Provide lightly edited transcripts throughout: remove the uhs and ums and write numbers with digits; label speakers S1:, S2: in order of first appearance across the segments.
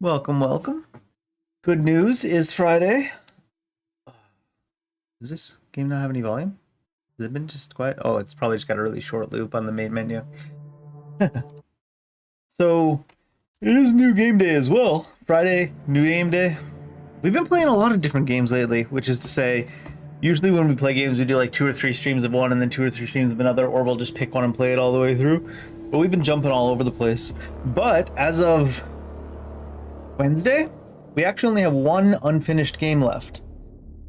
S1: Welcome, welcome. Good news is Friday. Does this game not have any volume? Has it been just quiet? Oh, it's probably just got a really short loop on the main menu. So, it is new game day as well. Friday, new game day. We've been playing a lot of different games lately, which is to say, usually when we play games, we do like 2 or 3 streams of one and then 2 or 3 streams of another, or we'll just pick one and play it all the way through. But we've been jumping all over the place. But as of Wednesday, we actually only have one unfinished game left,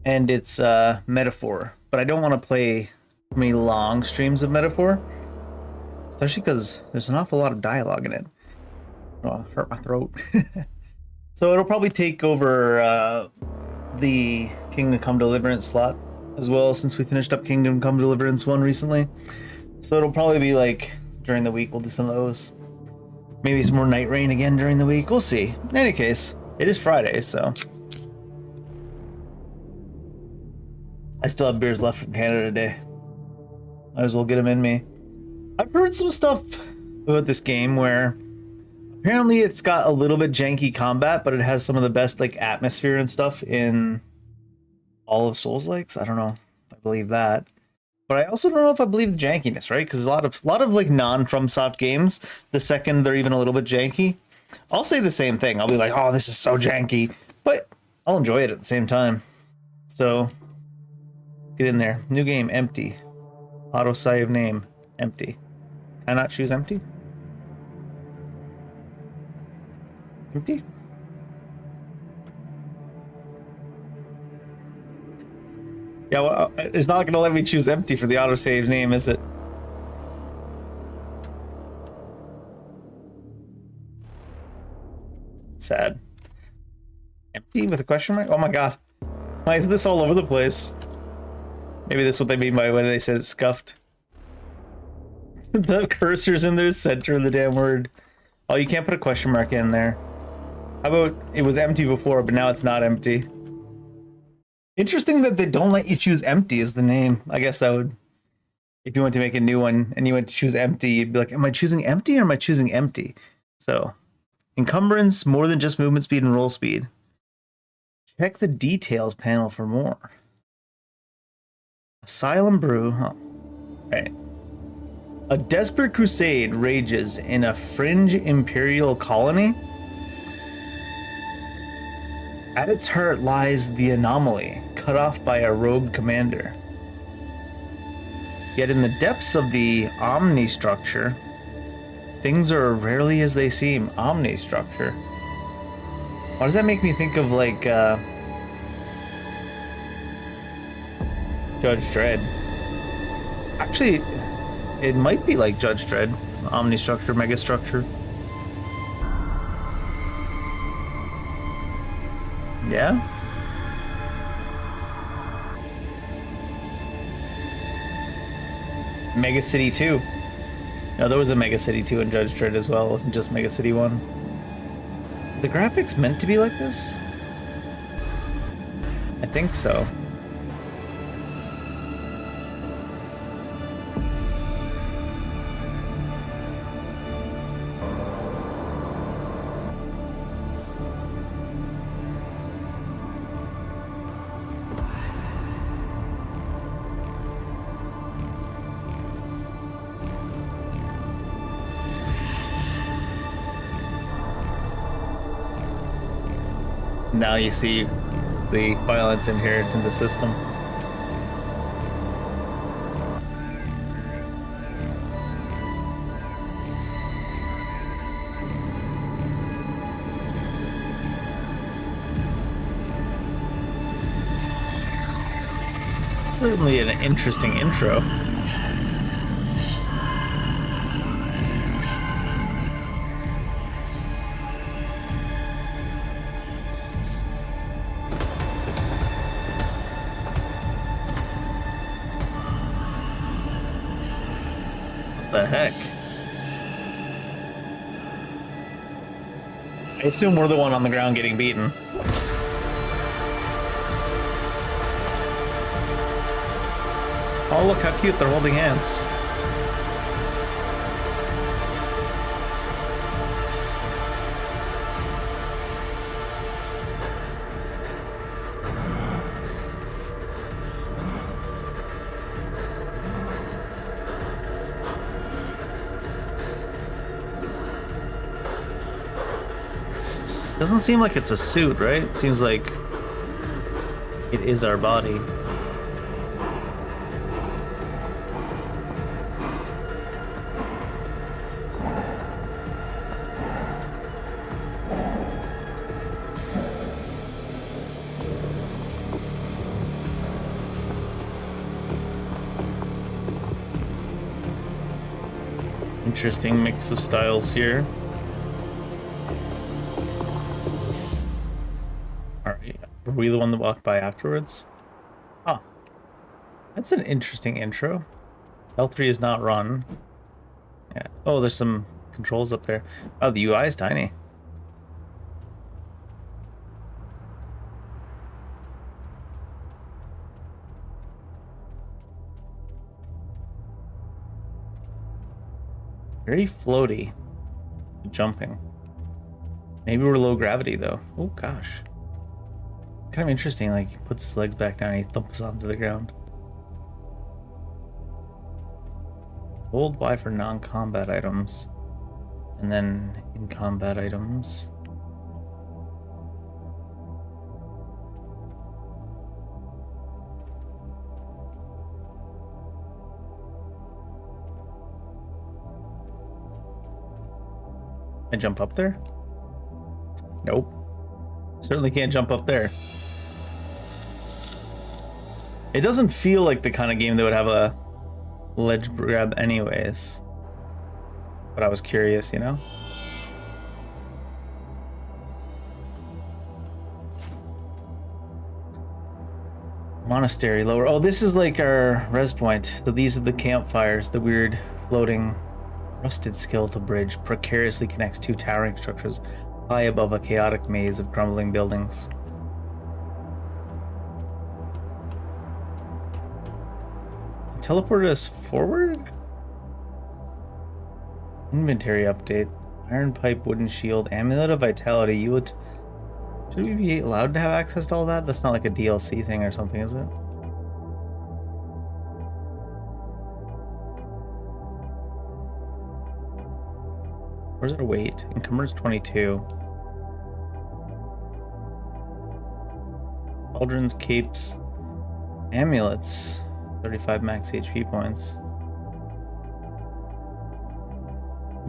S1: and it's Metaphor. But I don't want to play many long streams of Metaphor, especially because there's an awful lot of dialogue in it. Oh, hurt my throat. So it'll probably take over the Kingdom Come Deliverance slot as well, since we finished up Kingdom Come Deliverance 1 recently. So it'll probably be like during the week we'll do some of those. Maybe some more Night Rain again during the week. We'll see. In any case, it is Friday, so I still have beers left from Canada today. Might as well get them in me. I've heard some stuff about this game where apparently it's got a little bit janky combat, but it has some of the best like atmosphere and stuff in all of Souls-likes. I don't know if I believe that. But I also don't know if I believe the jankiness, right? Because a lot of like non-FromSoft games, the second they're even a little bit janky, I'll say the same thing. I'll be like, oh, this is so janky, but I'll enjoy it at the same time. So get in there. New game, empty. Auto save name, empty. Can I not choose empty? Empty? Yeah, well, it's not going to let me choose empty for the autosave name, is it? Sad. Empty with a question mark? Oh my god. Why is this all over the place? Maybe this is what they mean by when they said it's scuffed. The cursor's in the center of the damn word. Oh, you can't put a question mark in there. How about it was empty before, but now it's not empty? Interesting that they don't let you choose empty as the name. I guess that would, if you went to make a new one and you went to choose empty, you'd be like, am I choosing empty or am I choosing empty? So, encumbrance, more than just movement speed and roll speed. Check the details panel for more. Asylum brew, huh? Right. A desperate crusade rages in a fringe imperial colony. At its heart lies the anomaly, cut off by a rogue commander. Yet in the depths of the Omni structure, things are rarely as they seem. Omni structure. Why does that make me think of like Judge Dredd? Actually, it might be like Judge Dredd. Omni structure, mega structure. Yeah? Mega City 2. No, there was a Mega City 2 in Judge Dredd as well. It wasn't just Mega City 1. The graphics meant to be like this? I think so. Now you see the violence inherent in the system. Certainly an interesting intro. The heck? I assume we're the one on the ground getting beaten. Oh, look how cute, they're holding hands. Doesn't seem like it's a suit, right? It seems like it is our body. Interesting mix of styles here. Alright, were we the one that walked by afterwards? Oh, that's an interesting intro. L3 is not run. Yeah. Oh, there's some controls up there. Oh, the UI is tiny. Very floaty. Jumping. Maybe we're low gravity though. Oh gosh. Kind of interesting, like he puts his legs back down and he thumps onto the ground. Hold Y for non-combat items. And then in combat items. I jump up there? Nope. Certainly can't jump up there. It doesn't feel like the kind of game that would have a ledge grab anyways. But I was curious, you know? Monastery lower. Oh, this is like our res point. So these are the campfires, the weird floating rusted skeletal bridge precariously connects two towering structures high above a chaotic maze of crumbling buildings. Teleported us forward? Inventory update. Iron pipe, wooden shield, amulet of vitality. Should we be allowed to have access to all that? That's not like a DLC thing or something, is it? Where's our weight? Encumbrance 22. Cauldrons, capes, amulets. 35 max HP points.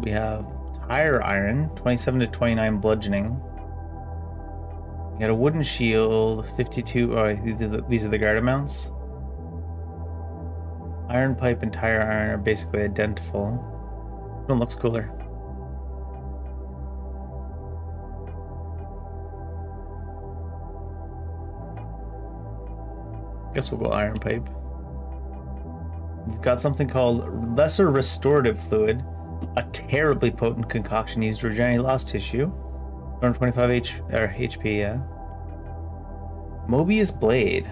S1: We have tire iron, 27 to 29 bludgeoning. We got a wooden shield, 52. Oh, these are the guard amounts. Iron pipe and tire iron are basically identical. This one looks cooler. Guess we'll go iron pipe. We've got something called lesser restorative fluid, a terribly potent concoction used to regenerate lost tissue. 225 HP, yeah. Mobius blade.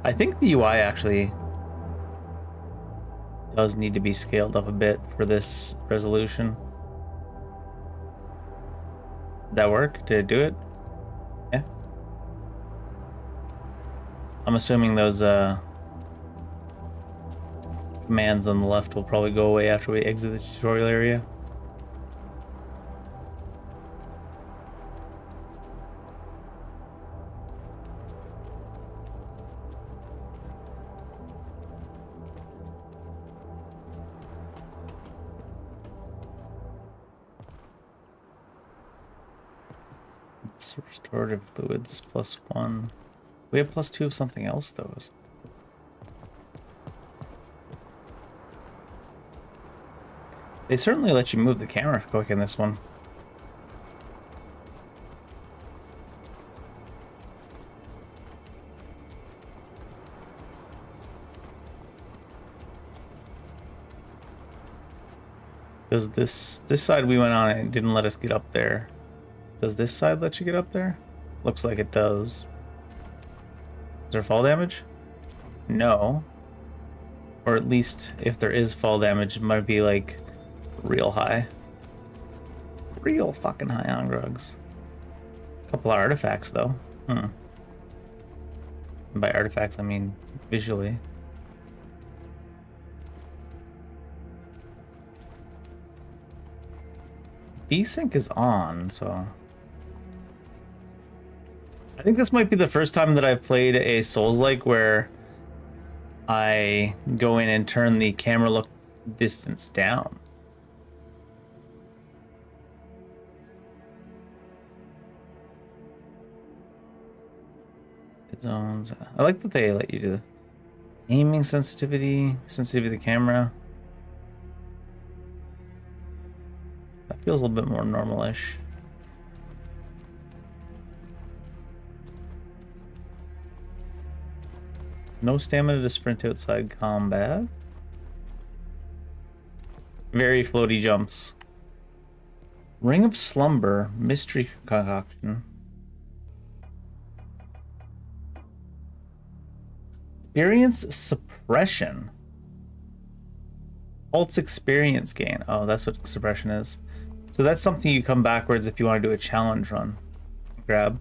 S1: I think the UI actually does need to be scaled up a bit for this resolution. Did that work? Did it do it? Yeah. I'm assuming those commands on the left will probably go away after we exit the tutorial area. It's restorative fluids +1. We have +2 of something else though. They certainly let you move the camera quick in this one. Does this side we went on, it didn't let us get up there. Does this side let you get up there? Looks like it does. Is there fall damage? No. Or at least if there is fall damage, it might be like real high. Real fucking high on drugs. Couple of artifacts though. And by artifacts I mean visually. VSync is on, so... I think this might be the first time that I've played a Souls-like where I go in and turn the camera look distance down. Zones. I like that they let you do aiming sensitivity of the camera. That feels a little bit more normal-ish. No stamina to sprint outside combat. Very floaty jumps. Ring of Slumber, mystery concoction. Experience suppression. Pulse experience gain. Oh, that's what suppression is. So that's something you come backwards if you want to do a challenge run. Grab.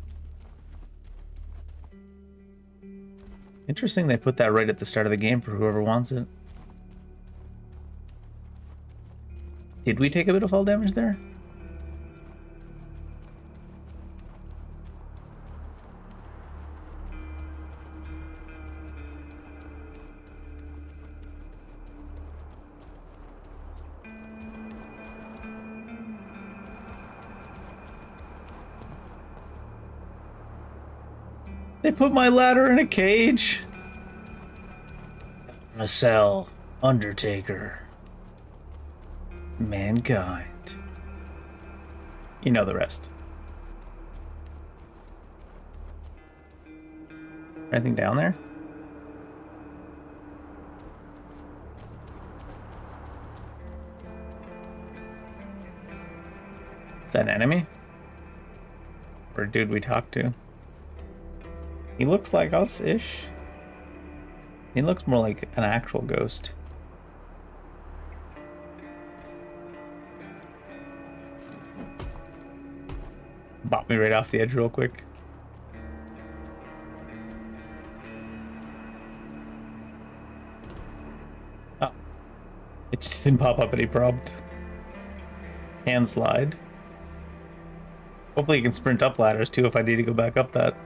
S1: Interesting they put that right at the start of the game for whoever wants it. Did we take a bit of fall damage there? They put my ladder in a cage. A cell. Undertaker. Mankind. You know the rest. Anything down there? Is that an enemy? Or a dude we talked to? He looks like us-ish. He looks more like an actual ghost. Bop me right off the edge real quick. Oh. It just didn't pop up any prompt. Can slide. Hopefully you can sprint up ladders too if I need to go back up that.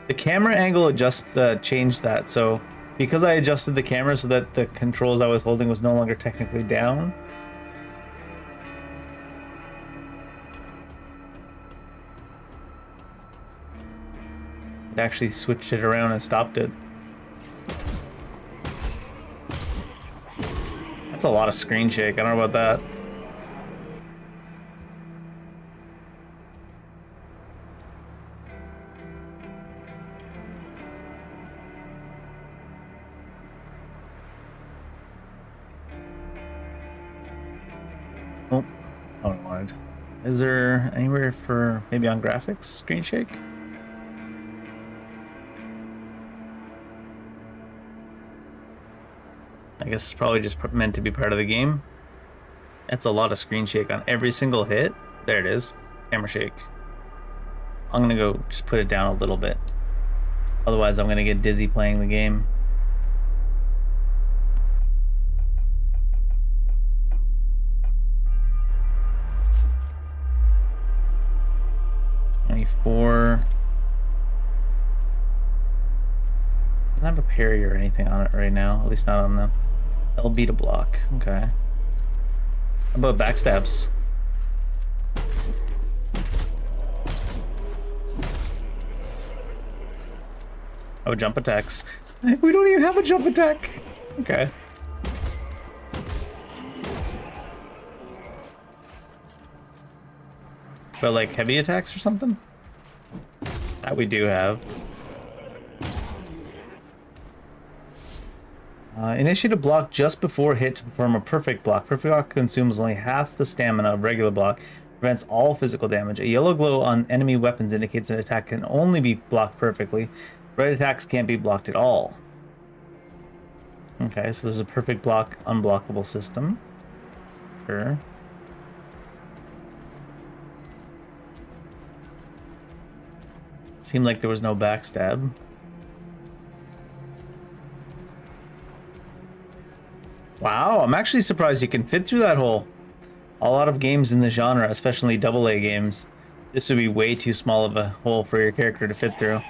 S1: The camera angle just changed that, so because I adjusted the camera so that the controls I was holding was no longer technically down. It actually switched it around and stopped it. That's a lot of screen shake, I don't know about that. Is there anywhere for maybe on graphics screen shake? I guess it's probably just meant to be part of the game. That's a lot of screen shake on every single hit. There it is. Camera shake. I'm gonna go just put it down a little bit. Otherwise I'm gonna get dizzy playing the game. 24. Doesn't have a parry or anything on it right now. At least not on the LB to block. Okay. How about backstabs? Oh, jump attacks. We don't even have a jump attack. Okay. But like heavy attacks or something? That we do have. Initiate a block just before hit to perform a perfect block. Perfect block consumes only half the stamina of regular block. Prevents all physical damage. A yellow glow on enemy weapons indicates an attack can only be blocked perfectly. Red attacks can't be blocked at all. Okay, so there's a perfect block, unblockable system. Sure. Seemed like there was no backstab. Wow, I'm actually surprised you can fit through that hole. a lot of games in the genre, especially AA games, this would be way too small of a hole for your character to fit through.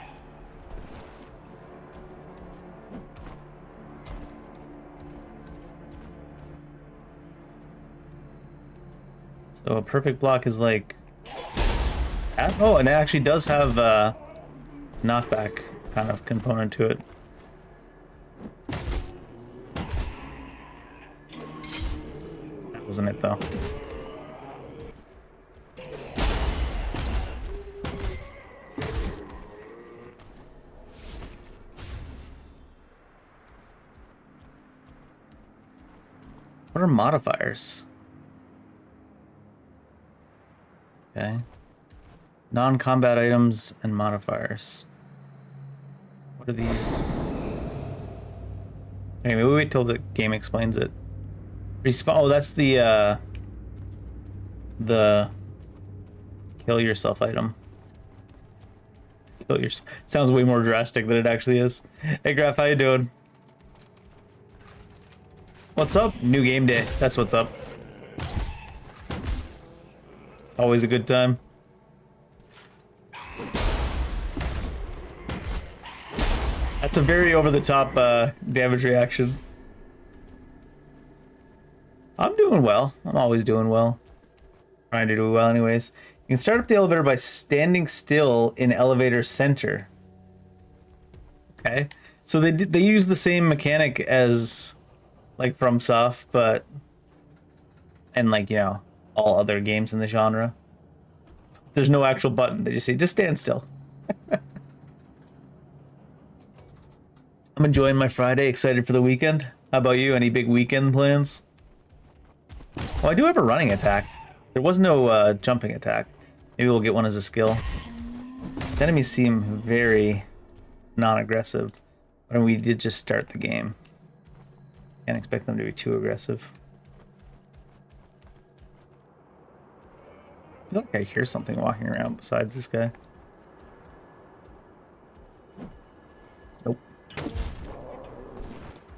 S1: So a perfect block is like... Oh, and it actually does have a knockback kind of component to it. That wasn't it, though. What are modifiers? Okay. Non-combat items and modifiers. What are these? Okay, maybe we wait till the game explains it. Respawn. Oh, that's the kill yourself item. Kill yourself. Sounds way more drastic than it actually is. Hey, Graf, how you doing? What's up? New game day. That's what's up. Always a good time. That's a very over-the-top damage reaction. I'm doing well. I'm always doing well. Trying to do well anyways. You can start up the elevator by standing still in elevator center. Okay. So they use the same mechanic as like FromSoft, but and like, you know, all other games in the genre. There's no actual button. They just say, just stand still. I'm enjoying my Friday, excited for the weekend. How about you? Any big weekend plans? Well, I do have a running attack. There was no jumping attack. Maybe we'll get one as a skill. The enemies seem very non-aggressive. But we did just start the game. Can't expect them to be too aggressive. I feel like I hear something walking around besides this guy. Nope.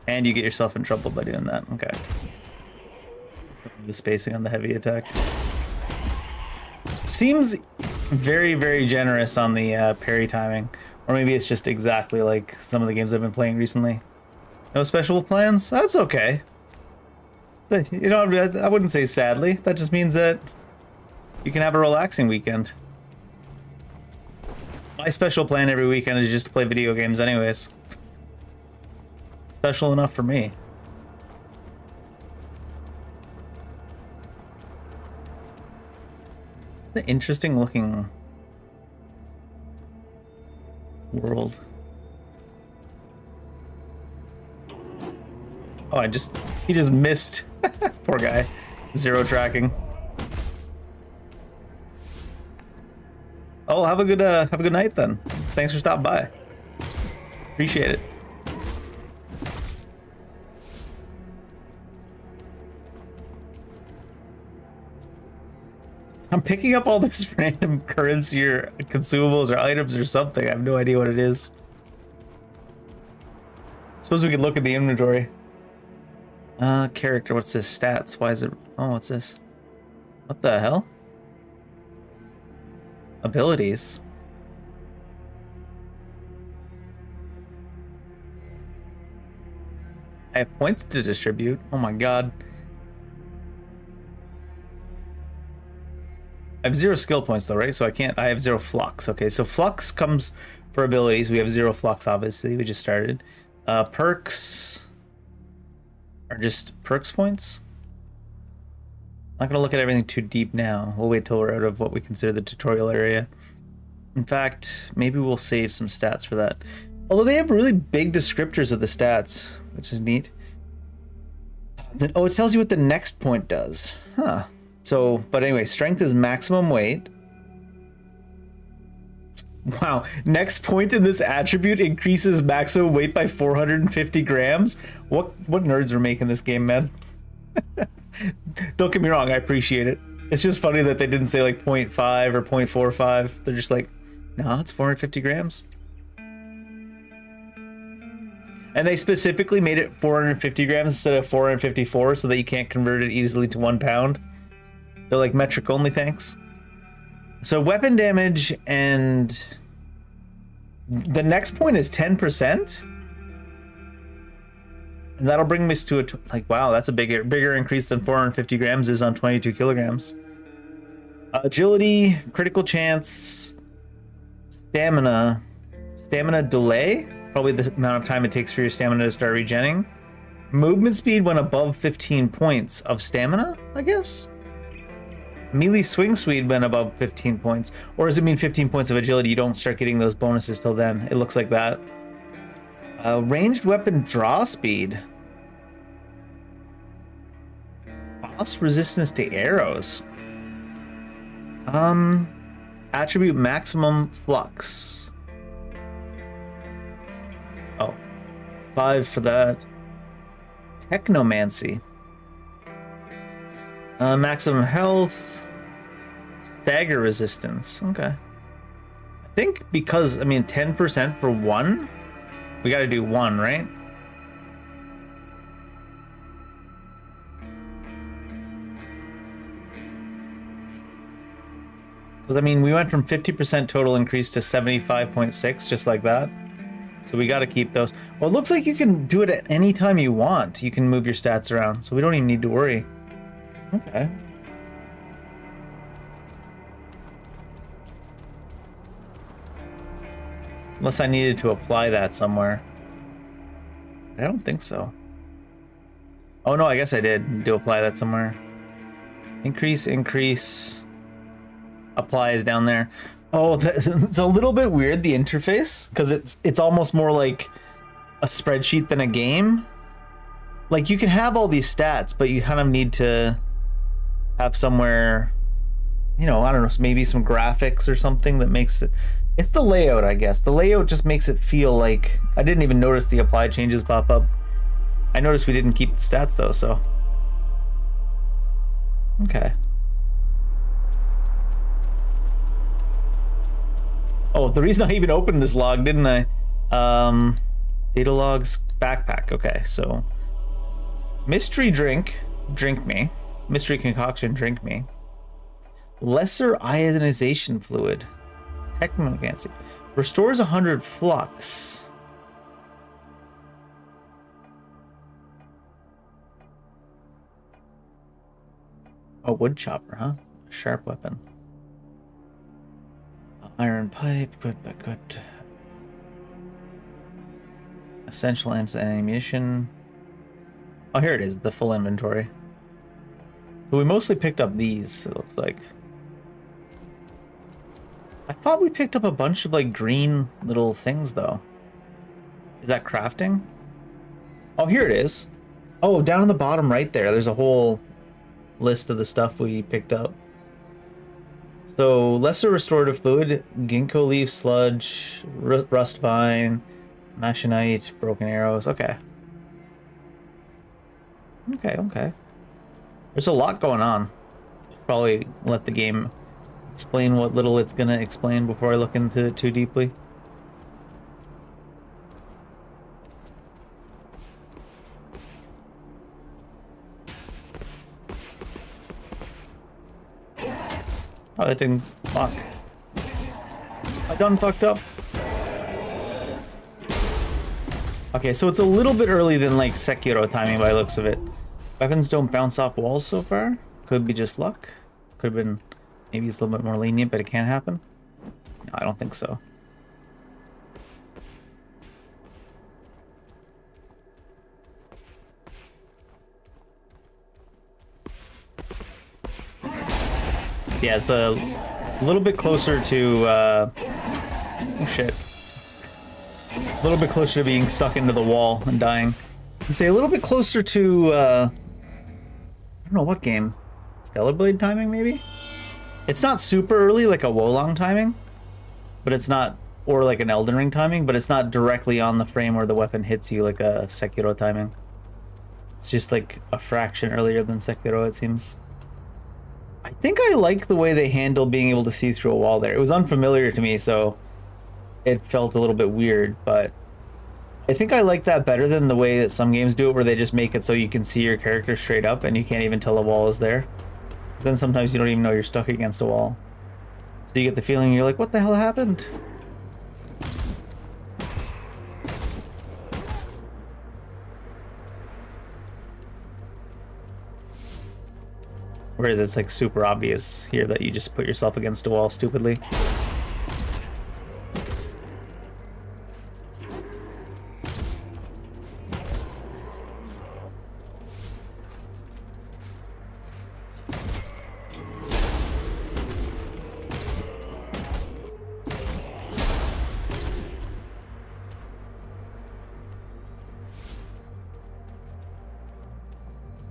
S1: And you get yourself in trouble by doing that. Okay. The spacing on the heavy attack. Seems very, very generous on the parry timing. Or maybe it's just exactly like some of the games I've been playing recently. No special plans? That's okay. You know, I wouldn't say sadly. That just means that you can have a relaxing weekend. My special plan every weekend is just to play video games anyways. Special enough for me. It's an interesting looking world. Oh, he just missed. Poor guy. Zero tracking. Oh, have a good night then. Thanks for stopping by. Appreciate it. I'm picking up all this random currency or consumables or items or something. I have no idea what it is. Suppose we could look at the inventory. Character, what's this? Stats, why is it... Oh, what's this? What the hell? Abilities. I have points to distribute. Oh my god. I have 0 skill points though, right? So I have 0 flux. Okay, so flux comes for abilities. We have 0 flux, obviously. We just started. Perks are just perks points. I'm not gonna look at everything too deep now. We'll wait till we're out of what we consider the tutorial area. In fact, maybe we'll save some stats for that. Although they have really big descriptors of the stats, which is neat. Then, oh, it tells you what the next point does. Huh. So, but anyway, strength is maximum weight. Wow, next point in this attribute increases maximum weight by 450 grams. What nerds are making this game, man? Don't get me wrong, I appreciate it. It's just funny that they didn't say like 0.5 or 0.45. They're just like, nah, it's 450 grams. And they specifically made it 450 grams instead of 454 so that you can't convert it easily to 1 pound. They're like metric only, thanks. So weapon damage, and the next point is 10%. And that'll bring me to like, wow, that's a bigger increase than 450 grams is on 22 kilograms. Agility, critical chance, stamina delay, probably the amount of time it takes for your stamina to start regenning. Movement speed when above 15 points of stamina, I guess. Melee swing speed when above 15 points. Or does it mean 15 points of agility? You don't start getting those bonuses till then. It looks like that. Ranged weapon draw speed. Boss resistance to arrows. Attribute maximum flux. Oh, 5 for that. Technomancy. Maximum health. Stagger resistance. Okay. I think because, 10% for 1, we gotta do 1, right? Because, we went from 50% total increase to 75.6, just like that. So we gotta keep those. Well, it looks like you can do it at any time you want. You can move your stats around, so we don't even need to worry. Okay. Unless I needed to apply that somewhere. I don't think so. Oh no, I guess I did need to apply that somewhere. Increase. Apply is down there. Oh, it's a little bit weird, the interface, because it's almost more like a spreadsheet than a game. Like, you can have all these stats, but you kind of need to have somewhere, I don't know, maybe some graphics or something that makes it... It's the layout, I guess. The layout just makes it feel like... I didn't even notice the apply changes pop up. I noticed we didn't keep the stats, though, so... Okay. Oh, the reason I even opened this log, didn't I? Data logs, backpack. Okay, so... Mystery drink me. Mystery concoction, drink me. Lesser ionization fluid. Technomancy. Restores 100 flux. A wood chopper, huh? A sharp weapon. Iron pipe, good. Essential ammunition. Oh, here it is, the full inventory. So we mostly picked up these, it looks like. I thought we picked up a bunch of like green little things though. Is that crafting? Oh, here it is. Oh, down on the bottom right there's a whole list of the stuff we picked up. So, lesser restorative fluid, ginkgo leaf sludge, rust vine, machinite, broken arrows. Okay. There's a lot going on. Probably let the game explain what little it's gonna explain before I look into it too deeply. Oh, that didn't... Fuck. I done fucked up. Okay, so it's a little bit early than, like, Sekiro timing by the looks of it. Weapons don't bounce off walls so far. Could be just luck. Could have been... Maybe it's a little bit more lenient, but it can't happen. No, I don't think so. Yeah, it's a little bit closer to, oh shit. A little bit closer to being stuck into the wall and dying. I'd say a little bit closer to, I don't know what game. Stellar Blade timing, maybe? It's not super early, like a Wolong timing, but it's not, or like an Elden Ring timing, but it's not directly on the frame where the weapon hits you like a Sekiro timing. It's just like a fraction earlier than Sekiro, it seems. I think I like the way they handle being able to see through a wall there. It was unfamiliar to me, so it felt a little bit weird, but I think I like that better than the way that some games do it, where they just make it so you can see your character straight up and you can't even tell the wall is there. Then sometimes you don't even know you're stuck against a wall. So you get the feeling you're like, what the hell happened? Whereas it's like super obvious here that you just put yourself against a wall stupidly.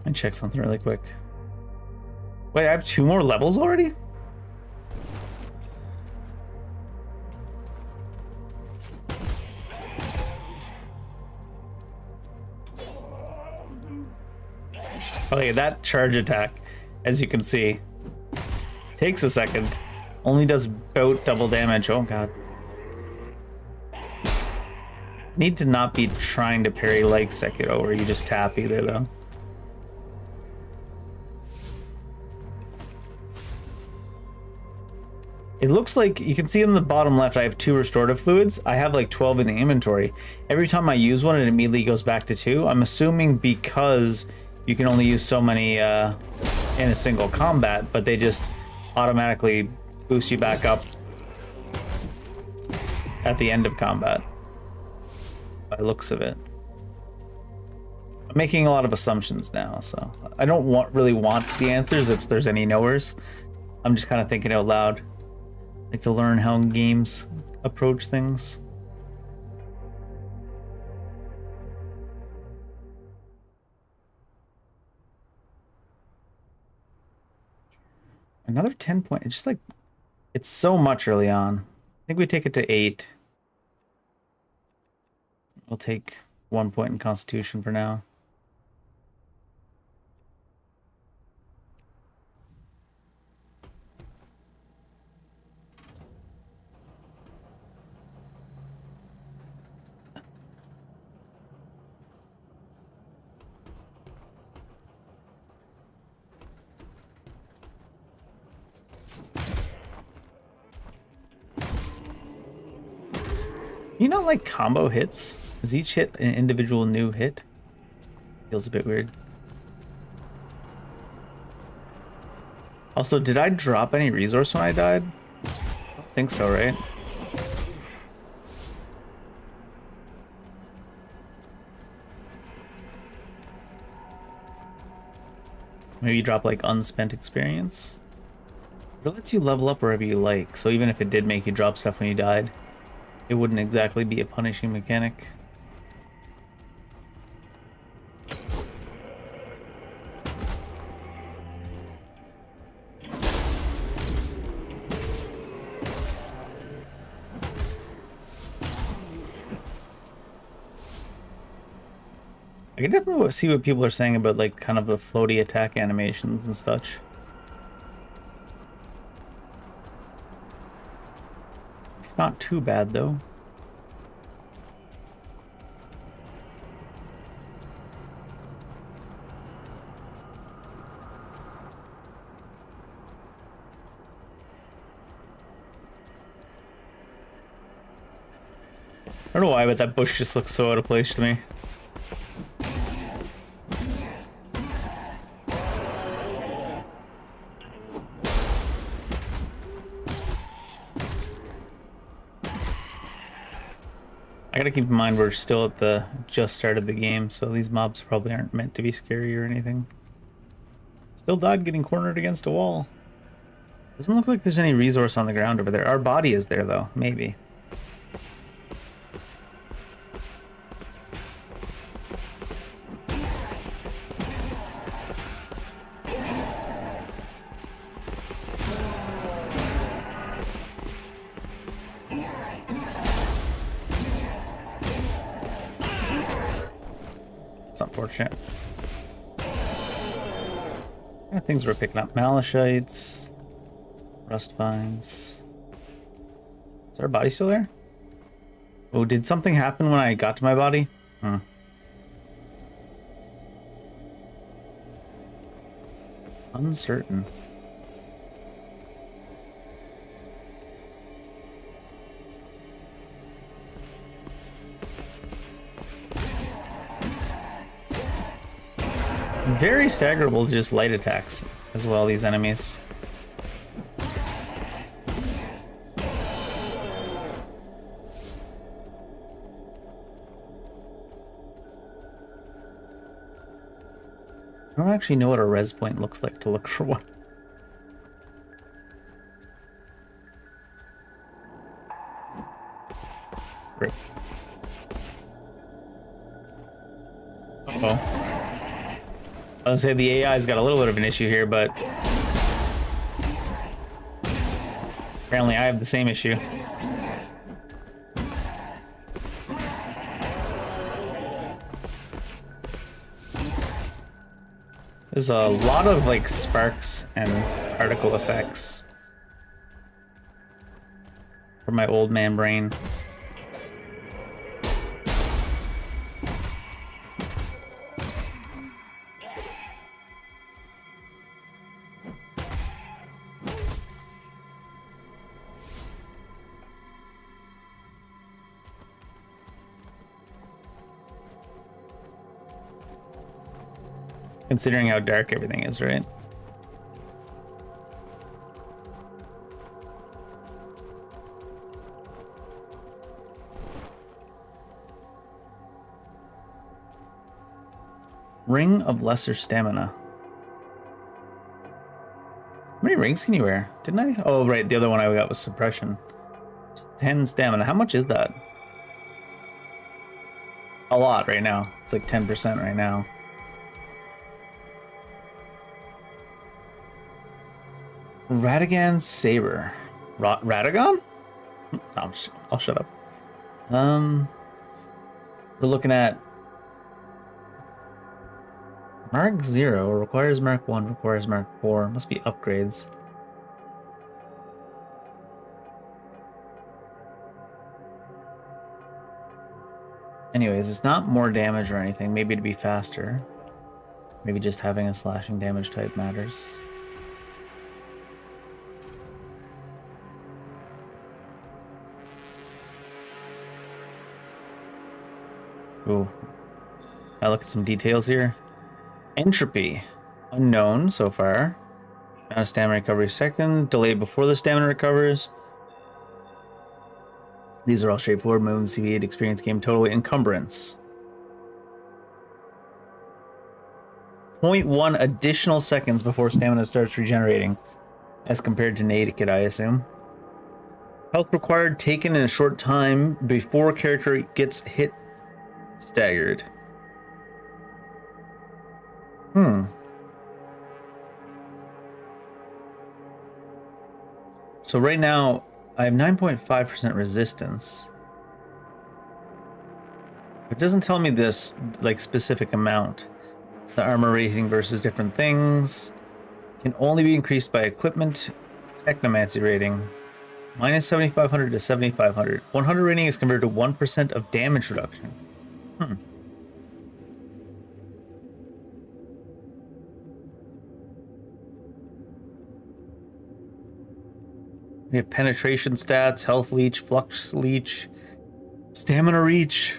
S1: And check something really quick. Wait, I have 2 more levels already? Okay, that charge attack, as you can see, takes a second. Only does about double damage. Oh god. Need to not be trying to parry like Sekiro, where you just tap either, though. It looks like, you can see in the bottom left, I have 2 restorative fluids. I have like 12 in the inventory. Every time I use one, it immediately goes back to 2. I'm assuming because you can only use so many in a single combat, but they just automatically boost you back up at the end of combat, by the looks of it. I'm making a lot of assumptions now, so I don't really want the answers if there's any knowers. I'm just kind of thinking out loud. Like to learn how games approach things. Another 10 point. It's just like, it's so much early on. I think we take it to 8. We'll take 1 point in Constitution for now. You know, like combo hits? Is each hit an individual new hit? Feels a bit weird. Also, did I drop any resource when I died? I don't think so, right? Maybe you drop like unspent experience? It lets you level up wherever you like, so even if it did make you drop stuff when you died, it wouldn't exactly be a punishing mechanic. I can definitely see what people are saying about like kind of the floaty attack animations and such. Not too bad though. I don't know why, but that bush just looks so out of place to me. I gotta keep in mind we're still at the just started the game, so these mobs probably aren't meant to be scary or anything. Still died getting cornered against a wall. Doesn't look like there's any resource on the ground over there. Our body is there though, maybe. It's unfortunate. Yeah, things we're picking up. Malachite, rust vines. Is our body still there? Oh, did something happen when I got to my body? Huh. Uncertain. very staggerable to just light attacks as well, these enemies. I don't actually know what a res point looks like to look for one. Great. Uh-oh. I was gonna say the AI's got a little bit of an issue here, but apparently I have the same issue. There's a lot of like sparks and particle effects for my old man brain. Considering how dark everything is, right? Ring of Lesser Stamina. How many rings can you wear? Didn't I? Oh, right. The other one I got was Suppression. 10 stamina. How much is that? A lot right now. It's like 10% right now. Radagon Saber. Radagon? No, I'll shut up. We're looking at Mark 0 requires Mark 1, requires Mark 4. Must be upgrades. Anyways, it's not more damage or anything. Maybe to be faster. Maybe just having a slashing damage type matters. Ooh. I look at some details here. Entropy. Unknown so far. Amount of stamina recovery second. Delayed before the stamina recovers. These are all straightforward moves. CV8 experience game total. Encumbrance. 0.1 additional seconds before stamina starts regenerating. As compared to naked, I assume. Health required taken in a short time before character gets hit. Staggered. So right now, I have 9.5% resistance. It doesn't tell me this, like, specific amount. The armor rating versus different things. Can only be increased by equipment. Technomancy rating. Minus 7,500 to 7,500. 100 rating is converted to 1% of damage reduction. We have penetration stats, health leech, flux leech, stamina reach,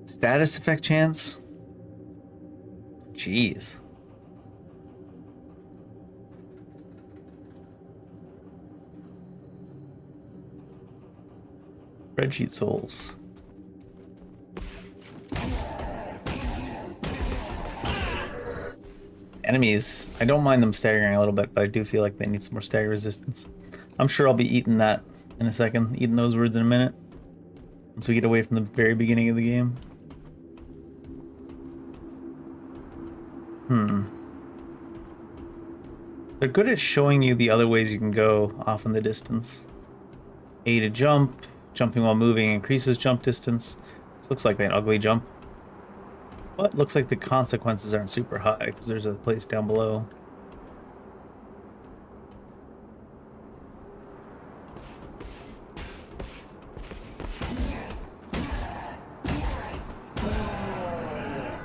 S1: status effect chance. Jeez. Spreadsheet souls. Enemies, I don't mind them staggering a little bit, but I do feel like they need some more stagger resistance. I'm sure I'll be eating that in a second, eating those words in a minute. Once we get away from the very beginning of the game. They're good at showing you the other ways you can go off in the distance. A to jump. Jumping while moving increases jump distance. This looks like an ugly jump. But looks like the consequences aren't super high because there's a place down below.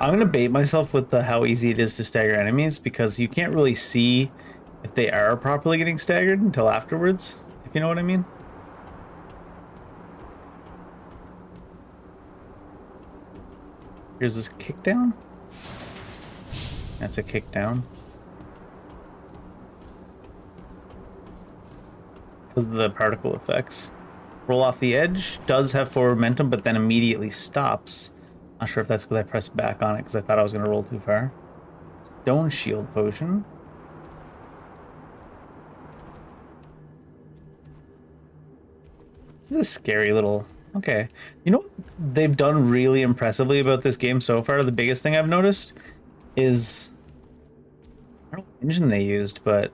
S1: I'm gonna bait myself with how easy it is to stagger enemies because you can't really see if they are properly getting staggered until afterwards, if you know what I mean. Here's this kickdown. That's a kick down. Because of the particle effects. Roll off the edge. Does have forward momentum, but then immediately stops. Not sure if that's because I pressed back on it because I thought I was going to roll too far. Stone shield potion. This is a scary little... Okay. You know what they've done really impressively about this game so far? The biggest thing I've noticed is... I don't know what engine they used, but...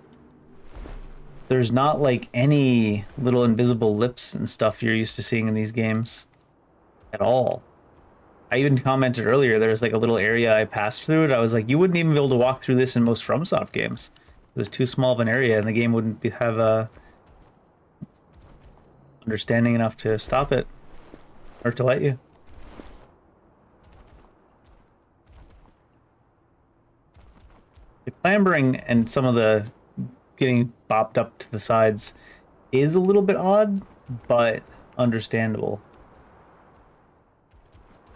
S1: There's not like any little invisible lips and stuff you're used to seeing in these games. At all. I even commented earlier, there's like a little area I passed through it. I was like, you wouldn't even be able to walk through this in most FromSoft games. It's too small of an area and the game wouldn't have a... understanding enough to stop it. Or to let you. The clambering and some of the getting bopped up to the sides is a little bit odd, but understandable.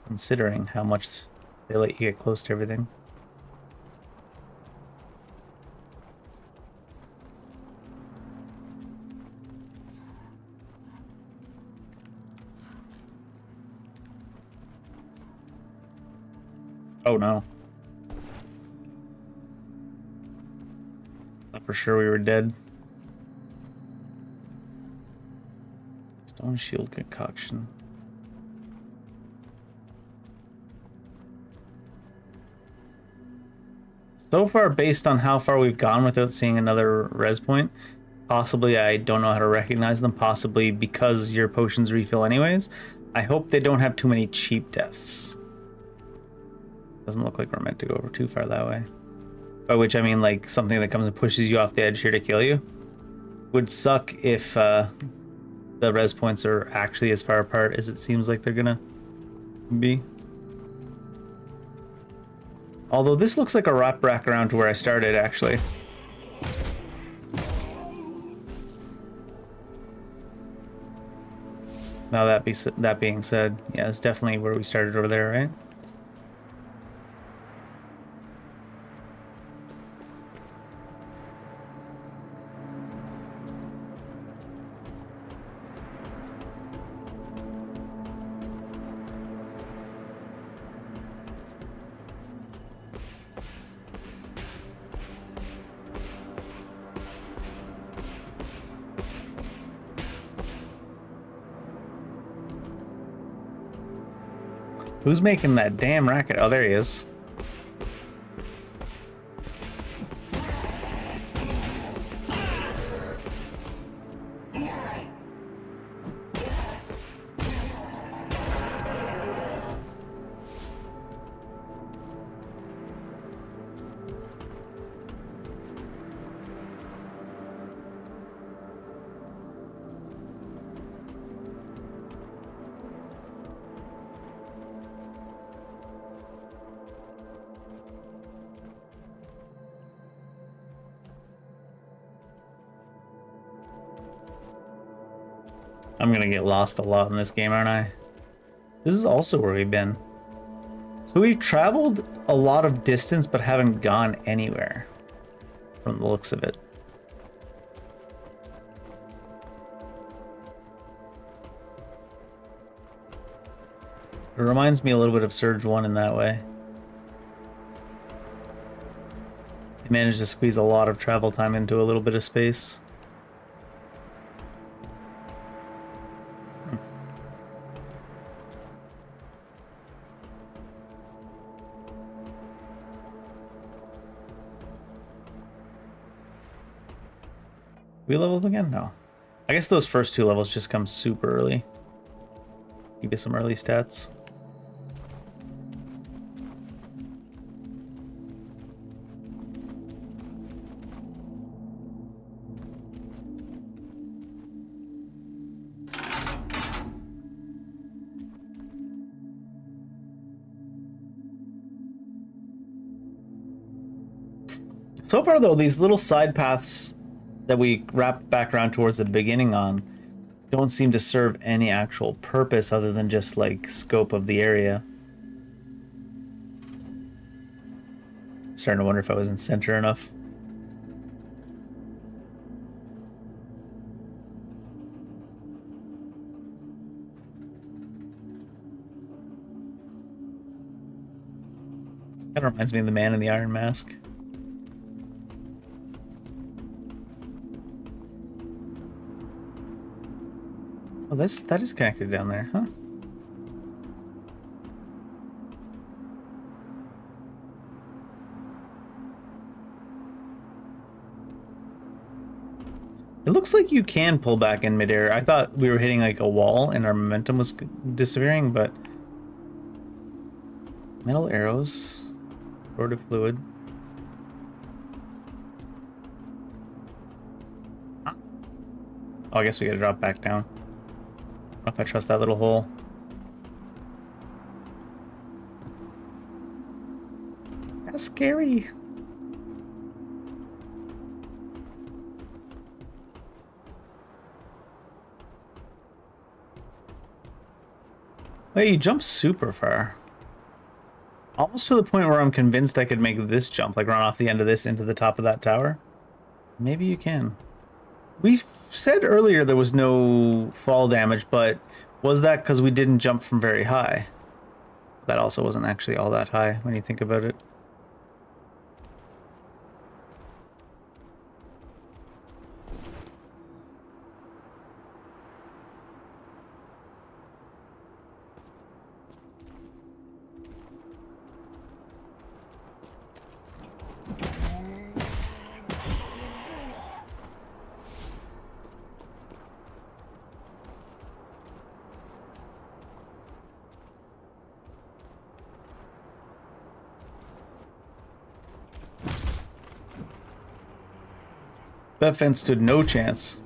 S1: Considering how much they let you get close to everything. Oh no. Thought for sure we were dead. Stone shield concoction. So far, based on how far we've gone without seeing another res point, possibly I don't know how to recognize them, possibly because your potions refill anyways. I hope they don't have too many cheap deaths. Doesn't look like we're meant to go over too far that way. By which I mean like something that comes and pushes you off the edge here to kill you. Would suck if the res points are actually as far apart as it seems like they're gonna be. Although this looks like a wrap back around to where I started, actually. Now that being said, yeah, it's definitely where we started over there, right? Who's making that damn racket? Oh, there he is. I'm gonna get lost a lot in this game, aren't I? This is also where we've been. So we've traveled a lot of distance, but haven't gone anywhere, from the looks of it. It reminds me a little bit of Surge 1 in that way. They managed to squeeze a lot of travel time into a little bit of space. We leveled again? No. I guess those first two levels just come super early. Give you some early stats. So far, though, these little side paths that we wrap back around towards the beginning on don't seem to serve any actual purpose other than just, like, scope of the area. Starting to wonder if I was in center enough. Kind of reminds me of the man in the iron mask. Oh, that is connected down there, huh? It looks like you can pull back in midair. I thought we were hitting like a wall and our momentum was disappearing, but metal arrows, sword of fluid. Oh, I guess we gotta drop back down. I don't know if I trust that little hole. That's scary. Wait, you jump super far. Almost to the point where I'm convinced I could make this jump, like run off the end of this into the top of that tower. Maybe you can. We said earlier there was no fall damage, but was that because we didn't jump from very high? That also wasn't actually all that high when you think about it. That fence stood no chance.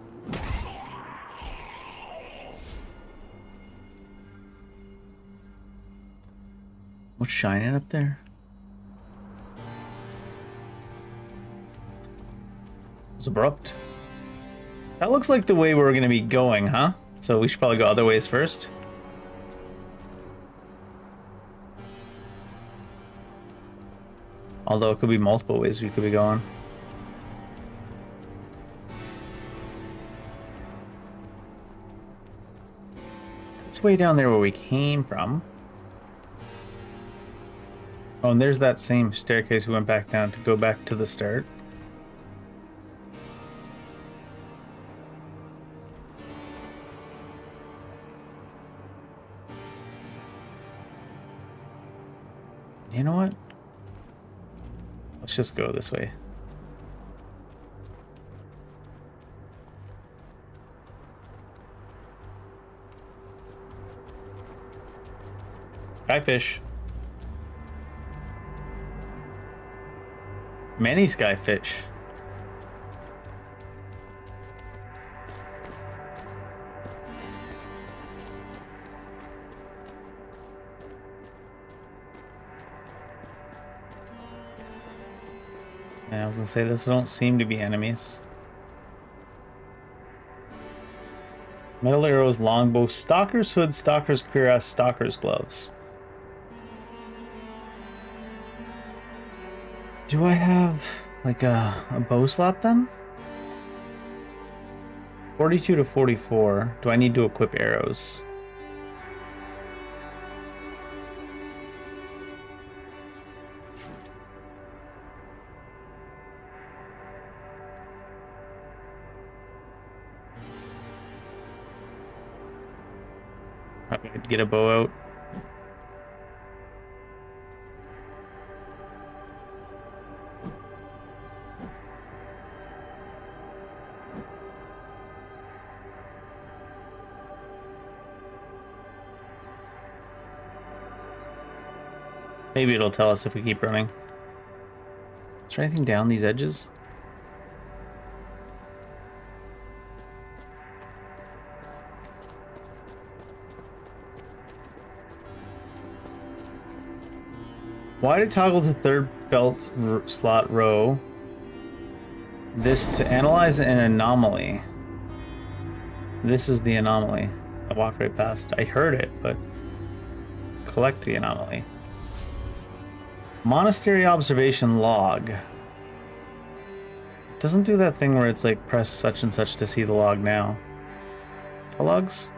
S1: What's shining up there? It's abrupt. That looks like the way we're going to be going, huh? So we should probably go other ways first. Although it could be multiple ways we could be going. It's way down there where we came from. Oh, and there's that same staircase we went back down to go back to the start. You know what? Let's just go this way. Skyfish. Many skyfish. Yeah, I was gonna say, those don't seem to be enemies. Metal arrows, longbow, stalker's hood, stalker's cuirass, stalker's gloves. Do I have like a bow slot then? 42 to 44. Do I need to equip arrows? Probably need to get a bow out. Maybe it'll tell us if we keep running. Is there anything down these edges? Why to toggle to third belt slot row? This to analyze an anomaly. This is the anomaly. I walked right past it. I heard it, but collect the anomaly. Monastery observation log. Doesn't do that thing where it's like press such and such to see the log now. Logs?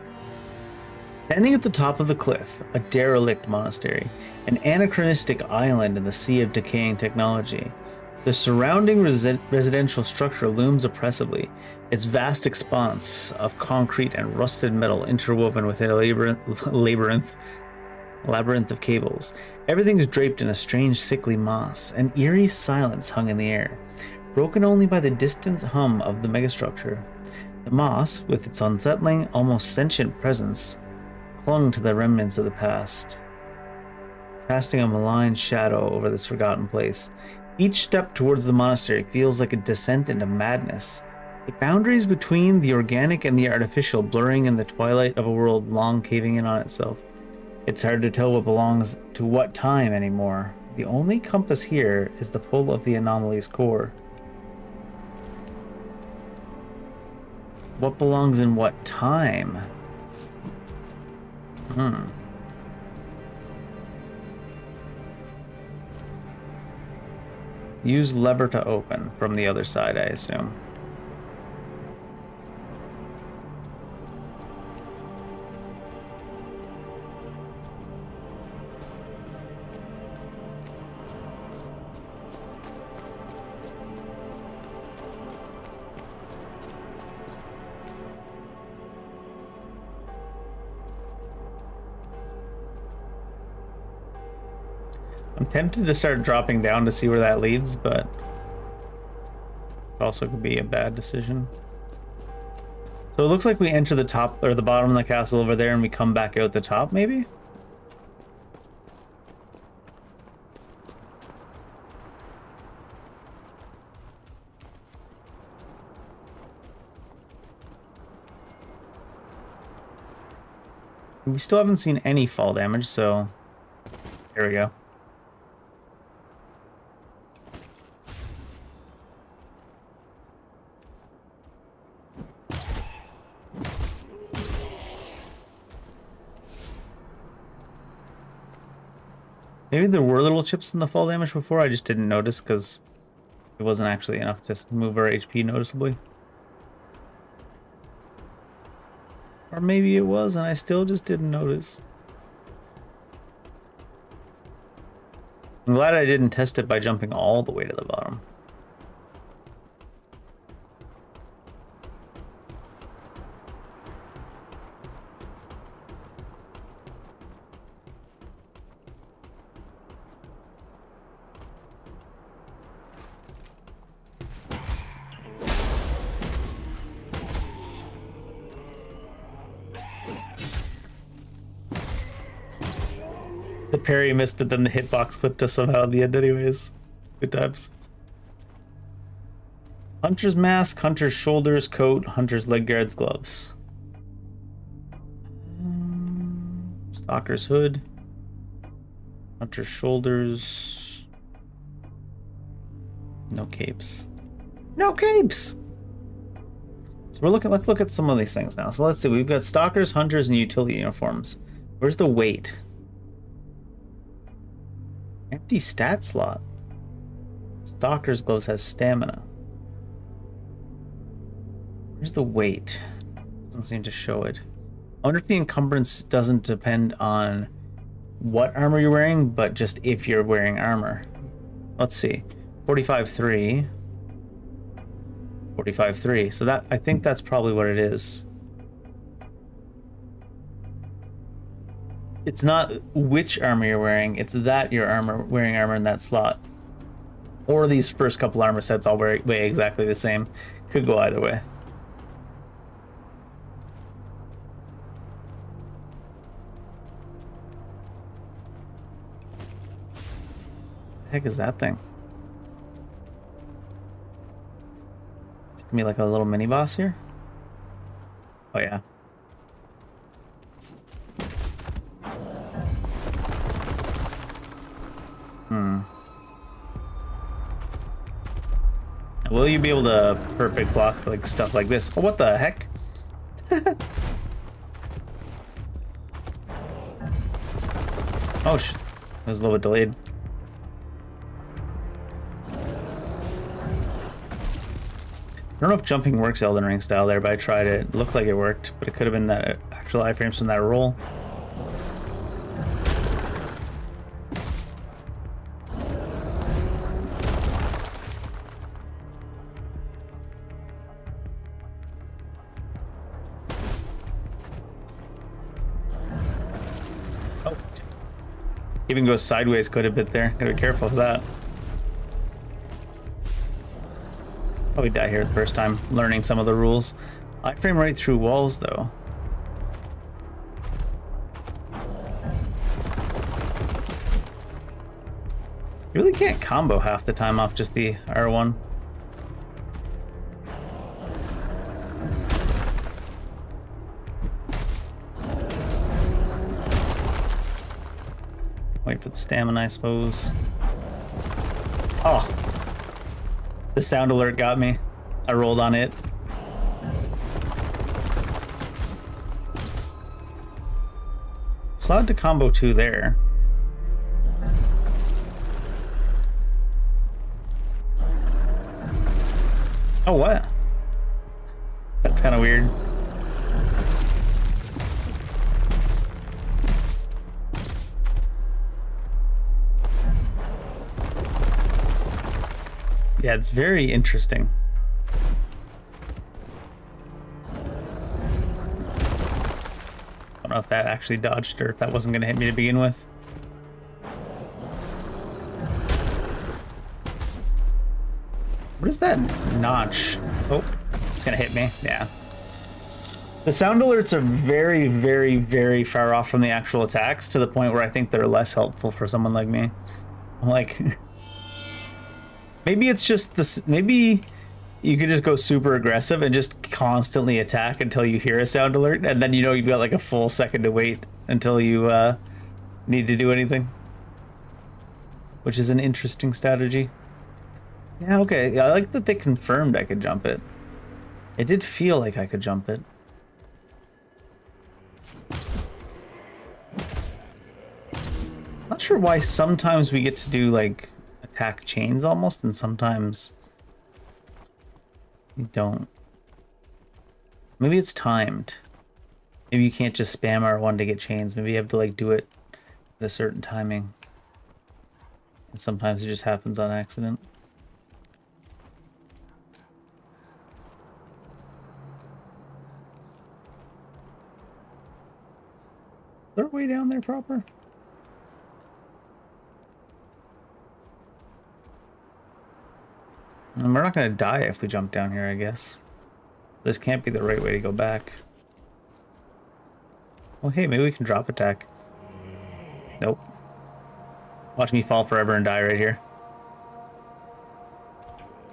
S1: Standing at the top of the cliff, a derelict monastery, an anachronistic island in the sea of decaying technology. The surrounding residential structure looms oppressively, its vast expanse of concrete and rusted metal interwoven within a labyrinth of cables. Everything is draped in a strange sickly moss. An eerie silence hung in the air, broken only by the distant hum of the megastructure. The moss, with its unsettling, almost sentient presence, clung to the remnants of the past, casting a malign shadow over this forgotten place. Each step towards the monastery feels like a descent into madness, the boundaries between the organic and the artificial blurring in the twilight of a world long caving in on itself. It's hard to tell what belongs to what time anymore. The only compass here is the pull of the anomaly's core. What belongs in what time? Use lever to open from the other side, I assume. I'm tempted to start dropping down to see where that leads, but it also could be a bad decision. So it looks like we enter the top or the bottom of the castle over there and we come back out the top, maybe? We still haven't seen any fall damage, so here we go. Maybe there were little chips in the fall damage before, I just didn't notice because it wasn't actually enough to move our HP noticeably. Or maybe it was and I still just didn't notice. I'm glad I didn't test it by jumping all the way to the bottom. The parry missed, but then the hitbox flipped us somehow at the end anyways. Good times. Hunter's mask, hunter's shoulders, coat, hunter's leg guards, gloves. Stalker's hood. Hunter's shoulders. No capes. No capes! So let's look at some of these things now. So let's see, we've got stalkers, hunters, and utility uniforms. Where's the weight? Empty stat slot. Stalker's gloves has stamina. Where's the weight? Doesn't seem to show it. I wonder if the encumbrance doesn't depend on what armor you're wearing, but just if you're wearing armor. Let's see. 45.3. 45.3. So that, I think that's probably what it is. It's not which armor you're wearing, it's that you're wearing armor in that slot. Or these first couple armor sets all weigh exactly the same. Could go either way. The heck is that thing? It's gonna be like a little mini boss here? Oh yeah. Will you be able to perfect block like stuff like this? Oh, what the heck? Oh shit. That was a little bit delayed. I don't know if jumping works Elden Ring style there, but I tried it. It looked like it worked, but it could have been that actual iframes from that roll. Oh. Even goes sideways quite a bit there. Gotta be careful of that. Probably die here the first time, learning some of the rules. I frame right through walls, though. You really can't combo half the time off just the R1. Wait for the stamina, I suppose. Oh! The sound alert got me. I rolled on it. Allowed to combo 2 there. Oh, what? That's kind of weird. Yeah, it's very interesting. I don't know if that actually dodged or if that wasn't going to hit me to begin with. What is that notch? Oh, it's going to hit me. Yeah. The sound alerts are very, very, very far off from the actual attacks to the point where I think they're less helpful for someone like me. Like, maybe it's just this. Maybe you could just go super aggressive and just constantly attack until you hear a sound alert, and then you know you've got like a full second to wait until you need to do anything, which is an interesting strategy. Yeah, okay. I like that they confirmed I could jump it. It did feel like I could jump it. Not sure why sometimes we get to do like attack chains almost, and sometimes you don't. Maybe it's timed. Maybe you can't just spam R1 to get chains. Maybe you have to like do it at a certain timing. And sometimes it just happens on accident. Is there a way down there proper? And we're not going to die if we jump down here, I guess. This can't be the right way to go back. Well, hey, maybe we can drop attack. Nope. Watch me fall forever and die right here.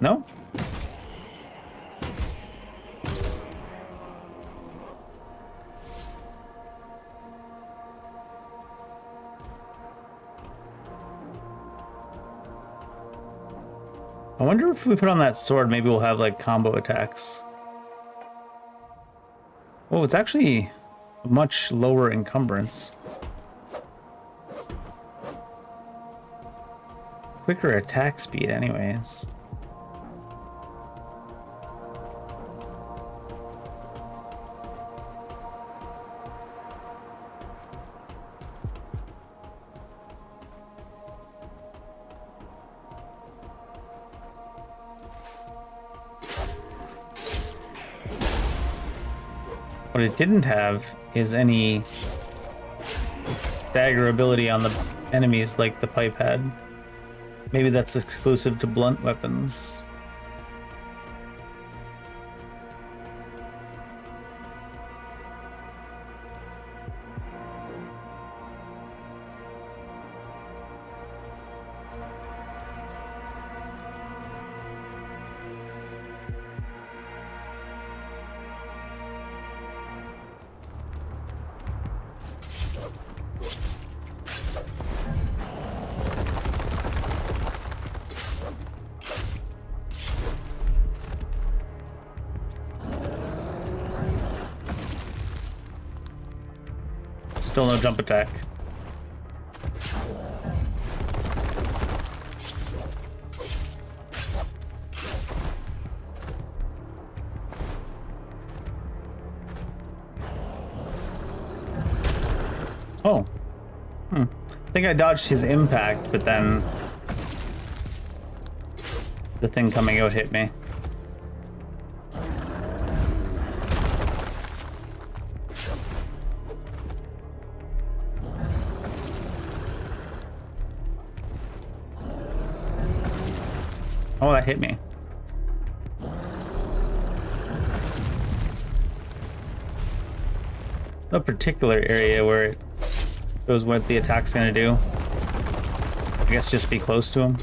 S1: No? I wonder if we put on that sword, maybe we'll have like combo attacks. Oh, it's actually a much lower encumbrance. Quicker attack speed anyways. What it didn't have is any dagger ability on the enemies like the pipe had. Maybe that's exclusive to blunt weapons. Still no jump attack. Oh. I think I dodged his impact, but then the thing coming out hit me. Oh, that hit me. No particular area where it shows what the attack's gonna do. I guess just be close to him.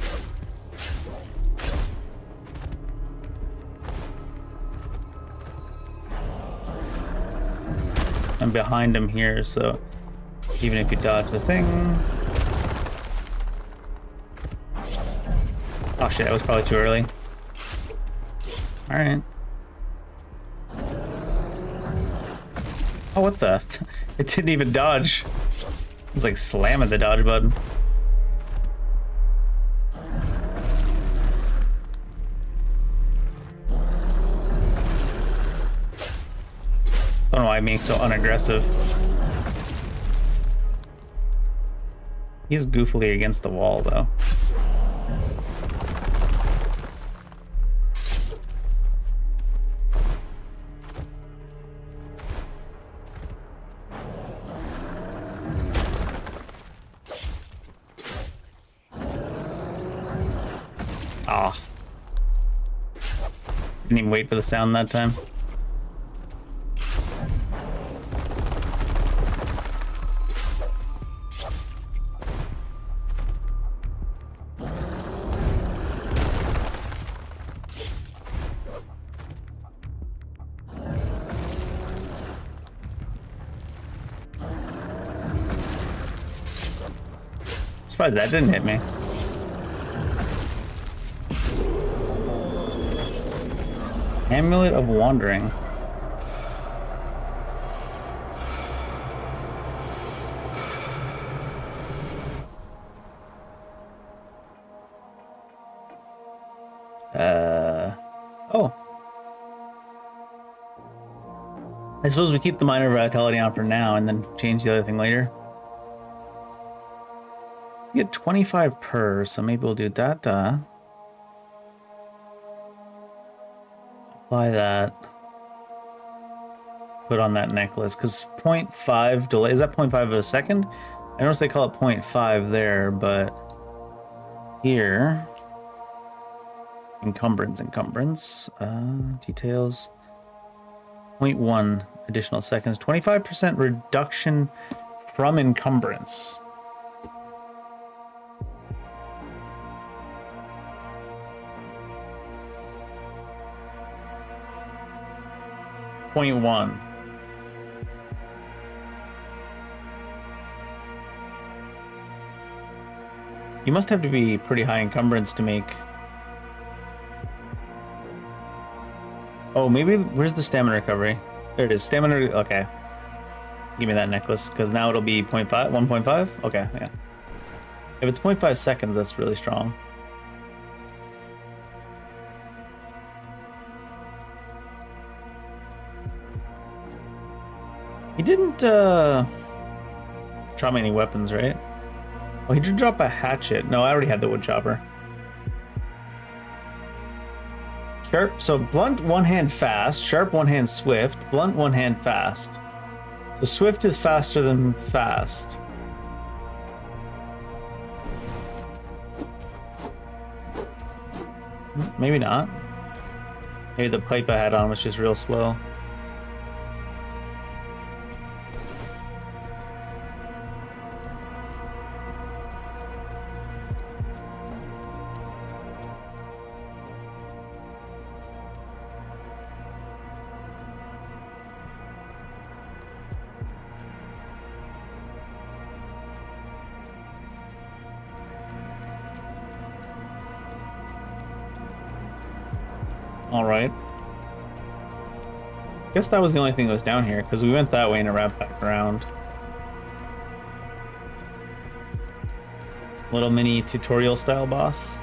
S1: I'm behind him here, so even if you dodge the thing... Oh shit, that was probably too early. Alright. Oh, what the? It didn't even dodge. It was like slamming the dodge button. I don't know why I'm being so unaggressive. He's goofily against the wall, though. Ah. Didn't even wait for the sound that time. Surprised that didn't hit me. Amulet of Wandering. Oh. I suppose we keep the minor vitality on for now and then change the other thing later. We get 25 per, so maybe we'll do that. Apply that. Put on that necklace, because 0.5 delay, is that 0.5 of a second? I notice they call it 0.5 there, but here, encumbrance, details, 0.1 additional seconds, 25% reduction from encumbrance. .1. You must have to be pretty high encumbrance to make... Oh, maybe... Where's the stamina recovery? There it is. Stamina... Okay. Give me that necklace, because now it'll be 0.5? 1.5? Okay, yeah. If it's 0.5 seconds, that's really strong. He didn't, drop me any weapons, right? Oh, he did drop a hatchet. No, I already had the wood chopper. Sharp, so blunt, one hand fast. Sharp, one hand swift. Blunt, one hand fast. So swift is faster than fast. Maybe not. Maybe the pipe I had on was just real slow. Alright. Guess that was the only thing that was down here, because we went that way and it wrapped back around. Little mini tutorial style boss.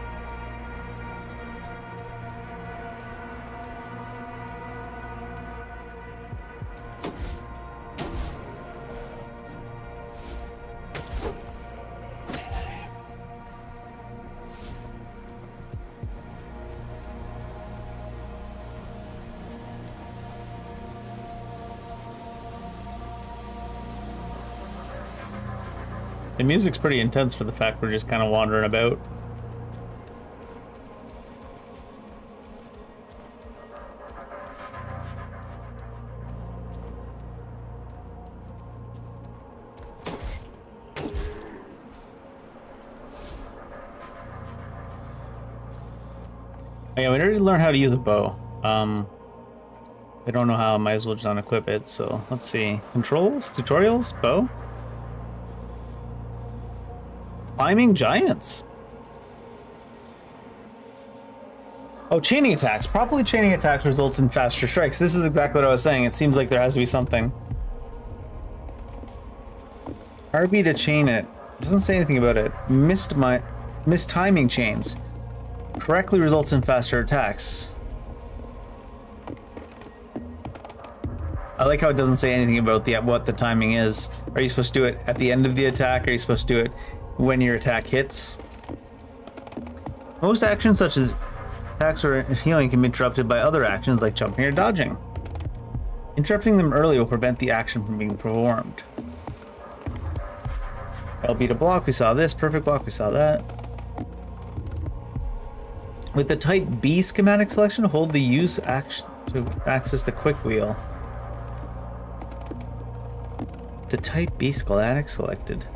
S1: The music's pretty intense for the fact we're just kind of wandering about. Yeah, we already learned how to use a bow. I don't know how, I might as well just unequip it, so let's see. Controls? Tutorials? Bow? Climbing giants. Oh, chaining attacks. Properly chaining attacks results in faster strikes. This is exactly what I was saying. It seems like there has to be something. RB to chain it. Doesn't say anything about it. Mistiming chains. Correctly results in faster attacks. I like how it doesn't say anything about what the timing is. Are you supposed to do it at the end of the attack? Are you supposed to do it when your attack hits? Most actions such as attacks or healing can be interrupted by other actions like jumping or dodging. Interrupting them early will prevent the action from being performed. LB to block, we saw this. Perfect block, we saw that. With the type B schematic selection, hold the use action to access the quick wheel. The type B schematic selected.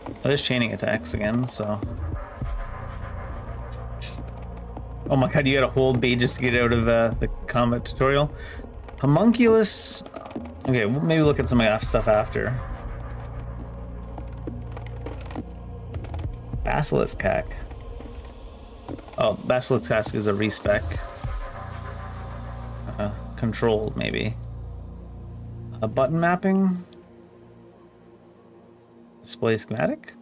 S1: Oh, there's chaining attacks again, so. Oh my god, you gotta hold B just to get out of the combat tutorial. Homunculus. Okay, we'll maybe look at some of the stuff after. Basilisk Cack. Oh, Basilisk Cask is a respec. Controlled, maybe. Button mapping. Display schematic.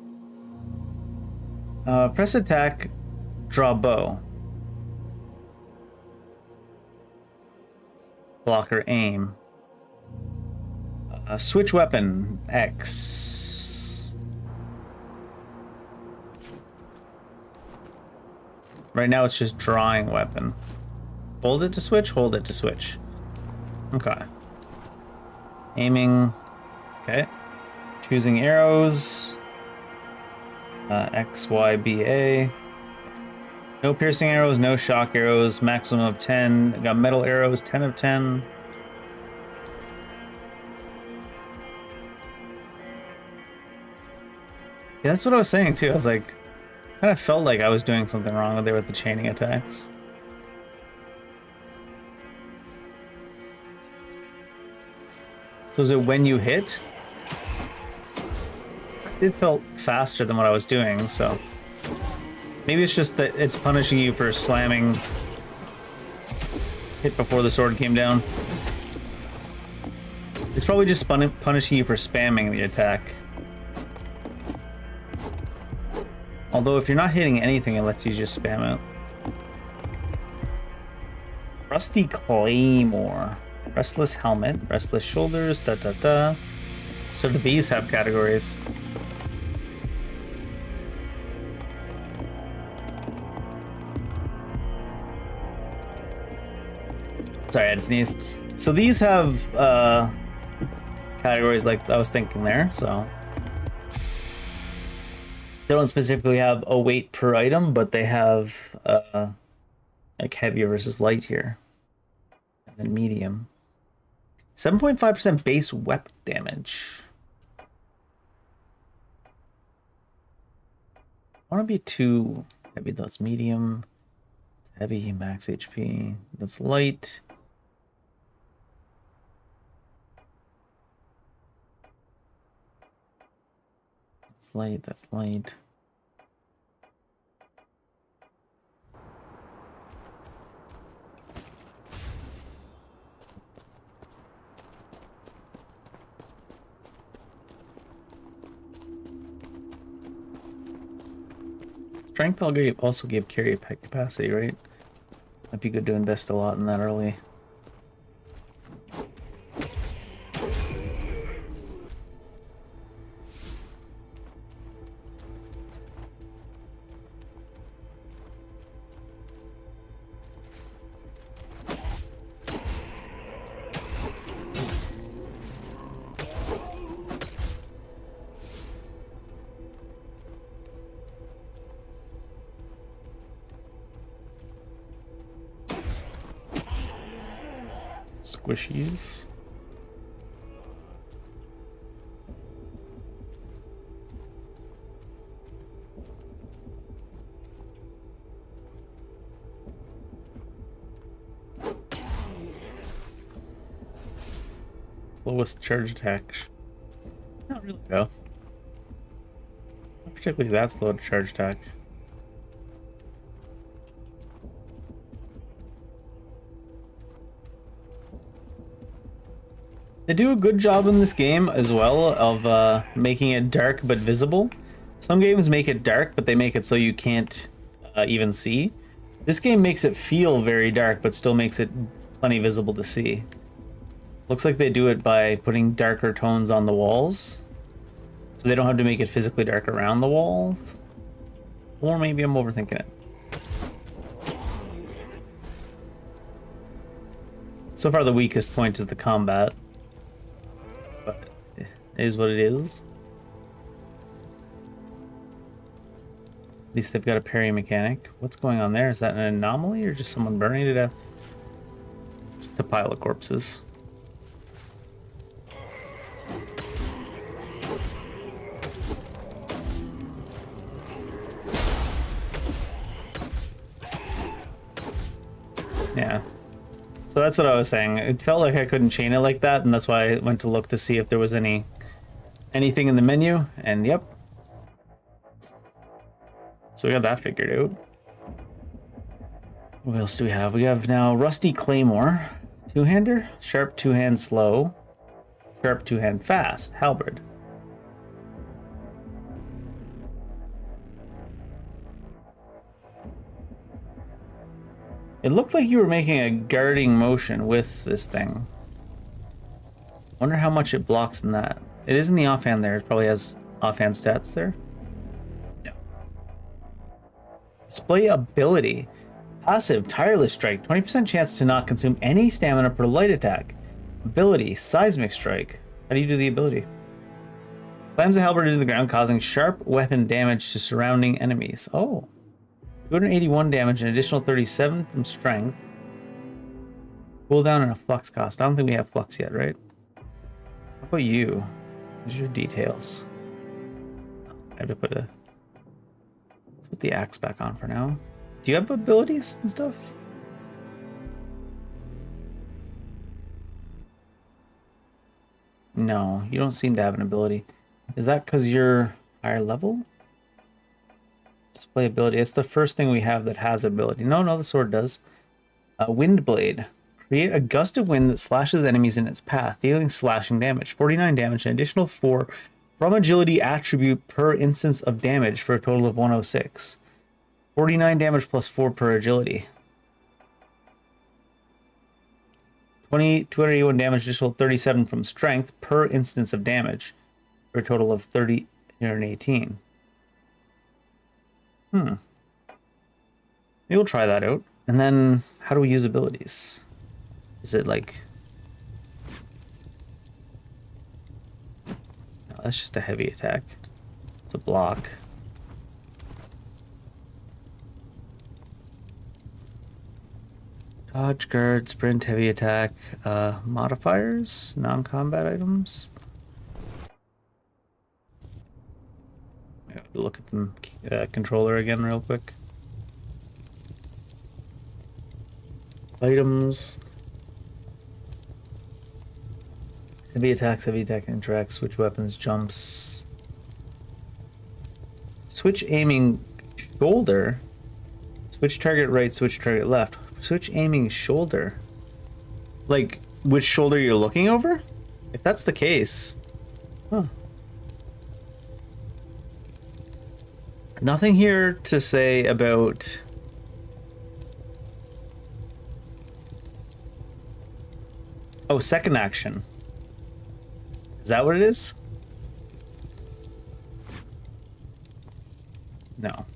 S1: Press attack, draw bow. Blocker aim. Switch weapon, X. Right now it's just drawing weapon. Hold it to switch, hold it to switch. Okay. Aiming. Okay. Choosing arrows. X, Y, B, A. No piercing arrows, no shock arrows. Maximum of 10. Got metal arrows, 10 of 10. Yeah, that's what I was saying too. I was like, kind of felt like I was doing something wrong there with the chaining attacks. So is it when you hit? It felt faster than what I was doing, so maybe it's just that it's punishing you for slamming hit before the sword came down. It's probably just punishing you for spamming the attack. Although if you're not hitting anything, it lets you just spam it. Rusty Claymore. Restless Helmet. Restless Shoulders. Da da da. So do these have categories? Sorry, I had to sneeze. So these have categories like I was thinking there, so. They don't specifically have a weight per item, but they have like heavy versus light here. And then medium. 7.5% base weapon damage. I want to be too heavy. That's medium. It's heavy, max HP. That's light. That's light. That's light. Strength also give carry capacity, right? Might be good to invest a lot in that early. squishies. Slowest charge attack. Not really, though. Not particularly that slow to charge attack. They do a good job in this game as well of making it dark but visible. Some games make it dark, but they make it so you can't even see. This game makes it feel very dark, but still makes it plenty visible to see. Looks like they do it by putting darker tones on the walls, so they don't have to make it physically dark around the walls. Or maybe I'm overthinking it. So far, the weakest point is the combat, but it is what it is. At least they've got a parry mechanic. What's going on there? Is that an anomaly or just someone burning to death? Just a pile of corpses. Yeah. So that's what I was saying. It felt like I couldn't chain it like that, and that's why I went to look to see if there was anything in the menu, and yep. So we got that figured out. What else do we have? We have now Rusty Claymore, two-hander, sharp two-hand slow, sharp two-hand fast, halberd. It looked like you were making a guarding motion with this thing. Wonder how much it blocks in that. It is in the offhand there. It probably has offhand stats there. No. Display ability. Passive, tireless strike. 20% chance to not consume any stamina per light attack. Ability, seismic strike. How do you do the ability? Slams the halberd into the ground, causing sharp weapon damage to surrounding enemies. Oh. 281 damage, an additional 37 from strength. Cooldown and a flux cost. I don't think we have flux yet, right? How about you? Here's your details. I have to put a... Let's put the axe back on for now. Do you have abilities and stuff? No, you don't seem to have an ability. Is that because you're higher level? Display ability. It's the first thing we have that has ability. No, the sword does. Wind blade. Create a gust of wind that slashes enemies in its path, dealing slashing damage. 49 damage, an additional 4 from agility attribute per instance of damage for a total of 106. 49 damage plus 4 per agility. 281 damage, additional 37 from strength per instance of damage for a total of 318. Maybe we'll try that out. And then, how do we use abilities? Is it like... No, that's just a heavy attack. It's a block. Dodge, guard, sprint, heavy attack. Modifiers? Non-combat items? I have to look at the controller again real quick. Items. Heavy attacks, heavy attack interacts, switch weapons, jumps. Switch aiming shoulder. Switch target right, switch target left. Switch aiming shoulder. Like, which shoulder you're looking over? If that's the case. Huh. Nothing here to say about... Oh, second action. Is that what it is? No.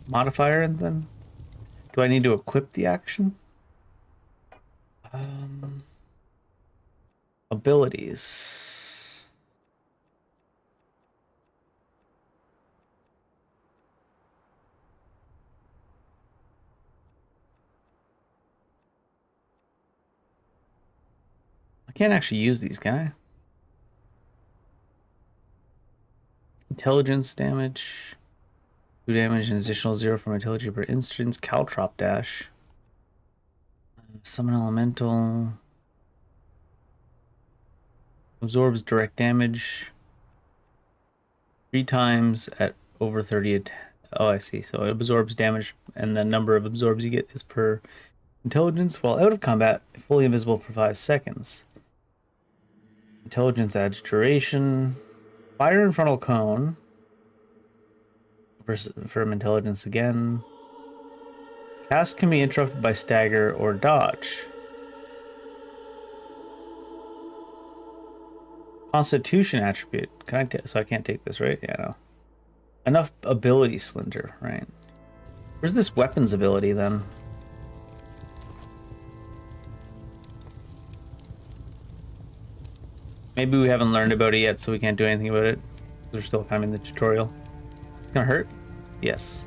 S1: Modifier and then? Do I need to equip the action? Abilities. Can't actually use these, can I? Intelligence damage. 2 damage and additional 0 from intelligence per instance. Caltrop dash. Summon elemental. Absorbs direct damage. 3 times at over 30. Oh, I see. So it absorbs damage, and the number of absorbs you get is per intelligence. While out of combat, fully invisible for 5 seconds. Intelligence adds duration. Fire infernal cone. From intelligence again. Cast can be interrupted by stagger or dodge. Constitution attribute. Can I so I can't take this, right? Yeah, no. Enough ability slender, right? Where's this weapons ability then? Maybe we haven't learned about it yet, so we can't do anything about it. We're still kind of in the tutorial. It's gonna hurt? Yes.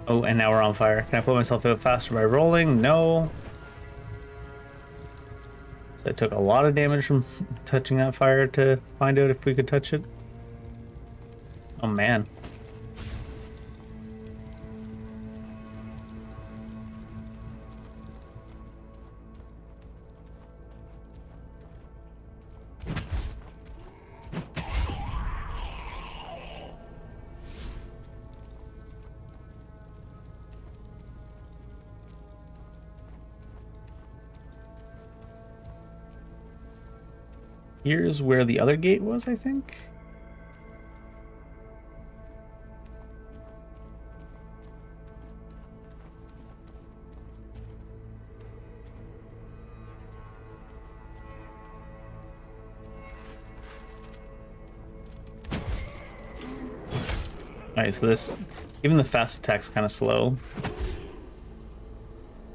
S1: Oh, and now we're on fire. Can I put myself out faster by rolling? No. So I took a lot of damage from touching that fire to find out if we could touch it. Oh man. Here's where the other gate was, I think. Alright, so this, even the fast attack's kind of slow.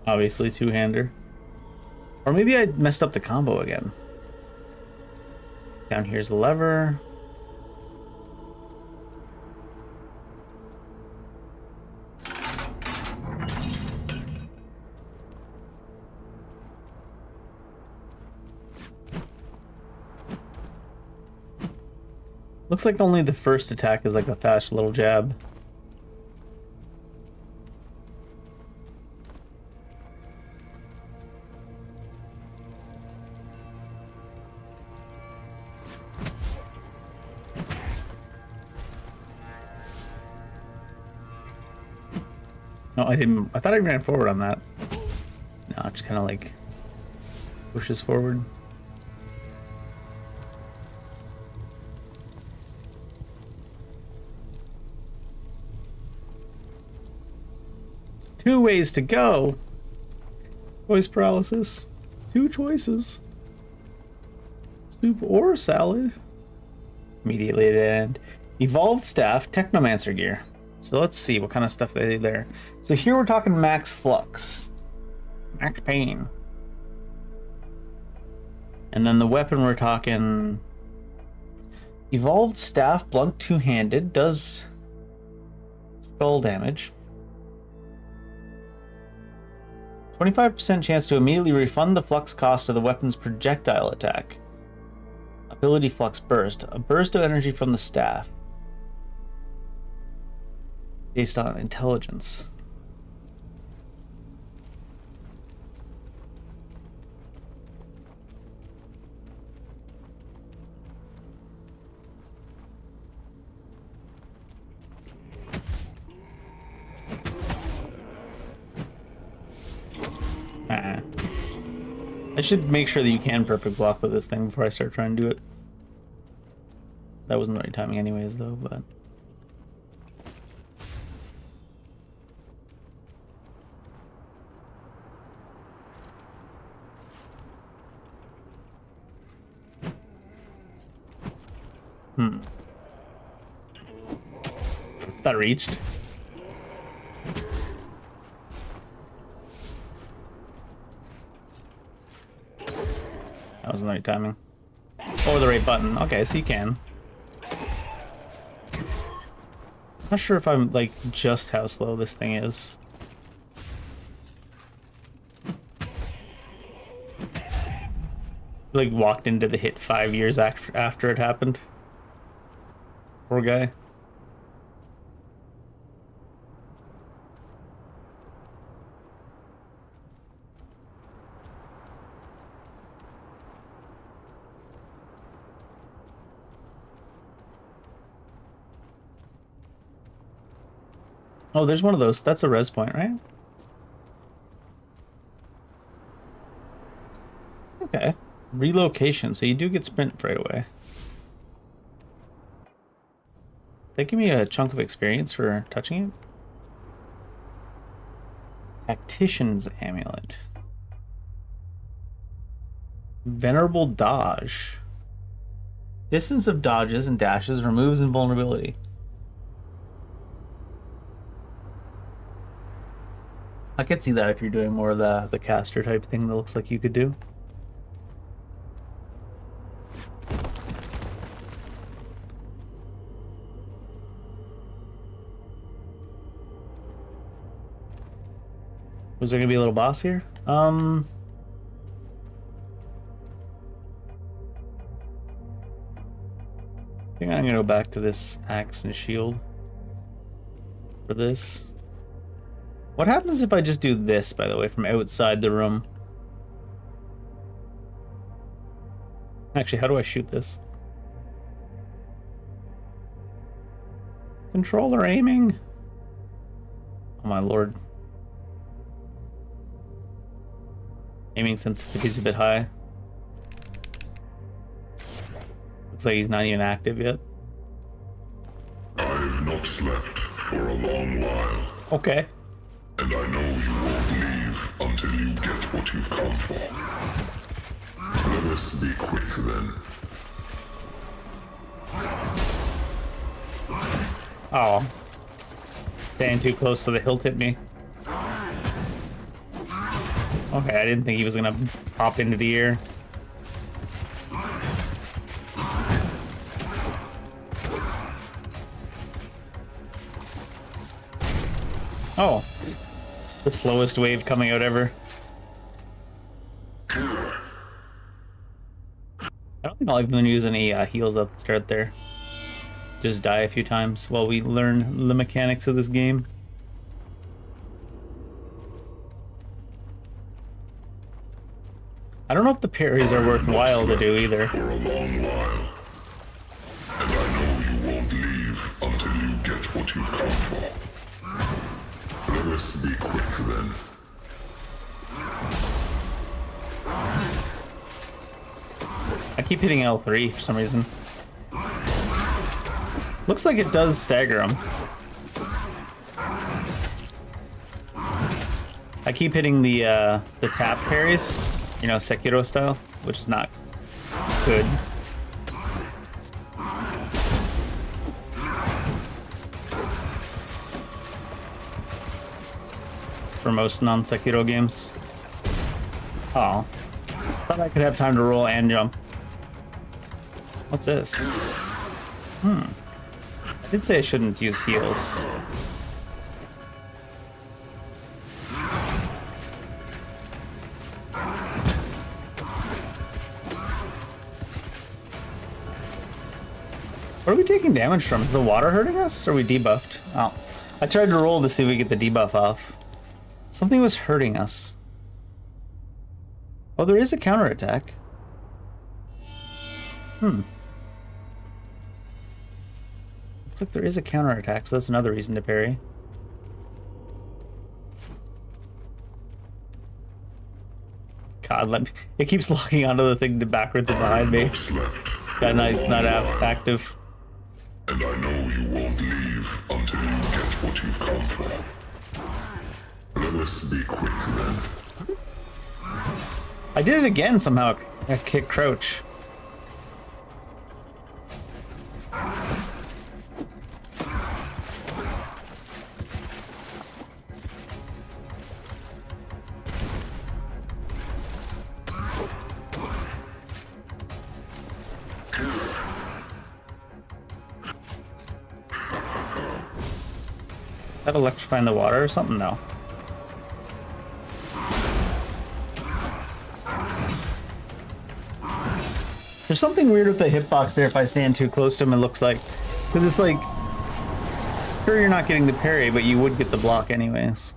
S1: Obviously, two-hander. Or maybe I messed up the combo again. Down here's the lever. Looks like only the first attack is like a fast little jab. No, I didn't. I thought I ran forward on that. No, it just kind of like pushes forward. Two ways to go. Choice paralysis. Two choices. Soup or salad. Immediately at end. Evolved staff, technomancer gear. So let's see what kind of stuff they do there. So here we're talking max flux. Max pain. And then the weapon we're talking... Evolved staff, blunt two-handed, does skull damage. 25% chance to immediately refund the flux cost of the weapon's projectile attack. Ability flux burst. A burst of energy from the staff. Based on intelligence. I should make sure that you can perfect block with this thing before I start trying to do it. That wasn't the right timing anyways, though, but... That reached. That wasn't the right timing. Or the right button. Okay, so you can. Not sure if I'm like just how slow this thing is. Like walked into the hit 5 years after it happened. Poor guy. Oh, there's one of those. That's a res point, right? Okay. Relocation, so you do get sprint right away. They give me a chunk of experience for touching it. Tactician's Amulet. Venerable Dodge. Distance of dodges and dashes removes invulnerability. I could see that if you're doing more of the caster type thing that looks like you could do. Was there gonna be a little boss here? I think I'm gonna go back to this axe and shield for this. What happens if I just do this, by the way, from outside the room? Actually, how do I shoot this? Controller aiming. Oh my lord. Aiming sensitivity is a bit high. Looks like he's not even active yet.
S2: I've not slept for a long while.
S1: Okay.
S2: And I know you won't leave until you get what you've come for. Let us be quick then.
S1: Oh. Staying too close so the hilt hit me. Okay, I didn't think he was gonna pop into the air. Oh. The slowest wave coming out ever. I don't think I'll even use any heals at the start there. Just die a few times while we learn the mechanics of this game. I don't know if the parries are worthwhile to do either.
S2: For a long while. And I know you won't leave until you get what you've come for. Let us be quick then.
S1: I keep hitting L3 for some reason. Looks like it does stagger him. I keep hitting the tap parries, you know, Sekiro style, which is not good. For most non-Sekiro games. Oh. Thought I could have time to roll and jump. What's this? I did say I shouldn't use heals. What are we taking damage from? Is the water hurting us? Or are we debuffed? Oh. I tried to roll to see if we get the debuff off. Something was hurting us. Oh, there is a counterattack. Looks like there is a counterattack, so that's another reason to parry. God, let me... It keeps locking onto the thing to backwards and behind me. That nice, not active.
S2: And I know you won't leave until you get what you've come for. Let us be quick then.
S1: I did it again somehow. I kick crouch. That electrifying the water or something? No. There's something weird with the hitbox there if I stand too close to him, it looks like. Because it's like, sure you're not getting the parry, but you would get the block anyways.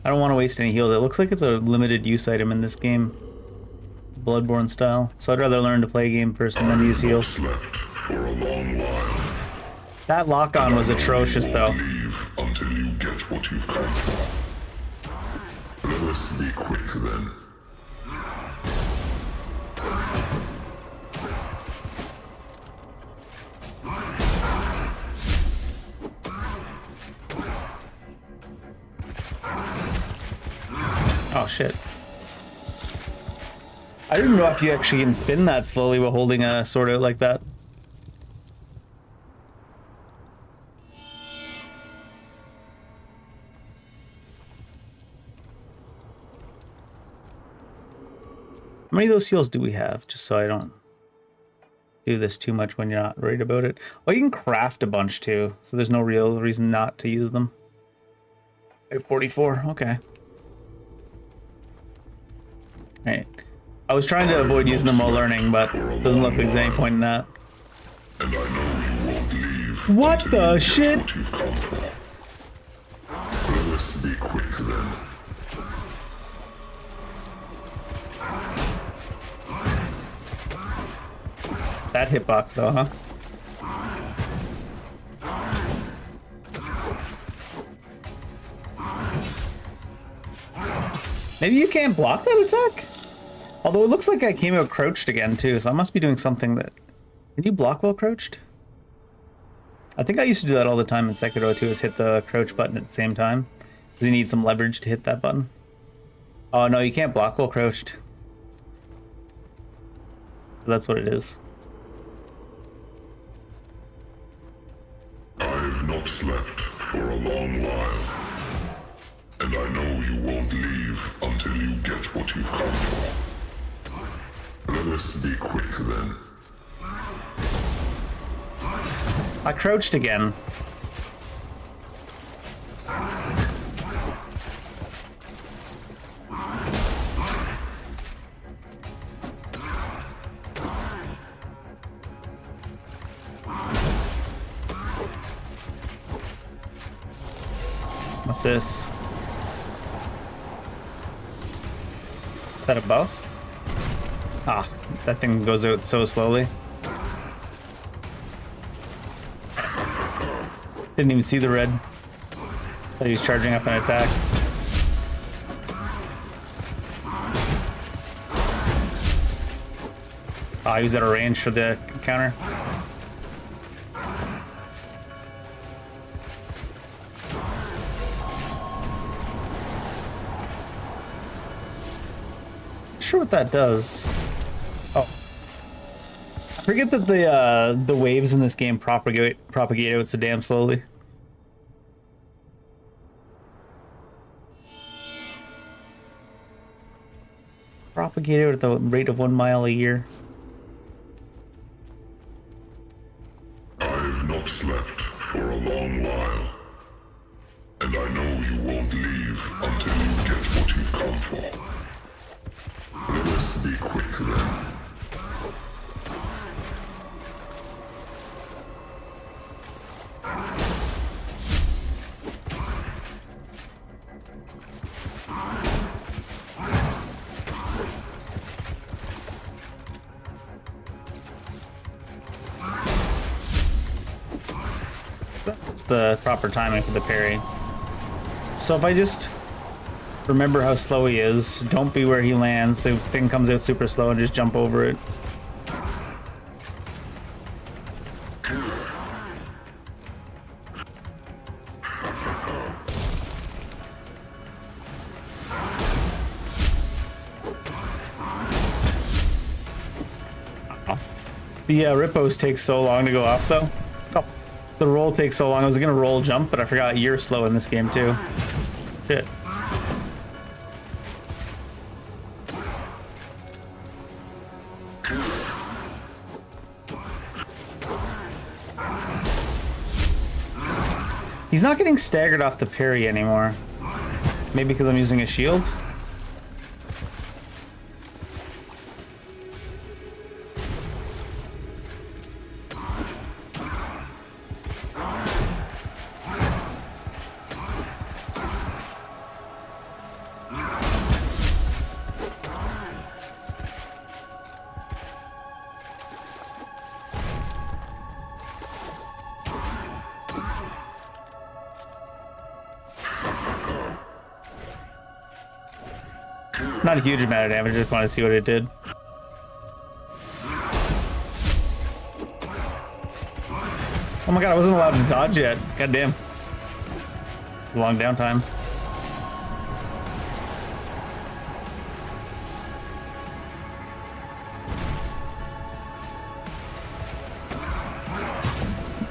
S1: I don't want to waste any heals. It looks like it's a limited use item in this game. Bloodborne style. So I'd rather learn to play a game first and then use heals.
S2: Slept for a long while.
S1: That lock-on was atrocious though.
S2: Leave until you get what you've come for. Let us be quick then.
S1: Oh shit. I didn't know if you actually can spin that slowly while holding a sword out like that. How many of those heals do we have? Just so I don't do this too much when you're not worried about it. Oh, you can craft a bunch too, so there's no real reason not to use them. 44, okay. Alright. I was trying to avoid using them while learning, but doesn't look like there's any point in that.
S2: And I know you won't leave.
S1: What the shit?
S2: What you've come for. Let us be quick then.
S1: That hitbox though, huh? Maybe you can't block that attack? Although it looks like I came out crouched again too, so I must be doing something that... Can you block while crouched? I think I used to do that all the time in Sekiro too, is hit the crouch button at the same time. Because you need some leverage to hit that button. Oh no, you can't block while crouched. So that's what it is.
S2: I've not slept for a long while. And I know you won't leave until you get what you've come for. Let us be quick then.
S1: I crouched again. What's this? Is that a buff? Ah, that thing goes out so slowly. Didn't even see the red. Thought he was charging up an attack. Ah, he was at a range for the counter. Sure what that does. Oh, I forget that the waves in this game propagate out so damn slowly. Propagate out at the rate of 1 mile a year.
S2: I've not slept for a long while. And I know you won't leave until you get what you've come for. Let us be quick then.
S1: That's the proper timing for the parry. So if I just remember how slow he is, don't be where he lands, the thing comes out super slow and just jump over it. The rippos take so long to go off though. Oh, the roll takes so long. I was gonna roll jump, but I forgot you're slow in this game too. Shit. He's not getting staggered off the parry anymore. Maybe because I'm using a shield? Not a huge amount of damage, just wanted to see what it did. Oh my god, I wasn't allowed to dodge yet. God damn. Long downtime.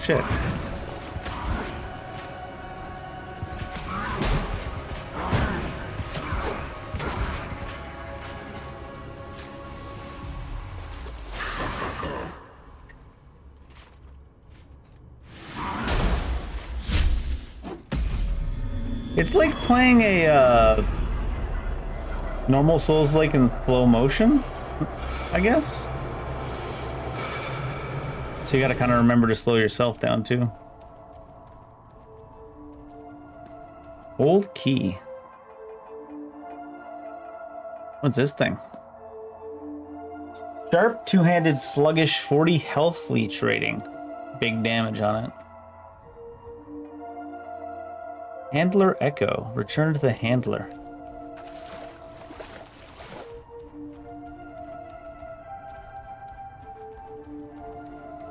S1: Shit. It's like playing a normal Souls-like in slow motion, I guess. So you gotta kind of remember to slow yourself down too. Hold key. What's this thing? Sharp, two-handed, sluggish, 40 health leech rating. Big damage on it. Handler Echo. Return to the handler.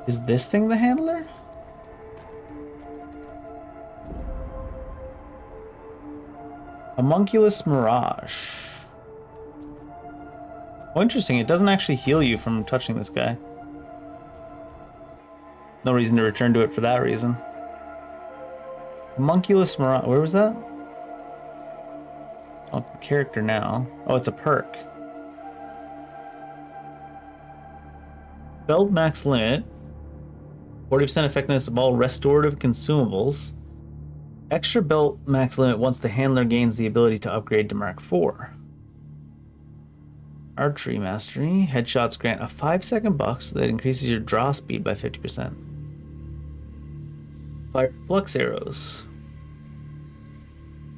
S1: Is this thing the handler? Homunculus Mirage. Oh, interesting. It doesn't actually heal you from touching this guy. No reason to return to it for that reason. Homunculus Mirage. Where was that? Oh, character now. Oh, it's a perk. Belt max limit. 40% effectiveness of all restorative consumables. Extra belt max limit once the handler gains the ability to upgrade to Mark IV. Archery mastery. Headshots grant a 5-second buff that increases your draw speed by 50%. Fire flux arrows.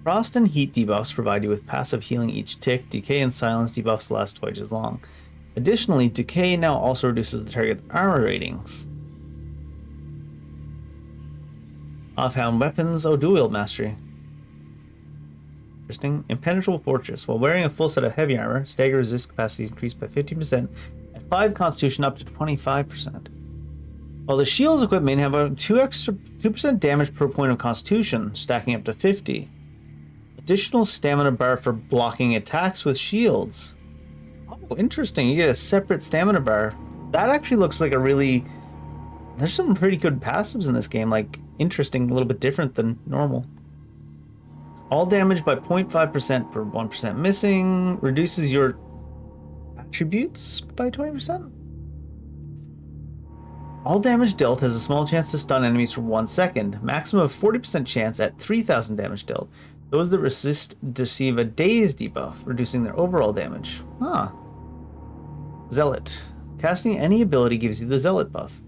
S1: Frost and heat debuffs provide you with passive healing each tick. Decay and silence debuffs last twice as long. Additionally, decay now also reduces the target's armor ratings. Offhand weapons. Oh, dual wield mastery. Interesting. Impenetrable fortress. While wearing a full set of heavy armor, stagger resist capacity is increased by 50% and 5 constitution up to 25%. While the shield's equipment have a 2% damage per point of constitution, stacking up to 50. Additional stamina bar for blocking attacks with shields. Oh, interesting. You get a separate stamina bar. That actually looks like a really... There's some pretty good passives in this game, like interesting, a little bit different than normal. All damage by 0.5% per 1% missing. Reduces your attributes by 20%. All damage dealt has a small chance to stun enemies for 1 second. Maximum of 40% chance at 3,000 damage dealt. Those that resist receive a daze debuff, reducing their overall damage. Huh. Zealot. Casting any ability gives you the Zealot buff.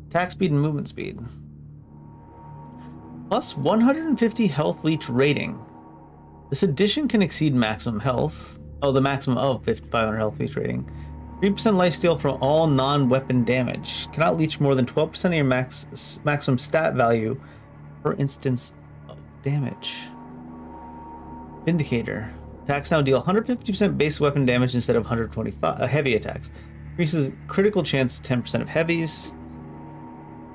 S1: Attack speed and movement speed. Plus 150 health leech rating. This addition can exceed maximum health. Oh, the maximum of 500 health leech rating. 3% lifesteal from all non-weapon damage. Cannot leech more than 12% of your maximum stat value per instance of damage. Vindicator. Attacks now deal 150% base weapon damage instead of 125 heavy attacks. Increases critical chance 10% of heavies.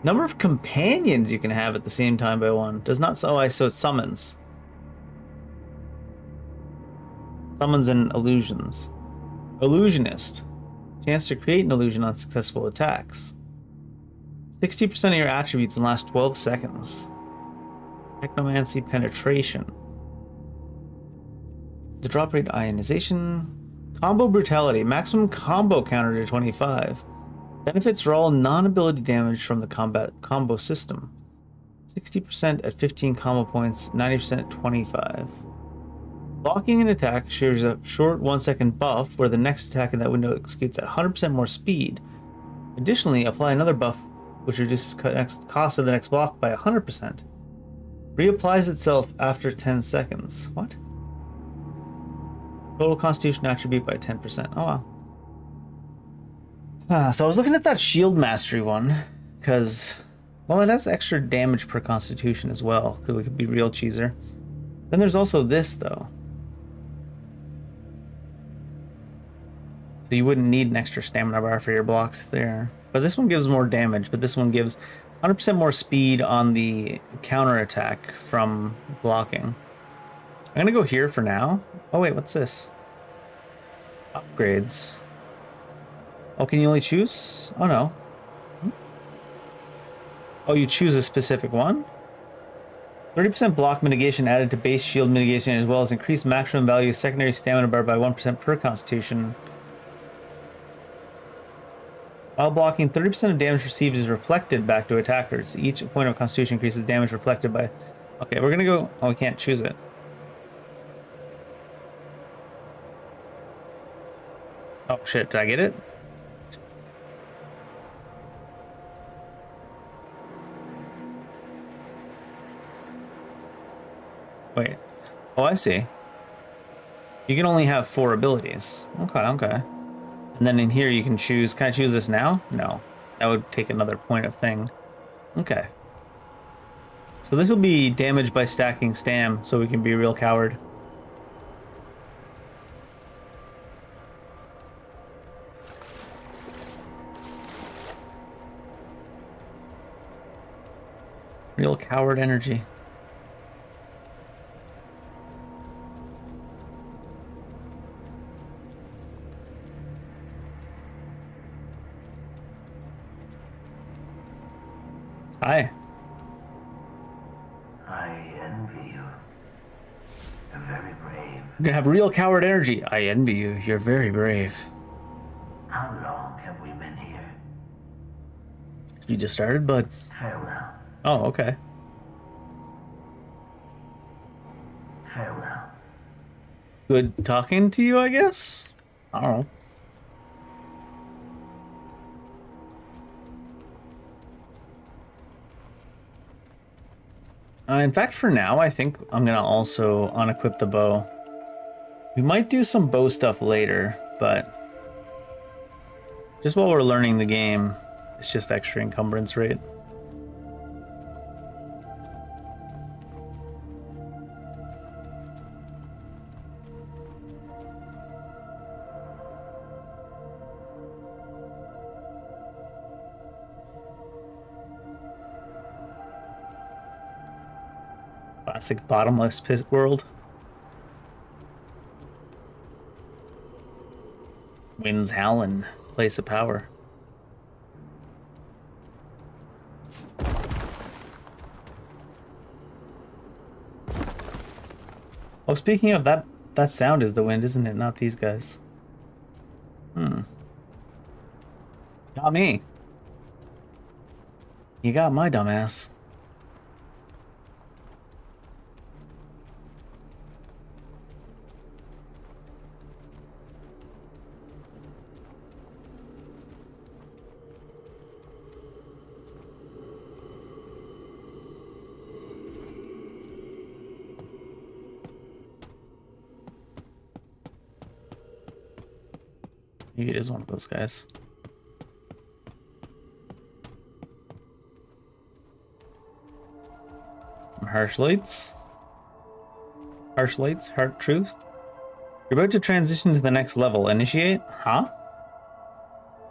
S1: Number of companions you can have at the same time by 1. Does not so it summons. Summons and illusions. Illusionist. Chance to create an illusion on successful attacks. 60% of your attributes in the last 12 seconds. Technomancy penetration. The drop rate ionization. Combo brutality. Maximum combo counter to 25. Benefits for all non-ability damage from the combo system. 60% at 15 combo points, 90% at 25. Blocking an attack shares a short 1-second buff where the next attack in that window executes at 100% more speed. Additionally, apply another buff which reduces cost of the next block by 100%. Reapplies itself after 10 seconds. What? Total constitution attribute by 10%. Oh wow. So I was looking at that shield mastery one, because, well, it has extra damage per constitution as well, because we could be real cheeser. Then there's also this, though. So you wouldn't need an extra stamina bar for your blocks there. But this one gives more damage, but this one gives 100% more speed on the counterattack from blocking. I'm gonna go here for now. Oh wait, what's this? Upgrades. Oh, can you only choose? Oh no. Oh, you choose a specific one? 30% block mitigation added to base shield mitigation, as well as increased maximum value secondary stamina bar by 1% per constitution. While blocking, 30% of damage received is reflected back to attackers. Each point of constitution increases damage reflected by... Okay, we're gonna go... Oh, we can't choose it. Oh shit, did I get it? Wait. Oh, I see. You can only have 4 abilities. Okay, okay. And then in here you can choose... Can I choose this now? No. That would take another point of thing. Okay. So this will be damage by stacking stam, so we can be a real coward. Real coward energy. Hi.
S3: I envy you. You're very brave.
S1: You can have real coward energy. I envy you. You're very brave.
S3: How long have we been here?
S1: You just started, bud.
S3: Farewell.
S1: Oh, okay.
S3: Farewell.
S1: Good talking to you, I guess? I don't know. In fact, for now, I think I'm going to also unequip the bow. We might do some bow stuff later, but just while we're learning the game, it's just extra encumbrance rate. Classic bottomless pit world. Winds howling, place of power. Oh, speaking of that, that sound is the wind, isn't it? Not these guys. Not me. You got my dumbass. Maybe it is one of those guys. Some harsh lights. Harsh lights, hard truth. You're about to transition to the next level. Initiate? Huh?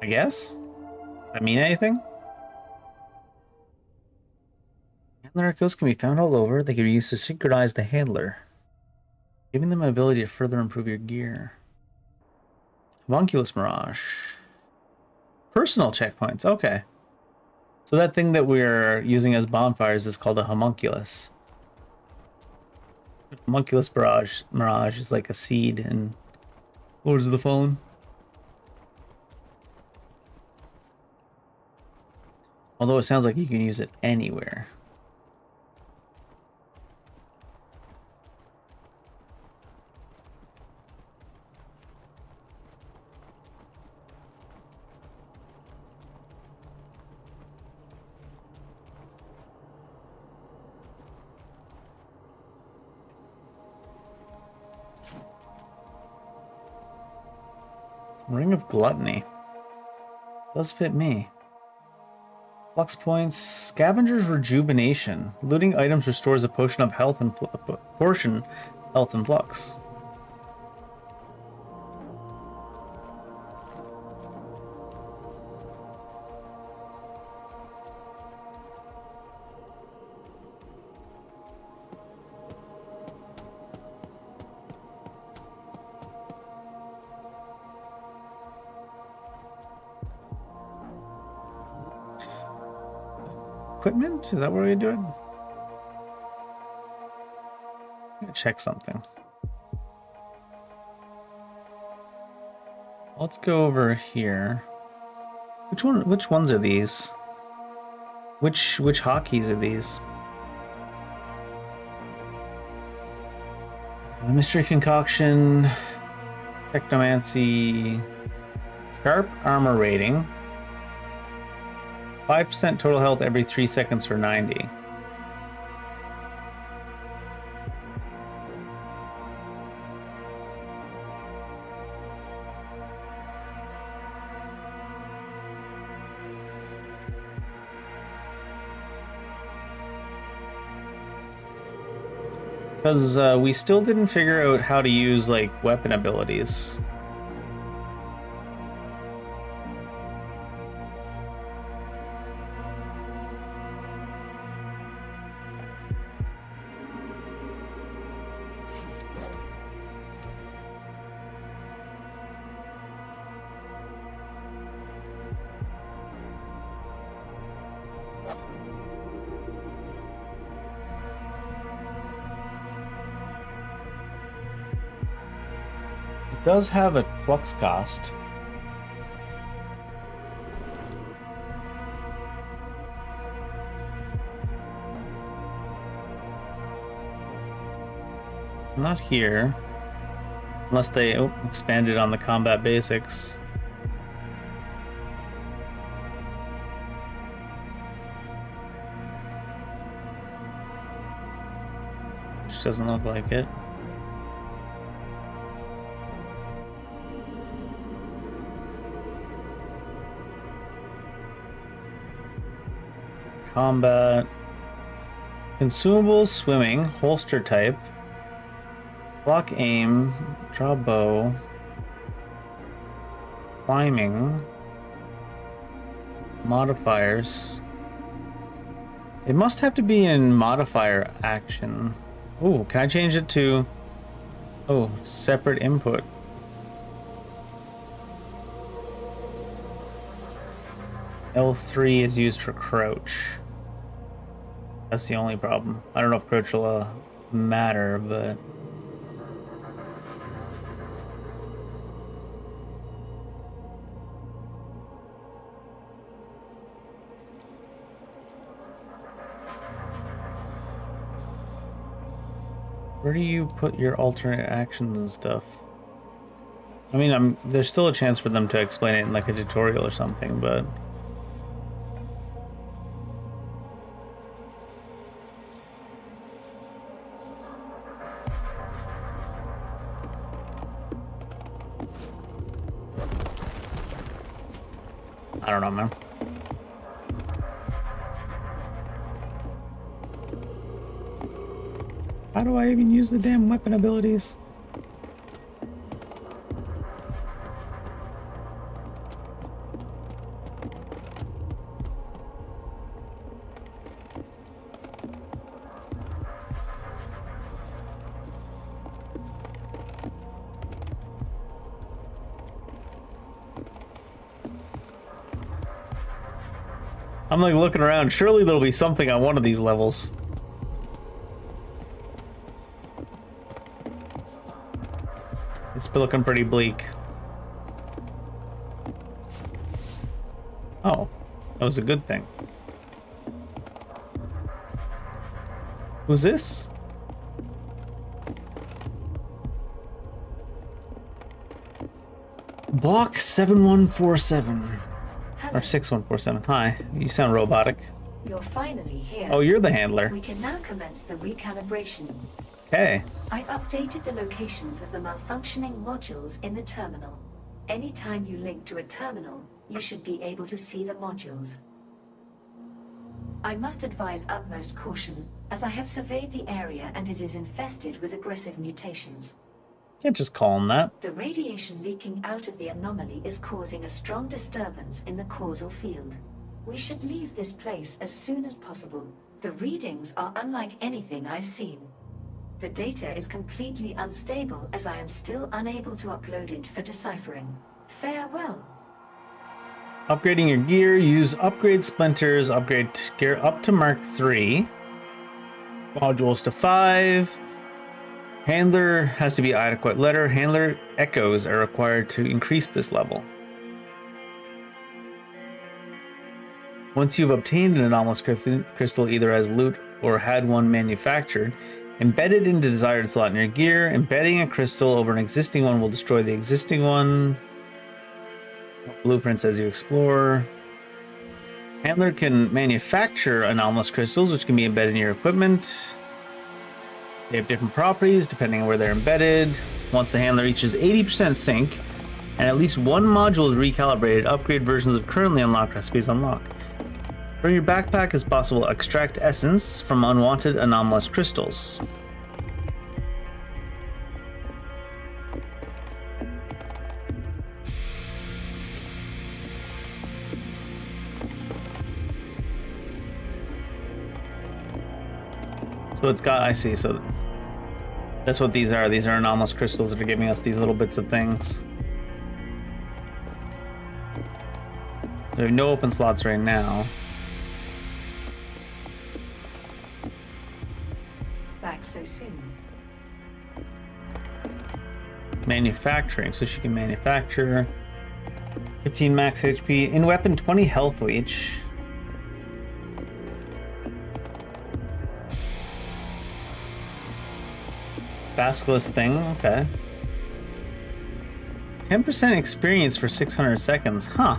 S1: I guess? Does that mean anything? Handler echoes can be found all over. They can be used to synchronize the handler, giving them an ability to further improve your gear. Homunculus Mirage. Personal checkpoints. Okay. So that thing that we're using as bonfires is called a homunculus. Homunculus Mirage is like a seed in Lords of the Fallen. Although it sounds like you can use it anywhere. Ring of Gluttony. Does fit me. Flux points. Scavenger's Rejuvenation. Looting items restores a potion of health and portion health and flux. Equipment? Is that where we do it? I'm gonna check something. Let's go over here. Which ones are these? Which hotkeys are these? Mystery concoction, technomancy, sharp armor rating, 5% total health every 3 seconds for 90. Because we still didn't figure out how to use, like, weapon abilities. It does have a flux cost. Not here. Unless they expanded on the combat basics. Which doesn't look like it. Combat. Consumables, swimming, holster type. Block aim, draw bow. Climbing. Modifiers. It must have to be in modifier action. Ooh, can I change it to... Oh, separate input. L3 is used for crouch. That's the only problem. I don't know if crouch will matter, but... Where do you put your alternate actions and stuff? I mean, there's still a chance for them to explain it in like a tutorial or something, but... I don't know, man. How do I even use the damn weapon abilities? I'm like looking around. Surely there'll be something on one of these levels. It's looking pretty bleak. Oh, that was a good thing. Who's this? Block 7147. Or 6147. Hi, you sound robotic.
S4: You're finally here.
S1: Oh, you're the handler.
S4: We can now commence the recalibration.
S1: Hey.
S4: I've updated the locations of the malfunctioning modules in the terminal. Anytime you link to a terminal, you should be able to see the modules. I must advise utmost caution, as I have surveyed the area and it is infested with aggressive mutations.
S1: Can't just call him that.
S4: The radiation leaking out of the anomaly is causing a strong disturbance in the causal field. We should leave this place as soon as possible. The readings are unlike anything I've seen. The data is completely unstable as I am still unable to upload it for deciphering. Farewell.
S1: Upgrading your gear, use upgrade splinters, upgrade gear up to Mark 3. Modules to 5. Handler has to be adequate letter. Handler echoes are required to increase this level. Once you've obtained an anomalous crystal either as loot or had one manufactured, embed it into the desired slot in your gear. Embedding a crystal over an existing one will destroy the existing one. Blueprints as you explore. Handler can manufacture anomalous crystals, which can be embedded in your equipment. They have different properties depending on where they're embedded. Once the handler reaches 80% sync, and at least one module is recalibrated, upgrade versions of currently unlocked recipes unlock. From your backpack, it's possible to extract essence from unwanted anomalous crystals. So it's got, I see, so that's what these are. These are anomalous crystals that are giving us these little bits of things. There are no open slots right now.
S4: Back so soon.
S1: Manufacturing, so she can manufacture. 15 max HP. In weapon, 20 health leech. Basilisk thing, okay. 10% experience for 600 seconds, huh.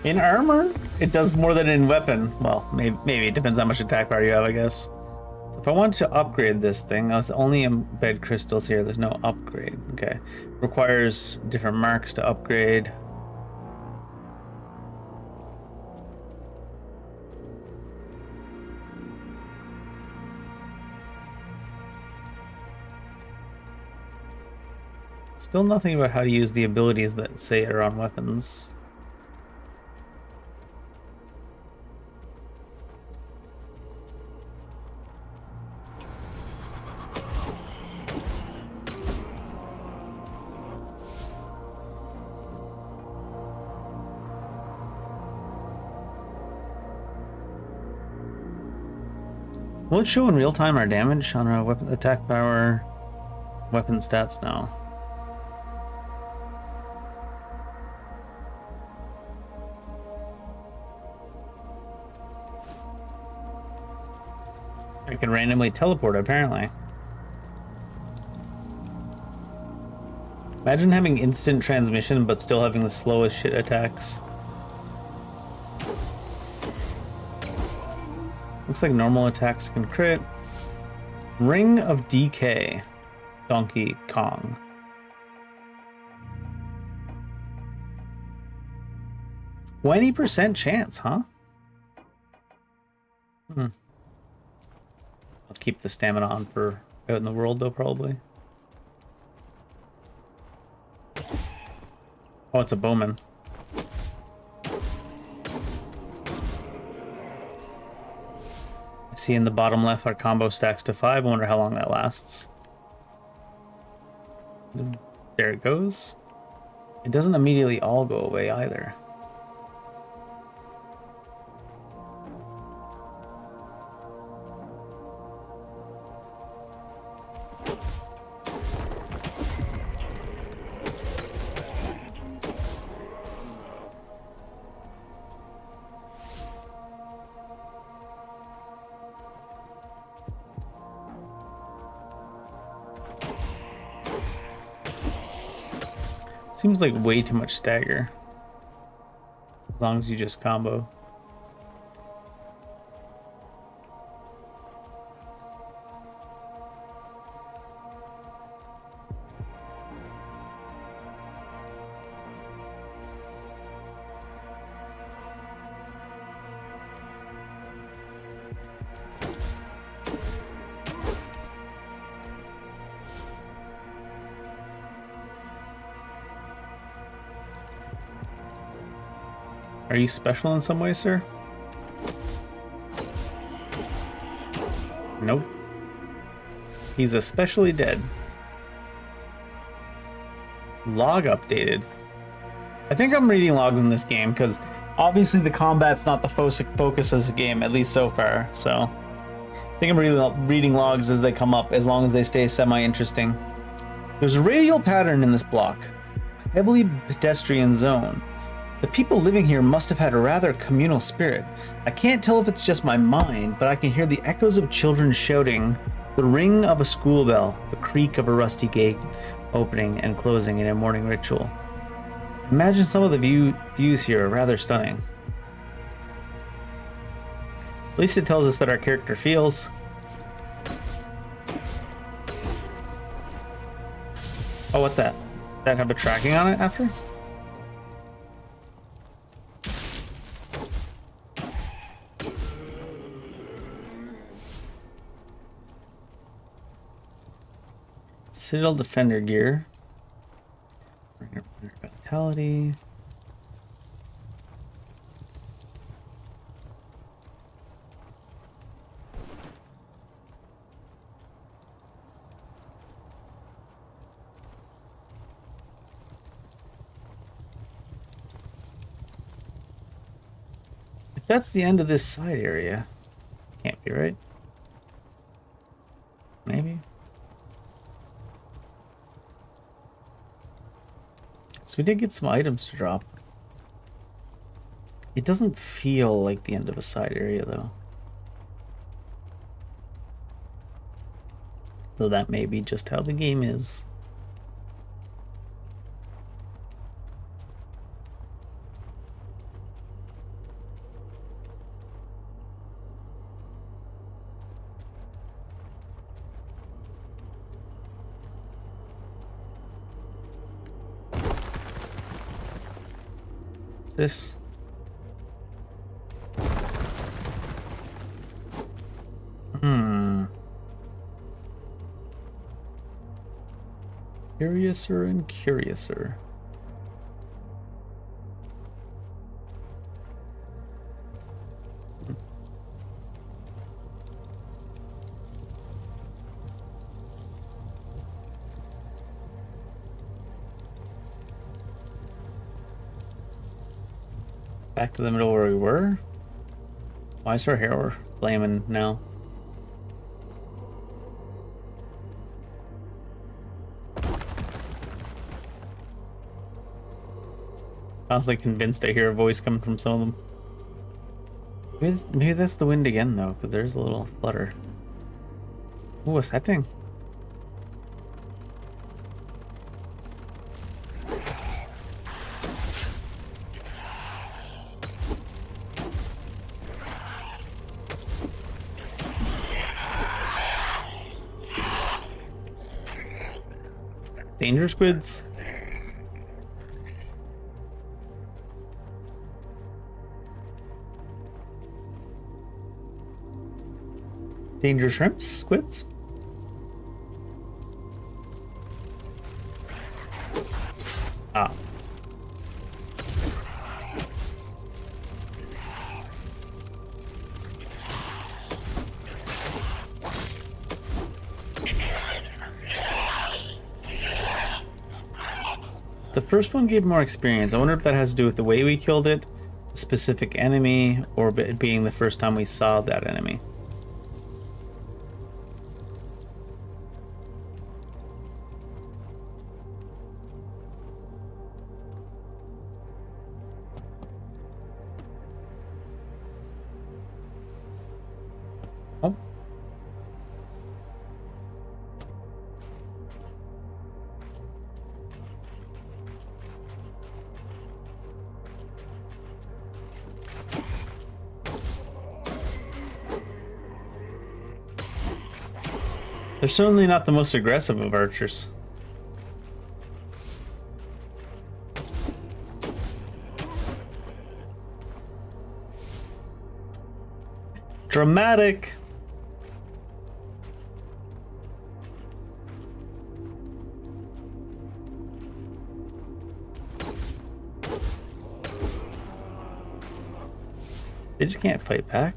S1: In armor, it does more than in weapon. Well, maybe it depends how much attack power you have, I guess. So if I wanted to upgrade this thing, let's only embed crystals here. There's no upgrade, okay. Requires different marks to upgrade. Still nothing about how to use the abilities that say are on weapons. Will it show in real time our damage on our weapon attack power, weapon stats now? I can randomly teleport, apparently. Imagine having instant transmission, but still having the slowest shit attacks. Looks like normal attacks can crit. Ring of DK. Donkey Kong. %chance, huh? I'll keep the stamina on for out in the world, though, probably. Oh, it's a bowman. I see in the bottom left our combo stacks to 5. I wonder how long that lasts. There it goes. It doesn't immediately all go away either. Seems like way too much stagger. As long as you just combo. Are you special in some way, sir? Nope. He's especially dead. Log updated. I think I'm reading logs in this game because obviously the combat's not the focus of the game, at least so far. So I think I'm reading logs as they come up, as long as they stay semi-interesting. There's a radial pattern in this block, a heavily pedestrian zone. The people living here must have had a rather communal spirit. I can't tell if it's just my mind, but I can hear the echoes of children shouting, the ring of a school bell, the creak of a rusty gate opening and closing in a morning ritual. Imagine some of the views here are rather stunning. At least it tells us that our character feels. Oh, what that? That have a tracking on it after? Citadel Defender gear. Vitality. If that's the end of this side area, can't be right. Maybe. So we did get some items to drop. It doesn't feel like the end of a side area, though. Though that may be just how the game is. This curiouser and curiouser. Back to the middle where we were? Why is her hair flaming now? I was like convinced I hear a voice coming from some of them. Maybe that's the wind again though, because there's a little flutter. Ooh, a setting. Danger squids. Danger shrimps, squids. Ah. The first one gave more experience. I wonder if that has to do with the way we killed it, a specific enemy, or it being the first time we saw that enemy. Oh. They're certainly not the most aggressive of archers. Dramatic. They just can't fight back.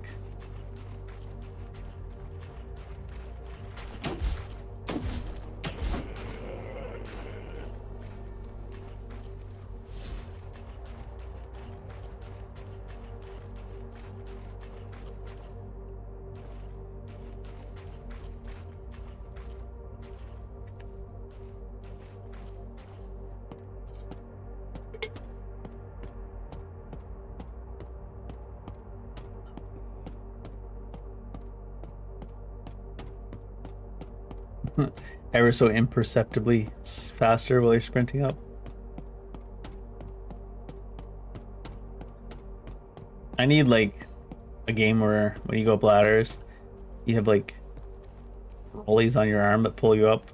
S1: ever so imperceptibly faster while you're sprinting up. I need like a game where when you go up ladders, you have like rollies on your arm that pull you up.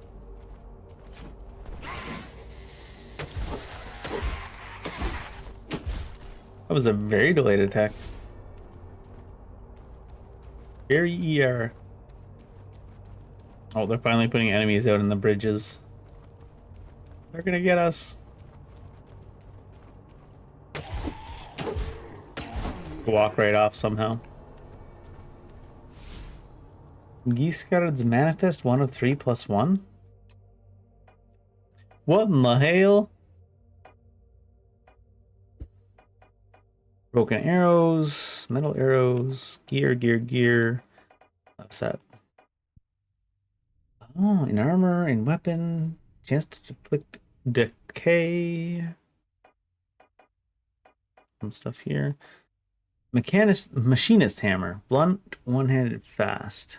S1: That was a very delayed attack. Very ER. Oh, they're finally putting enemies out in the bridges. They're gonna get us. Walk right off somehow. Geeskered's Manifest 1 of 3 plus 1? What in the hell? Broken arrows, metal arrows, gear. What's that? Oh, in armor, in weapon, chance to inflict decay. Some stuff here. Machinist hammer, blunt, one-handed, fast.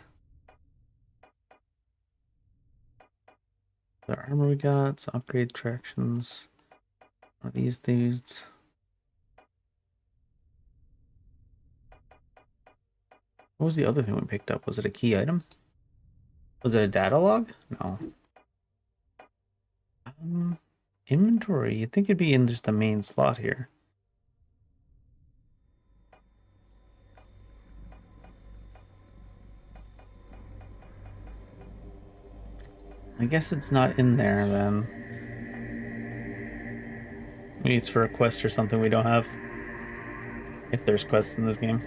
S1: The armor we got, so upgrade tractions. Are these dudes? What was the other thing we picked up? Was it a key item? Was it a data log? No. Inventory. You'd think it'd be in just the main slot here. I guess it's not in there then. Maybe it's for a quest or something we don't have. If there's quests in this game.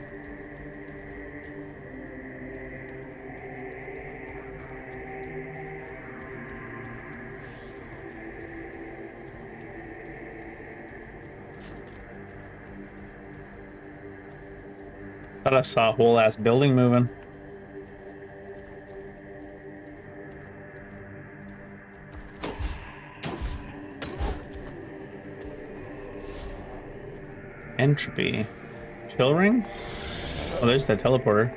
S1: Thought I saw a whole ass building moving. Entropy. Chill ring? Oh, there's that teleporter.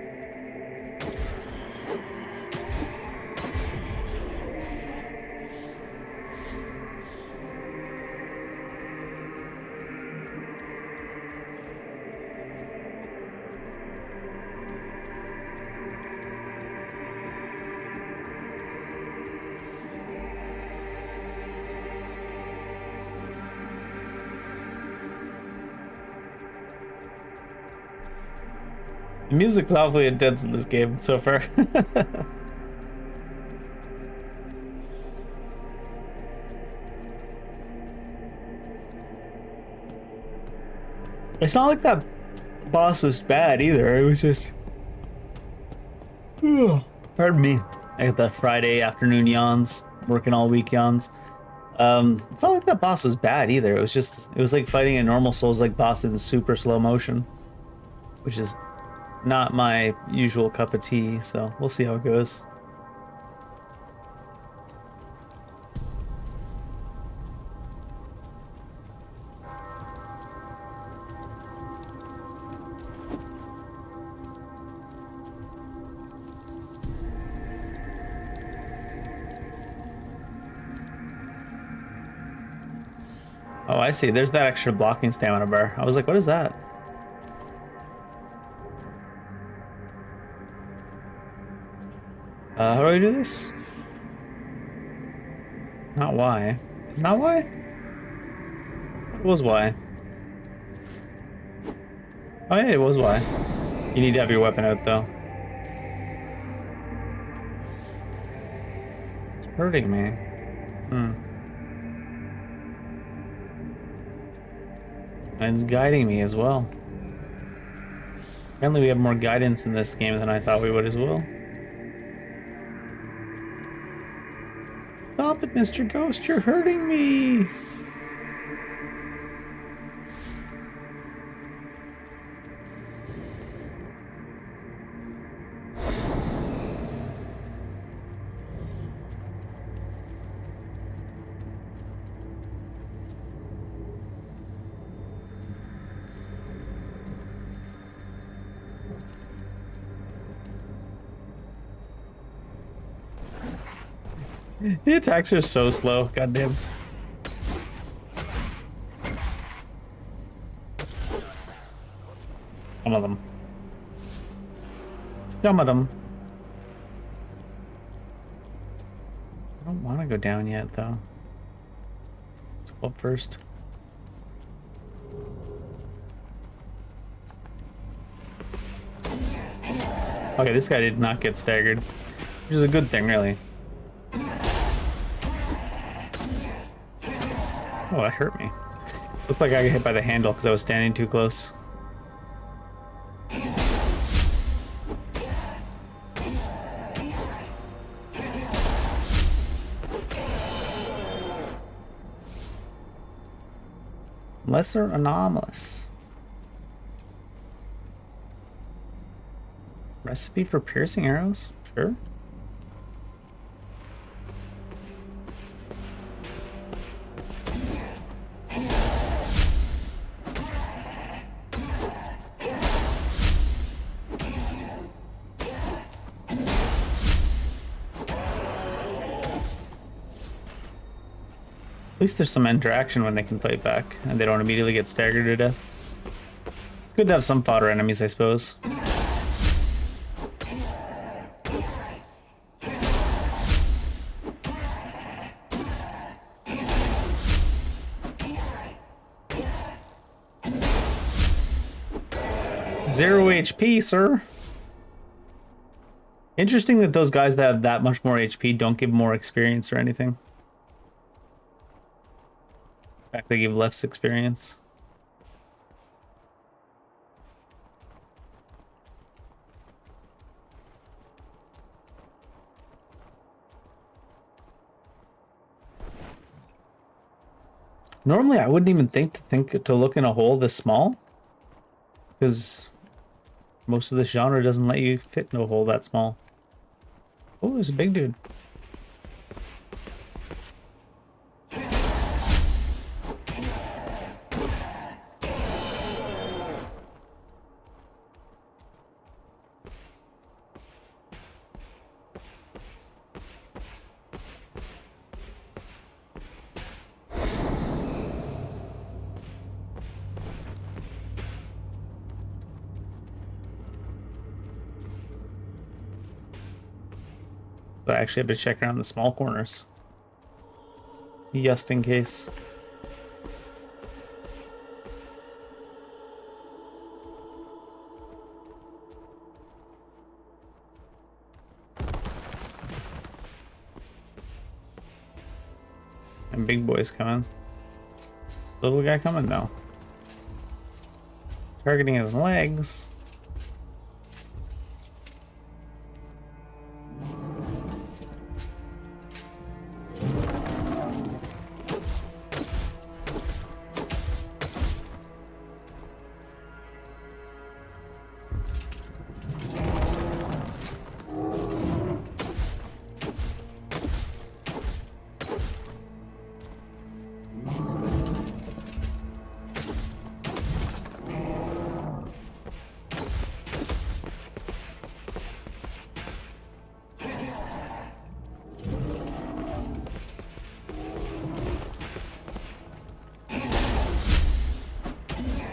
S1: The music's awfully intense in this game so far. It's not like that boss was bad either. It was just... Pardon me. I got that Friday afternoon yawns. Working all week yawns. It's not like that boss was bad either. It was like fighting a normal Souls-like boss in super slow motion. Which is not my usual cup of tea, so we'll see how it goes. Oh, I see. There's that extra blocking stamina bar. I was like, what is that? How do I do this? Not Y. Not Y? It was Y. Oh yeah, it was Y. You need to have your weapon out though. It's hurting me. And it's guiding me as well. Apparently we have more guidance in this game than I thought we would as well. Stop it, Mr. Ghost, you're hurting me! The attacks are so slow. Goddamn. Some of them. Some of them. I don't want to go down yet, though. Let's go up first. Okay, this guy did not get staggered, which is a good thing, really. Oh, that hurt me. Looked like I got hit by the handle because I was standing too close. Lesser anomalous. Recipe for piercing arrows? Sure. At least there's some interaction when they can fight back, and they don't immediately get staggered to death. It's good to have some fodder enemies, I suppose. Zero HP, sir. Interesting that those guys that have that much more HP don't give more experience or anything. In fact, they give less experience. Normally, I wouldn't even think to look in a hole this small, because most of this genre doesn't let you fit in a hole that small. Oh, there's a big dude. But I actually have to check around the small corners. Just in case. And big boy's coming. Little guy coming? No. Targeting his legs.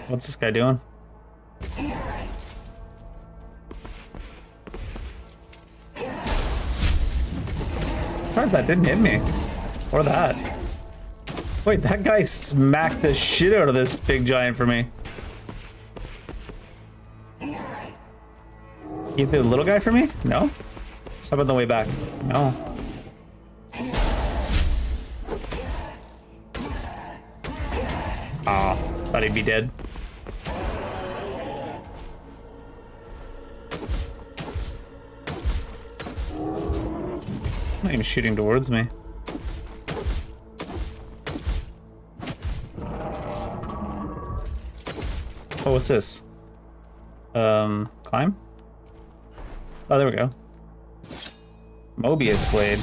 S1: What's this guy doing? Surprised that didn't hit me. Or that. Wait, that guy smacked the shit out of this big giant for me. You hit the little guy for me? No? How about the way back? No. Ah, thought he'd be dead. Not even shooting towards me. Oh, what's this? Climb? Oh, there we go. Mobius blade.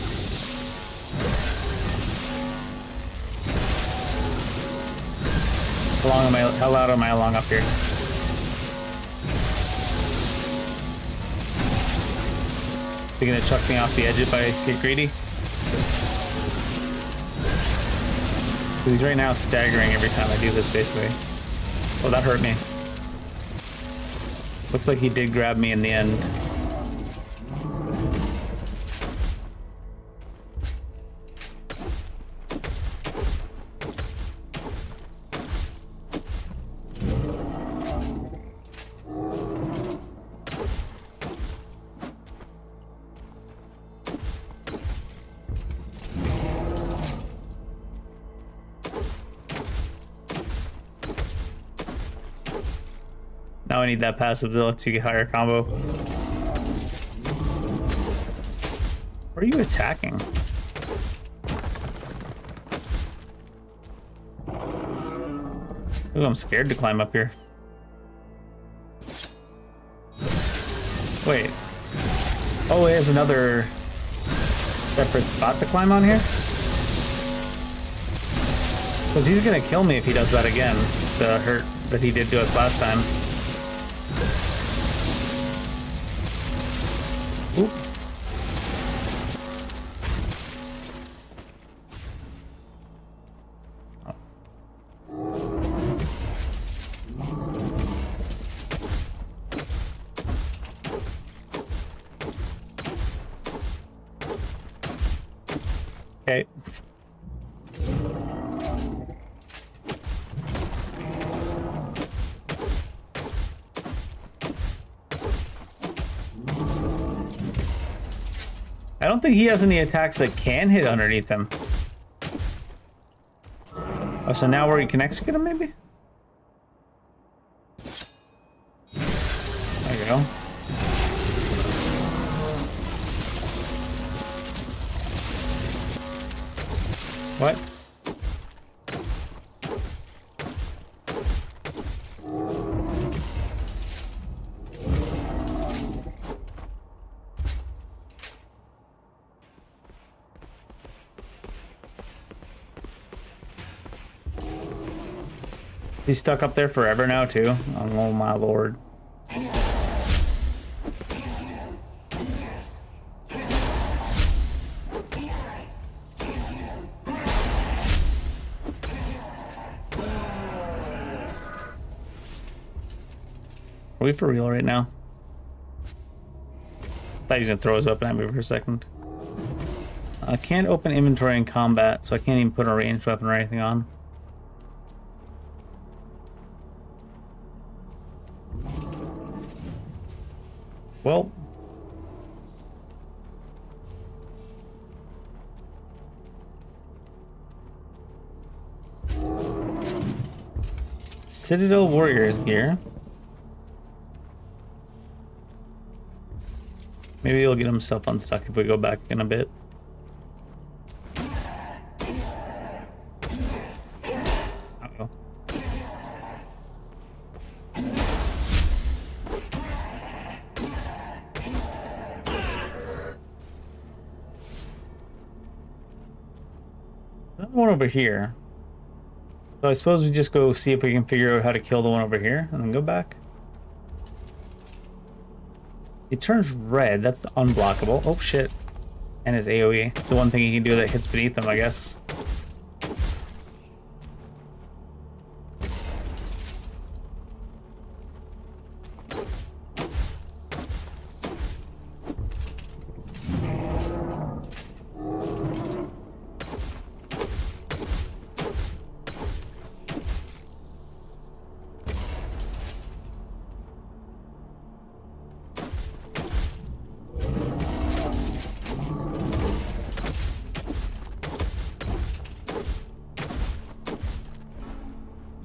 S1: How loud am I along up here? They're gonna chuck me off the edge if I get greedy? He's right now staggering every time I do this, basically. Oh, that hurt me. Looks like he did grab me in the end. Now I need that passive that lets you get higher combo. Where are you attacking? Ooh, I'm scared to climb up here. Wait. Oh, it has another separate spot to climb on here? Because he's gonna kill me if he does that again. The hurt that he did to us last time. Oop. Okay. I don't think he has any attacks that can hit underneath him. Oh, so now where he can execute him, maybe? There you go. What? Is he stuck up there forever now, too? Oh my lord. Are we for real right now? Thought he was gonna throw his weapon at me for a second. I can't open inventory in combat, so I can't even put a ranged weapon or anything on. Well. Citadel Warriors gear. Maybe he'll get himself unstuck if we go back in a bit. Uh-oh. Another one over here. So I suppose we just go see if we can figure out how to kill the one over here and then go back. It turns red. That's unblockable. Oh, shit. And his AoE. The one thing he can do that hits beneath him, I guess.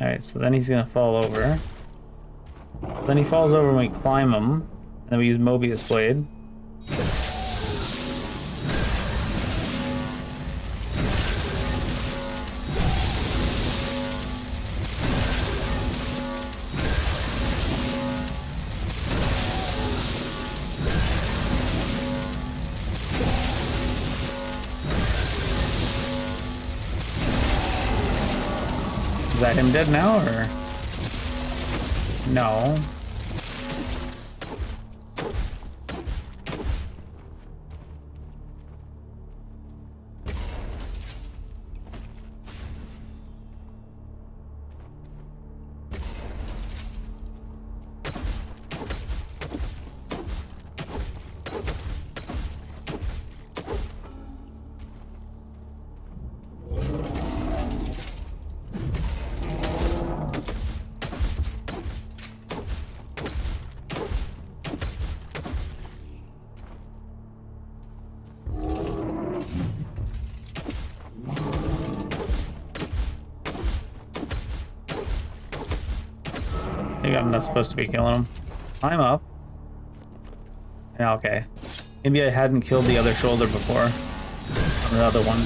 S1: Alright, so then he's gonna fall over. Then he falls over when we climb him. And then we use Mobius Blade. Is that him dead now, or? No. Maybe I'm not supposed to be killing him. I'm up. Yeah, okay. Maybe I hadn't killed the other shoulder before. On the other one.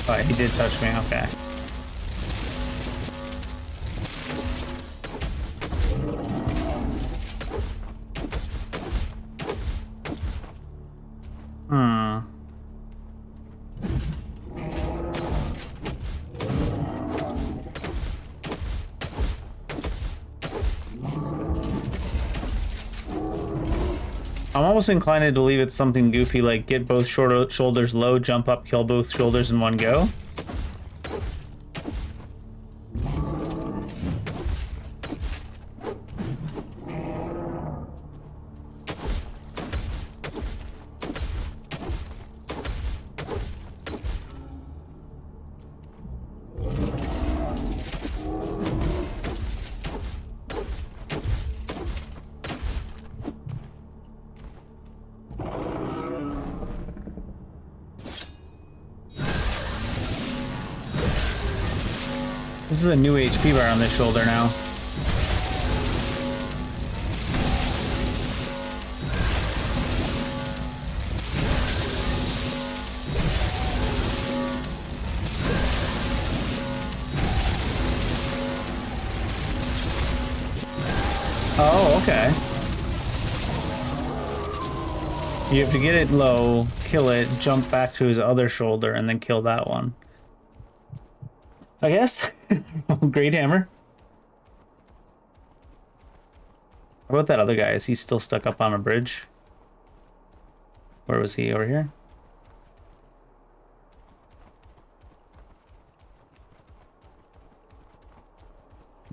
S1: Oh, he did touch me, okay. I'm almost inclined to believe it's something goofy like get both shoulders low, jump up, kill both shoulders in one go. This is a new HP bar on this shoulder now. Oh, okay. You have to get it low, kill it, jump back to his other shoulder, and then kill that one. I guess. Great hammer. How about that other guy? Is he still stuck up on a bridge? Where was he? Over here?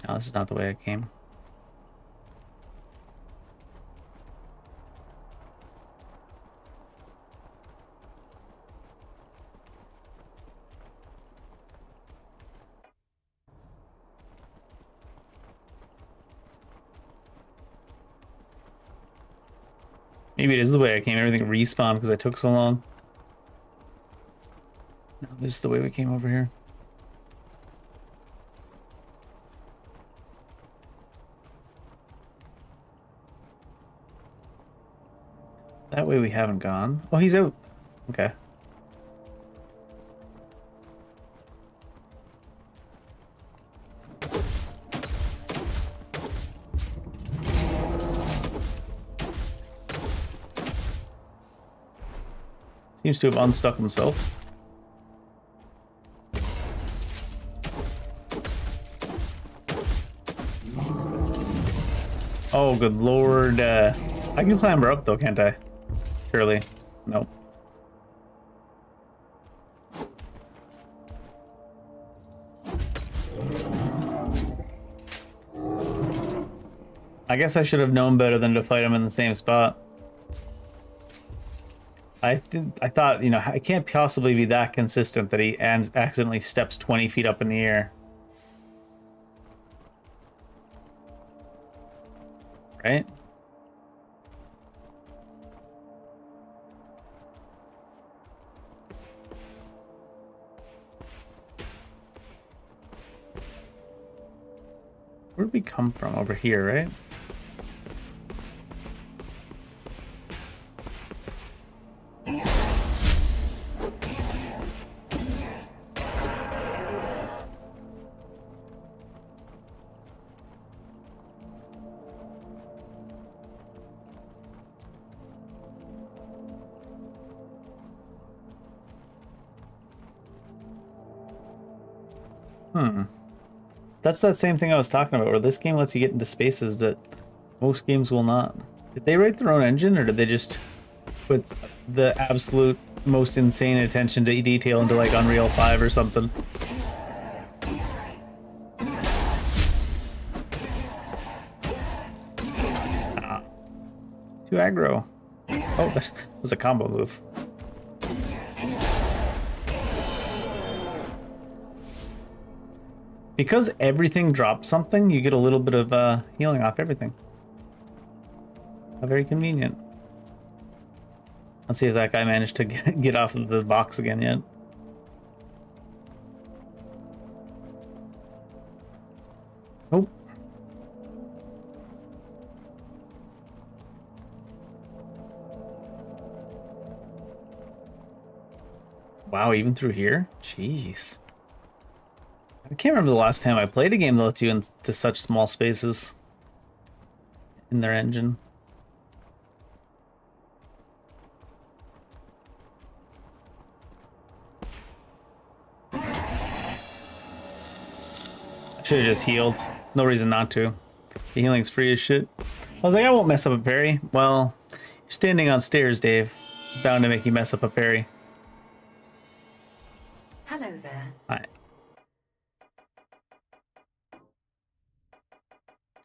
S1: No, this is not the way I came. Maybe it is the way I came. Everything respawned because I took so long. No, this is the way we came over here. That way we haven't gone. Oh, he's out. Okay. Seems to have unstuck himself. Oh, good lord. I can clamber up though, can't I? Surely. Nope. I guess I should have known better than to fight him in the same spot. I thought, you know, it can't possibly be that consistent that he accidentally steps 20 feet up in the air. Right? Where did we come from? Over here, right? That's that same thing I was talking about, where this game lets you get into spaces that most games will not. Did they write their own engine, or did they just put the absolute most insane attention to detail into like Unreal 5 or something? Too aggro. Oh, that was a combo move. Because everything drops something, you get a little bit of healing off everything. Very convenient. Let's see if that guy managed to get off of the box again yet. Nope. Wow, even through here? Jeez. I can't remember the last time I played a game that lets you into such small spaces in their engine. I should have just healed. No reason not to. The healing's free as shit. I was like, I won't mess up a parry. Well, you're standing on stairs, Dave. Bound to make you mess up a parry.
S4: Hello there.
S1: Hi.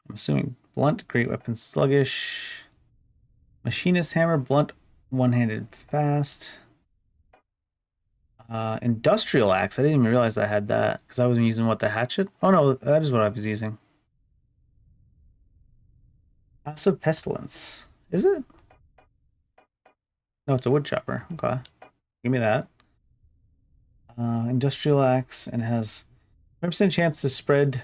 S1: I'm assuming blunt, great weapon, sluggish. Machinist hammer, blunt, one-handed, fast. Industrial axe. I didn't even realize I had that because I wasn't using what, the hatchet? Oh no, that is what I was using. Passive pestilence. Is it? No, it's a wood chopper. Okay. Give me that. Industrial axe, and has 100% chance to spread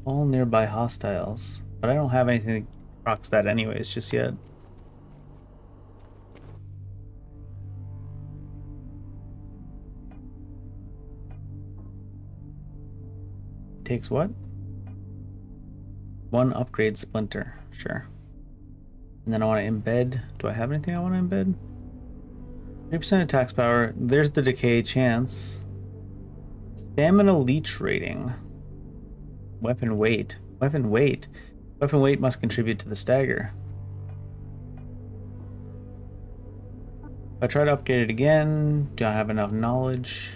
S1: all nearby hostiles. But I don't have anything that procs that anyways just yet. Takes what? One upgrade splinter. Sure. And then I want to embed. Do I have anything I want to embed? 3% attacks power. There's the decay chance. Stamina leech rating. Weapon weight. Weapon weight. Weapon weight must contribute to the stagger. If I try to upgrade it again, do I have enough knowledge?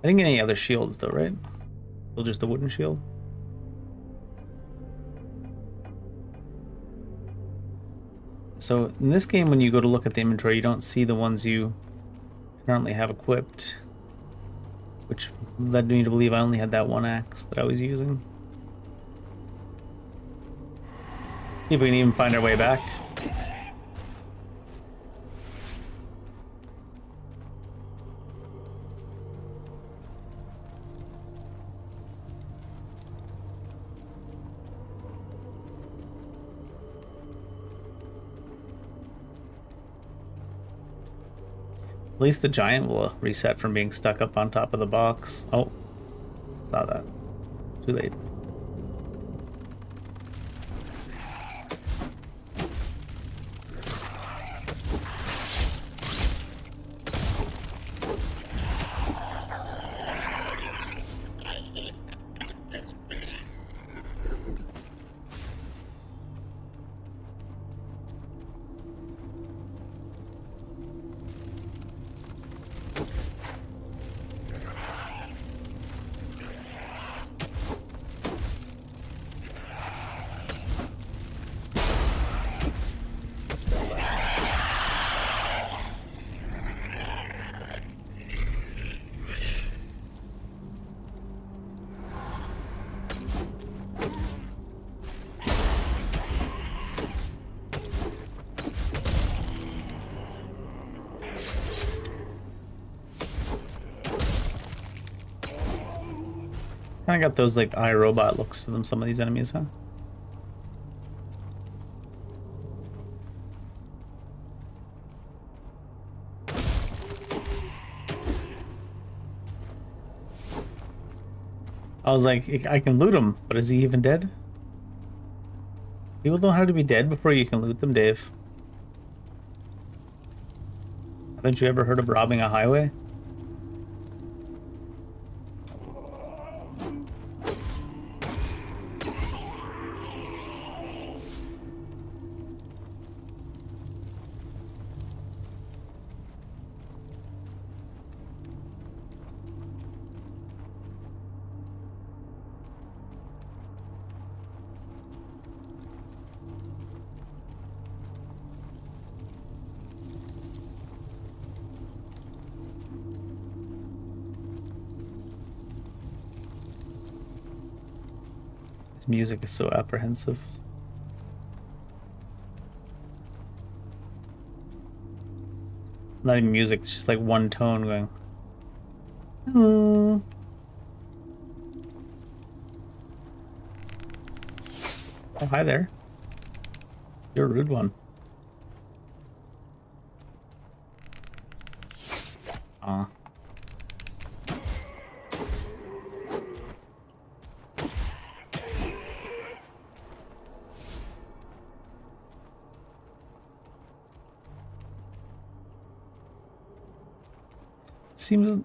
S1: I didn't get any other shields though, right? Still just a wooden shield. So in this game, when you go to look at the inventory, you don't see the ones you currently have equipped, which led me to believe I only had that one axe that I was using. See if we can even find our way back. At least the giant will reset from being stuck up on top of the box. Oh, saw that. Too late. Kind of got those like iRobot looks to them, some of these enemies, huh? I was like, I can loot him, but is he even dead? People don't have to be dead before you can loot them, Dave. Haven't you ever heard of robbing a highway? This music is so apprehensive. Not even music, it's just like one tone going. Hello. Oh, hi there. You're a rude one. Aw.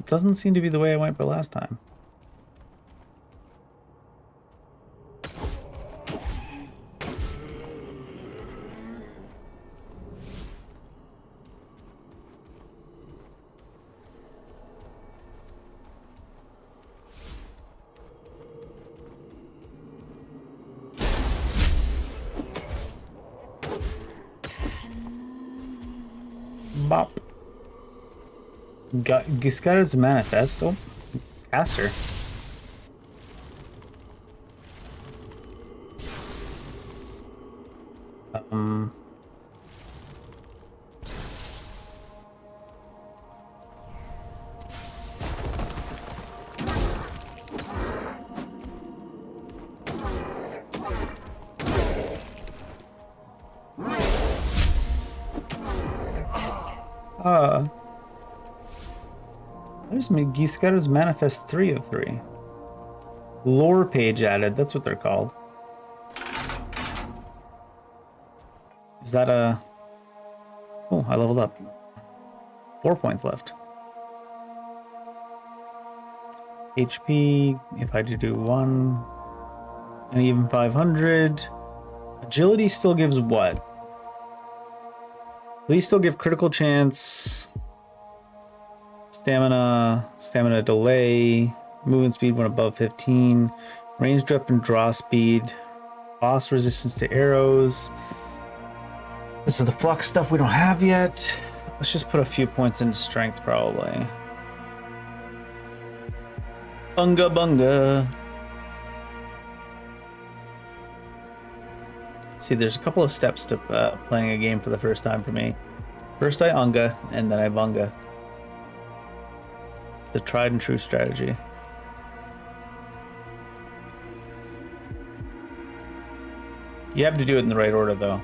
S1: Doesn't seem to be the way I went for last time. Bop. Giscard's Manifesto? Caster. There's Giscard's Manifest 3 of 3. Lore page added, that's what they're called. Is that a... Oh, I leveled up. 4 points left. HP, if I do 1, and even 500. Agility still gives what? Please still give critical chance. Stamina delay, movement speed when above 15, range drop and draw speed, boss resistance to arrows. This is the flux stuff we don't have yet. Let's just put a few points into strength probably. Bunga bunga. See, there's a couple of steps to playing a game for the first time for me. First I unga, and then I bunga. The tried and true strategy. You have to do it in the right order though.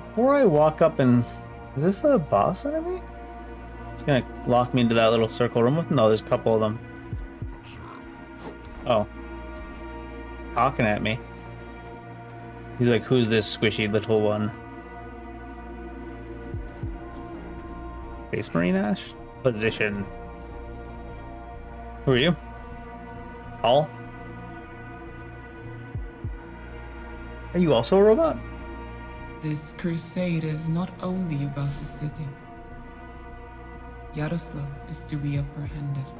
S1: Before I walk up and... Is this a boss enemy? It's gonna lock me into that little circle room with... No, there's a couple of them. Oh. He's talking at me. He's like, who's this squishy little one? Space Marine Ash? Position. Who are you? Paul? Are you also a robot?
S5: This crusade is not only about the city. Yaroslav is to be apprehended.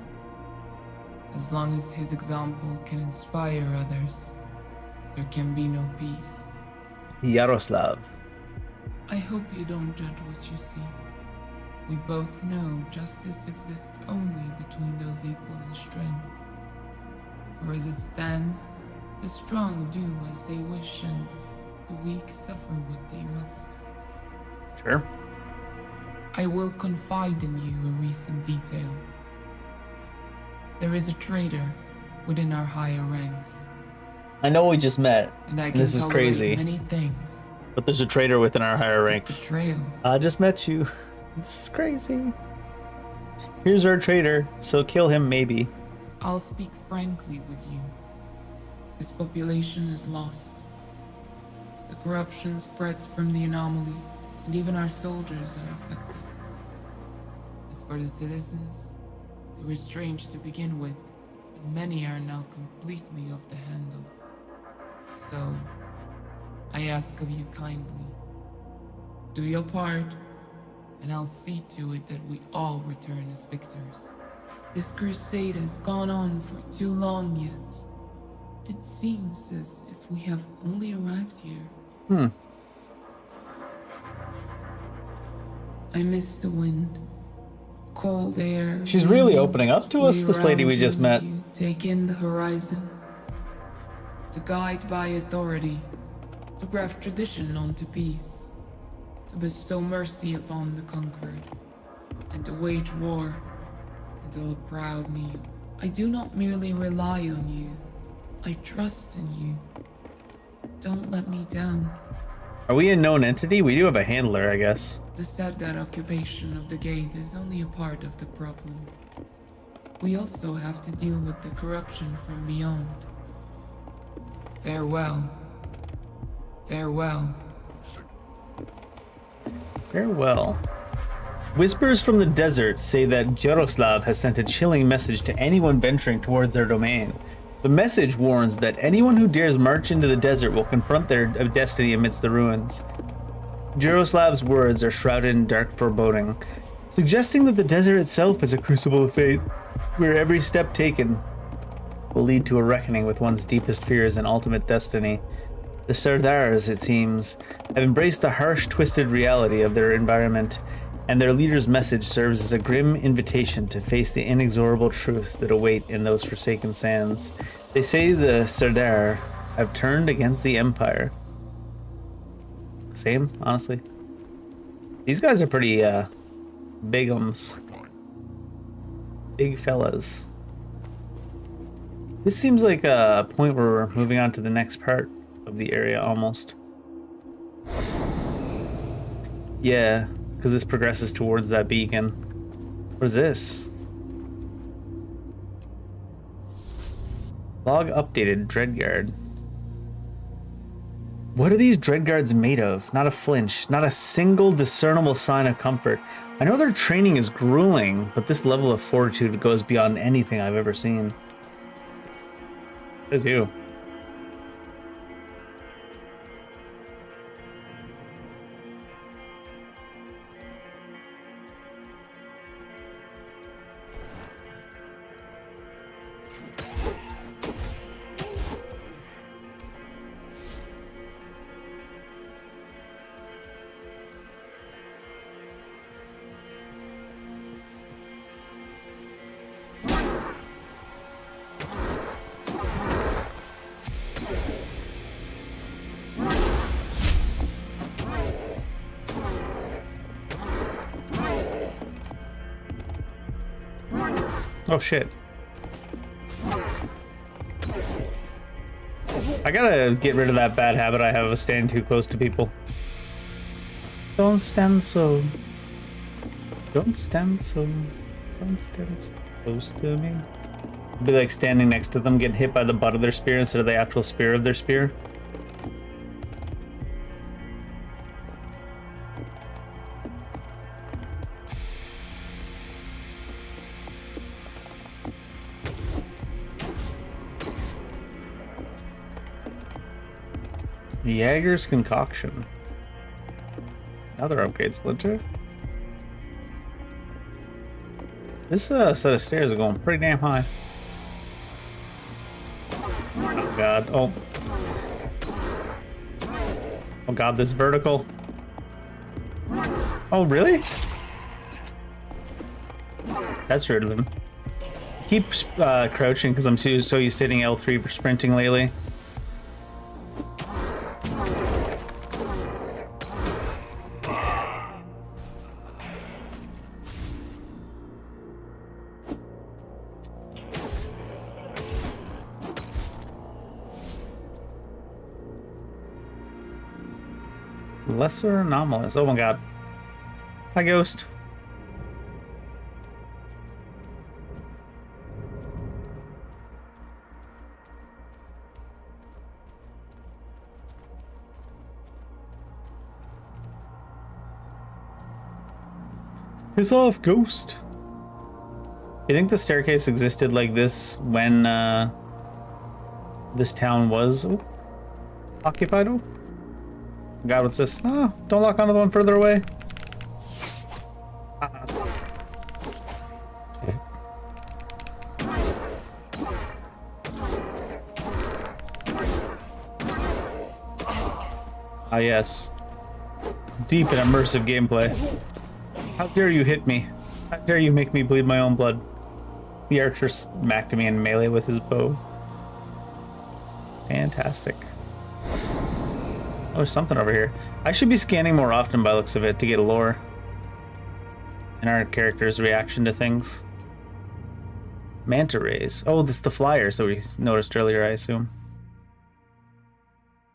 S5: As long as his example can inspire others, there can be no peace.
S1: Yaroslav.
S5: I hope you don't judge what you see. We both know justice exists only between those equal in strength. For as it stands, the strong do as they wish and the weak suffer what they must.
S1: Sure.
S5: I will confide in you a recent detail. There is a traitor within our higher ranks.
S1: I know we just met.
S5: And I can
S1: this is
S5: tolerate
S1: crazy.
S5: many things.
S1: But there's a traitor within our higher ranks.
S5: Betrayal.
S1: I just met you. This is crazy. Here's our traitor, so kill him maybe.
S5: I'll speak frankly with you. This population is lost. The corruption spreads from the anomaly, and even our soldiers are affected. As for the citizens, they were strange to begin with, but many are now completely off the handle. So, I ask of you kindly, do your part, and I'll see to it that we all return as victors. This crusade has gone on for too long yet. It seems as if we have only arrived here. I miss the wind, Cold air.
S1: She's really
S5: wind,
S1: opening up to us,
S5: sway
S1: this lady we
S5: around
S1: just
S5: you
S1: met.
S5: as you take in the horizon. To guide by authority, to graft tradition onto peace, to bestow mercy upon the conquered, and to wage war until a proud kneel. I do not merely rely on you, I trust in you. Don't let me down.
S1: Are we a known entity? We do have a handler, I guess.
S5: The Serdar occupation of the gate is only a part of the problem. We also have to deal with the corruption from beyond. Farewell. Farewell.
S1: Farewell. Whispers from the desert say that Jaroslav has sent a chilling message to anyone venturing towards their domain. The message warns that anyone who dares march into the desert will confront their destiny amidst the ruins. Jaroslav's words are shrouded in dark foreboding, suggesting that the desert itself is a crucible of fate, where every step taken will lead to a reckoning with one's deepest fears and ultimate destiny. The Serdars, it seems, have embraced the harsh, twisted reality of their environment, and their leader's message serves as a grim invitation to face the inexorable truth that await in those forsaken sands. They say the Serdar have turned against the Empire. Same, honestly. These guys are pretty, bigums. Big fellas. This seems like a point where we're moving on to the next part of the area, almost. Yeah, because this progresses towards that beacon. What is this? Log updated, Dreadguard. What are these Dreadguards made of? Not a flinch, not a single discernible sign of comfort. I know their training is grueling, but this level of fortitude goes beyond anything I've ever seen. What is you? Oh shit. I gotta get rid of that bad habit I have of standing too close to people. Don't stand so. Don't stand so. Don't stand so close to me. It'd be like standing next to them, getting hit by the butt of their spear instead of the actual spear of their spear. Jaeger's Concoction. Another upgrade splinter. This set of stairs are going pretty damn high. Oh god. Oh. Oh god, this vertical. Oh really? That's rude of him. Keep crouching because I'm so used to hitting L3 for sprinting lately. Lesser anomalous. Oh my god. Hi, Ghost. Piss off, Ghost. You think the staircase existed like this when this town was occupied? Oh. God, what's this? Oh, don't lock onto the one further away. Ah, yes. Deep and immersive gameplay. How dare you hit me? How dare you make me bleed my own blood? The archer smacked me in melee with his bow. Fantastic. Oh, there's something over here. I should be scanning more often by the looks of it to get lore. And our character's reaction to things. Manta rays. Oh, this is the flyers that we noticed earlier, I assume.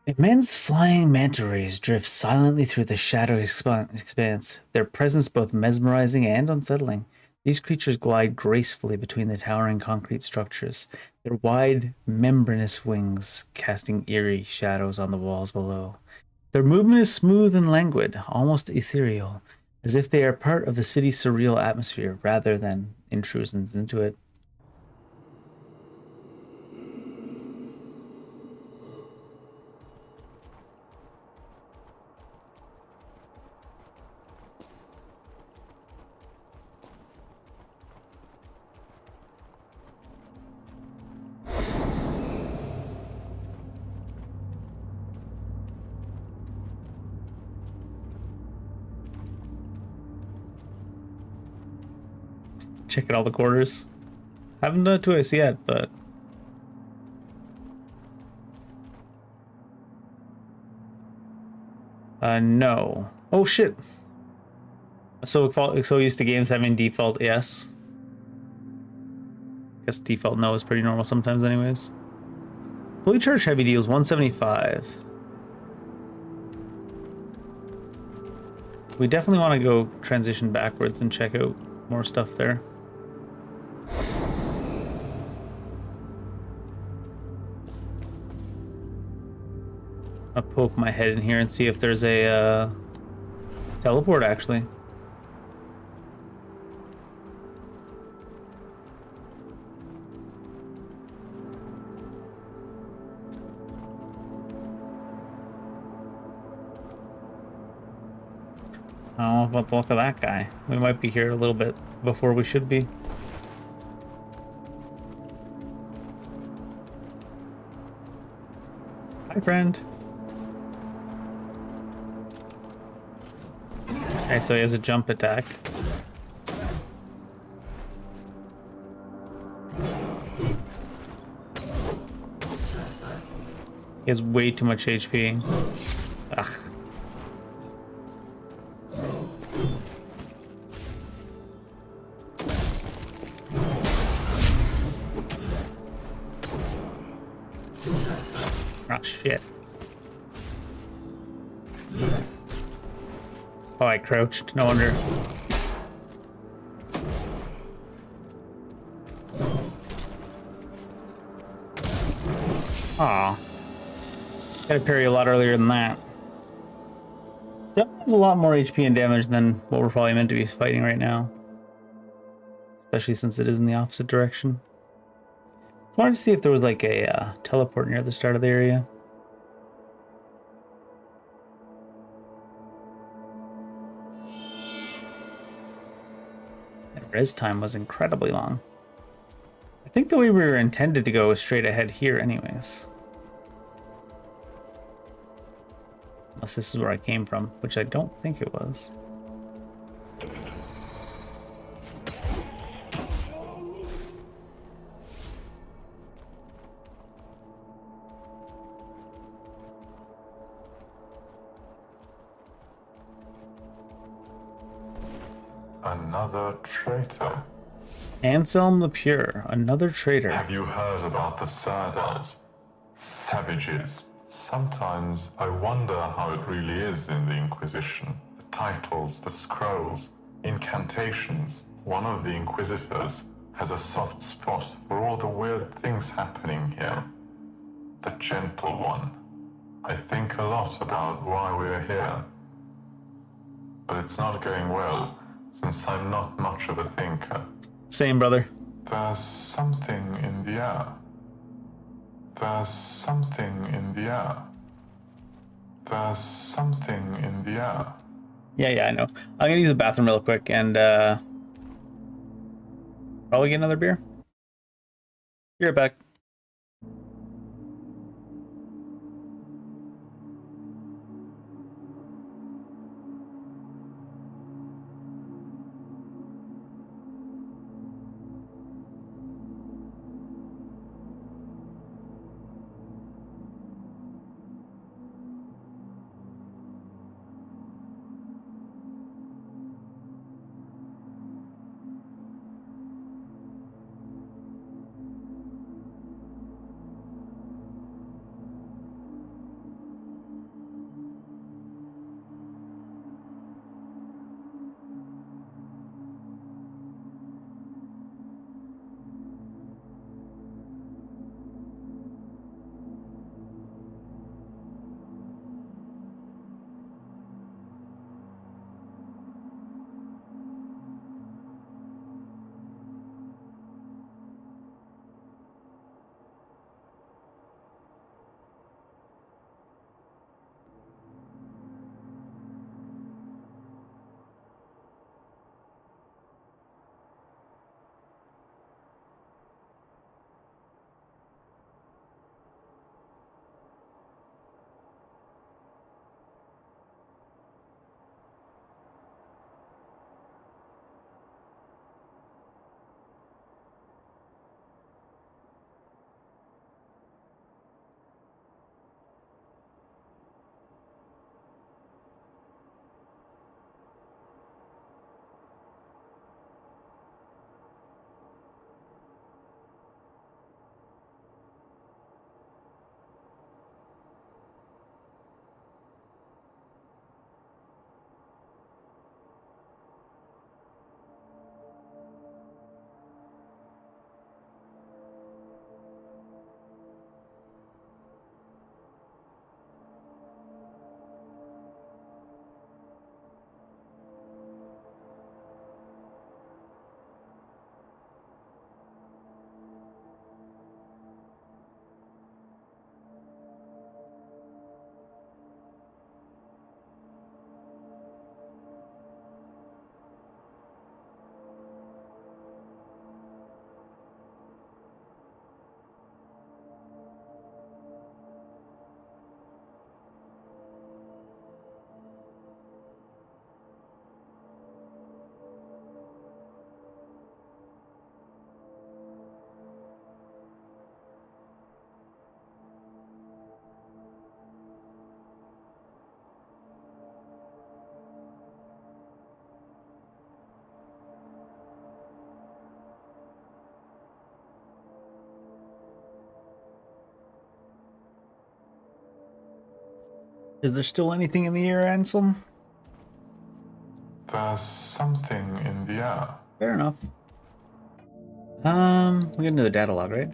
S1: Immense flying manta rays drift silently through the shadowy expanse, their presence both mesmerizing and unsettling. These creatures glide gracefully between the towering concrete structures, their wide, membranous wings casting eerie shadows on the walls below. Their movement is smooth and languid, almost ethereal, as if they are part of the city's surreal atmosphere rather than intrusions into it. Checking all the quarters. Haven't done it twice yet, but no. Oh shit. So used to games having default yes. Guess default no is pretty normal sometimes anyways. Fully charged heavy deals 175. We definitely want to go transition backwards and check out more stuff there. I'll poke my head in here and see if there's a teleport actually. I don't know about the luck of that guy. We might be here a little bit before we should be. Hi, friend. Okay, so he has a jump attack. He has way too much HP. Ugh. Oh, shit. Oh, I crouched. No wonder. Aw. Gotta parry a lot earlier than that. That has a lot more HP and damage than what we're probably meant to be fighting right now. Especially since it is in the opposite direction. I wanted to see if there was like a teleport near the start of the area. That res time was incredibly long. I think the way we were intended to go is straight ahead here anyways. Unless this is where I came from, which I don't think it was.
S2: Another traitor.
S1: Anselm the Pure, another traitor.
S2: Have you heard about the Sardars? Savages. Sometimes I wonder how it really is in the Inquisition. The titles, the scrolls, incantations. One of the Inquisitors has a soft spot for all the weird things happening here. The Gentle One. I think a lot about why we're here. But it's not going well, since I'm not much of a thinker.
S1: Same, brother.
S2: There's something in the air. There's something in the air. There's something in the air.
S1: Yeah, I know. I'm gonna use the bathroom real quick and probably get another beer. Be right back. Is there still anything in the air, Ansem?
S2: There's something in the air.
S1: Fair enough. We got another data log, right?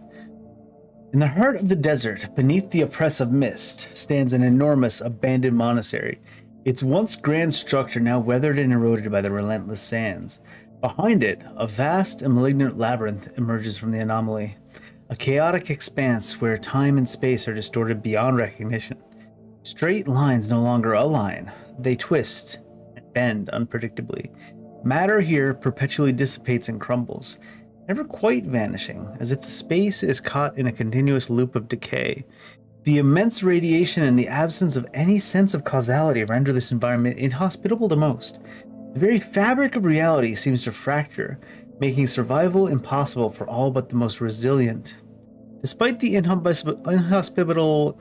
S1: In the heart of the desert, beneath the oppressive mist, stands an enormous abandoned monastery. Its once grand structure now weathered and eroded by the relentless sands. Behind it, a vast and malignant labyrinth emerges from the anomaly. A chaotic expanse where time and space are distorted beyond recognition. Straight lines no longer align. They twist and bend unpredictably. Matter here perpetually dissipates and crumbles, never quite vanishing, as if the space is caught in a continuous loop of decay. The immense radiation and the absence of any sense of causality render this environment inhospitable to most. The very fabric of reality seems to fracture, making survival impossible for all but the most resilient. Despite the inhospitable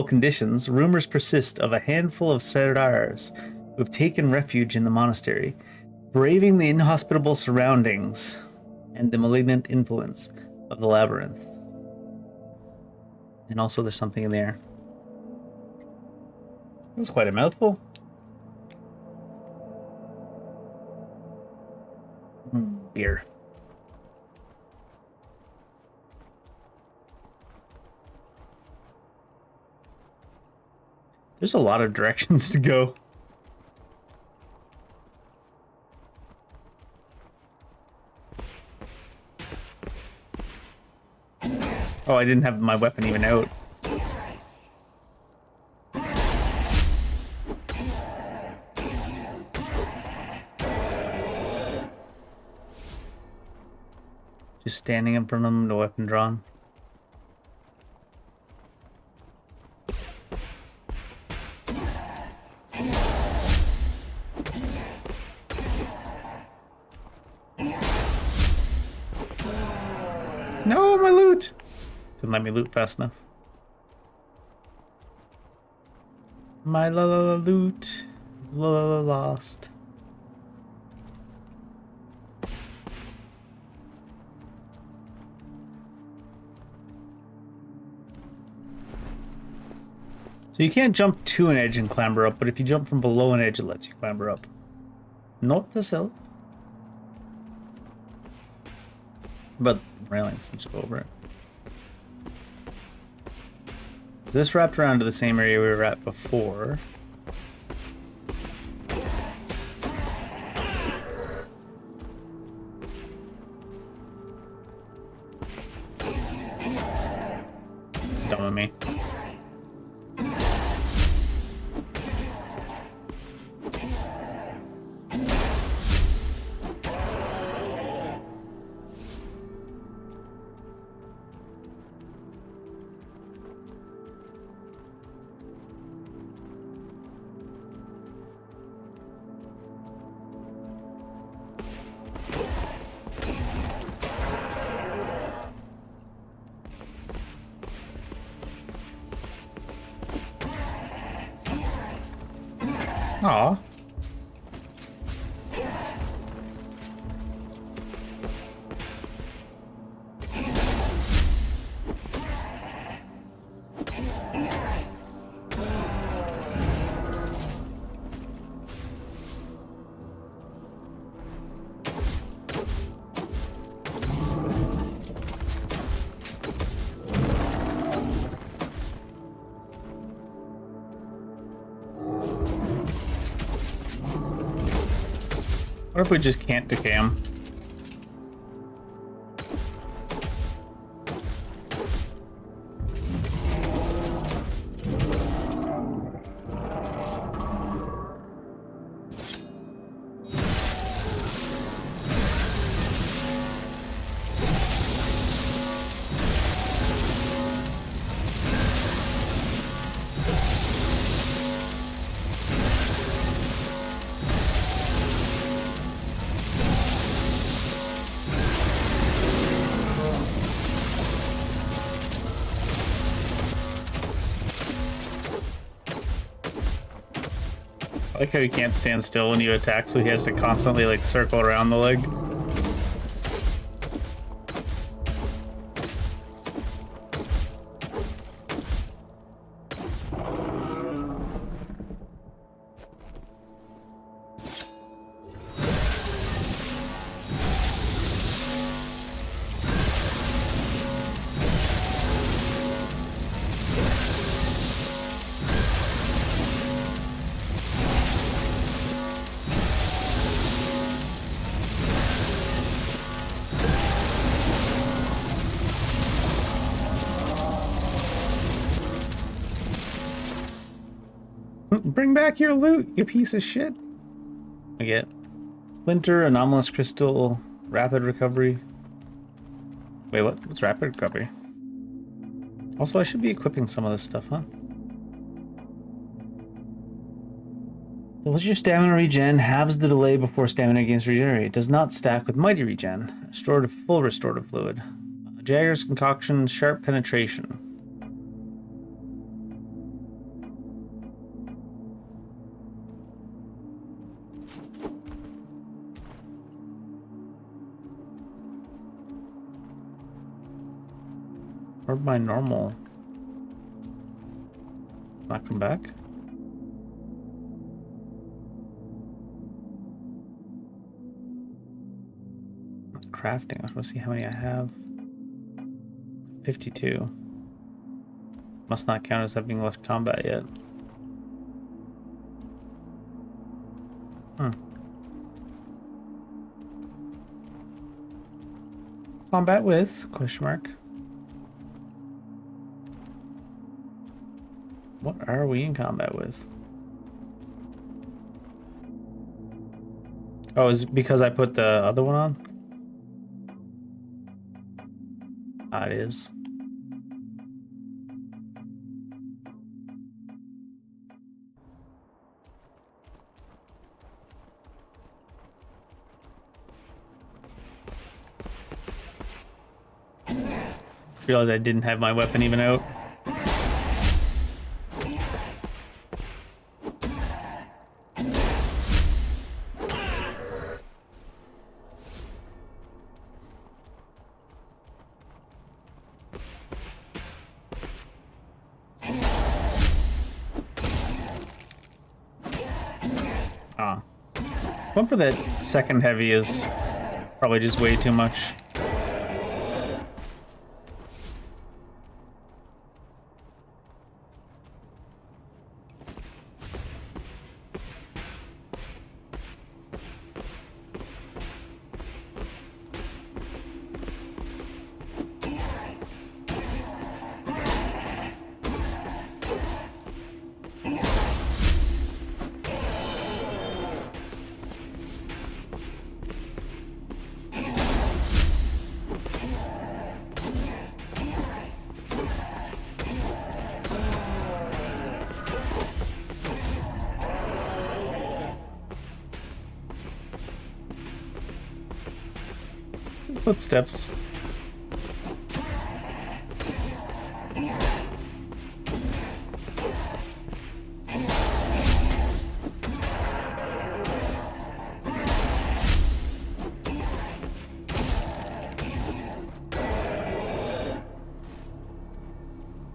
S1: conditions, rumors persist of a handful of Serdars who have taken refuge in the monastery, braving the inhospitable surroundings and the malignant influence of the labyrinth. And also there's something in the air. That was quite a mouthful. Beer. There's a lot of directions to go. Oh, I didn't have my weapon even out. Just standing in front of them, no weapon drawn. No, my loot! Didn't let me loot fast enough. My loot. Lost. So you can't jump to an edge and clamber up, but if you jump from below an edge, it lets you clamber up. Note to self. But railings, let's go over it. So this wrapped around to the same area we were at before. Dumb of me. Aw. What if we just can't decay him? I like how he can't stand still when you attack, so he has to constantly like circle around the leg. Bring back your loot, you piece of shit. I get Splinter, Anomalous Crystal, Rapid Recovery. Wait, what? What's Rapid Recovery? Also, I should be equipping some of this stuff, huh? So what's your stamina regen? Halves the delay before stamina gains regenerate. Does not stack with mighty regen. Full restorative fluid. Jagger's concoction, sharp penetration. Where'd my normal not come back? Crafting. I just want to see how many I have. 52. Must not count as having left combat yet. Combat with? Question mark. What are we in combat with? Oh, is it because I put the other one on? It is. Realized I didn't have my weapon even out. One for that second heavy is probably just way too much. Footsteps.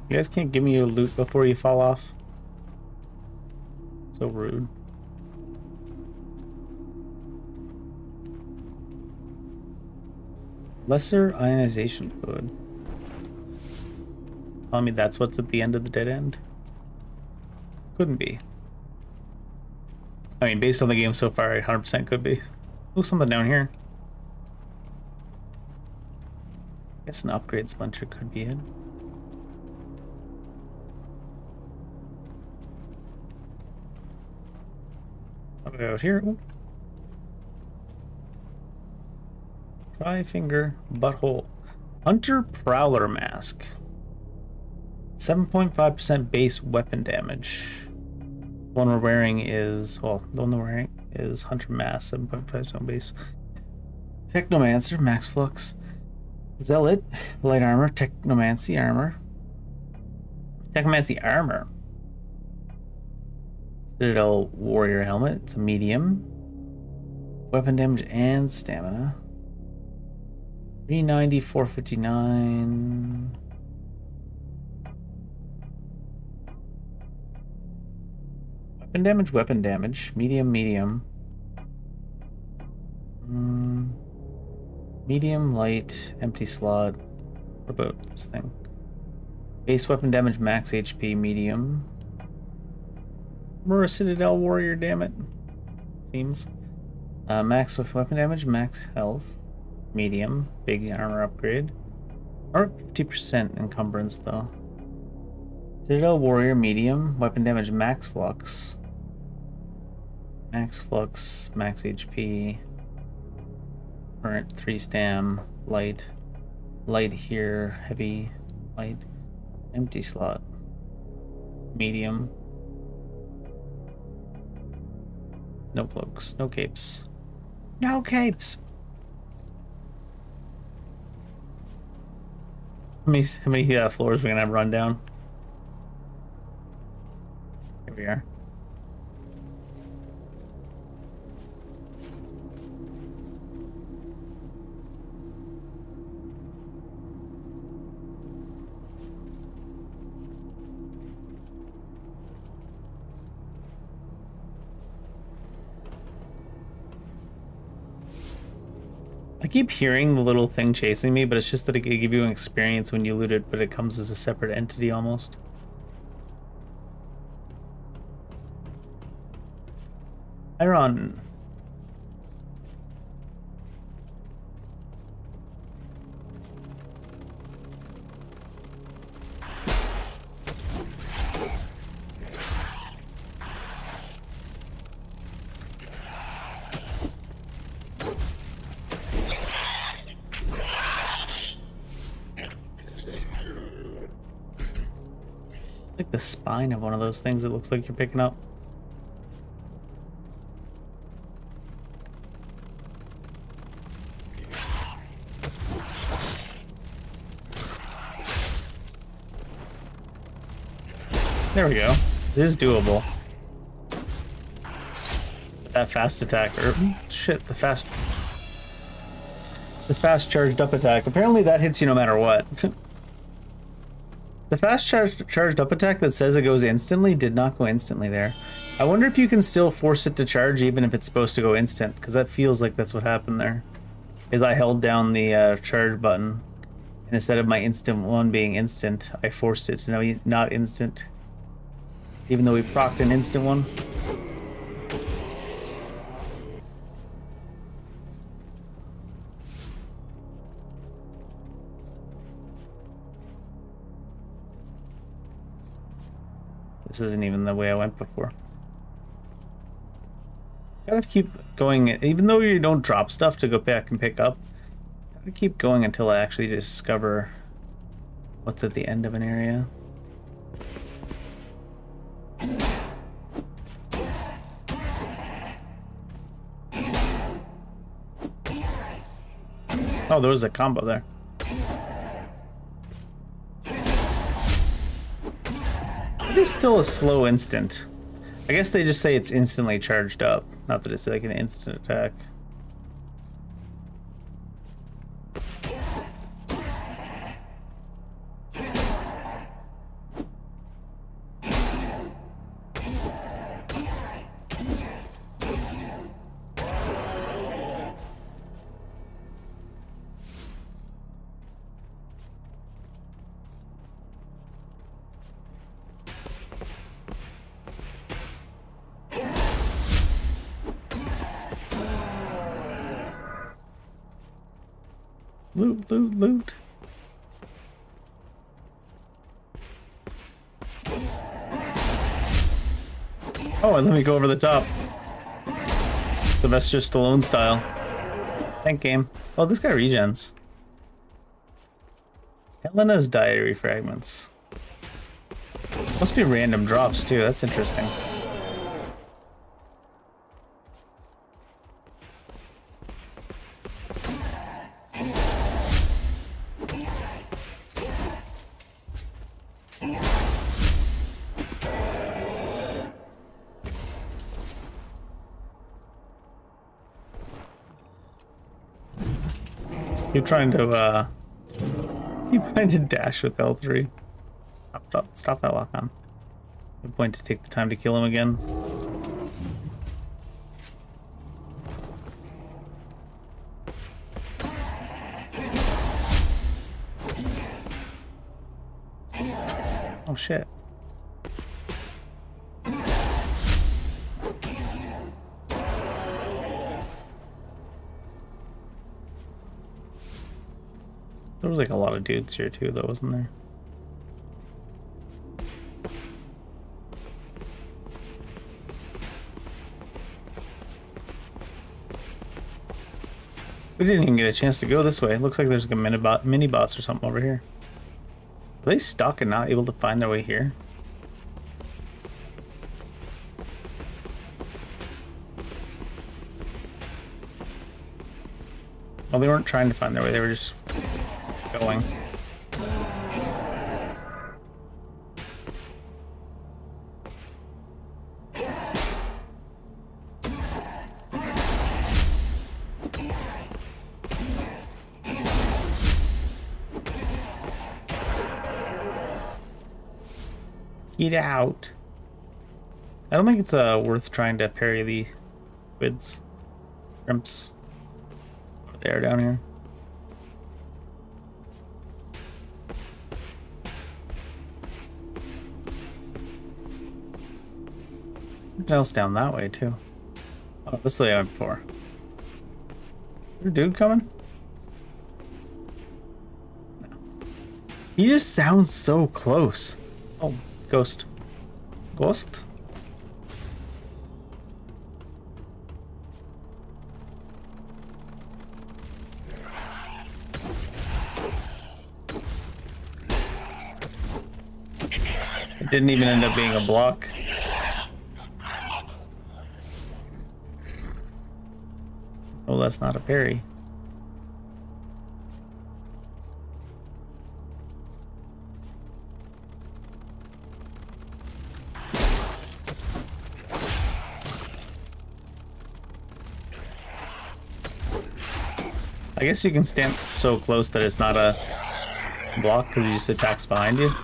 S1: You guys can't give me your loot before you fall off. So rude. Lesser ionization fluid. Tell me that's what's at the end of the dead end? Couldn't be. I mean, based on the game so far, 100% could be. Oh, something down here. I guess an upgrade splinter could be it. What about here? Ooh. Tri-finger butthole. Hunter Prowler Mask. 7.5% base weapon damage. The one we're wearing is, well, the one we're wearing is Hunter Mask, 7.5% base. Technomancer, Max Flux. Zealot, light armor, Technomancy armor. Technomancy armor. Citadel Warrior helmet, it's a medium. Weapon damage and stamina. 390, 459. Weapon damage, medium. Medium, light, empty slot. What about this thing? Base weapon damage, max HP, medium. We're a Citadel Warrior, damn it. Seems. Max weapon damage, max health. Medium, big armor upgrade. Or 50% encumbrance though. Citadel Warrior medium. Weapon damage max flux. Max flux, max HP. Current 3 stam. Light. Light here. Heavy. Light. Empty slot. Medium. No cloaks. No capes. No capes! How many floors are we gonna have run down? Here we are. I keep hearing the little thing chasing me, but it's just that it can give you an experience when you loot it, but it comes as a separate entity almost. Iron. Like the spine of one of those things it looks like you're picking up. There we go. It is doable. That fast attack, or shit, the fast charged up attack. Apparently that hits you no matter what. The fast charged up attack that says it goes instantly did not go instantly there. I wonder if you can still force it to charge even if it's supposed to go instant, because that feels like that's what happened there. Is I held down the charge button, and instead of my instant one being instant, I forced it to be not instant. Even though we procced an instant one. This isn't even the way I went before. Gotta keep going, even though you don't drop stuff to go back and pick up. Gotta keep going until I actually discover what's at the end of an area. Oh, there was a combo there. It is still a slow instant. I guess they just say it's instantly charged up, not that it's like an instant attack. Loot, loot, loot. Oh, and let me go over the top. Sylvester Stallone style. Thank game. Oh, this guy regens. Helena's diary fragments. Must be random drops too, that's interesting. Keep trying to dash with L3. Stop that lock on. No point to take the time to kill him again. Oh shit. There was like a lot of dudes here too, though, wasn't there? We didn't even get a chance to go this way. It looks like there's like a mini boss or something over here. Are they stuck and not able to find their way here? Well, they weren't trying to find their way, they were just going. Get out. I don't think it's worth trying to parry the squids. Shrimps. They are down here. Something else down that way too. Oh, this way I went before. Is there a dude coming? No. He just sounds so close. Oh, ghost. Ghost? It didn't even end up being a block. Oh, that's not a parry. I guess you can stand so close that it's not a block because he just attacks behind you.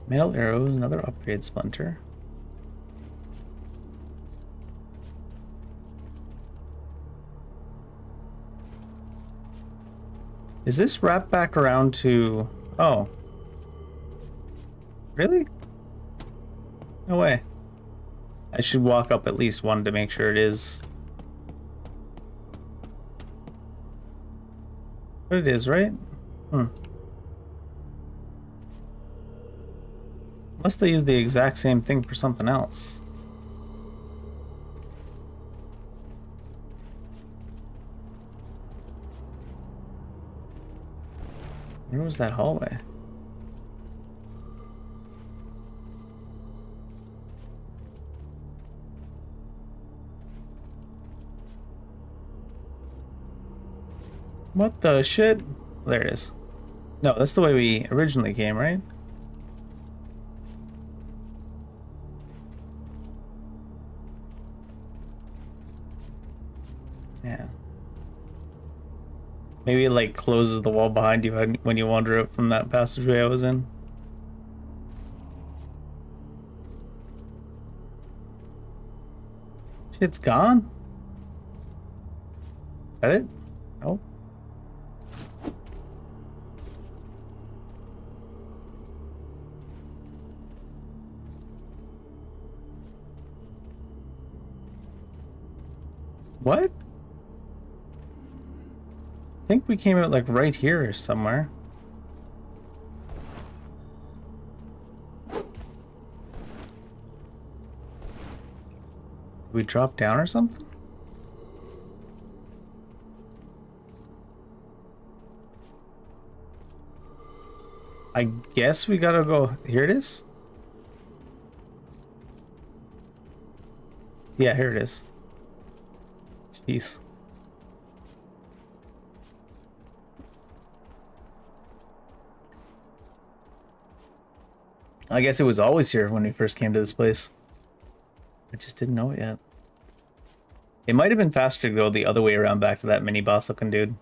S1: Metal arrows, another upgrade splinter. Is this wrapped back around to... Oh. Really? No way. I should walk up at least one to make sure it is. But it is, right? Hmm. Unless they use the exact same thing for something else. Where was that hallway? What the shit? There it is. No, that's the way we originally came, right? Yeah. Maybe it like closes the wall behind you when you wander up from that passageway I was in. Shit's gone? Is that it? Nope. What? I think we came out like right here or somewhere. Did we drop down or something? I guess we gotta go. Here it is. Yeah, here it is. Jeez. I guess it was always here when we first came to this place. I just didn't know it yet. It might have been faster to go the other way around back to that mini boss looking dude.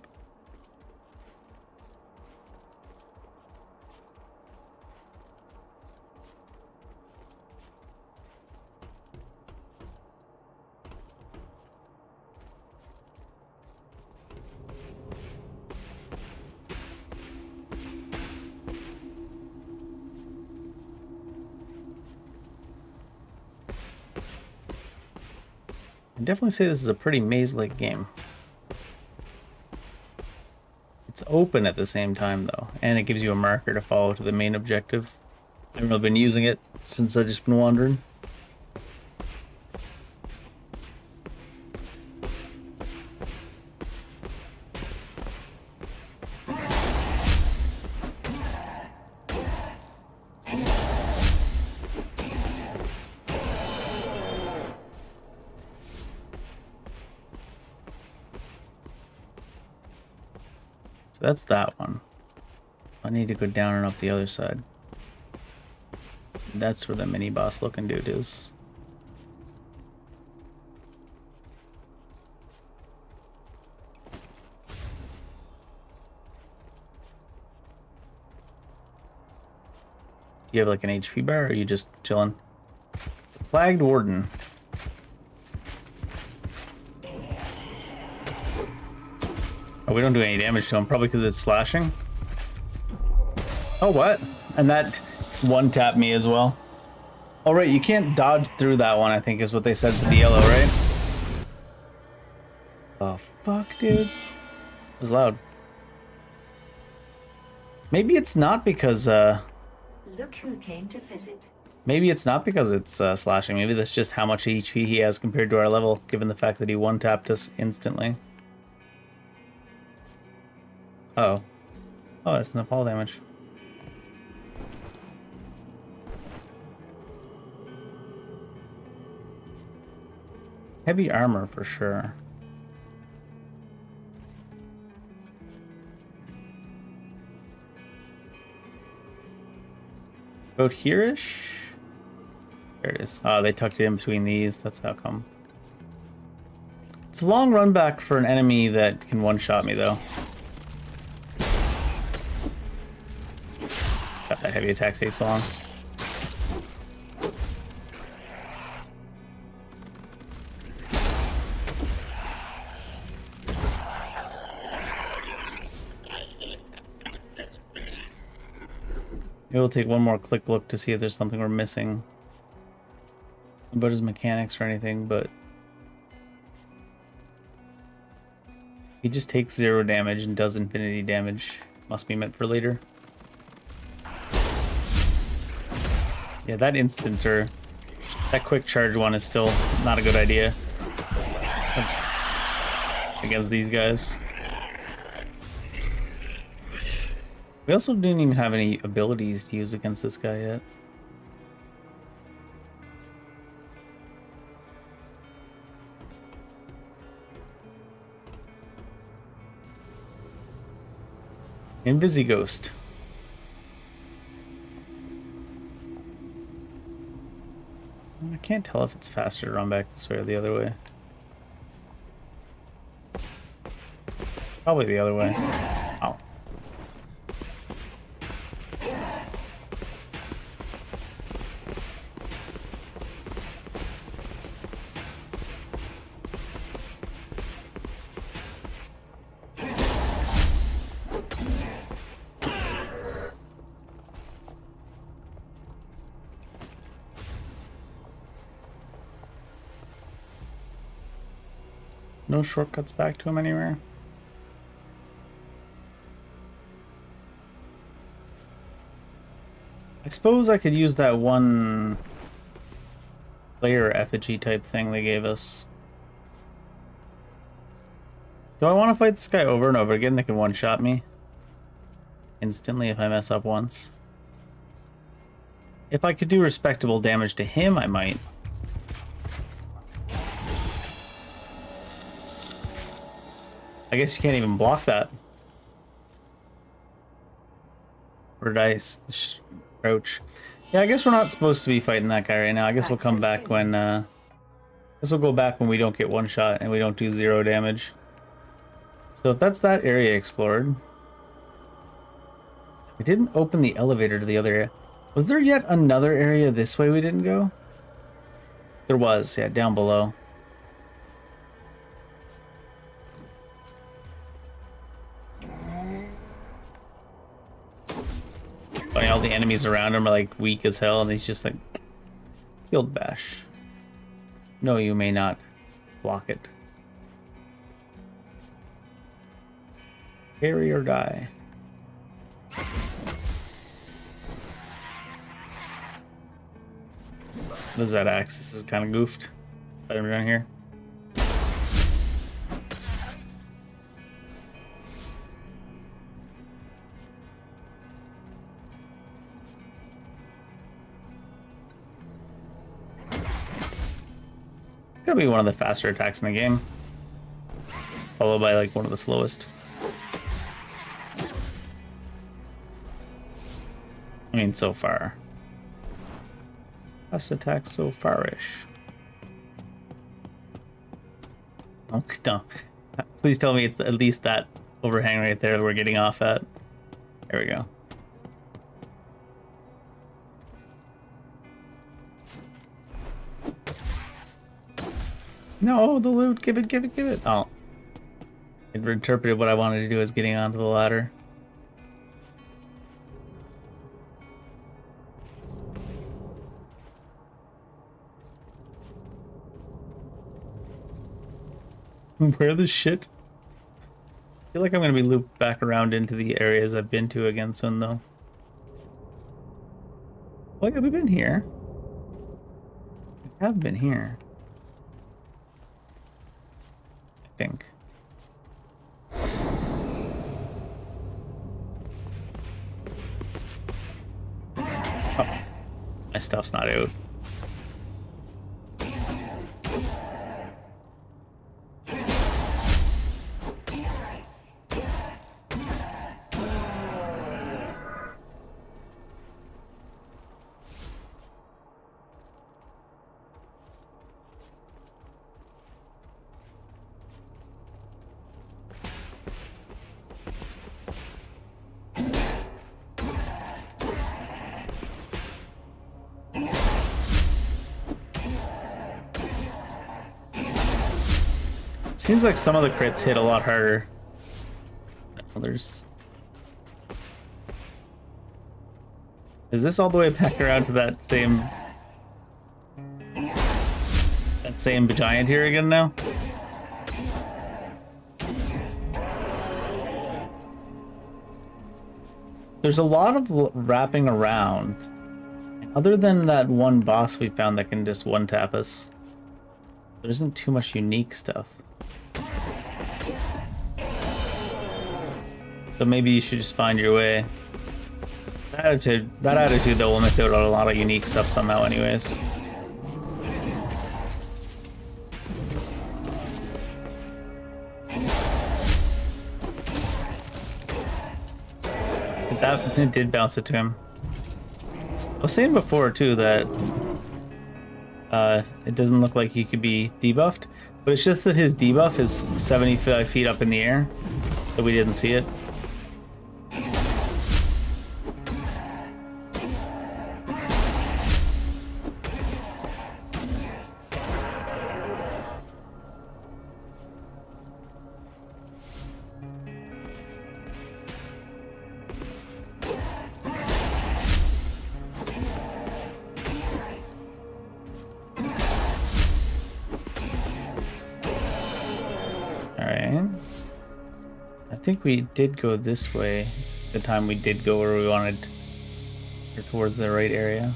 S1: I'd definitely say this is a pretty maze-like game. open at the same time though, and it gives you a marker to follow to the main objective. I haven't really been using it since I've just been wandering. So that's that one. I need to go down and up the other side. That's where the mini boss looking dude is. Do you have like an HP bar, or are you just chilling? Flagged Warden. Oh, we don't do any damage to him, probably because it's slashing. Oh, what? And that one tapped me as well. Oh, right, you can't dodge through that one, I think is what they said to the yellow, right? Oh, fuck, dude. It was loud. Maybe it's not because,
S4: Look who came to visit.
S1: maybe it's not because it's slashing. Maybe that's just how much HP he has compared to our level, given the fact that he one-tapped us instantly. Uh-oh. Oh, that's enough fall damage. Heavy armor for sure. About here-ish? There it is. Oh, they tucked it in between these. That's how come. It's a long run back for an enemy that can one-shot me, though. God, that heavy attack takes so long. Maybe we'll take one more quick look to see if there's something we're missing about his mechanics or anything, but he just takes 0 damage and does infinity damage. Must be meant for later. Yeah, that instant or that quick charge one is still not a good idea against these guys. We also didn't even have any abilities to use against this guy yet. Invisighost. I can't tell if it's faster to run back this way or the other way. Probably the other way. Oh. No shortcuts back to him anywhere. I suppose I could use that one player effigy type thing they gave us. Do I want to fight this guy over and over again? They can one-shot me instantly if I mess up once. If I could do respectable damage to him, I might. I guess you can't even block that. Or did I crouch? Yeah, I guess we're not supposed to be fighting that guy right now. I guess we'll come back when, I guess we'll go back when we don't get one shot and we don't do 0 damage. So if that's that area explored. We didn't open the elevator to the other area. Was there yet another area this way we didn't go? There was, yeah, down below. Funny, all the enemies around him are like weak as hell, and he's just like, field bash. No, you may not block it. Carry or die. This that axis is kind of goofed. Let him down here. Gotta be one of the faster attacks in the game, followed by like one of the slowest. I mean, so far. Fast attack so far-ish. Oh, no. Please tell me it's at least that overhang right there that we're getting off at. There we go. No, the loot. Give it, give it, give it. Oh. It interpreted what I wanted to do as getting onto the ladder. Where the shit? I feel like I'm gonna be looped back around into the areas I've been to again soon, though. Why have we been here? We have been here. I think. Oh, my stuff's not out. Seems like some of the crits hit a lot harder than others. Is this all the way back around to that same giant here again now? There's a lot of wrapping around. Other than that one boss we found that can just one-tap us, there isn't too much unique stuff. So maybe you should just find your way. That attitude though will miss out on a lot of unique stuff somehow anyways. It did bounce it to him. I was saying before too that it doesn't look like he could be debuffed, but it's just that his debuff is 75 feet up in the air, so we didn't see it. I think we did go this way the time we did go where we wanted, or towards the right area.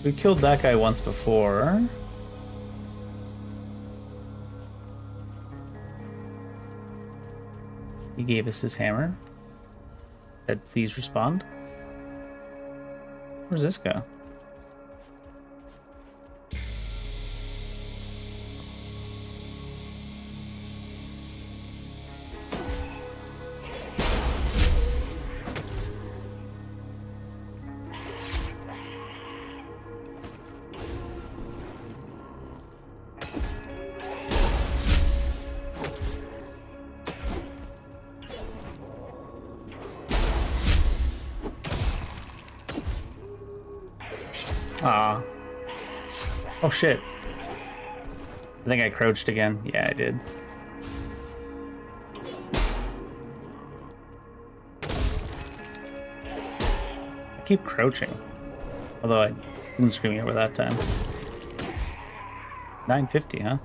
S1: We killed that guy once before. He gave us his hammer. Said, please respond. Where's this go? Ah. Oh shit. I think I crouched again. Yeah, I did. I keep crouching. Although I didn't scream over that time. 950, huh?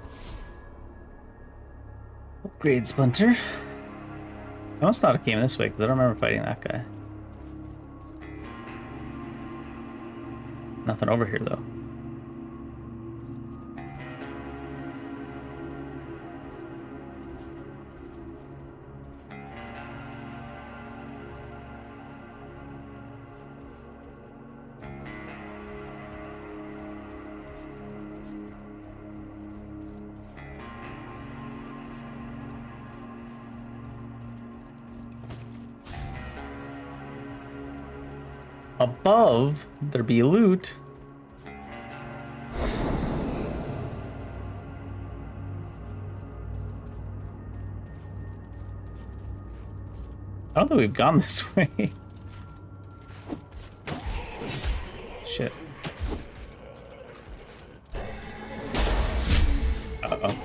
S1: Upgrade Splinter. I must not have came this way because I don't remember fighting that guy. Nothing over here though. Above, there be loot. I don't think we've gone this way. Shit. Uh-oh.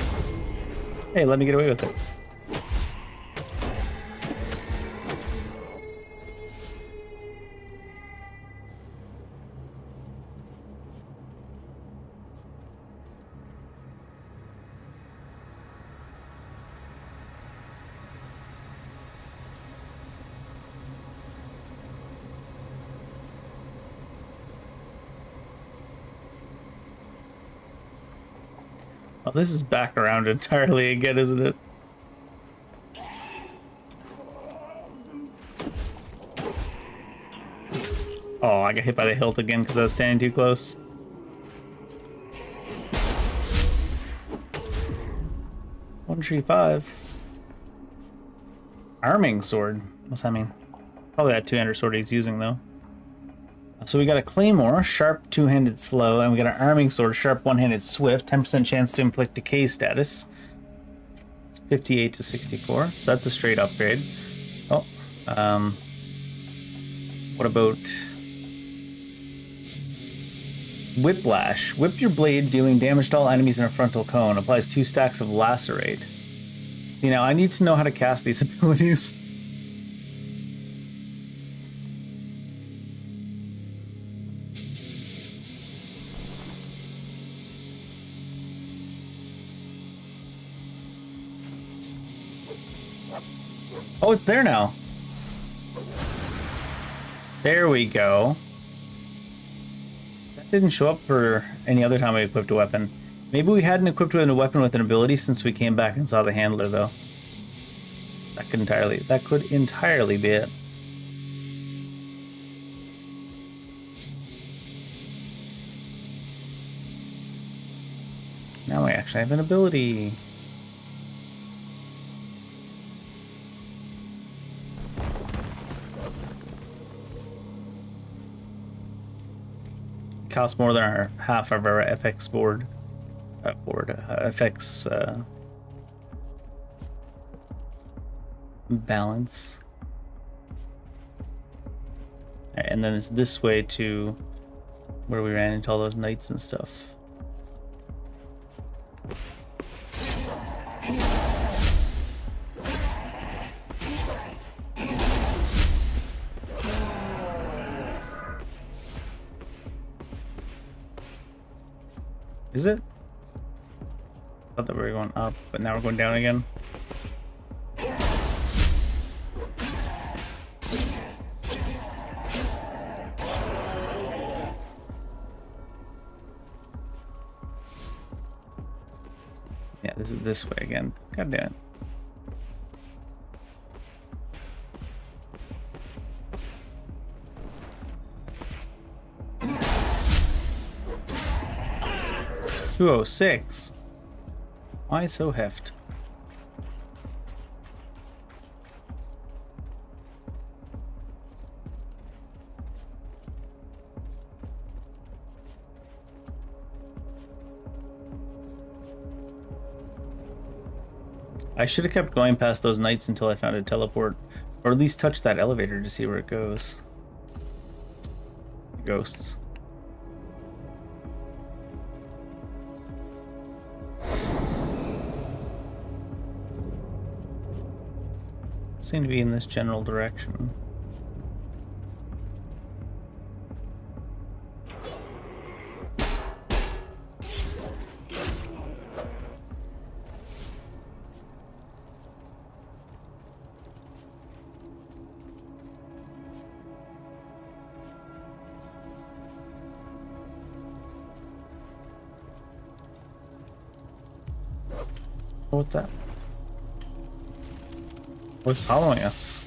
S1: Hey, let me get away with it. Well, this is back around entirely again, isn't it? Oh, I got hit by the hilt again because I was standing too close. One tree 5. Arming sword. What's that mean? Probably that two-hander sword he's using though. So we got a claymore, sharp two-handed slow, and we got an arming sword, sharp one-handed swift, 10% chance to inflict decay status. It's 58 to 64, so that's a straight upgrade. Oh, what about whiplash? Whip your blade, dealing damage to all enemies in a frontal cone. Applies 2 stacks of lacerate. See, now I need to know how to cast these abilities. Oh, it's there now. There we go. That didn't show up for any other time we equipped a weapon. Maybe we hadn't equipped a weapon with an ability since we came back and saw the handler, though. That could entirely be it. Now we actually have an ability. Costs more than our half of our FX board. FX balance. And then it's this way to where we ran into all those knights and stuff. Is it? I thought that we were going up, but now we're going down again. Yeah, this is this way again. God damn it. $206. Why so heft? I should have kept going past those knights until I found a teleport, or at least touch that elevator to see where it goes. Ghosts. Seem to be in this general direction. Oh, what's that? What's following us?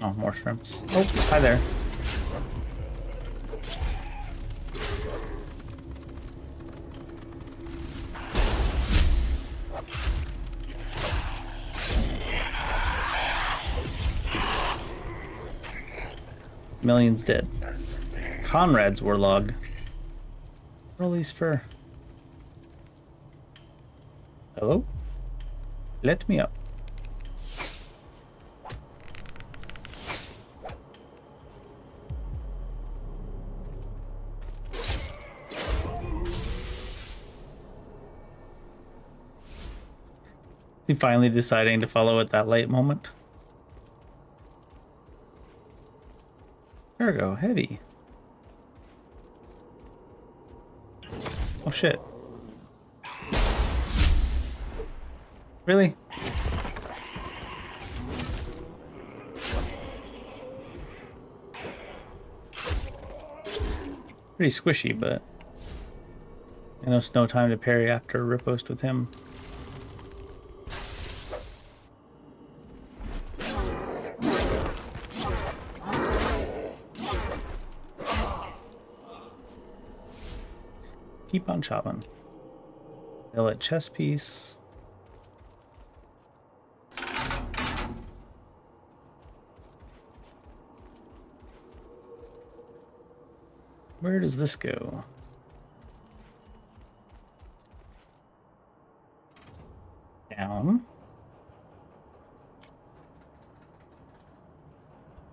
S1: Oh, more shrimps. Oh, hi there. Millions dead. Conrad's warlog. What are all these for? Hello? Let me up. Is he finally deciding to follow at that late moment? Cargo, heavy. Oh shit. Really? Pretty squishy, but I know it's no time to parry after a riposte with him. Keep on chopping. They'll let chess piece. Where does this go? Down.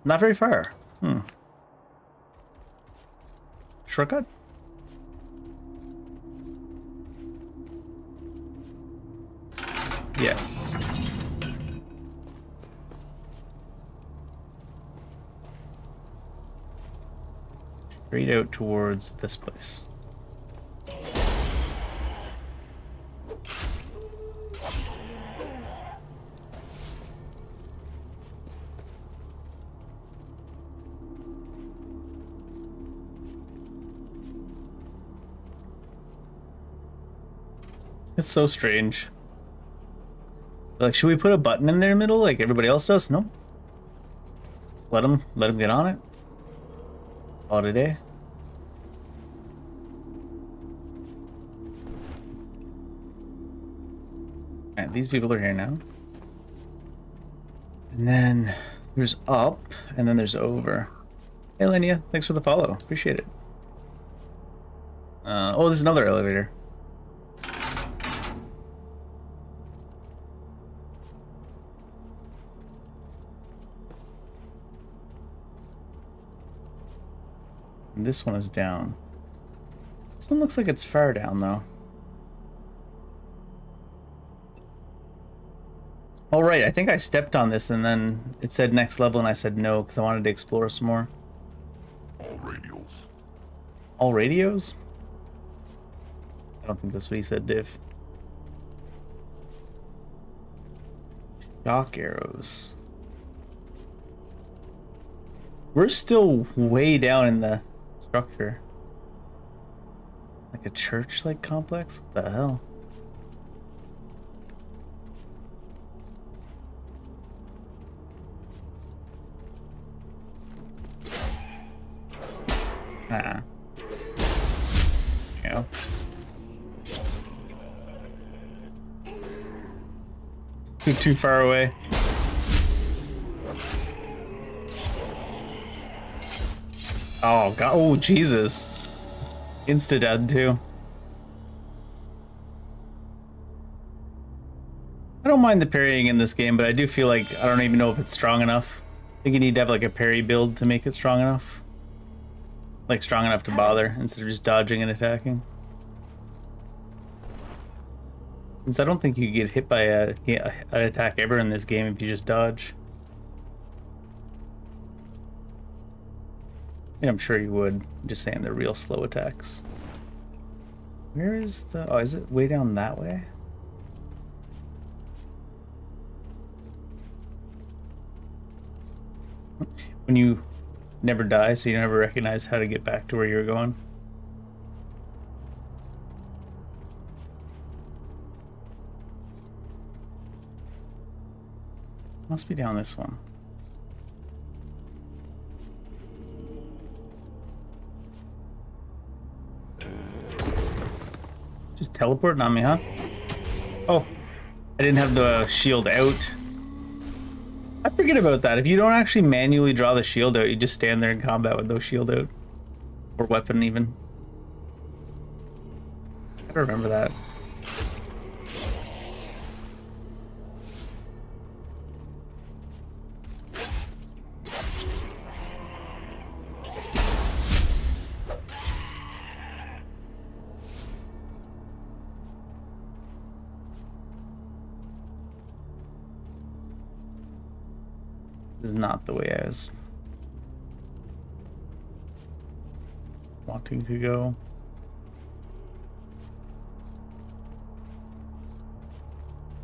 S1: Not very far. Shortcut? Yes. Straight out towards this place. It's so strange. Like, should we put a button in their middle like everybody else does? No. Let them get on it. All today. Alright, these people are here now. And then there's up, and then there's over. Hey, Linnea, thanks for the follow. Appreciate it. Oh, there's another elevator. And this one is down. This one looks like it's far down, though. Oh, right, I think I stepped on this and then it said next level and I said no because I wanted to explore some more.
S2: All radials.
S1: All radios? I don't think that's what he said, Div. Shock arrows. We're still way down in the structure. Like a church-like complex? What the hell? Yeah. Too far away. Oh god! Oh Jesus! Insta dead too. I don't mind the parrying in this game, but I do feel like I don't even know if it's strong enough. I think you need to have like a parry build to make it strong enough. Like strong enough to bother instead of just dodging and attacking. Since I don't think you get hit by an attack ever in this game if you just dodge. I mean, I'm sure you would. I'm just saying they're real slow attacks. Where is the... Oh, is it way down that way? when you never die, so you never recognize how to get back to where you're going. Must be down this one. Just teleporting on me, huh? Oh, I didn't have the shield out. I forget about that. If you don't actually manually draw the shield out, you just stand there in combat with no shield out. Or weapon, even. I don't remember that. This is not the way I was wanting to go.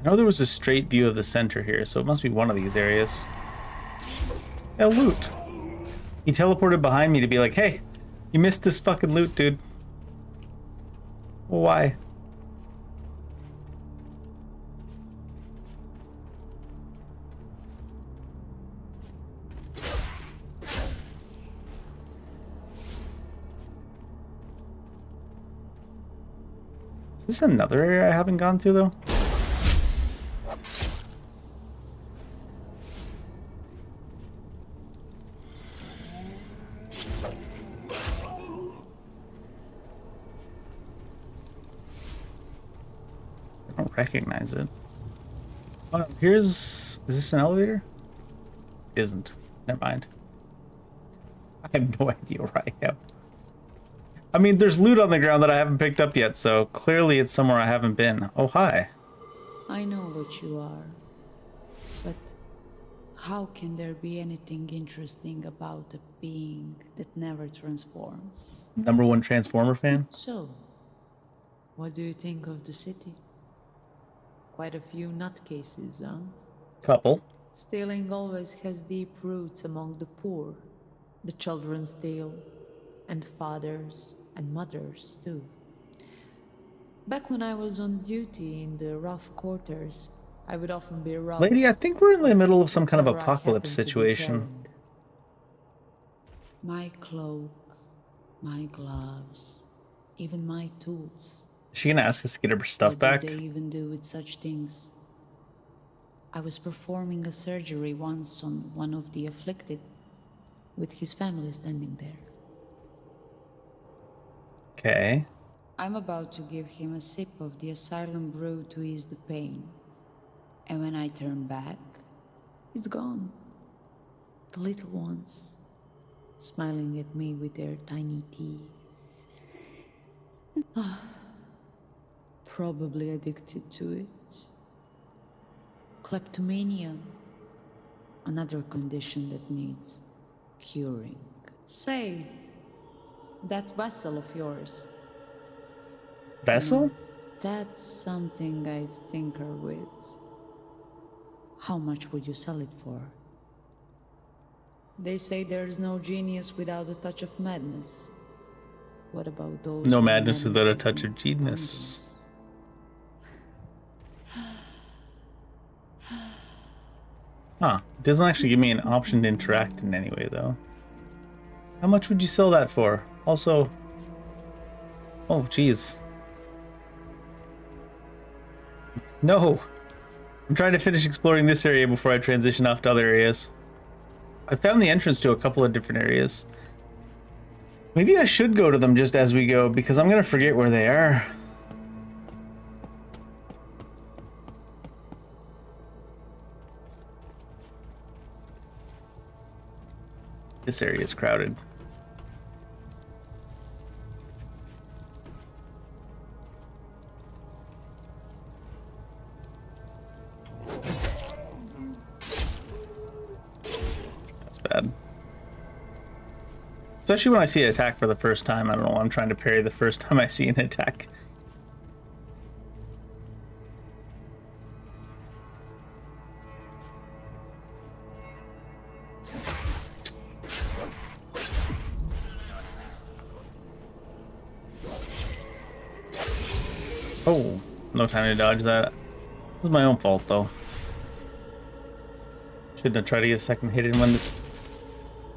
S1: I know there was a straight view of the center here, so it must be one of these areas. Yeah, loot. He teleported behind me to be like, hey, you missed this fucking loot, dude. Well, why? Is this another area I haven't gone through, though? I don't recognize it. Oh, here's... Is this an elevator? It isn't. Never mind. I have no idea where I am. I mean, there's loot on the ground that I haven't picked up yet, so clearly it's somewhere I haven't been. Oh, hi.
S6: I know what you are, but how can there be anything interesting about a being that never transforms?
S1: #1 Transformer fan?
S6: So, what do you think of the city? Quite a few nutcases, huh?
S1: Couple.
S6: Stealing always has deep roots among the poor. The children steal, and fathers and mothers too. Back when I was on duty in the rough quarters, I would often be robbed.
S1: Lady, I think we're in the middle of some kind of
S6: whatever I
S1: apocalypse
S6: happened to be
S1: situation.
S6: carrying. My cloak, my gloves, even my tools.
S1: Is she gonna ask us to get her stuff
S6: What
S1: back?
S6: do they even do with such things? I was performing a surgery once on one of the afflicted, with his family standing there.
S1: Okay.
S6: I'm about to give him a sip of the asylum brew to ease the pain. And when I turn back, it's gone. The little ones, smiling at me with their tiny teeth. Probably addicted to it. Kleptomania, another condition that needs curing. Say, that vessel of yours,
S1: Vessel?
S6: that's something I'd tinker with. How much would you sell it for? They say there's no genius without a touch of madness. What about those?
S1: No
S6: where
S1: madness without a
S6: madness
S1: touch
S6: isn't
S1: of genius. Huh. It doesn't actually give me an option to interact in any way, though. How much would you sell that for? Also... Oh, jeez. No! I'm trying to finish exploring this area before I transition off to other areas. I found the entrance to a couple of different areas. Maybe I should go to them just as we go, because I'm gonna forget where they are. This area is crowded. That's bad. Especially when I see an attack for the first time. I don't know, I'm trying to parry the first time I see an attack. Oh, no time to dodge that. It was my own fault, though. Shouldn't have tried to get a second hit in when this...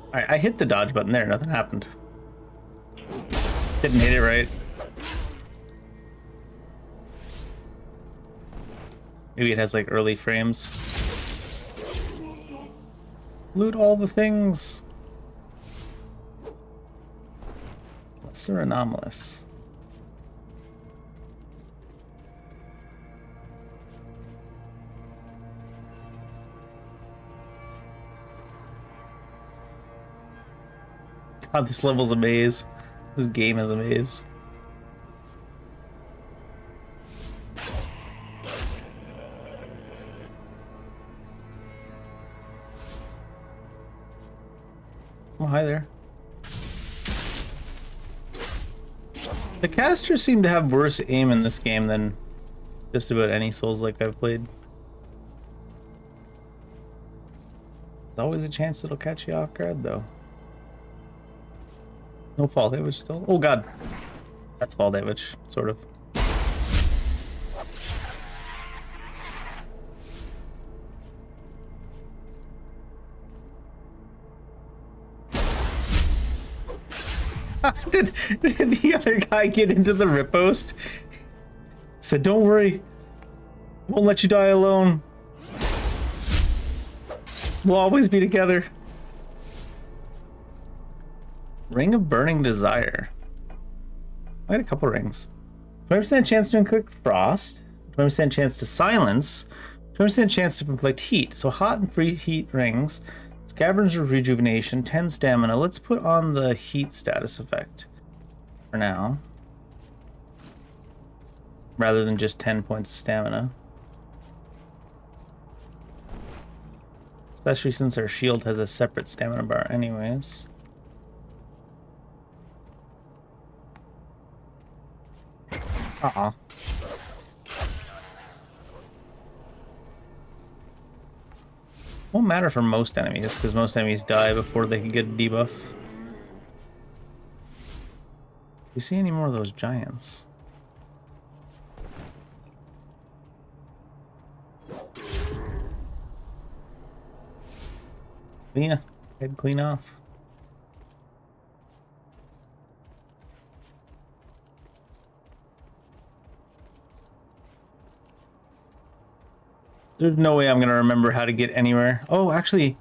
S1: Alright, I hit the dodge button there, nothing happened. Didn't hit it right. Maybe it has like early frames. Loot all the things. Lesser anomalous. God, this level's a maze. This game is a maze. Oh, hi there. The casters seem to have worse aim in this game than just about any Souls-like I've played. There's always a chance it'll catch you off guard, though. No fall damage still. Oh god. That's fall damage, sort of. did the other guy get into the riposte? Said, don't worry. Won't let you die alone. We'll always be together. Ring of Burning Desire. I got a couple rings. 20% chance to inflict frost. 20% chance to silence. 20% chance to inflict heat. So hot and free heat rings. Scavenger rejuvenation. 10 stamina. Let's put on the heat status effect for now, rather than just 10 points of stamina. Especially since our shield has a separate stamina bar anyways. Uh-uh. Won't matter for most enemies, because most enemies die before they can get a debuff. Do you see any more of those giants? Yeah, head clean off. There's no way I'm gonna remember how to get anywhere. Oh, actually,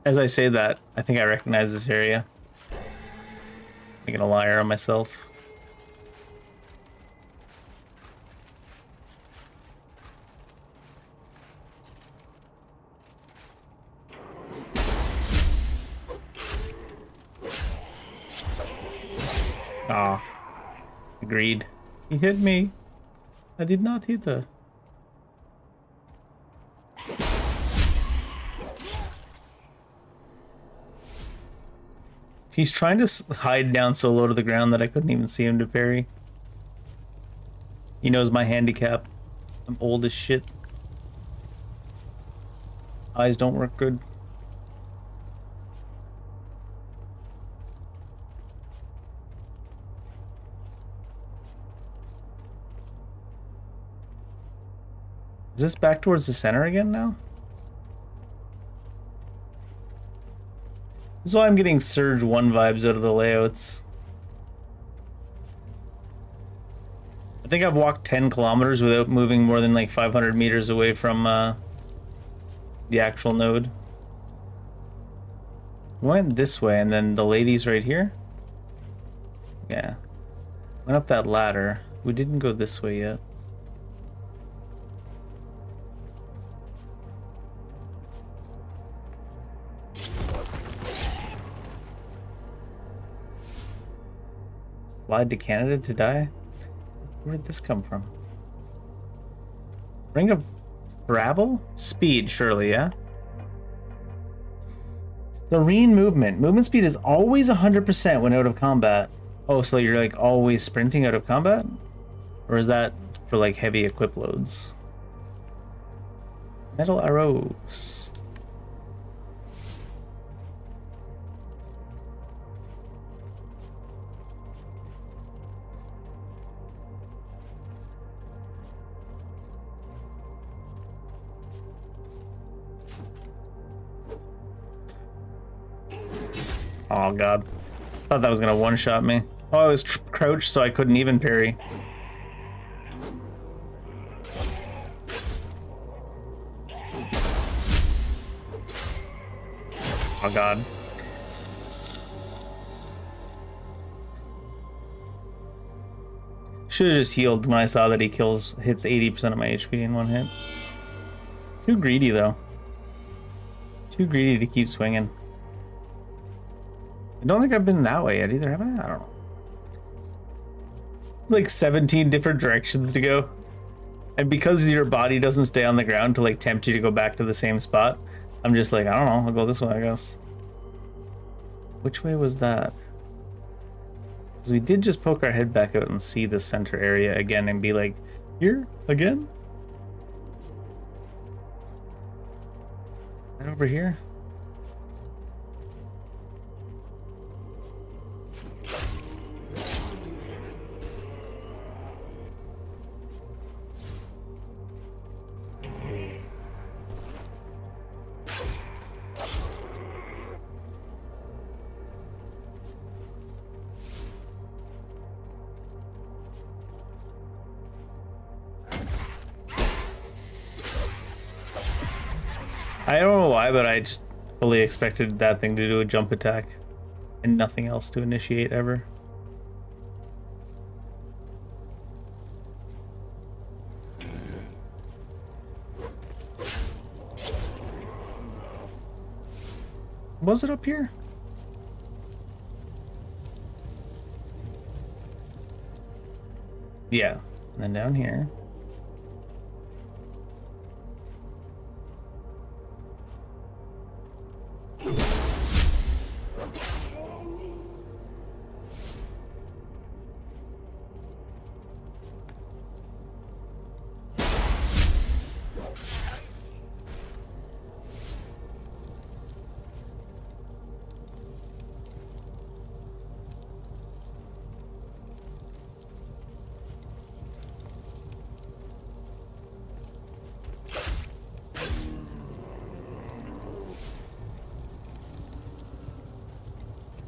S1: as I say that, I think I recognize this area. Making a liar on myself. Ah, agreed. He hit me. I did not hit her. He's trying to hide down so low to the ground that I couldn't even see him to parry. He knows my handicap. I'm old as shit. Eyes don't work good. Is this back towards the center again now? This is why I'm getting Surge 1 vibes out of the layouts. I think I've walked 10 kilometers without moving more than like 500 meters away from the actual node. Went this way and then the lady's right here? Yeah. Went up that ladder. We didn't go this way yet. Slide to Canada to die? Where did this come from? Ring of Travel? Speed, surely, yeah? Serene movement. Movement speed is always 100% when out of combat. Oh, so you're like always sprinting out of combat? Or is that for like heavy equip loads? Metal arrows. Oh god. Thought that was gonna one-shot me. Oh, I was crouched so I couldn't even parry. Oh god. Should have just healed when I saw that he hits 80% of my HP in one hit. Too greedy though. Too greedy to keep swinging. I don't think I've been that way yet either, have I? I don't know. It's like 17 different directions to go. And because your body doesn't stay on the ground to like tempt you to go back to the same spot, I'm just like, I don't know, I'll go this way, I guess. Which way was that? Because we did just poke our head back out and see the center area again and be like, here? Again? That over here? I don't know why, but I just fully expected that thing to do a jump attack and nothing else to initiate ever. Was it up here? Yeah, and then down here.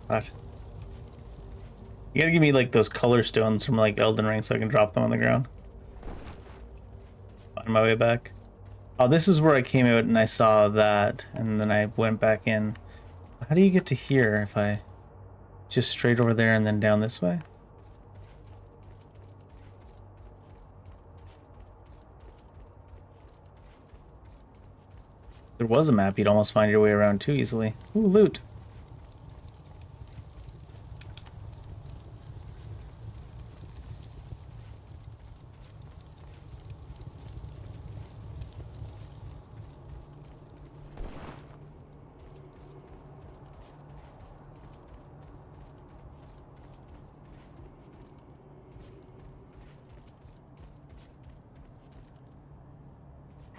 S1: What? You gotta give me like those color stones from like Elden Ring so I can drop them on the ground. Find my way back. Oh, this is where I came out and I saw that, and then I went back in. How do you get to here if I just straight over there and then down this way? If there was a map, you'd almost find your way around too easily. Ooh, loot.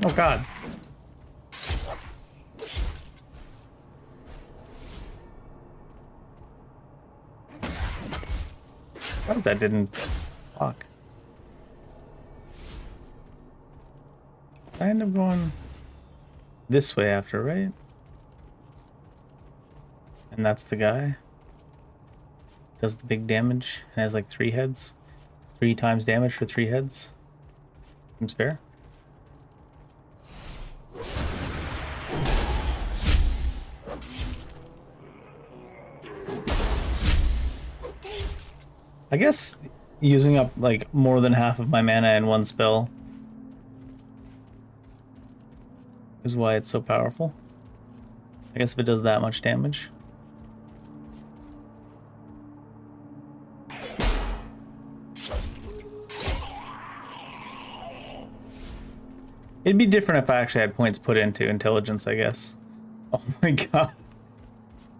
S1: Oh god. How's that didn't block? I end up going this way after, right? And that's the guy. Does the big damage and has like 3 heads. 3 times damage for 3 heads. Seems fair. I guess using up like more than half of my mana in one spell is why it's so powerful. I guess if it does that much damage. It'd be different if I actually had points put into intelligence, I guess. Oh my god.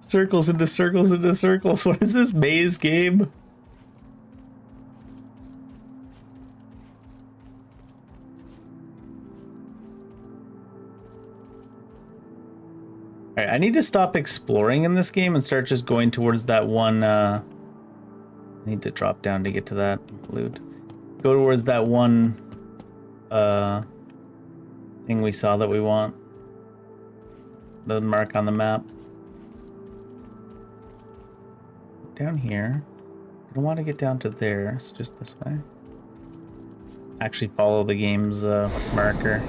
S1: Circles into circles into circles. What is this maze game? Alright, I need to stop exploring in this game and start just going towards that one, I need to drop down to get to that loot. Go towards that one, thing we saw that we want. The mark on the map. down here. I don't want to get down to there, so just this way. Actually follow the game's marker.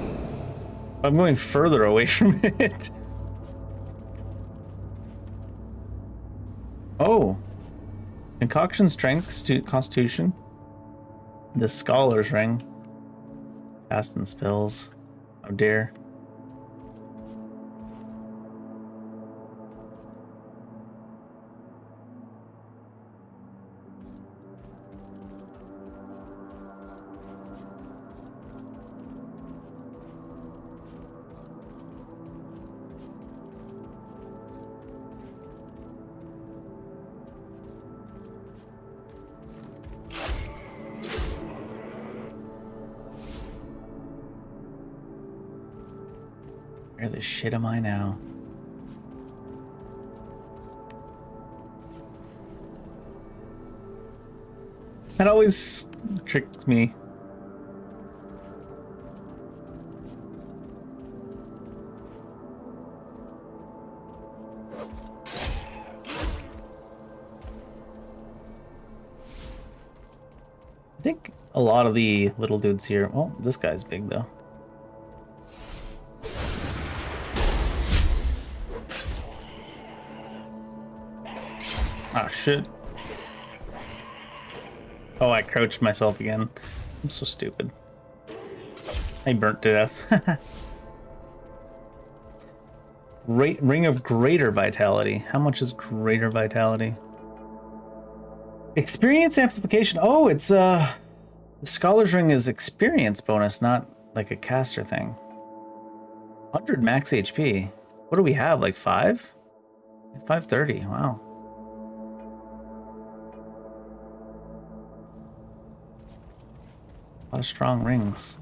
S1: I'm going further away from it. Oh. Concoction strength, constitution. The scholar's ring. Fast and spells. Oh dear. Where the shit am I now? That always tricked me. I think a lot of the little dudes here. Well, this guy's big though. Oh shit. Oh, I crouched myself again. I'm so stupid. I burnt to death. Ring of Greater Vitality. How much is Greater Vitality? Experience amplification. Oh, it's the Scholar's Ring is experience bonus, not like a caster thing. 100 max HP. What do we have? Like 5? 530. Wow. A lot of strong rings.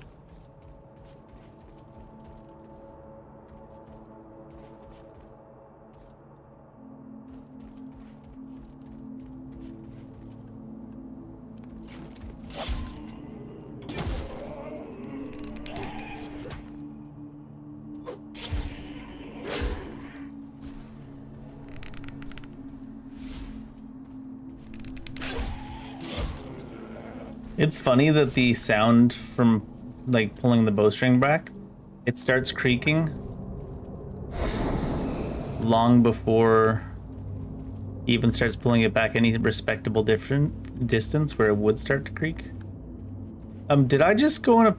S1: It's funny that the sound from like pulling the bowstring back, it starts creaking long before he even starts pulling it back any respectable different distance where it would start to creak. Did I just go in a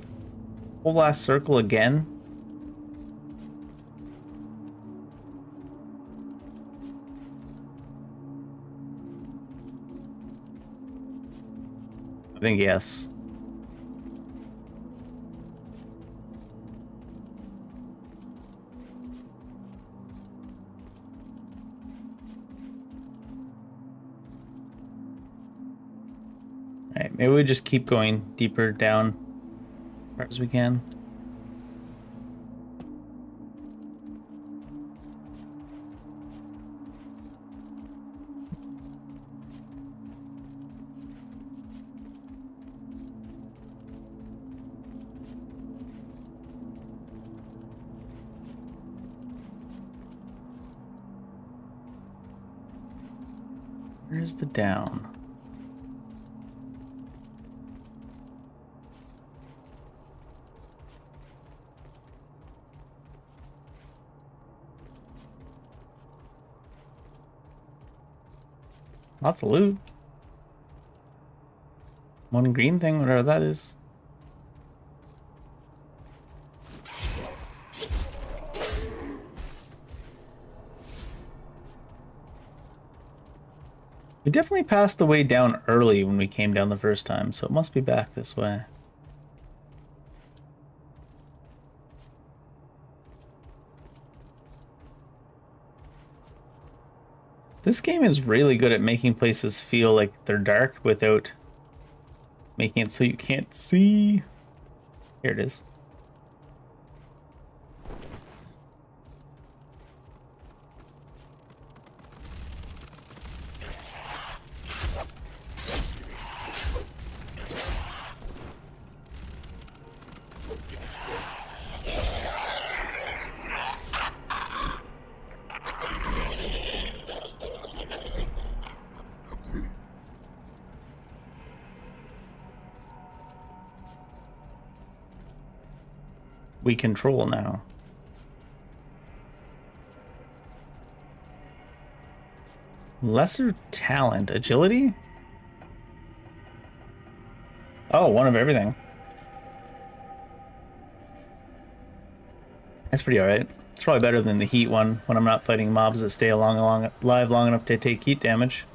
S1: whole last circle again? I think yes. Alright, maybe we just keep going deeper down as far as we can. Where's the down? Lots of loot. One green thing, whatever that is. We definitely passed the way down early when we came down the first time, so it must be back this way. This game is really good at making places feel like they're dark without making it so you can't see. Here it is. we control now. Lesser talent. Agility? Oh, one of everything. That's pretty alright. It's probably better than the heat one when I'm not fighting mobs that stay alive long enough to take heat damage.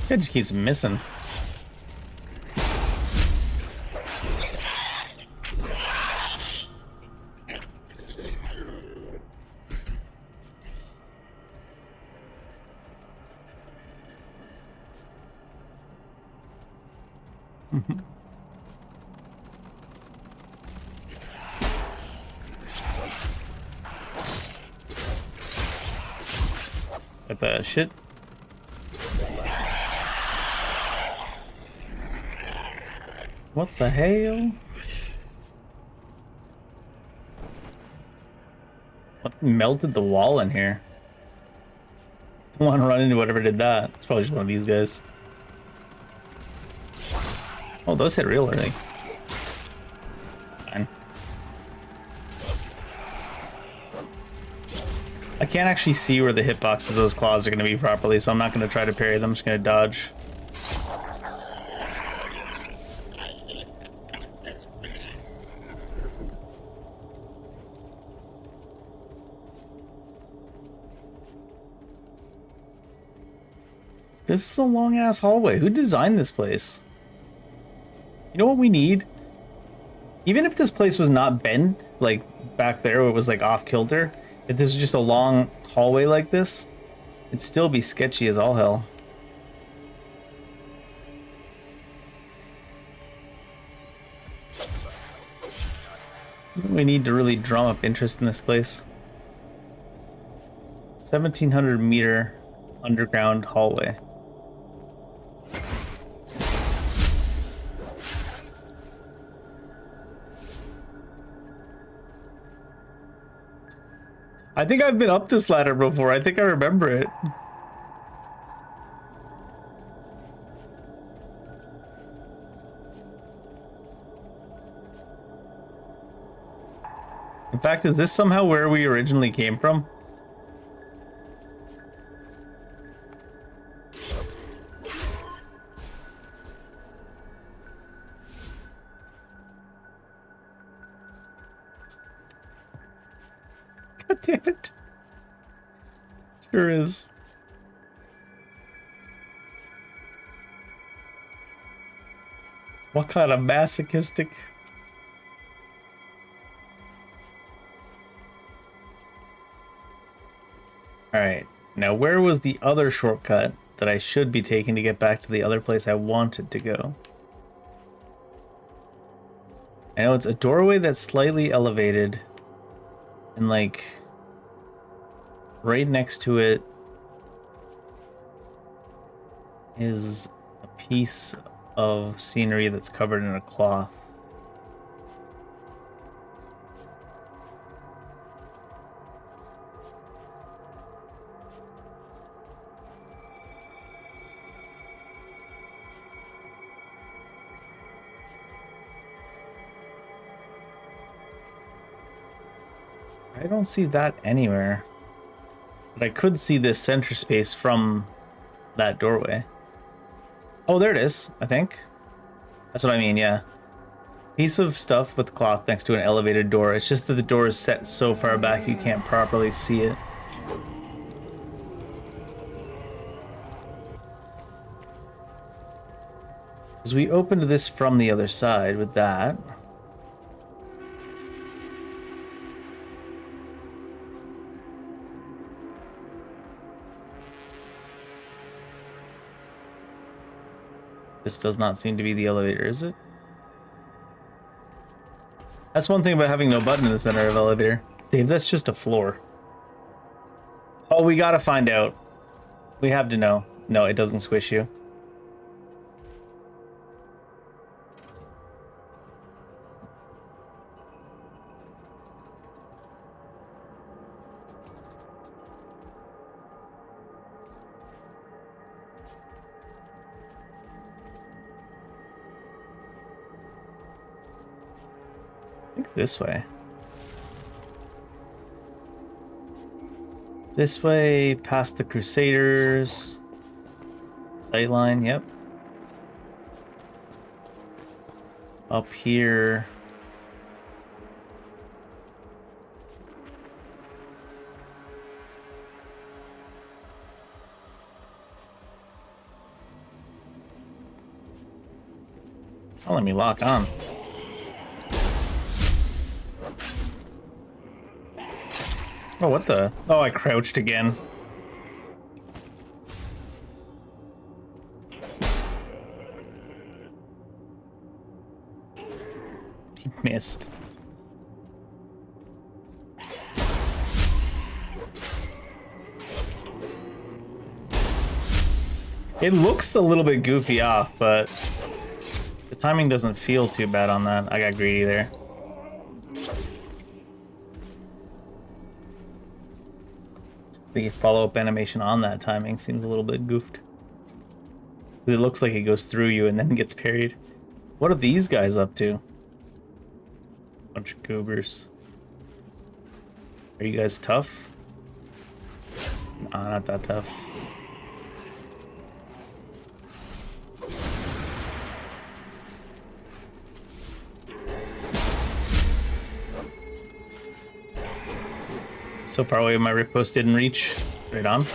S1: It just keeps missing. Like that shit. What the hell? What melted the wall in here? I want to run into whatever did that. It's probably just one of these guys. Oh, those hit real early. Fine. I can't actually see where the hitboxes of those claws are going to be properly, so I'm not going to try to parry them. I'm just going to dodge. This is a long-ass hallway. Who designed this place? You know what we need? Even if this place was not bent, like back there where it was like off-kilter, if this was just a long hallway like this, it'd still be sketchy as all hell. We need to really drum up interest in this place. 1,700 meter underground hallway. I think I've been up this ladder before. I think I remember it. In fact, is this somehow where we originally came from? God damn it. Sure is. What kind of masochistic? Alright, now where was the other shortcut that I should be taking to get back to the other place I wanted to go? I know it's a doorway that's slightly elevated, and like right next to it is a piece of scenery that's covered in a cloth. I don't see that anywhere. But I could see this center space from that doorway. Oh, there it is, I think. That's what I mean, yeah. Piece of stuff with cloth next to an elevated door. It's just that the door is set so far back you can't properly see it. As we opened this from the other side with that. This does not seem to be the elevator, is it? That's one thing about having no button in the center of elevator. Dave, that's just a floor. Oh, we gotta find out. We have to know. No, it doesn't squish you. I think this way. This way, past the Crusaders. Sightline, yep. Up here. Oh, let me lock on. Oh, what the? Oh, I crouched again. He missed. It looks a little bit goofy off, but the timing doesn't feel too bad on that. I got greedy there. The follow-up animation on that timing seems a little bit goofed. It looks like it goes through you and then gets parried. What are these guys up to? Bunch of goobers. Are you guys tough? Nah, not that tough. So far away my riposte didn't reach. Right on.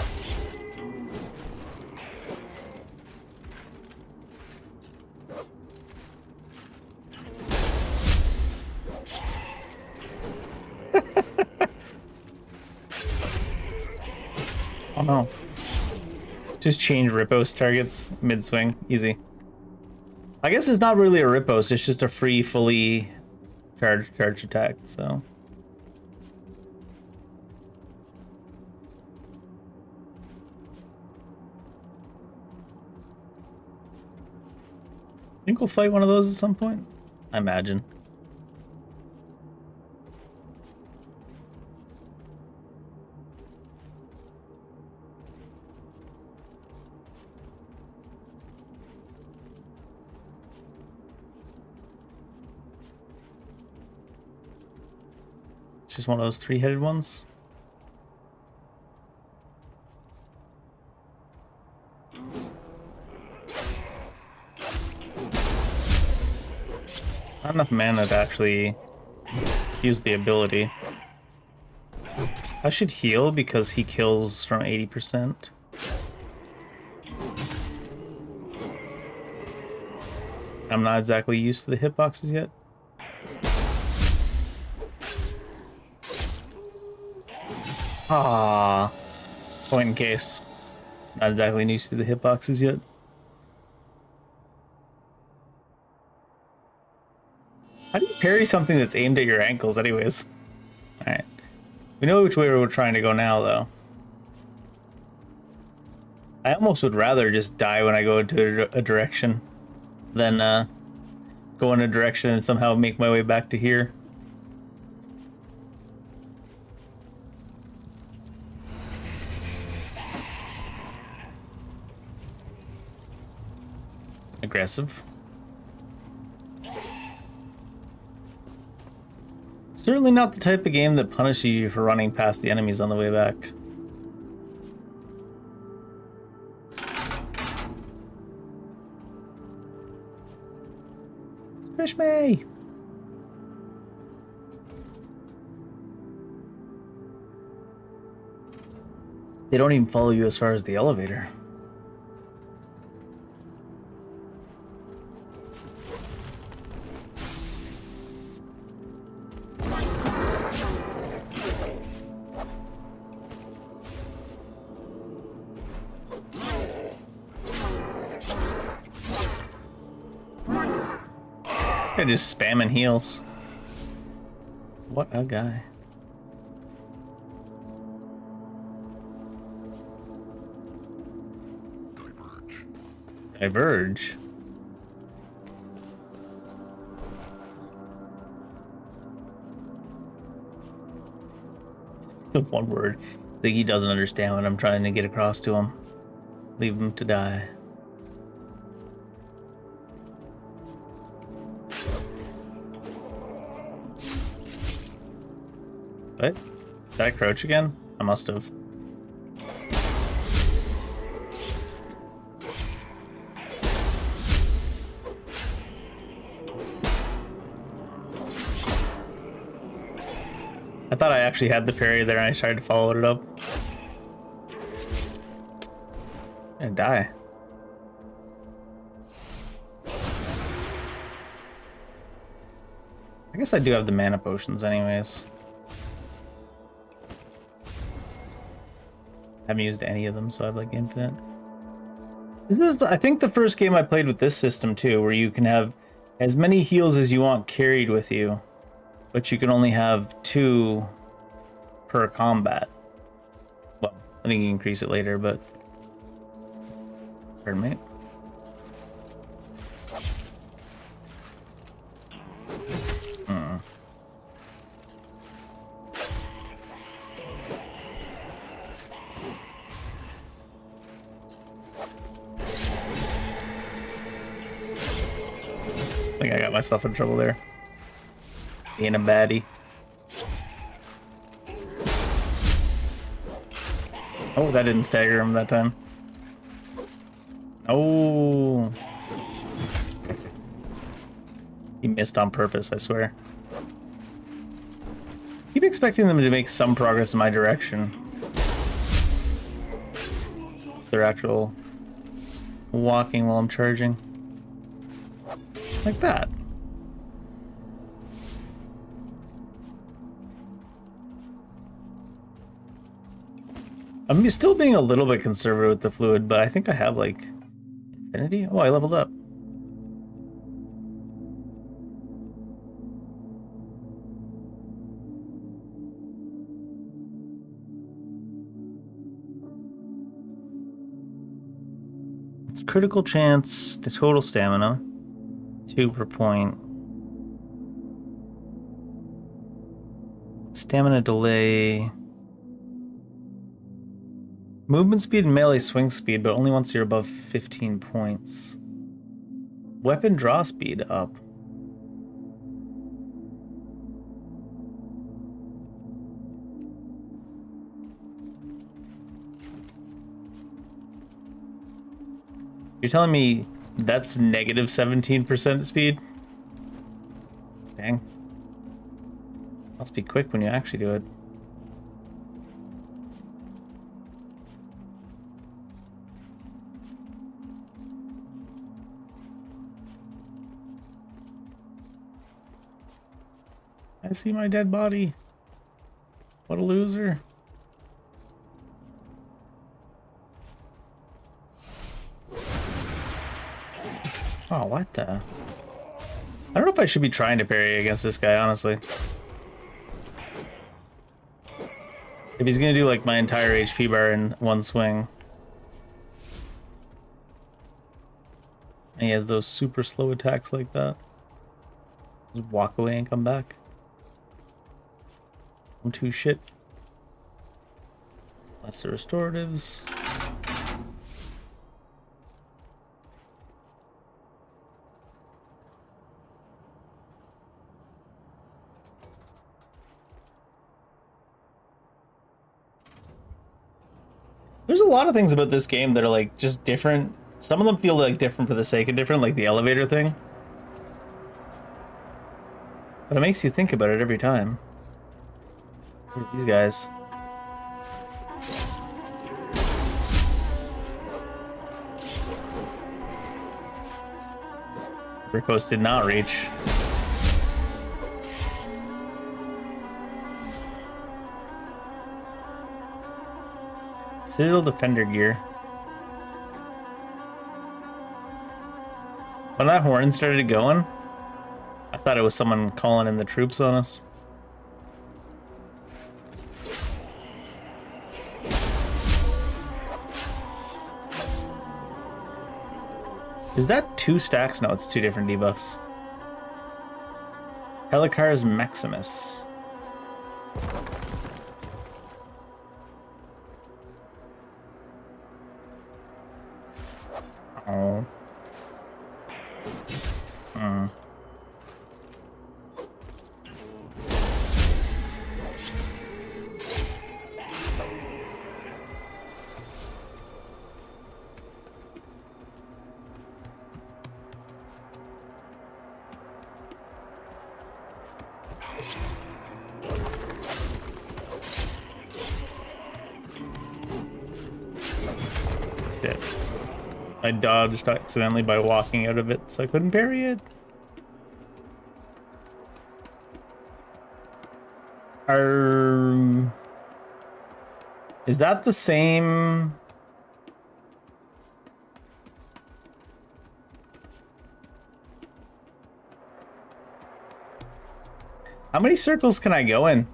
S1: Oh no. Just change riposte targets mid-swing. Easy. I guess it's not really a riposte, it's just a free, fully charged attack, so... Think we'll fight one of those at some point? I imagine. It's just one of those three-headed ones. Not enough mana to actually use the ability. I should heal because he kills from 80%. I'm not exactly used to the hitboxes yet. Ah, point in case. Not exactly used to the hitboxes yet. How do you parry something that's aimed at your ankles anyways? Alright. We know which way we're trying to go now, though. I almost would rather just die when I go into a direction than go in a direction and somehow make my way back to here. Aggressive. Certainly not the type of game that punishes you for running past the enemies on the way back. Push me! They don't even follow you as far as the elevator. This guy just spamming heals. What a guy. Diverge. The one word. I think he doesn't understand what I'm trying to get across to him. Leave him to die. What? Did I crouch again? I must have. I thought I actually had the parry there and I tried to follow it up. I'm gonna die. I guess I do have the mana potions anyways. Haven't used any of them, so I have like infinite. This is, I think, the first game I played with this system too, where you can have as many heals as you want carried with you, but you can only have 2 per combat. Well, I think you can increase it later, but pardon me. I think I got myself in trouble there. Being a baddie. Oh, that didn't stagger him that time. Oh. He missed on purpose, I swear. Keep expecting them to make some progress in my direction. Their actual walking while I'm charging. Like that. I'm still being a little bit conservative with the fluid, but I think I have like infinity. Oh, I leveled up. It's critical chance to total stamina. 2 per point. Stamina delay. Movement speed and melee swing speed, but only once you're above 15 points. Weapon draw speed up. You're telling me that's negative 17% speed? Dang. Must be quick when you actually do it. I see my dead body. What a loser. Oh, what the? I don't know if I should be trying to parry against this guy, honestly. If he's gonna do like my entire HP bar in one swing. And he has those super slow attacks like that. Just walk away and come back. I'm too shit. Lesser restoratives. There's a lot of things about this game that are like just different. Some of them feel like different for the sake of different, like the elevator thing. But it makes you think about it every time. Look at these guys. Riposte did not reach. Citadel Defender gear. When that horn started going, I thought it was someone calling in the troops on us. Is that 2 stacks? No, it's 2 different debuffs. Helicar's Maximus. Oh. Shit. I dodged accidentally by walking out of it, so I couldn't parry it. Is that the same? How many circles can I go in?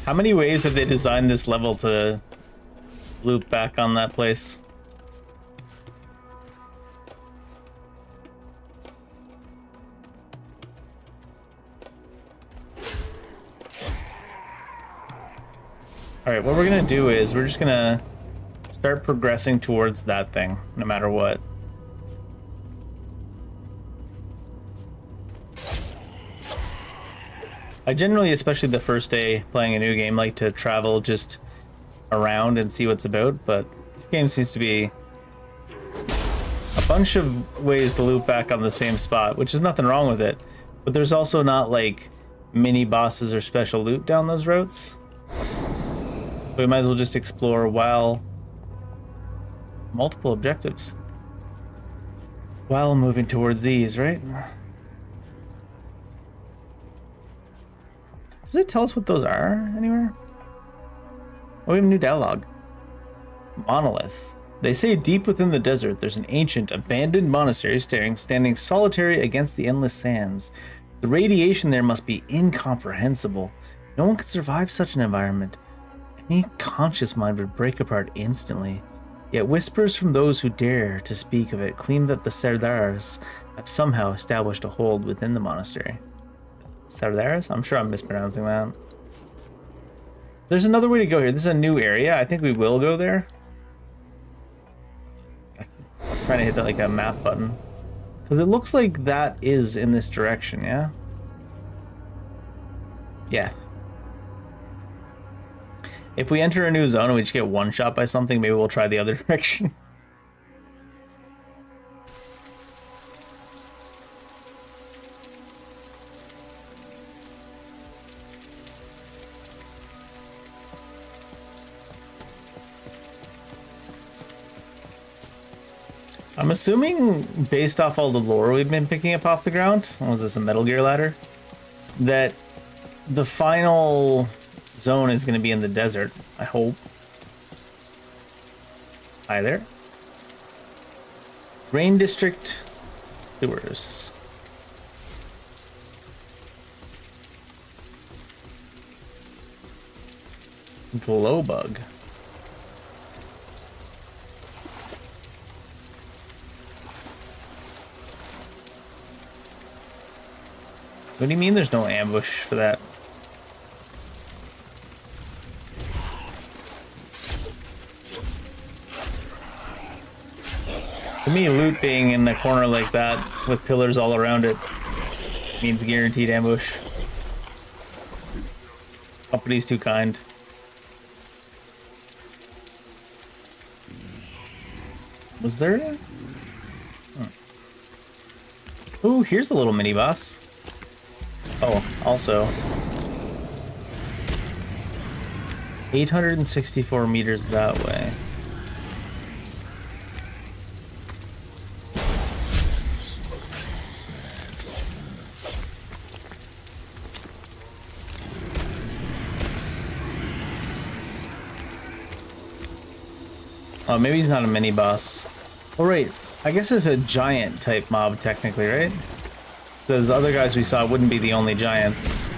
S1: How many ways have they designed this level to loop back on that place? Alright, what we're gonna do is we're just gonna start progressing towards that thing, no matter what. I generally, especially the first day playing a new game, like to travel just around and see what's about, but this game seems to be a bunch of ways to loop back on the same spot, which is nothing wrong with it, but there's also not like mini bosses or special loot down those routes. We might as well just explore while multiple objectives while moving towards these, right? Does it tell us what those are anywhere? Oh, we have a new dialogue. Monolith. They say deep within the desert there's an ancient, abandoned monastery standing solitary against the endless sands. The radiation there must be incomprehensible. No one could survive such an environment. Any conscious mind would break apart instantly. Yet whispers from those who dare to speak of it claim that the Sardars have somehow established a hold within the monastery. Sardars? I'm sure I'm mispronouncing that. There's another way to go here. This is a new area. I think we will go there. I'm trying to hit that like a map button. Because it looks like that is in this direction, yeah? Yeah. If we enter a new zone and we just get one shot by something, maybe we'll try the other direction. I'm assuming, based off all the lore we've been picking up off the ground, what was this, a Metal Gear ladder? That the final zone is going to be in the desert, I hope. Hi there. Rain District sewers. Glow bug. What do you mean there's no ambush for that? To me, loot being in a corner like that with pillars all around it means guaranteed ambush. Company's too kind. Was there? Ooh, here's a little mini boss. Oh, also 864 meters that way. Oh, maybe he's not a mini boss. Oh, right. I guess it's a giant type mob technically, right? So the other guys we saw wouldn't be the only giants.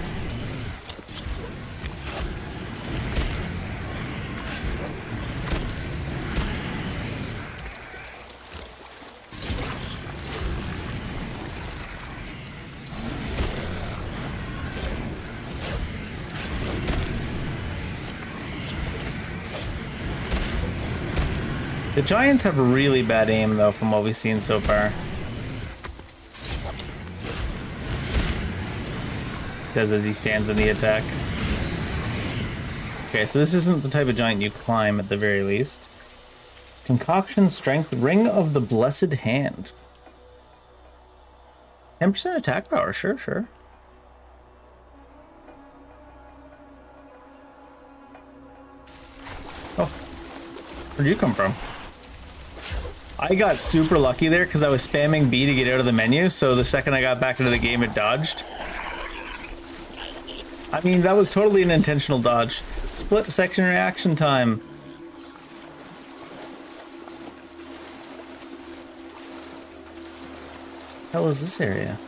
S1: The giants have really bad aim though from what we've seen so far. Does as he stands in the attack. Okay, so this isn't the type of giant you climb at the very least. Concoction strength, Ring of the Blessed Hand. 10% attack power, sure, sure. Oh, where'd you come from? I got super lucky there because I was spamming B to get out of the menu, so the second I got back into the game, it dodged. I mean, that was totally an intentional dodge. Split section reaction time. Hell is this area?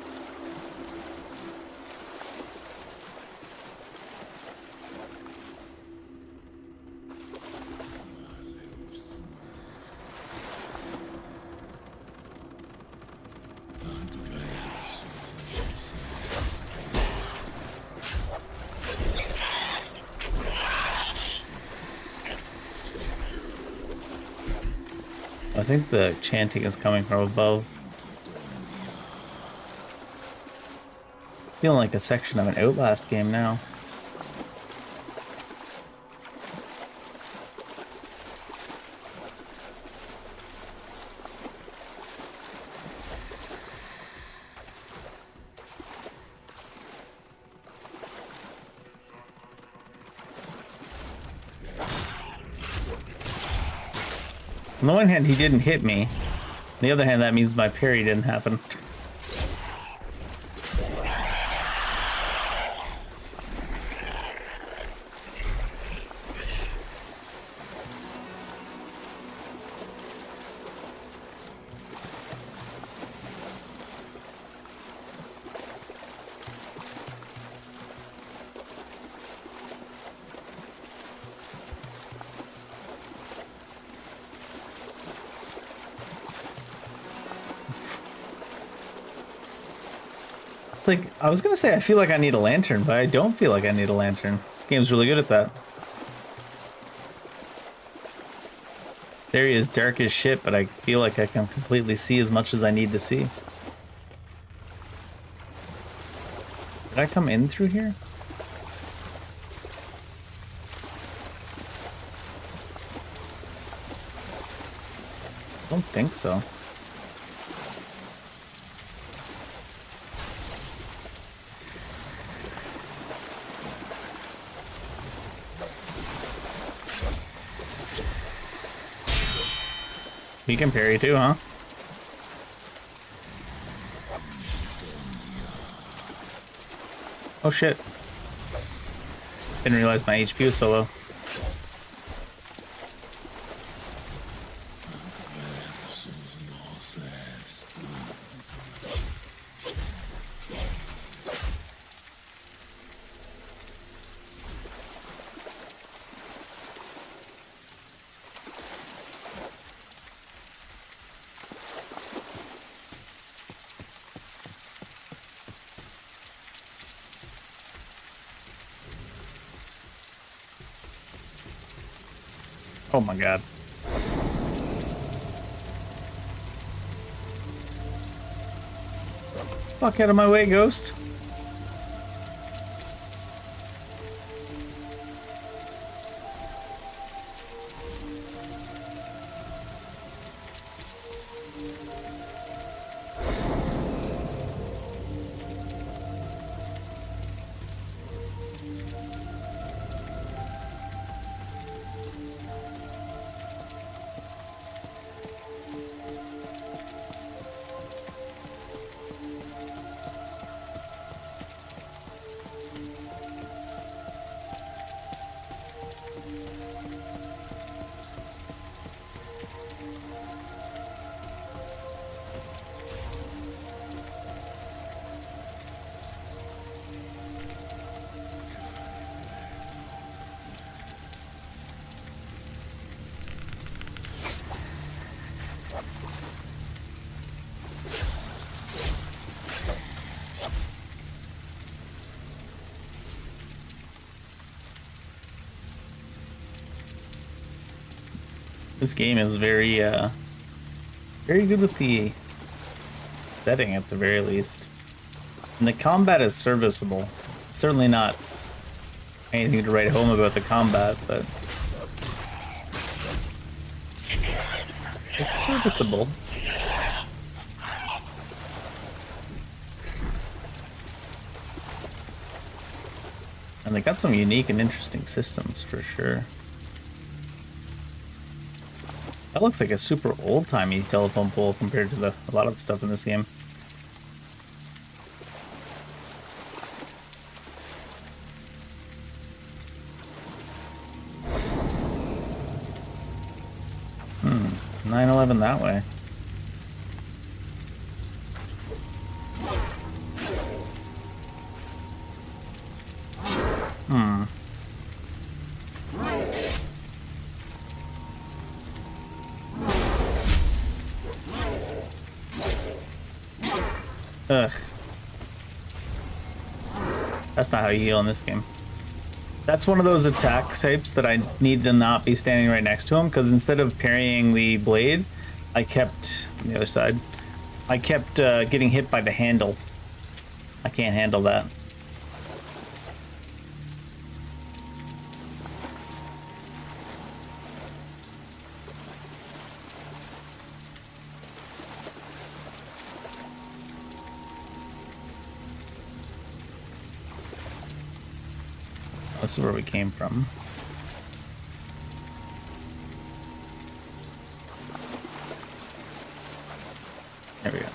S1: I think the chanting is coming from above. Feeling like a section of an Outlast game now. On the one hand, he didn't hit me. On the other hand, that means my parry didn't happen. It's like, I was gonna say I feel like I need a lantern, but I don't feel like I need a lantern. This game's really good at that. The area is dark as shit, but I feel like I can completely see as much as I need to see. Did I come in through here? I don't think so. You can parry too, huh? Oh shit. Didn't realize my HP was so low. Oh my god. Fuck out of my way, ghost. This game is very good with the setting at the very least. And the combat is serviceable. certainly not anything to write home about the combat, but it's serviceable. And they got some unique and interesting systems for sure. That looks like a super old-timey telephone pole compared to a lot of the stuff in this game. Hmm, 9/11 that way. Hmm. Ugh. That's not how you heal in this game. That's one of those attack types that I need to not be standing right next to him, because instead of parrying the blade, I kept, on the other side, I kept getting hit by the handle. I can't handle that. This is where we came from. There we go.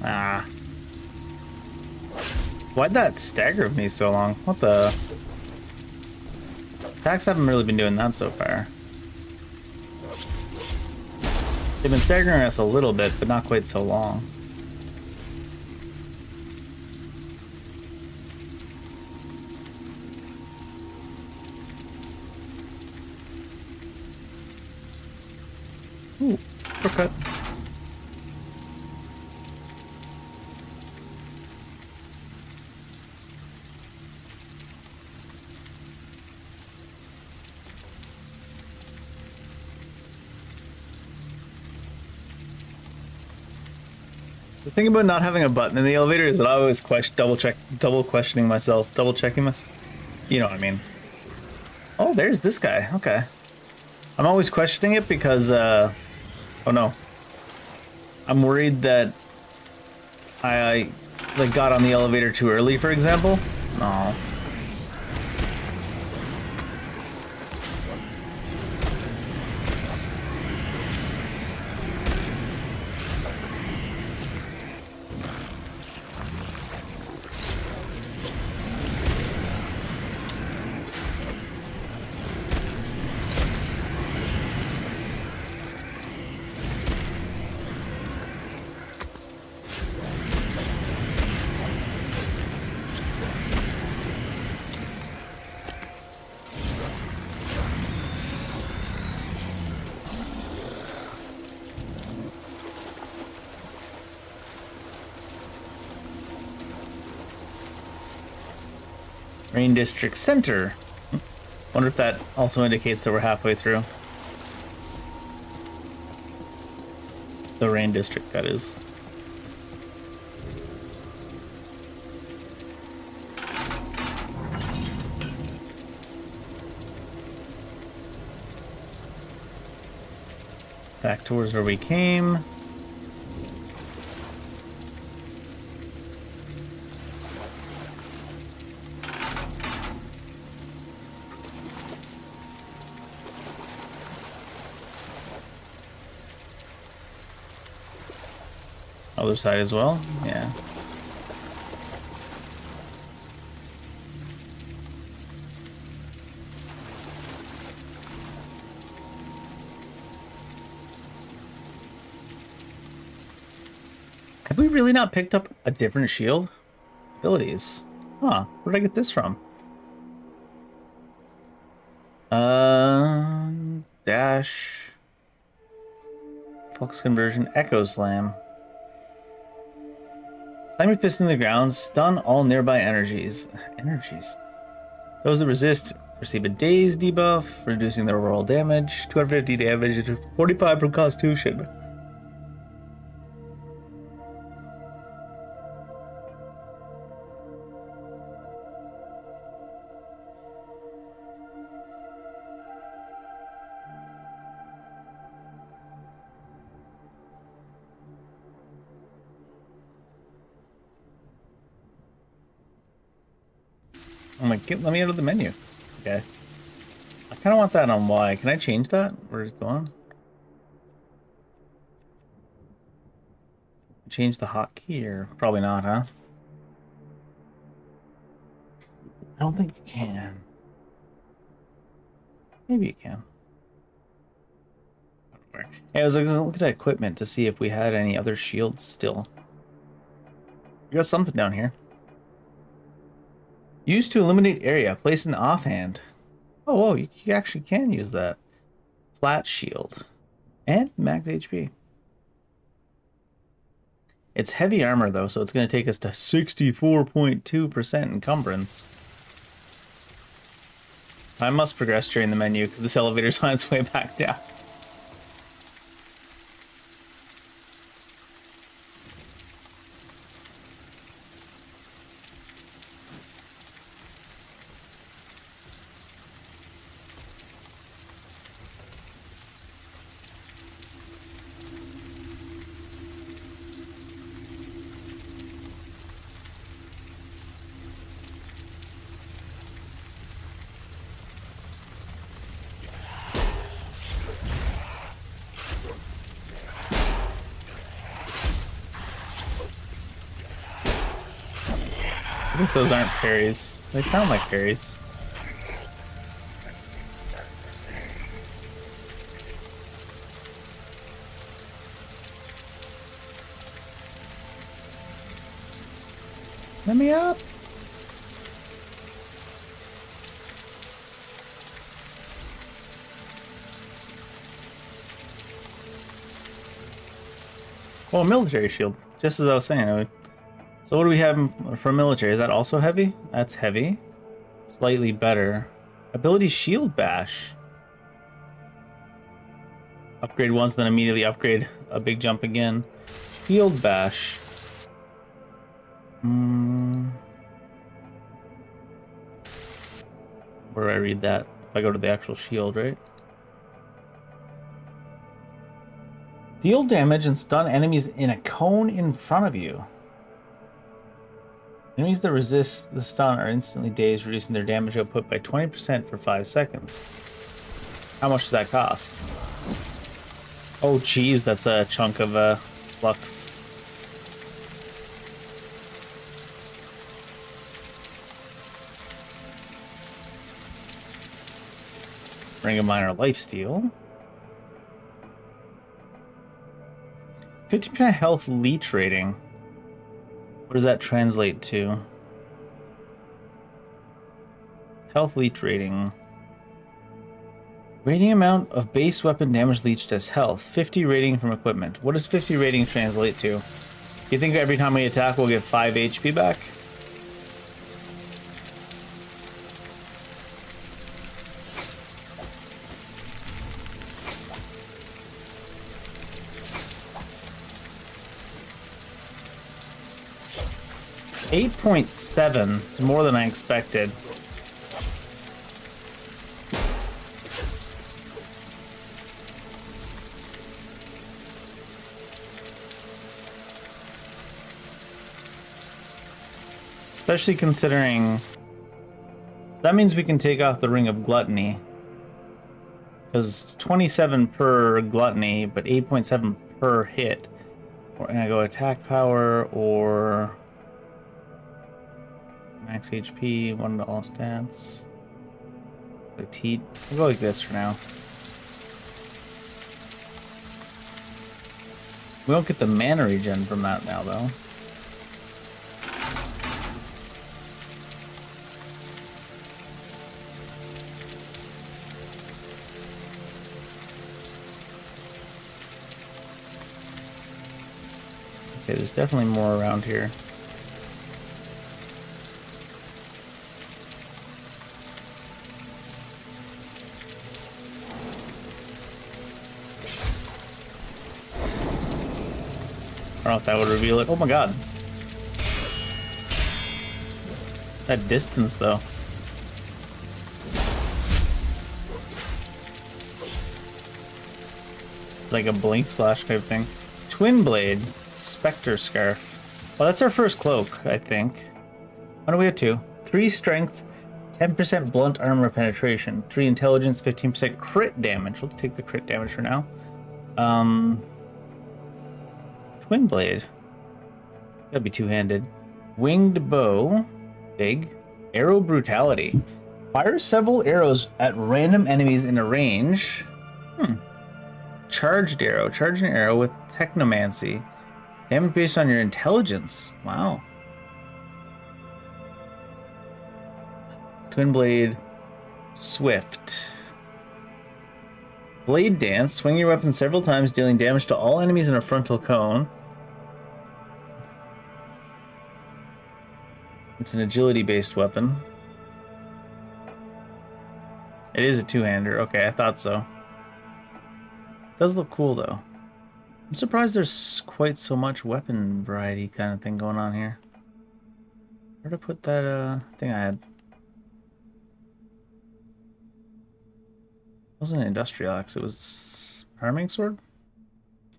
S1: Ah. Why'd that stagger me so long? What the? Attacks haven't really been doing that so far. They've been staggering us a little bit, but not quite so long. Ooh, shortcut. The thing about not having a button in the elevator is that I always double questioning myself, double checking myself. You know what I mean? Oh, there's this guy. Okay. I'm always questioning it because, oh no. I'm worried that I like got on the elevator too early, for example. Oh. Rain District Center. Wonder if that also indicates that we're halfway through. The Rain District, that is. Back towards where we came. Other side as well? Yeah. Have we really not picked up a different shield? Abilities. Huh, where did I get this from? Dash. Flux conversion, Echo Slam. Slam your fist in the ground, stun all nearby energies. Energies. Those that resist receive a daze debuff, reducing their overall damage. 250 damage to 45 from Constitution. I'm like, let me out of the menu. Okay. I kind of want that on Y. Can I change that? Where is it going? Change the hotkey or probably not, huh? I don't think you can. Maybe you can. Hey, I was gonna look at equipment to see if we had any other shields still. We got something down here. Used to illuminate area. Place in offhand. Oh, whoa, you actually can use that. Flat shield. And max HP. It's heavy armor, though, so it's going to take us to 64.2% encumbrance. Time must progress during the menu, because this elevator's on its way back down. I guess those aren't parries. They sound like parries. Let me up. Oh, a military shield. Just as I was saying. So what do we have for military? Is that also heavy? That's heavy. Slightly better. Ability shield bash. Upgrade once, then immediately upgrade a big jump again. Shield bash. Where do I read that? If I go to the actual shield, right? Deal damage and stun enemies in a cone in front of you. Enemies that resist the stun are instantly dazed, reducing their damage output by 20% for 5 seconds. How much does that cost? Oh, geez, that's a chunk of flux. Ring of Minor Lifesteal. 50% health leech rating. What does that translate to? Health leech rating. Rating amount of base weapon damage leached as health. 50 rating from equipment. What does 50 rating translate to? You think every time we attack we'll get 5 HP back? .7 is more than I expected. Especially considering... So that means we can take off the Ring of Gluttony. Because it's 27 per gluttony, but 8.7 per hit. Or and I go attack power or... Max HP, 1 to all stats. Petite. I'll go like this for now. We don't get the mana regen from that now, though. Okay, there's definitely more around here. know if that would reveal it. Oh my god. That distance, though. Like a blink slash type thing. Twin blade, specter scarf. Oh, that's our first cloak, I think. What do we have? 2? 3 strength, 10% blunt armor penetration, 3 intelligence, 15% crit damage. We'll take the crit damage for now. Twin blade. Gotta be two-handed. Winged bow, big. Arrow brutality. Fire several arrows at random enemies in a range. Charged arrow. Charge an arrow with technomancy. Damage based on your intelligence. Wow. Twin blade. Swift. Blade dance. Swing your weapon several times, dealing damage to all enemies in a frontal cone. It's an agility-based weapon. It is a two-hander. Okay, I thought so. It does look cool, though. I'm surprised there's quite so much weapon variety kind of thing going on here. Where'd I put that thing I had? It wasn't an industrial axe, it was harming sword?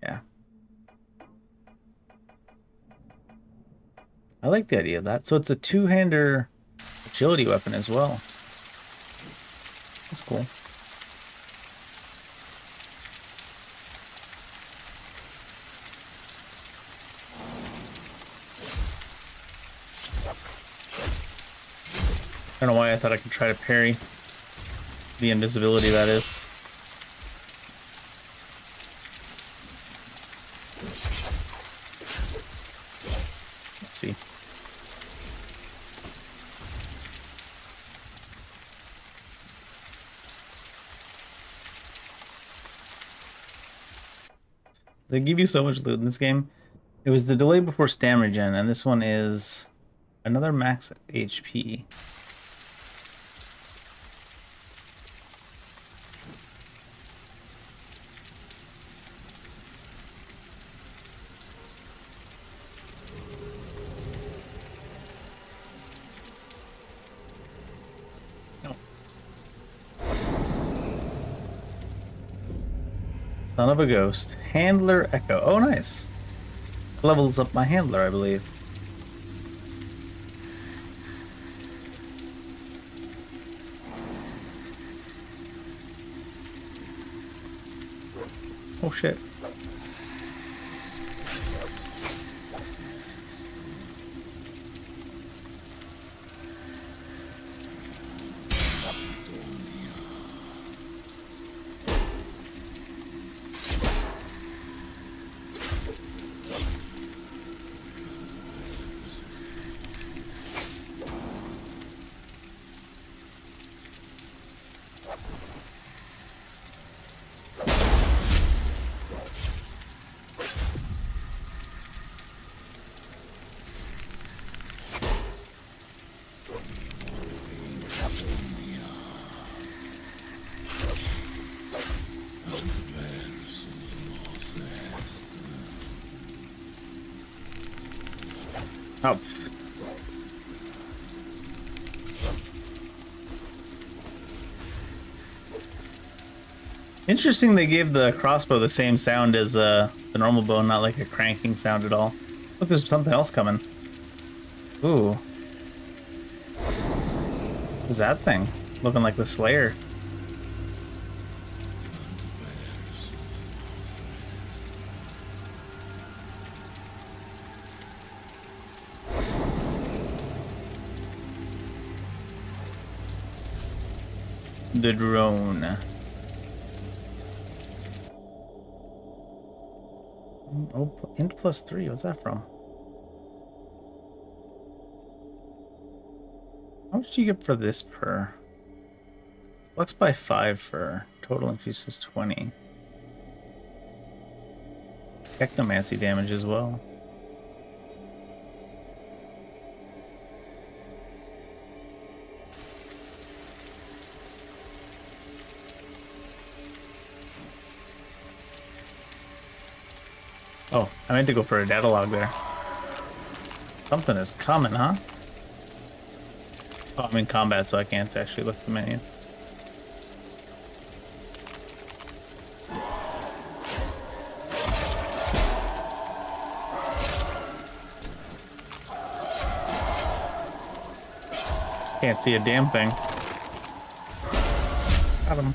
S1: Yeah. I like the idea of that. So it's a two-hander agility weapon as well. That's cool. I don't know why I thought I could try to parry the invisibility, that is. Let's see. They give you so much loot in this game. It was the delay before stamina gen, and this one is another max HP. Son of a ghost. Handler Echo. Oh, nice. Levels up my handler, I believe. Oh, shit. Oh. Interesting they gave the crossbow the same sound as the normal bow, not like a cranking sound at all. Look, there's something else coming. Ooh. What's that thing? Looking like the Slayer. The drone. Oh, int +3. What's that from? How much do you get for this per? Flux by 5 for total increases 20. Technomancy damage as well. Oh, I meant to go for a data log there. Something is coming, huh? Oh, I'm in combat, so I can't actually look at the menu. Can't see a damn thing. Got him.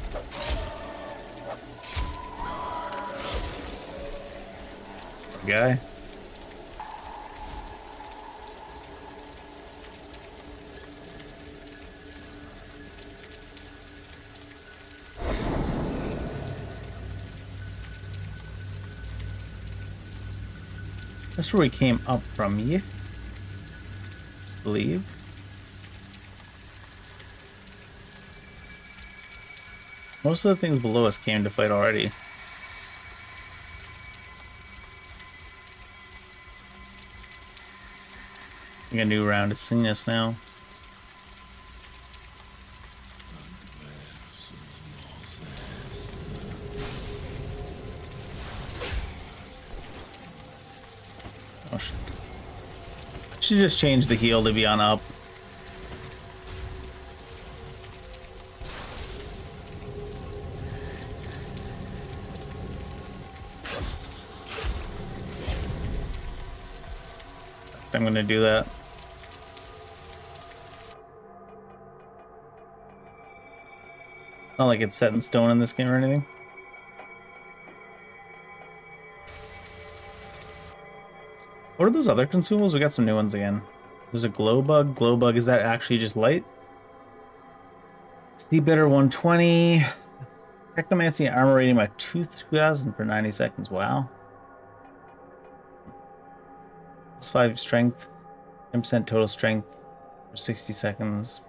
S1: Guy. That's where we came up from, yeah? I believe. Most of the things below us came to fight already. I think a new round is seeing us now. Oh shit. Should just change the heal to be on up. I'm gonna do that. Not like it's set in stone in this game or anything. What are those other consumables? We got some new ones again. There's a glow bug. Glow bug, is that actually just light? Sea Bitter 120. Technomancy armor rating by 2000 for 90 seconds. Wow. Plus 5 strength. 10% total strength for 60 seconds.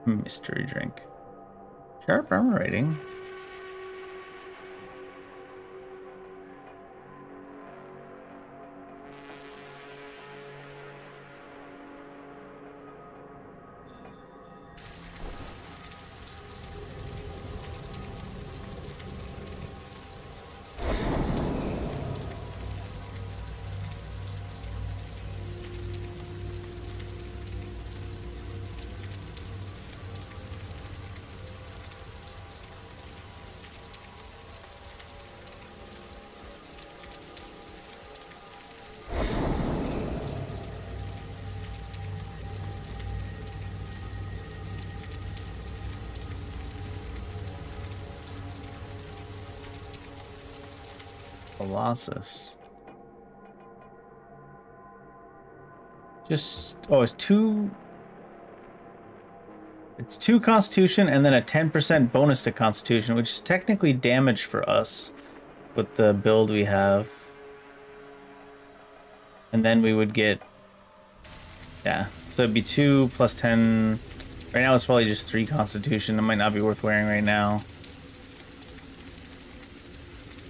S1: Mystery drink. Sharp armor rating. Colossus. Just it's two Constitution and then a 10% bonus to Constitution, which is technically damage for us with the build we have. And then we would get, yeah, so it'd be 2 plus 10. Right now it's probably just 3 Constitution. It might not be worth wearing right now.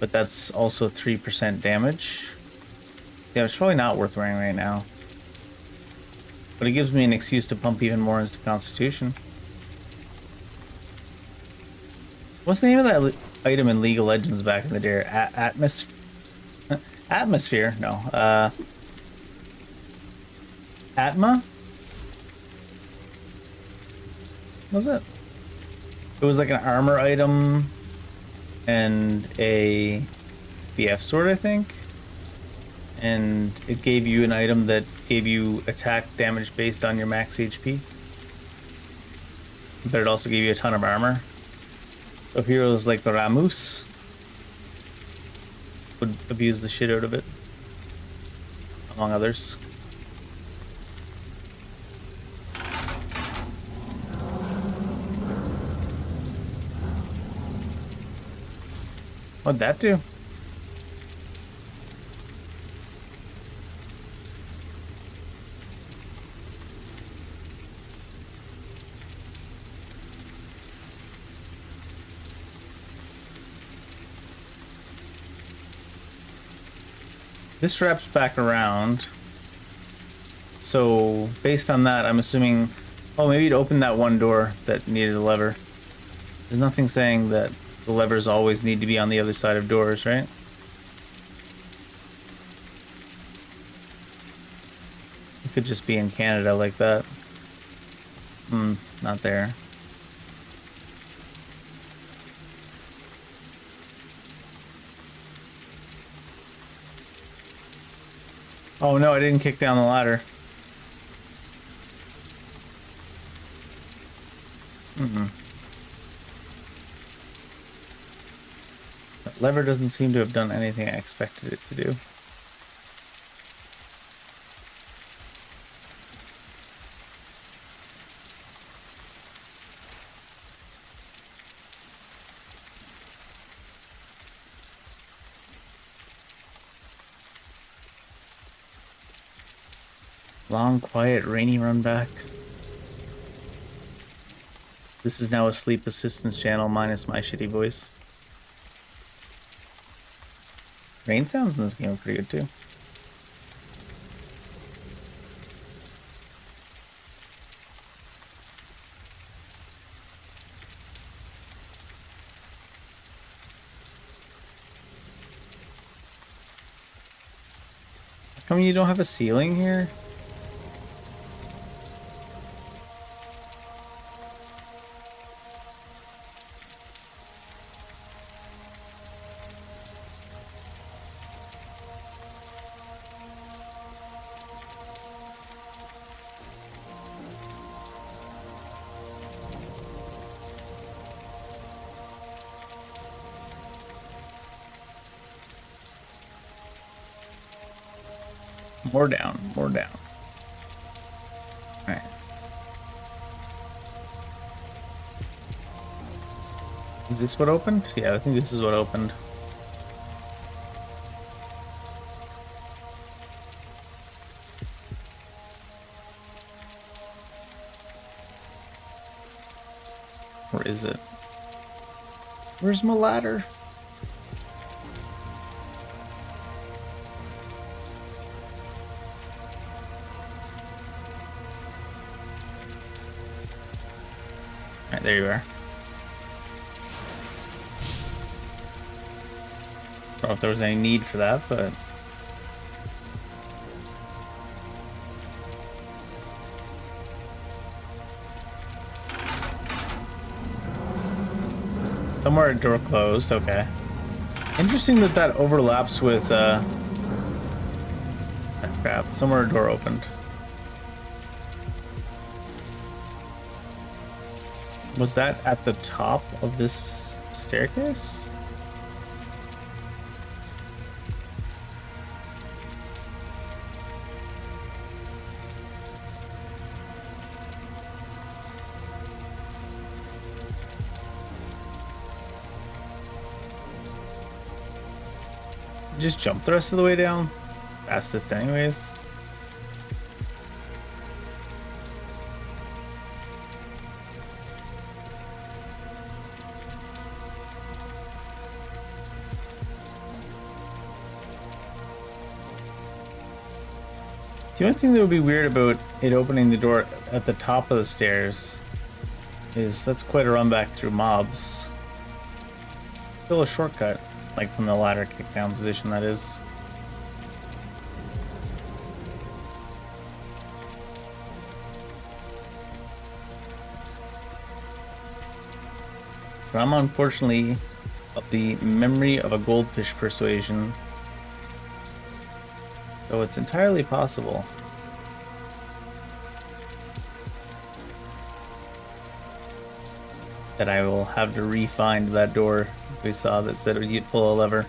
S1: But that's also 3% damage. Yeah, it's probably not worth wearing right now. But it gives me an excuse to pump even more into Constitution. What's the name of that item in League of Legends back in the day? Atmosphere? No. Atma? Was it? It was like an armor item and a BF sword, I think. And it gave you an item that gave you attack damage based on your max HP. But it also gave you a ton of armor. So heroes like the Ramus would abuse the shit out of it, among others. What'd that do? This wraps back around. So based on that, I'm assuming, oh, maybe it opened that one door that needed a lever. There's nothing saying that the levers always need to be on the other side of doors, right? It could just be in Canada like that. Not there. Oh no, I didn't kick down the ladder. That lever doesn't seem to have done anything I expected it to do. Long, quiet, rainy run back. This is now a sleep assistance channel minus my shitty voice. Rain sounds in this game are pretty good too. How come you don't have a ceiling here? More down, more down. Alright. Is this what opened? Yeah, I think this is what opened. Or is it? Where's my ladder? Alright, there you are. I don't know if there was any need for that, but... Somewhere a door closed, okay. Interesting that that overlaps with, ah, crap, somewhere a door opened. Was that at the top of this staircase? Just jump the rest of the way down? Fastest anyways. The only thing that would be weird about it opening the door at the top of the stairs is that's quite a run back through mobs. Still a shortcut, like from the ladder kickdown position, that is. But I'm unfortunately of the memory of a goldfish persuasion. So it's entirely possible that I will have to re-find that door we saw that said you'd pull a lever.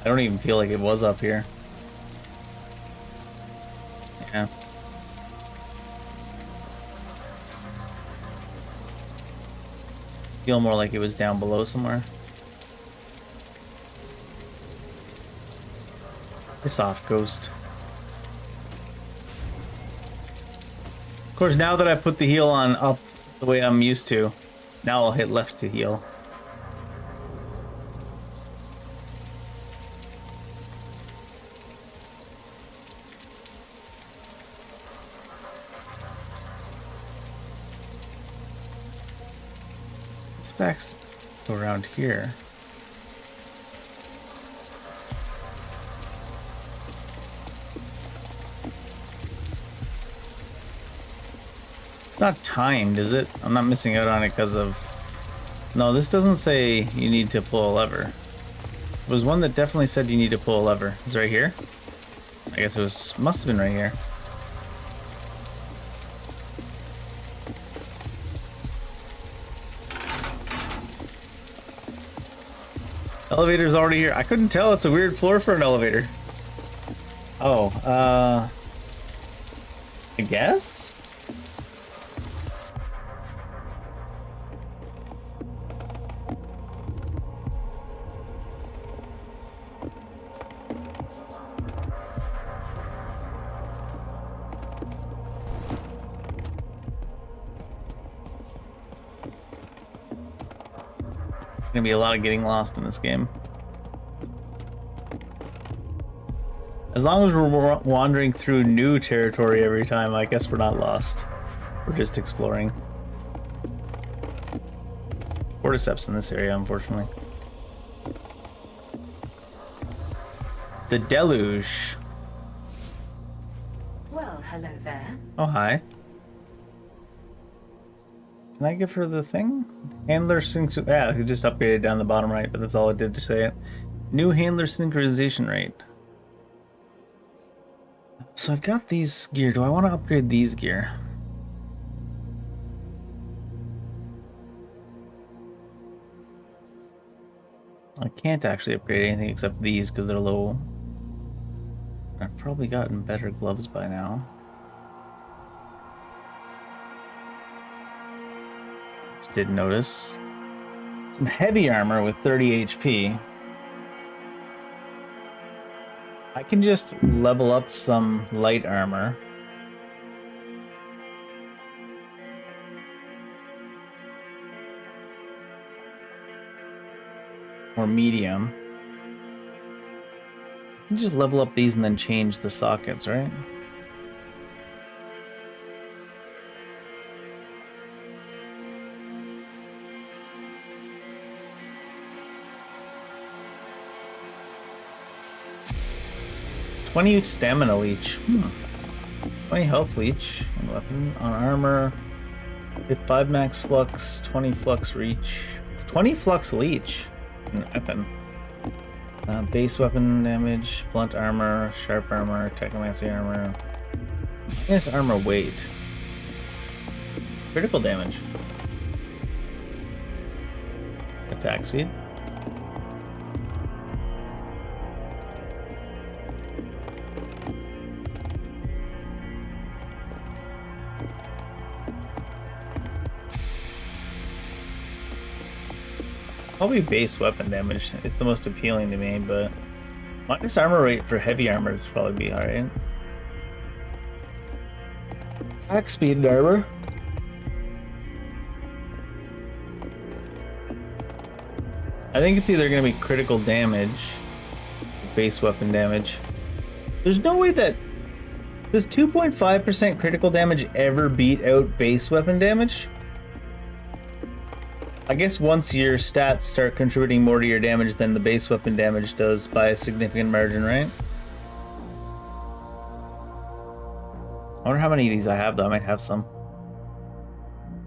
S1: I don't even feel like it was up here. Yeah. Feel more like it was down below somewhere. Piss off, ghost. Of course, now that I put the heal on up the way I'm used to, now I'll hit left to heal. back around here. It's not timed, is it? I'm not missing out on it because of... No, this doesn't say you need to pull a lever. There was one that definitely said you need to pull a lever. It's right here? I guess it was... must have been right here. Elevator's already here. I couldn't tell. It's a weird floor for an elevator. Oh, I guess? Gonna be a lot of getting lost in this game. As long as we're wandering through new territory every time, I guess we're not lost. We're just exploring. Cordyceps in this area, unfortunately. The deluge.
S4: Well, hello there.
S1: Oh, hi. Can I give her the thing? Handler sync. Yeah, I just upgraded down the bottom right, but that's all it did to say it. New handler synchronization rate. So I've got these gear. Do I want to upgrade these gear? I can't actually upgrade anything except these because they're low. I've probably gotten better gloves by now. Didn't notice. Some heavy armor with 30 HP. I can just level up some light armor. Or medium. I can just level up these and then change the sockets, right? "20 stamina leech. 20 health leech. Weapon on armor. If 5 max flux, 20 flux reach. 20 flux leech. Weapon. Base weapon damage, blunt armor, sharp armor, technomancy armor. Minus armor weight. Critical damage. Attack speed. Probably base weapon damage. It's the most appealing to me, but minus armor rate for heavy armor would probably be alright. Attack speed and armor. I think it's either going to be critical damage or base weapon damage. There's no way that... Does 2.5% critical damage ever beat out base weapon damage? I guess once your stats start contributing more to your damage than the base weapon damage does by a significant margin, right? I wonder how many of these I have though. I might have some.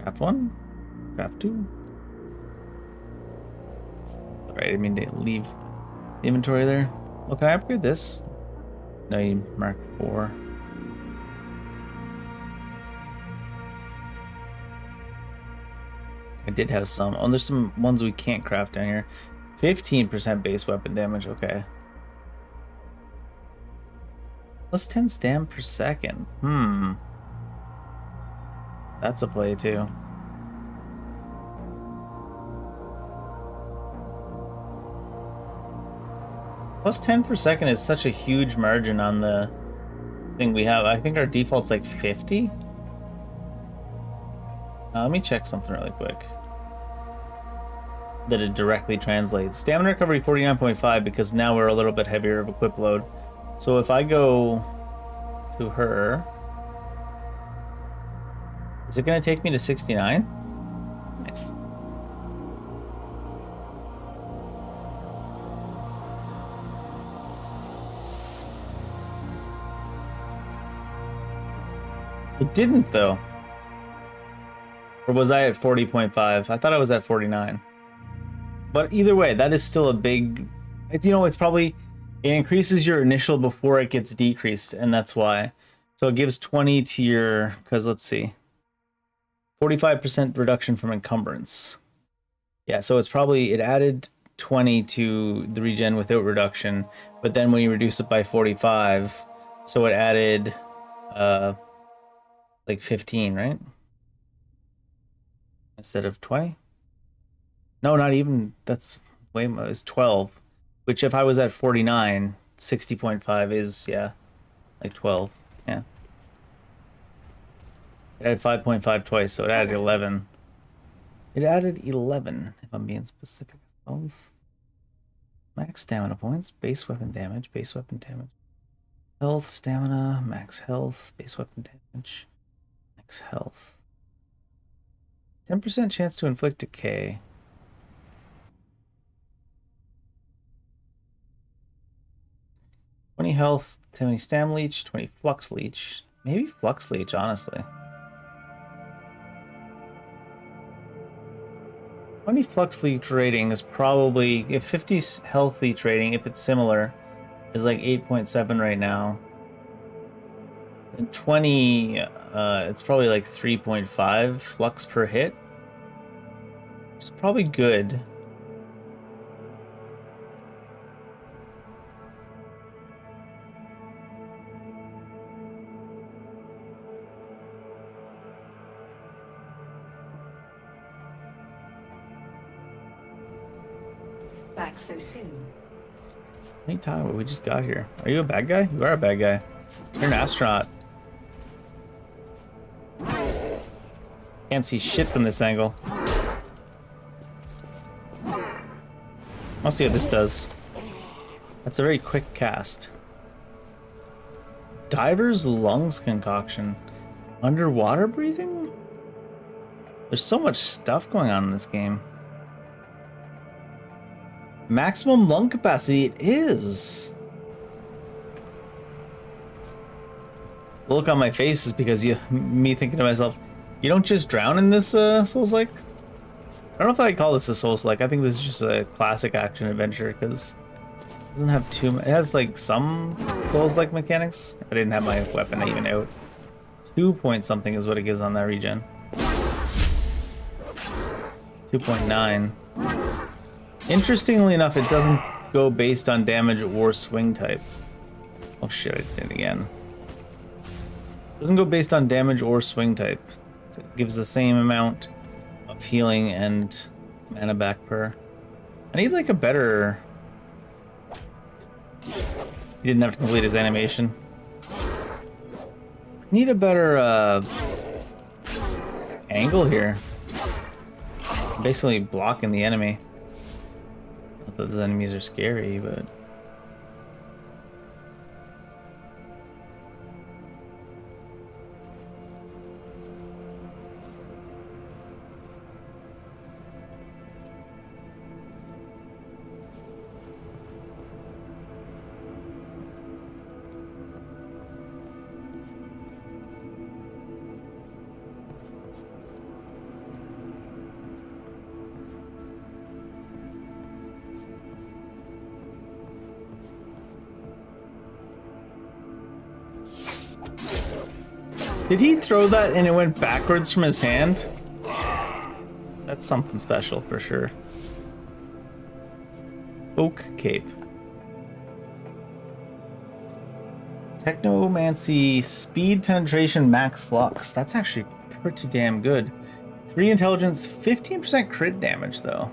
S1: Craft 1? Craft 2? Alright, I mean to leave the inventory there. Oh, can I upgrade this? No, you mark 4. I did have some. Oh, there's some ones we can't craft down here. 15% base weapon damage, okay. Plus 10 stam per second. That's a play too. Plus 10 per second is such a huge margin on the thing we have. I think our default's like 50. Let me check something really quick. That it directly translates. Stamina recovery 49.5 because now we're a little bit heavier of equip load. So if I go to her, is it going to take me to 69? Nice. It didn't though. Or was I at 40.5? I thought I was at 49. But either way, that is still a big... it's probably... It increases your initial before it gets decreased, and that's why. So it gives 20 to your... Because let's see. 45% reduction from encumbrance. Yeah, so it's probably... It added 20 to the regen without reduction, but then when you reduce it by 45, so it added... like 15, right? Instead of 20? No, not even. That's way more. It's 12. Which if I was at 49, 60.5 is, yeah, like 12. Yeah. It added 5.5 twice, so it added 11. It added 11, if I'm being specific. I suppose. Max stamina points, base weapon damage, health, stamina, max health, base weapon damage, max health. 10% chance to inflict decay. $20 health, 20 stam leech, 20 flux leech. Maybe flux leech, honestly. 20 flux leech rating is probably, if 50 health leech rating, if it's similar, is like 8.7 right now. And 20, it's probably like 3.5 flux per hit. Which is probably good.
S4: Back so soon.
S1: Anytime, we just got here. Are you a bad guy? You are a bad guy. You're an astronaut. Can't see shit from this angle. I'll see what this does. That's a very quick cast. Diver's lungs concoction. Underwater breathing? There's so much stuff going on in this game. Maximum lung capacity, it is. The look on my face is because me thinking to myself, you don't just drown in this Souls-like? I don't know if I call this a Souls-like. I think this is just a classic action adventure because it doesn't have too much. It has like some Souls-like mechanics. I didn't have my weapon even out. 2 point something is what it gives on that regen. 2.9. Interestingly enough, it doesn't go based on damage or swing type. Oh shit, I did it again. It doesn't go based on damage or swing type. It gives the same amount of healing and mana back per. I need like a better... He didn't have to complete his animation. Need a better angle here. I'm basically blocking the enemy. Not that those enemies are scary, but... Did he throw that and it went backwards from his hand? That's something special for sure. Oak Cape. Technomancy, speed penetration, max flux. That's actually pretty damn good. 3 intelligence, 15% crit damage though.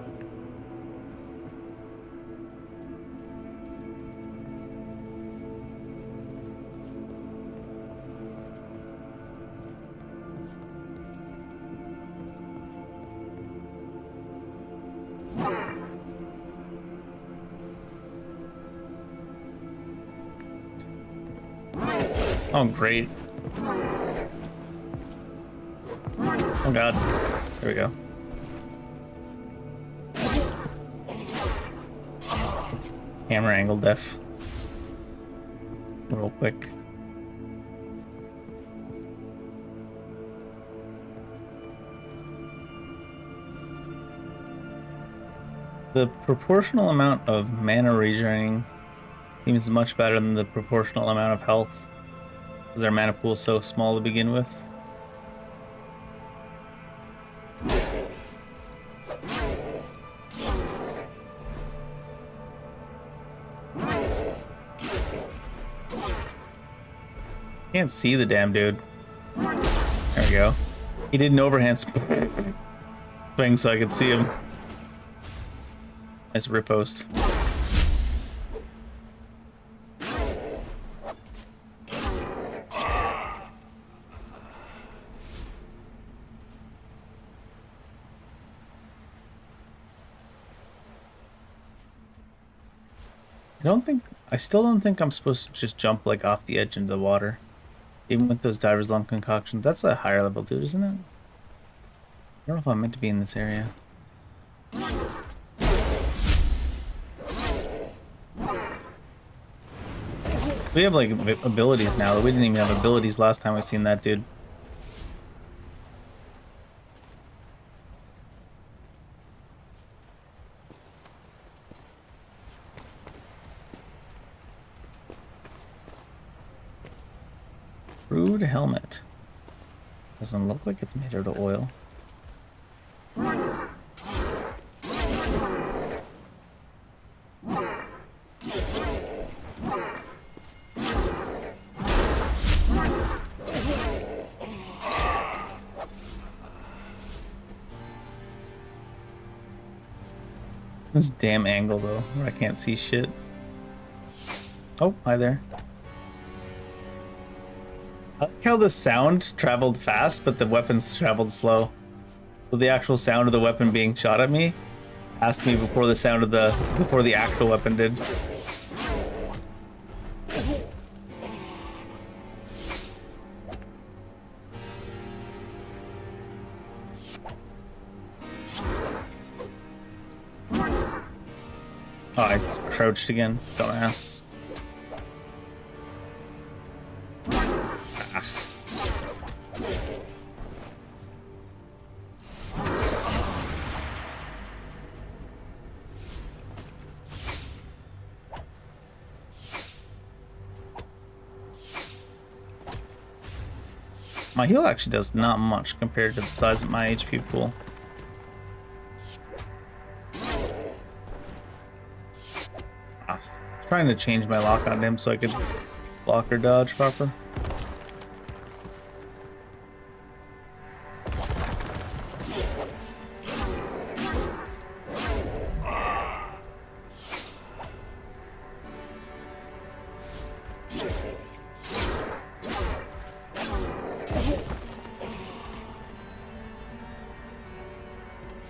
S1: Oh, great. Oh god. There we go. Hammer angle def. Real quick. The proportional amount of mana regenerating seems much better than the proportional amount of health, because our mana pool is so small to begin with. Can't see the damn dude. There we go. He did an overhand swing so I could see him. Nice riposte. I still don't think I'm supposed to just jump like off the edge into the water. Even with those diver's lung concoctions. That's a higher level dude, isn't it? I don't know if I'm meant to be in this area. We have like abilities now. We didn't even have abilities last time we seen that dude. Crude helmet. Doesn't look like it's made out of oil. This damn angle though, where I can't see shit. Oh, hi there. I like how the sound traveled fast, but the weapons traveled slow. So the actual sound of the weapon being shot at me passed me before the actual weapon did. Oh, I crouched again, dumbass. My heal actually does not much compared to the size of my HP pool. Trying to change my lock on him so I could block or dodge proper.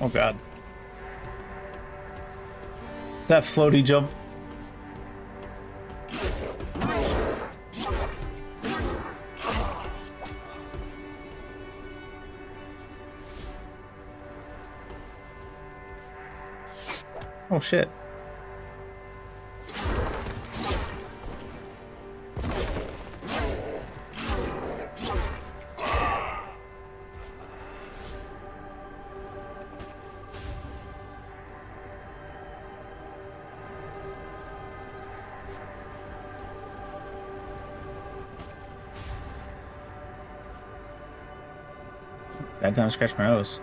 S1: Oh god. That floaty jump. Oh shit. Bad time to scratch my nose.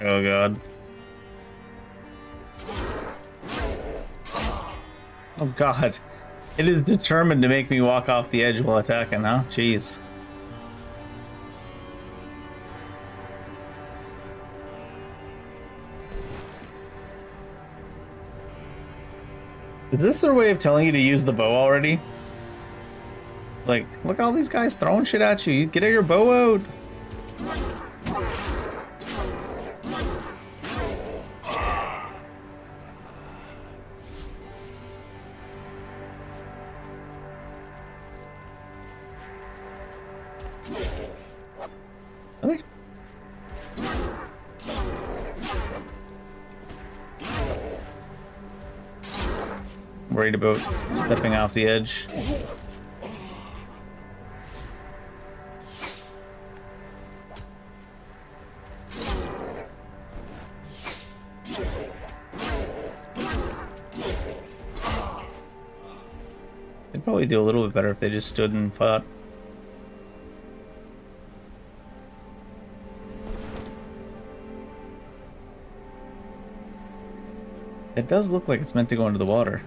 S1: Oh god. Oh god. It is determined to make me walk off the edge while attacking, huh? Jeez. Is this their way of telling you to use the bow already? Like, look at all these guys throwing shit at you. Get your bow out. Really? worried about stepping off the edge. They'd probably do a little bit better if they just stood and fought. It does look like it's meant to go into the water.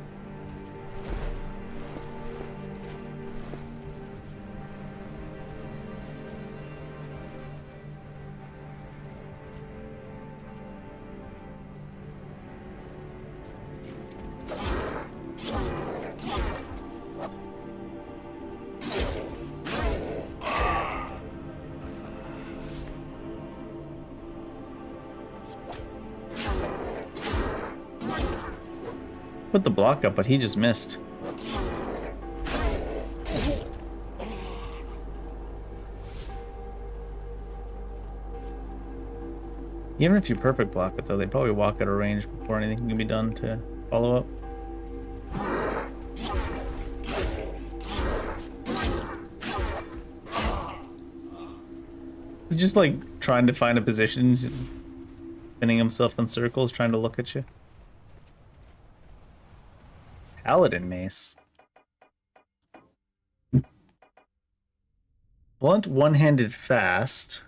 S1: Put the block up, but he just missed. Even if you perfect block it, though, they probably walk out of range before anything can be done to follow up. He's just like trying to find a position, spinning himself in circles, trying to look at you. Paladin mace. Blunt, one-handed, fast.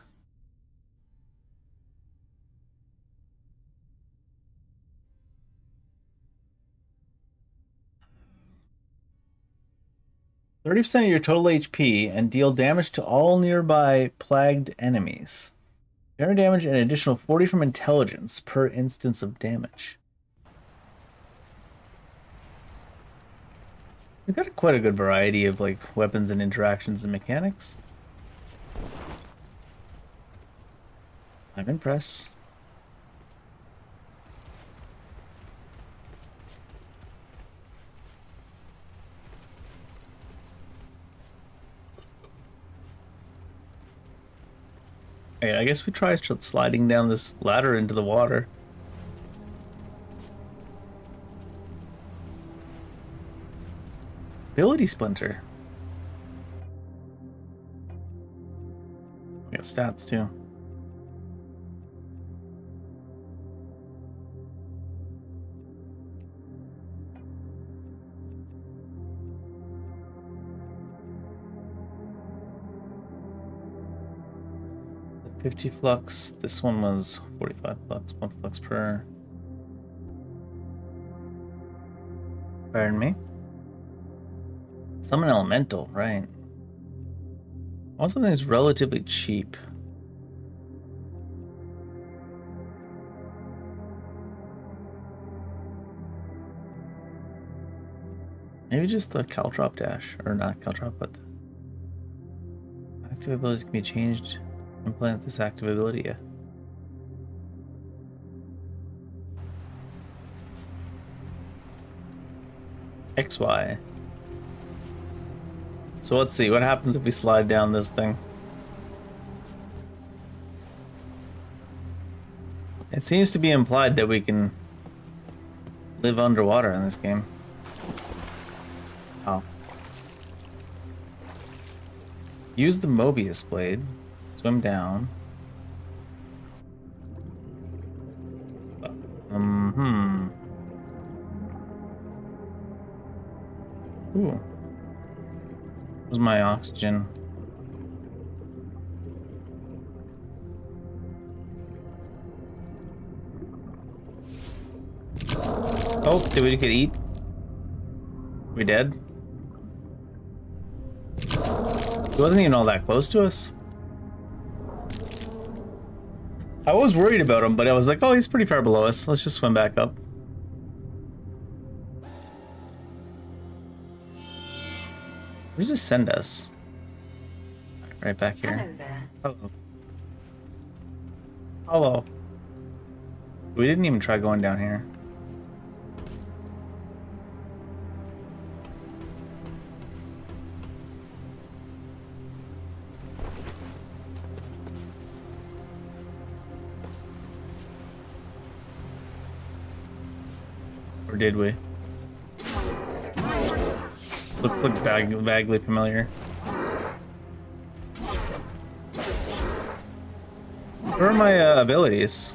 S1: %of your total HP and deal damage to all nearby plagued enemies. Parry damage and an additional 40 from intelligence per instance of damage. We've got quite a good variety of like weapons and interactions and mechanics. I'm impressed. Okay, I guess we try sliding down this ladder into the water. Ability Splinter. We got stats too. The 50 flux. This one was 45 flux. 1 flux per. Pardon me. Summon Elemental, right. I want something that's relatively cheap. Maybe just the Caltrop Dash. Or not Caltrop, but active abilities can be changed. Implant this active ability, yeah. XY. So let's see, what happens if we slide down this thing? It seems to be implied that we can live underwater in this game. Oh. Use the Mobius blade. Swim down. Ooh. Where's my oxygen? Oh, did we get eat? We dead? He wasn't even all that close to us. I was worried about him, but I was like, oh, he's pretty far below us. Let's just swim back up. Where does this send us? Right back here.
S4: Hello there.
S1: Hello. Hello. We didn't even try going down here. Or did we? Looks like vaguely familiar. Where are my abilities?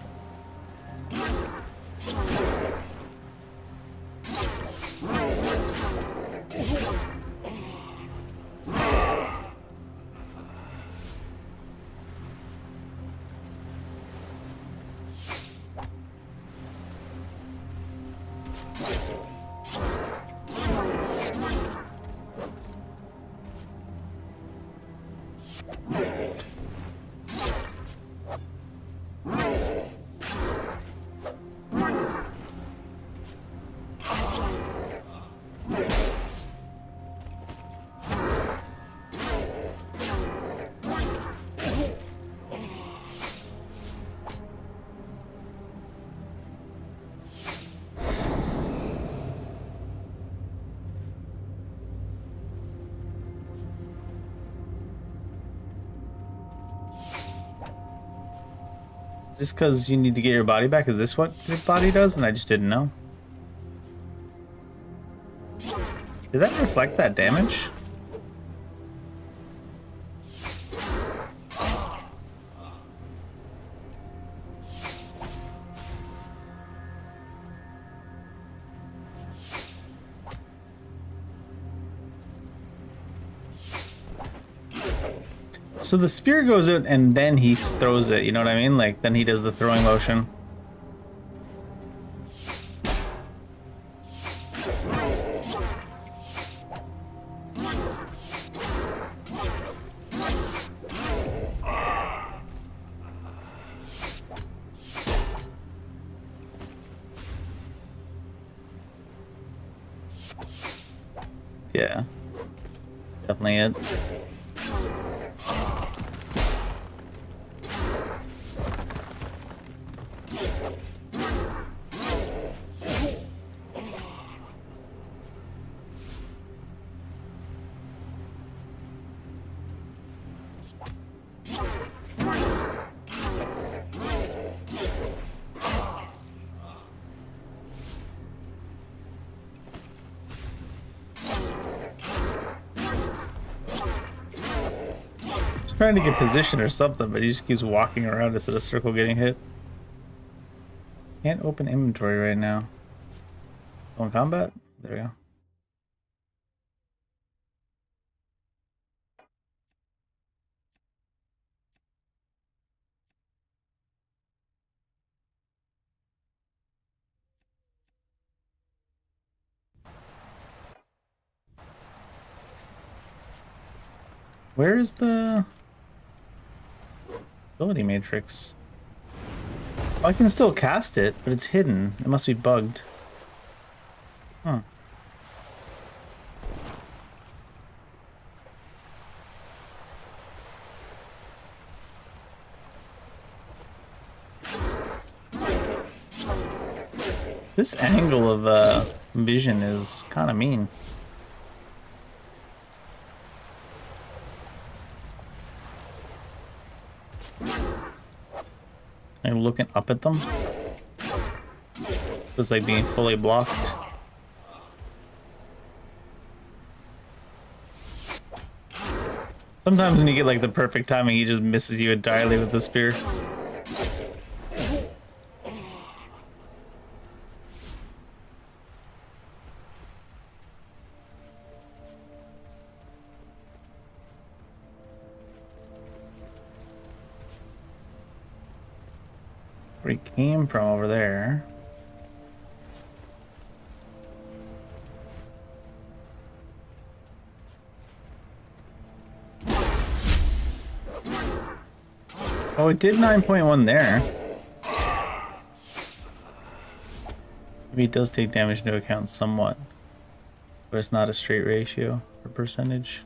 S1: Is this because you need to get your body back? Is this what your body does? And I just didn't know. Did that reflect that damage? So the spear goes out and then he throws it, you know what I mean? Like, then he does the throwing motion. Yeah. Definitely it. Trying to get position or something, but he just keeps walking around instead of circle getting hit. Can't open inventory right now. On combat? There we go. Where is the ability matrix? Oh, I can still cast it, but it's hidden. It must be bugged. Huh. This angle of vision is kind of mean. Like looking up at them. It's like being fully blocked. Sometimes when you get like the perfect timing, he just misses you entirely with the spear. Where he came from over there. Oh, it did 9.1 there. Maybe it does take damage into account somewhat, but it's not a straight ratio or percentage.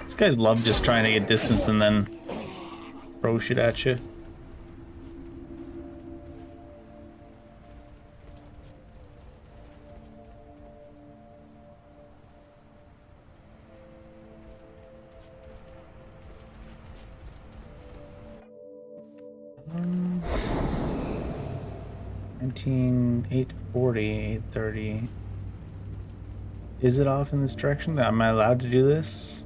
S1: These guys love just trying to get distance and then throw shit at you. 840, 830. Is it off in this direction? Am I allowed to do this?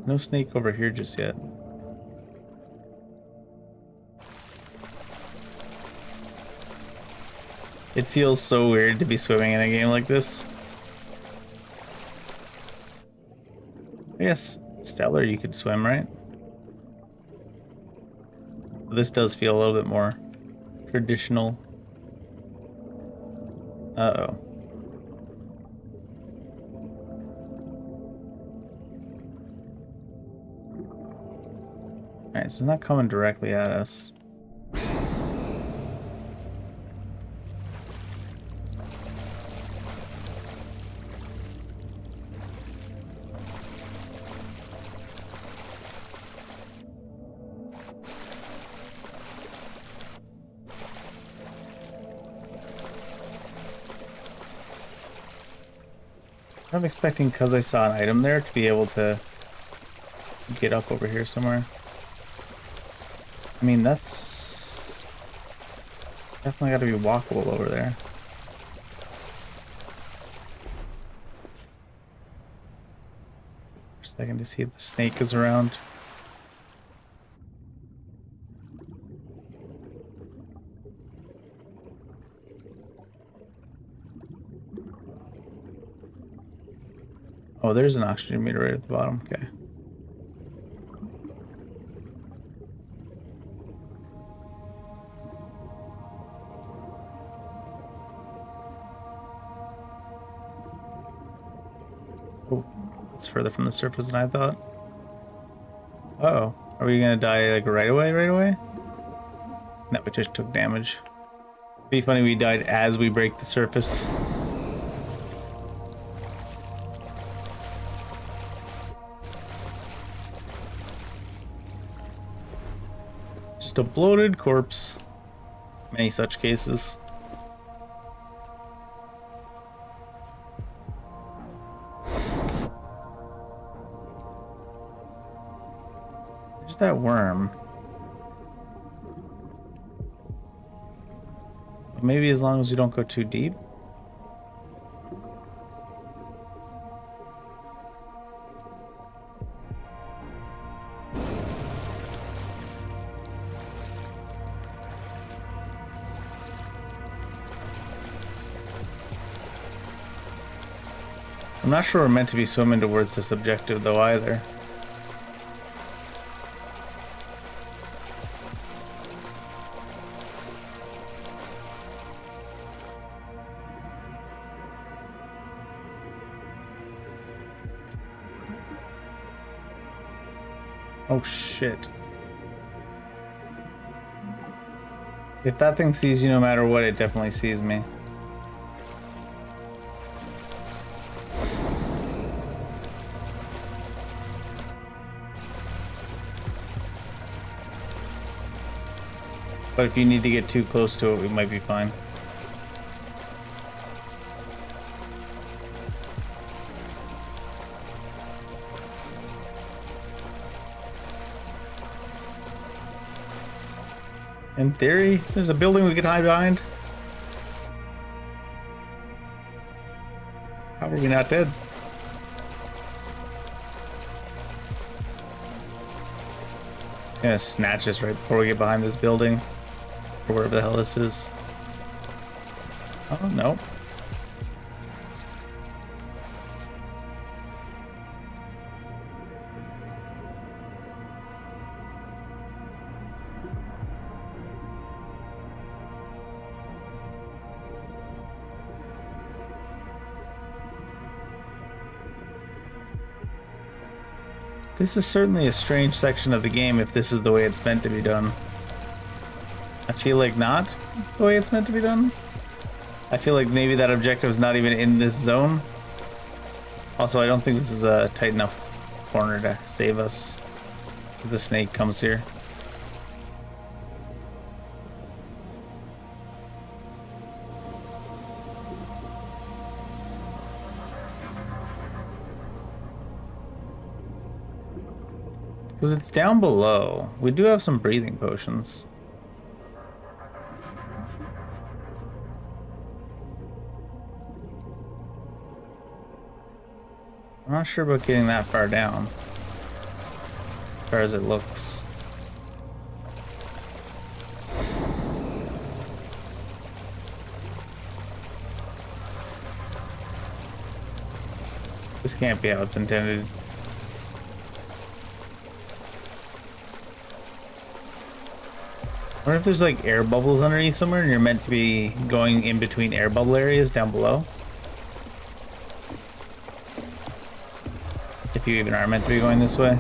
S1: No snake over here just yet. It feels so weird to be swimming in a game like this. I guess Stellar you could swim, right? This does feel a little bit more traditional. Uh-oh. Alright, so it's not coming directly at us. I'm expecting, because I saw an item there, to be able to get up over here somewhere. I mean, that's definitely got to be walkable over there. For a second to see if the snake is around. Oh, there's an oxygen meter right at the bottom. Okay. Oh, it's further from the surface than I thought. Uh-oh. Are we gonna die like right away, right away? No, we just took damage. Be funny we died as we break the surface. Just a bloated corpse. Many such cases. There's that worm. Maybe as long as we don't go too deep. I'm not sure we're meant to be swimming towards this objective though either. Oh shit. If that thing sees you no matter what, it definitely sees me. But if you need to get too close to it, we might be fine. In theory, there's a building we could hide behind. How are we not dead? Gonna snatch us right before we get behind this building. Or wherever the hell this is. Oh, no. This is certainly a strange section of the game if this is the way it's meant to be done. I feel like not the way it's meant to be done. I feel like maybe that objective is not even in this zone. Also, I don't think this is a tight enough corner to save us if the snake comes here. Because it's down below. We do have some breathing potions. I'm not sure about getting that far down. As far as it looks. This can't be how it's intended. I wonder if there's like air bubbles underneath somewhere and you're meant to be going in between air bubble areas down below. If you even are meant to be going this way.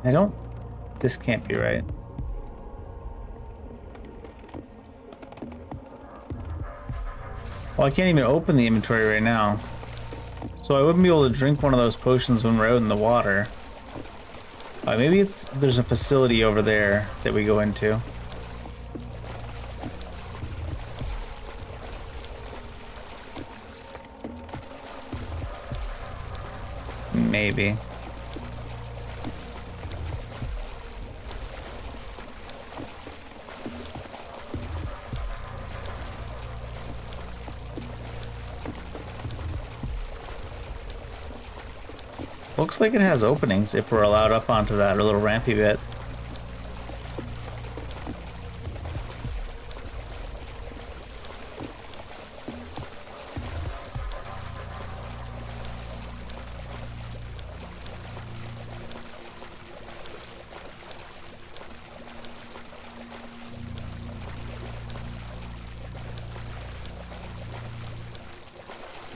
S1: I don't... This can't be right. Well, I can't even open the inventory right now. So I wouldn't be able to drink one of those potions when we're out in the water. Maybe there's a facility over there that we go into. Maybe. Looks like it has openings if we're allowed up onto that little rampy bit.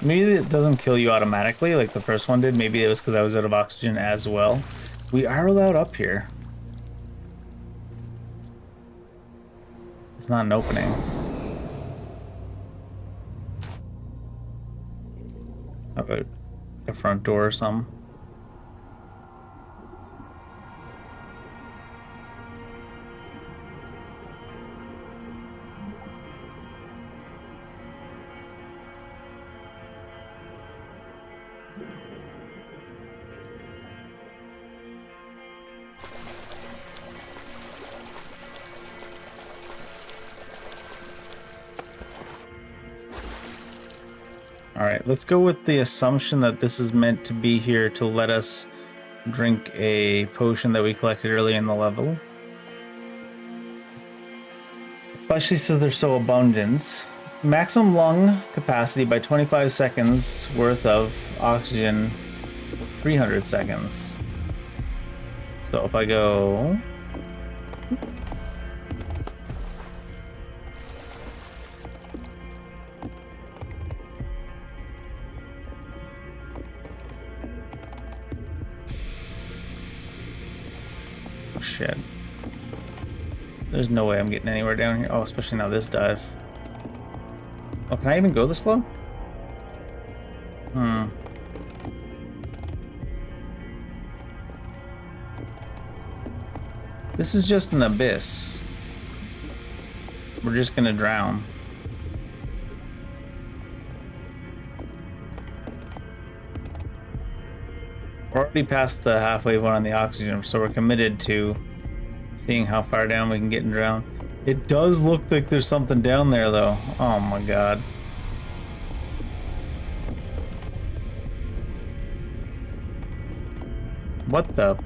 S1: Maybe it doesn't kill you automatically like the first one did. Maybe it was because I was out of oxygen as well. We are allowed up here. It's not an opening. How about a front door or something? Alright, let's go with the assumption that this is meant to be here to let us drink a potion that we collected early in the level. Especially since they're so abundant. Maximum lung capacity by 25 seconds worth of oxygen, 300 seconds. So if I go... Shit. There's no way I'm getting anywhere down here. Oh, especially now this dive. Oh, can I even go this low? Hmm. This is just an abyss. We're just gonna drown. We're already past the halfway point on the oxygen, so we're committed to seeing how far down we can get and drown. It does look like there's something down there, though. Oh my god. What the?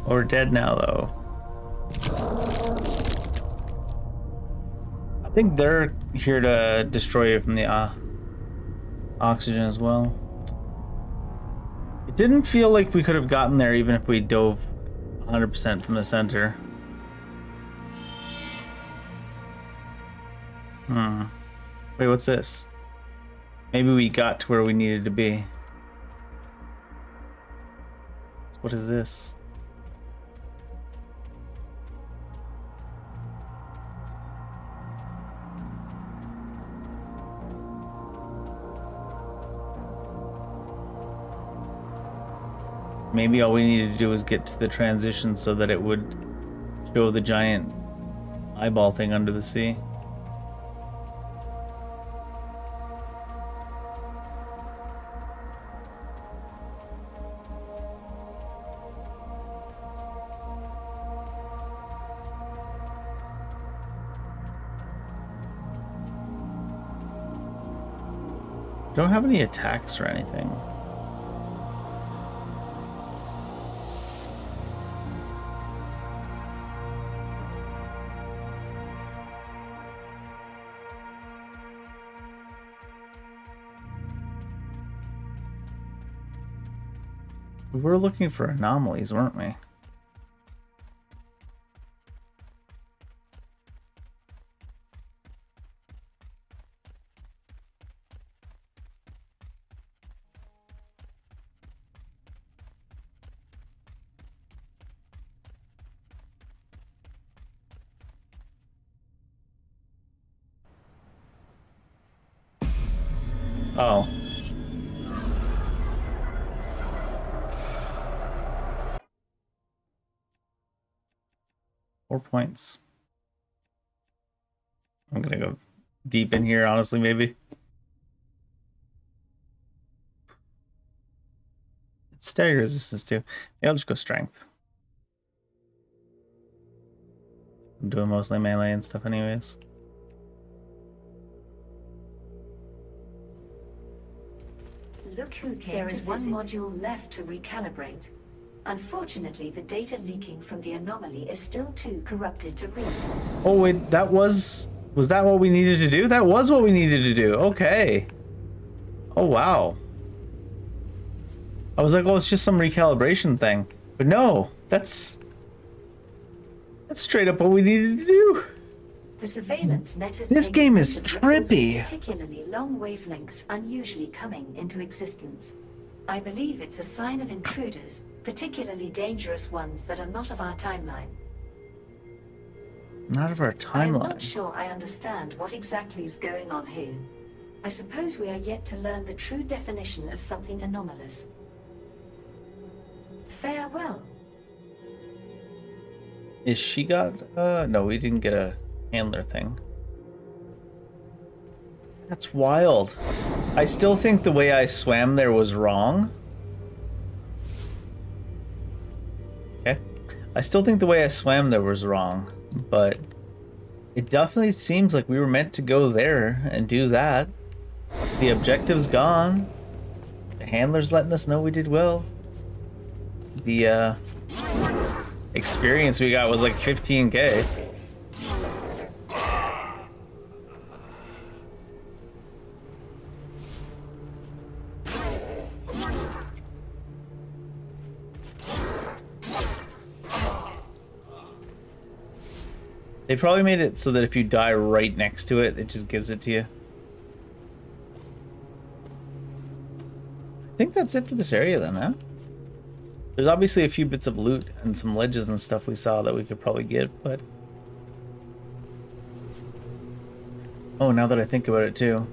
S1: We're dead now, though. I think they're here to destroy it from the oxygen as well. It didn't feel like we could have gotten there even if we dove 100% from the center. Wait, what's this? Maybe we got to where we needed to be. What is this? Maybe all we needed to do was get to the transition so that it would show the giant eyeball thing under the sea. Don't have any attacks or anything. We were looking for anomalies, weren't we? Oh. Four points. I'm gonna go deep in here, honestly, maybe. It's stagger resistance too. Maybe I'll just go strength. I'm doing mostly melee and stuff anyways.
S4: Look who came. There is one module left to recalibrate. Unfortunately, the data leaking from the anomaly is still too corrupted to read.
S1: Oh wait, that was that what we needed to do? That was what we needed to do. Okay. Oh wow. I was like, oh, it's just some recalibration thing. But no, that's straight up what we needed to do.
S4: The surveillance net has
S1: This
S4: taken
S1: game
S4: note
S1: is
S4: of records with
S1: trippy.
S4: particularly long wavelengths unusually coming into existence. I believe it's a sign of intruders, particularly dangerous ones that are not of our timeline.
S1: Not of our
S4: I'm not
S1: timeline.
S4: sure I understand what exactly is going on here. I suppose we are yet to learn the true definition of something anomalous. Farewell.
S1: Is she got no, we didn't get a handler thing. That's wild. I still think the way I swam there was wrong. Okay. I still think the way I swam there was wrong, but it definitely seems like we were meant to go there and do that. The objective's gone. The handler's letting us know we did well. The experience we got was like 15k. They probably made it so that if you die right next to it, it just gives it to you. I think that's it for this area then, huh? There's obviously a few bits of loot and some ledges and stuff we saw that we could probably get, but... Oh, now that I think about it too.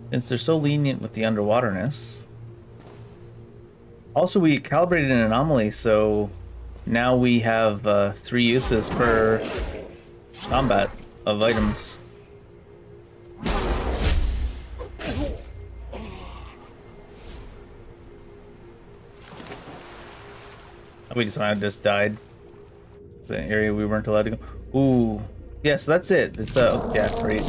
S1: Since they're so lenient with the underwaterness. Also, we calibrated an anomaly, so now we have 3 uses per combat of items. We just died. It's an area we weren't allowed to go. Ooh, yeah. So that's it. It's yeah, right.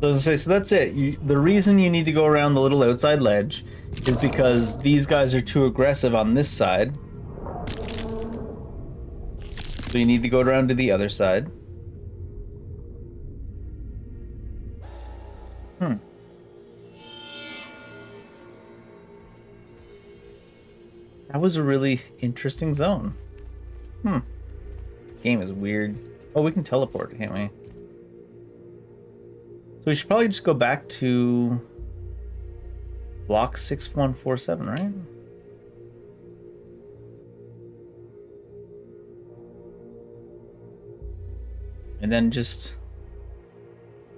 S1: So, so that's it. The reason you need to go around the little outside ledge is because these guys are too aggressive on this side. So you need to go around to the other side. That was a really interesting zone. This game is weird. Oh, we can teleport, can't we? So we should probably just go back to block 6147, right? And then just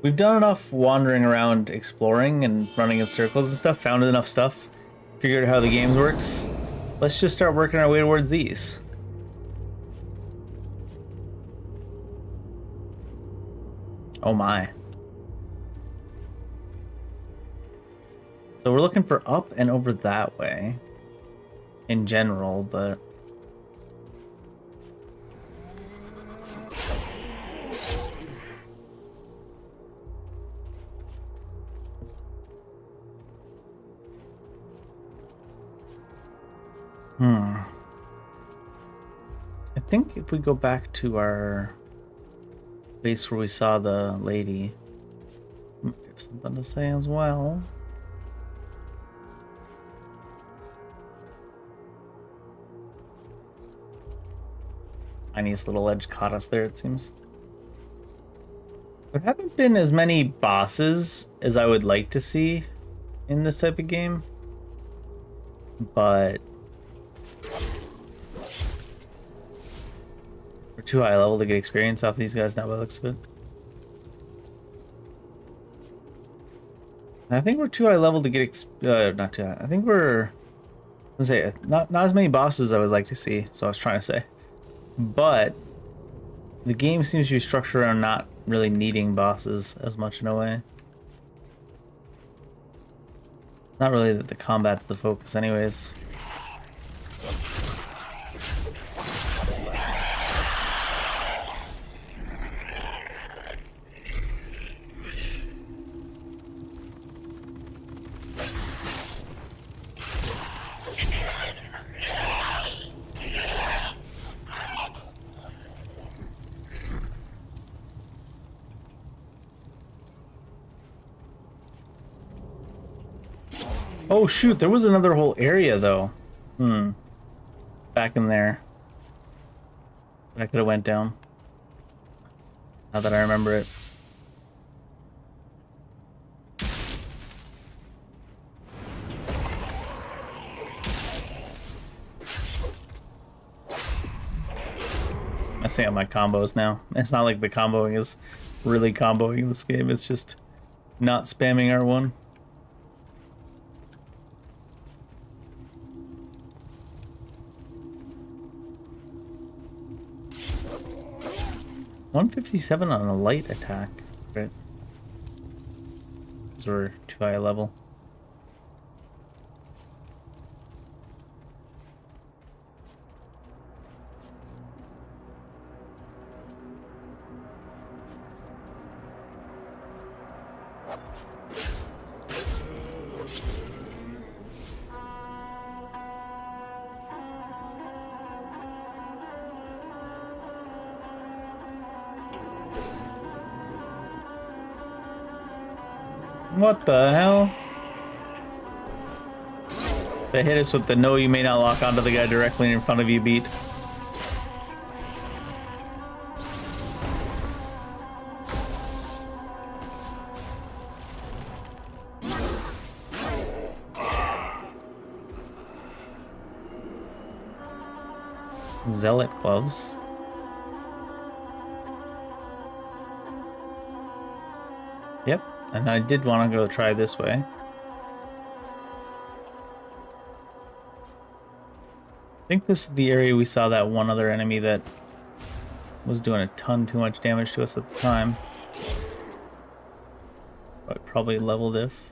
S1: We've done enough wandering around, exploring and running in circles and stuff, found enough stuff, figured out how the game works. Let's just start working our way towards these. Oh my. So we're looking for up and over that way in general, but I think if we go back to our place where we saw the lady, we have something to say as well. Tiniest little edge caught us there, it seems. There haven't been as many bosses as I would like to see in this type of game, but we're too high level to get experience off these guys now by the looks of it. I think we're too high level to get not too high. I think we're, let's say, not as many bosses as I would like to see, so I was trying to say. But the game seems to be structured around not really needing bosses as much in a way. Not really that the combat's the focus anyways. Oh shoot, there was another whole area though. Back in there. That I could have went down. Now that I remember it. Messing up my combos now. It's not like the comboing is really comboing this game, it's just not spamming R1. $157 on a light attack, right? Because we're too high a level. What the hell? They hit us with the no, you may not lock onto the guy directly in front of you beat. Zealot gloves. Yep. And I did want to go try this way. I think this is the area we saw that one other enemy that was doing a ton too much damage to us at the time. But probably leveled if.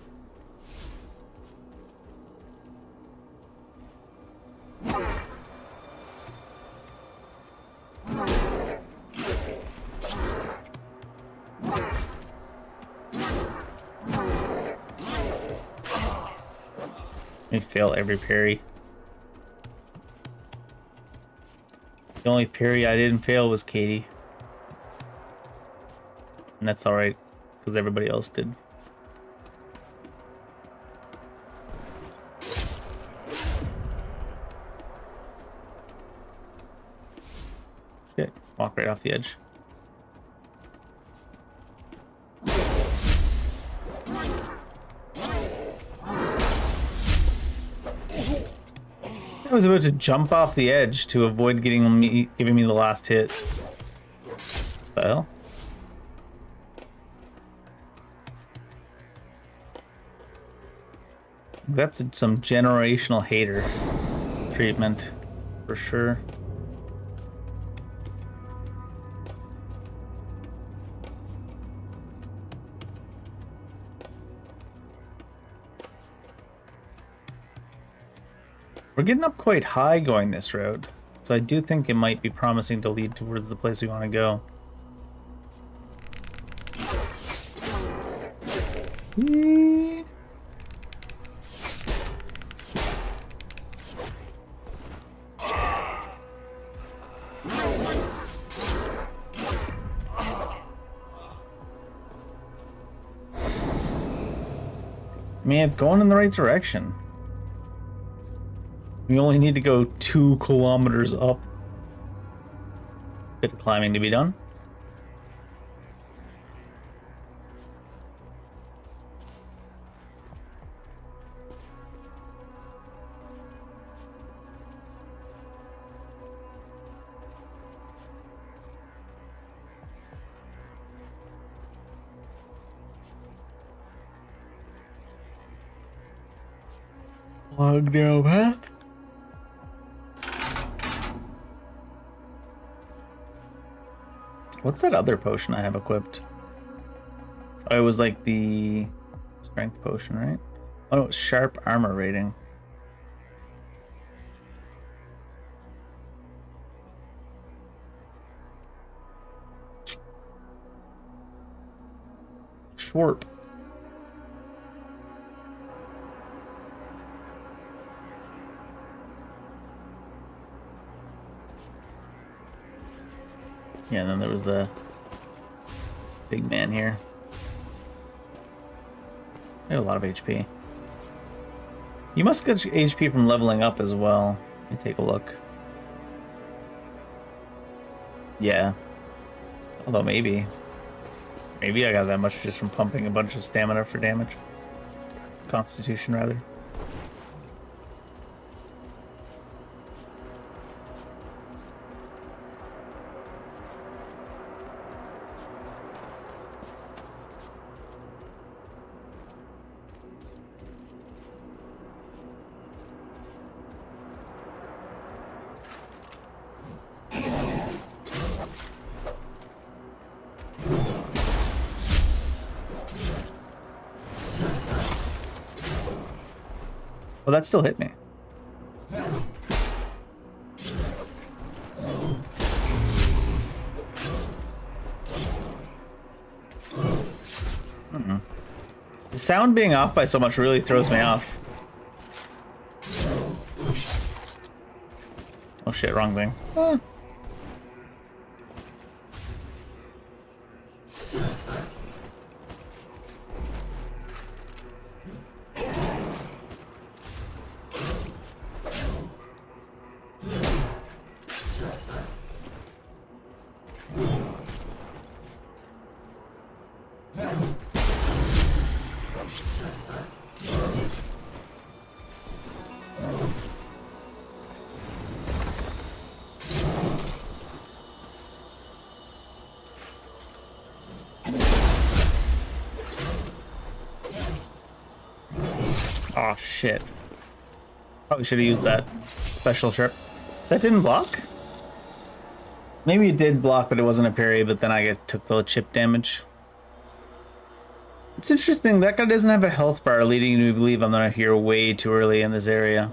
S1: I fail every parry. The only parry I didn't fail was Katie. And that's alright, because everybody else did. Shit, walk right off the edge. I was about to jump off the edge to avoid giving me the last hit. What the hell? That's some generational hater treatment, for sure. We're getting up quite high going this route, so I do think it might be promising to lead towards the place we want to go. Whee! I mean, it's going in the right direction. We only need to go 2 kilometers up. Bit of climbing to be done. Long narrow path. What's that other potion I have equipped? Oh, it was like the strength potion, right? Oh, no, it's sharp armor rating. Shorp. Yeah, and then there was the big man here. I have a lot of HP. You must get HP from leveling up as well. Let me take a look. Yeah. Although maybe. Maybe I got that much just from pumping a bunch of stamina for damage. Constitution, rather. Well, that still hit me. The sound being off by so much really throws me off. Oh shit, wrong thing. Ah. Oh shit. Probably should have used that special sharp. That didn't block? Maybe it did block, but it wasn't a parry, but then I took the chip damage. It's interesting, that guy doesn't have a health bar, leading me to believe I'm not here way too early in this area.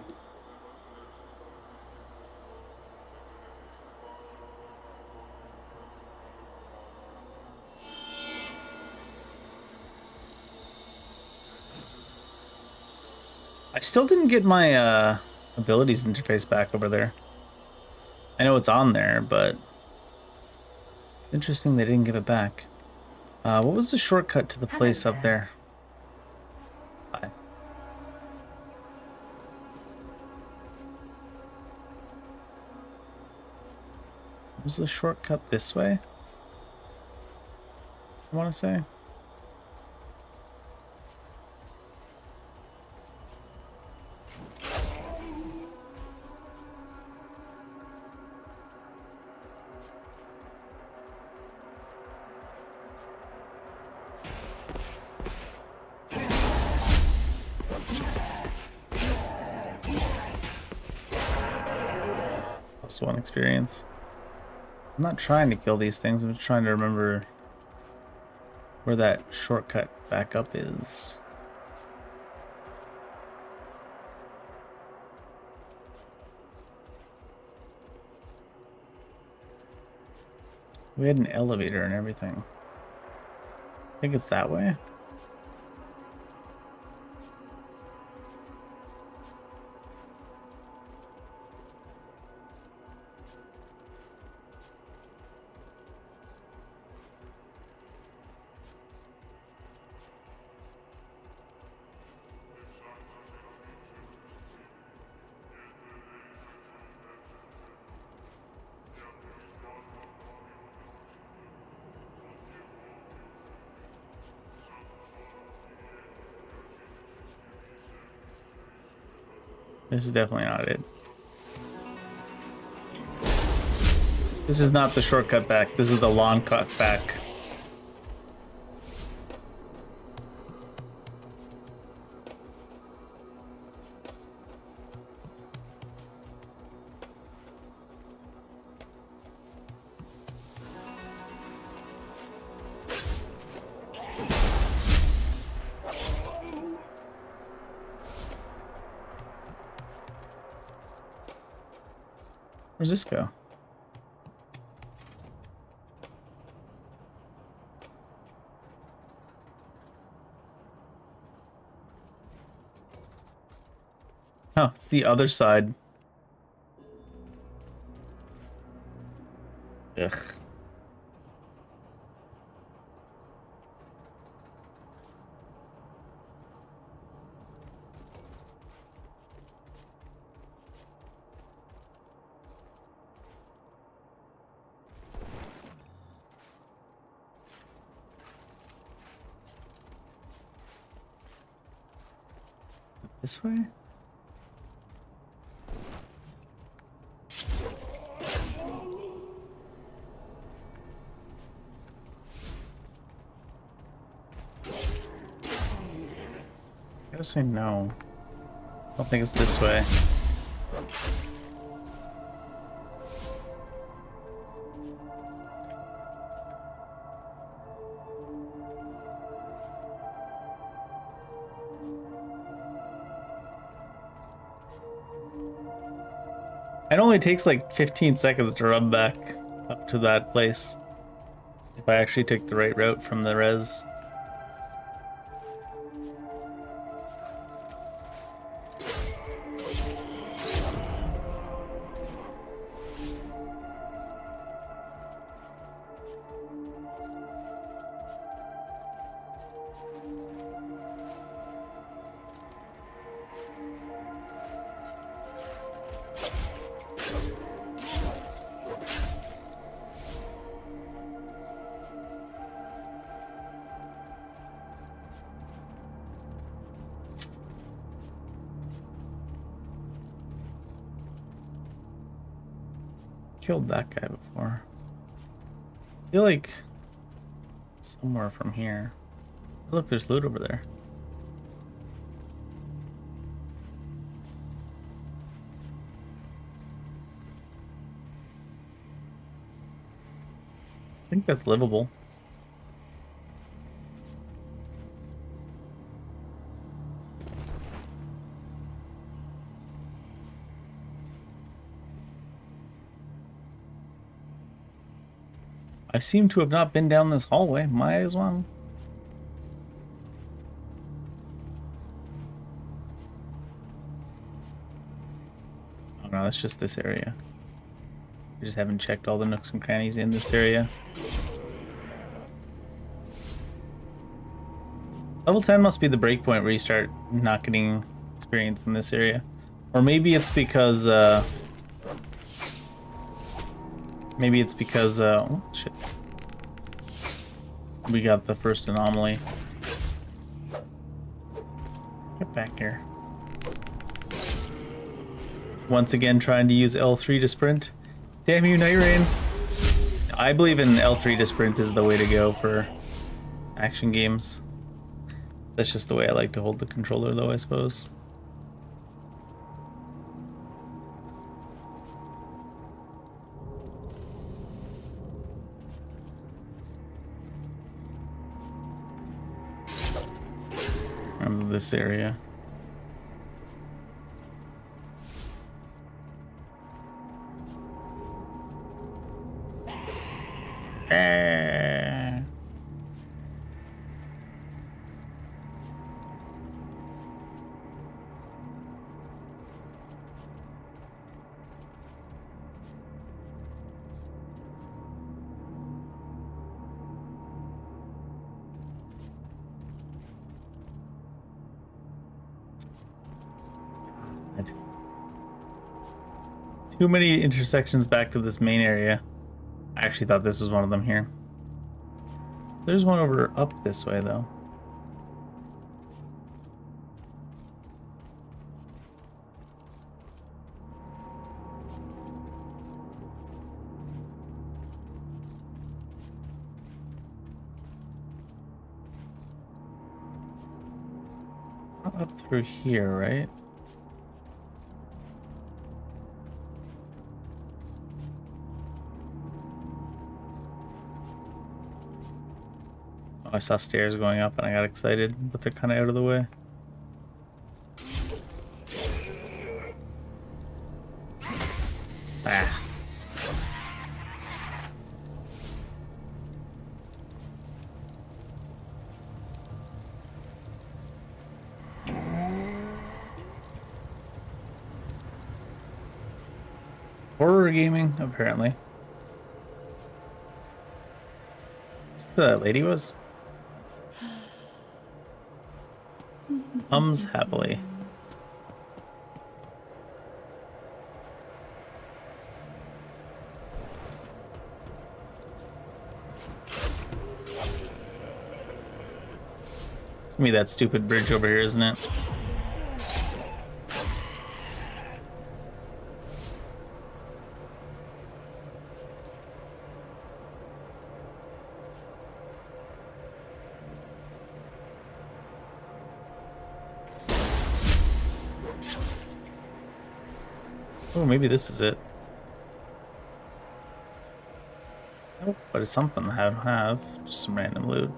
S1: I still didn't get my abilities interface back over there. I know it's on there, but interesting they didn't give it back. What was the shortcut to the place up there? Hi. Was the shortcut this way? I want to say. 1 experience. I'm not trying to kill these things, I'm just trying to remember where that shortcut back up is. We had an elevator and everything. I think it's that way. This is definitely not it. This is not the shortcut back. This is the long cut back. Where's this go? Oh, it's the other side. Ugh. This way? I gotta say no. I don't think it's this way. It only takes like 15 seconds to run back up to that place. If I actually took the right route from the res. Killed that guy before. I feel like somewhere from here. Look, there's loot over there. I think that's livable. I seem to have not been down this hallway. Might as well. Oh no, that's just this area. I just haven't checked all the nooks and crannies in this area. Level 10 must be the breakpoint where you start not getting experience in this area. Or maybe it's because oh shit. We got the first anomaly. Get back here. Once again trying to use L3 to sprint. Damn you, Night Rain. I believe in L3 to sprint is the way to go for action games. That's just the way I like to hold the controller though, I suppose. of this area. Too many intersections back to this main area. I actually thought this was one of them here. There's one over up this way, though. Up through here, right? I saw stairs going up and I got excited, but they're kind of out of the way. Ah. Horror gaming, apparently. That's who that lady was. Hums happily. It's gonna be that stupid bridge over here, isn't it? Oh, maybe this is it. Oh, but it's something I don't have. Just some random loot.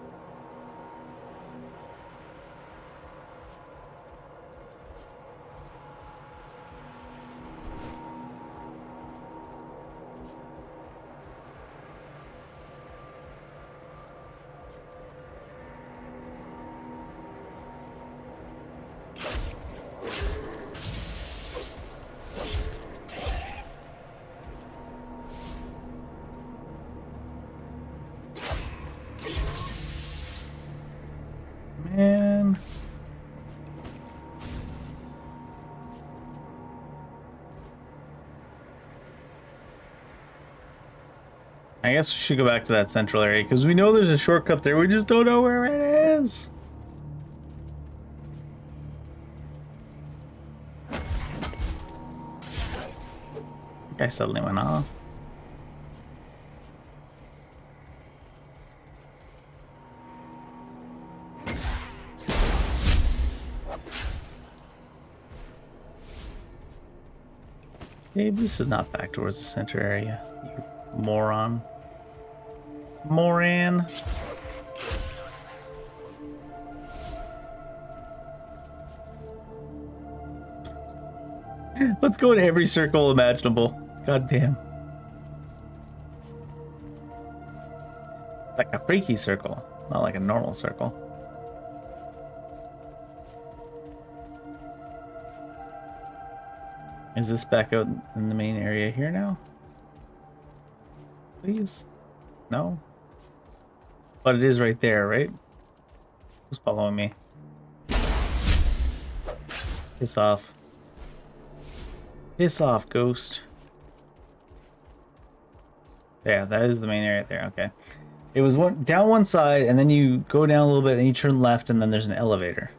S1: Man. I guess we should go back to that central area because we know there's a shortcut there. We just don't know where it is. Guy suddenly went off. Okay, this is not back towards the center area, you moron. Moran. Let's go in every circle imaginable. God damn. Like a freaky circle, not like a normal circle. Is this back out in the main area here now? Please? No? But it is right there, right? Who's following me? Piss off. Piss off, ghost. Yeah, that is the main area there, okay. It was down one side, and then you go down a little bit, and you turn left, and then there's an elevator.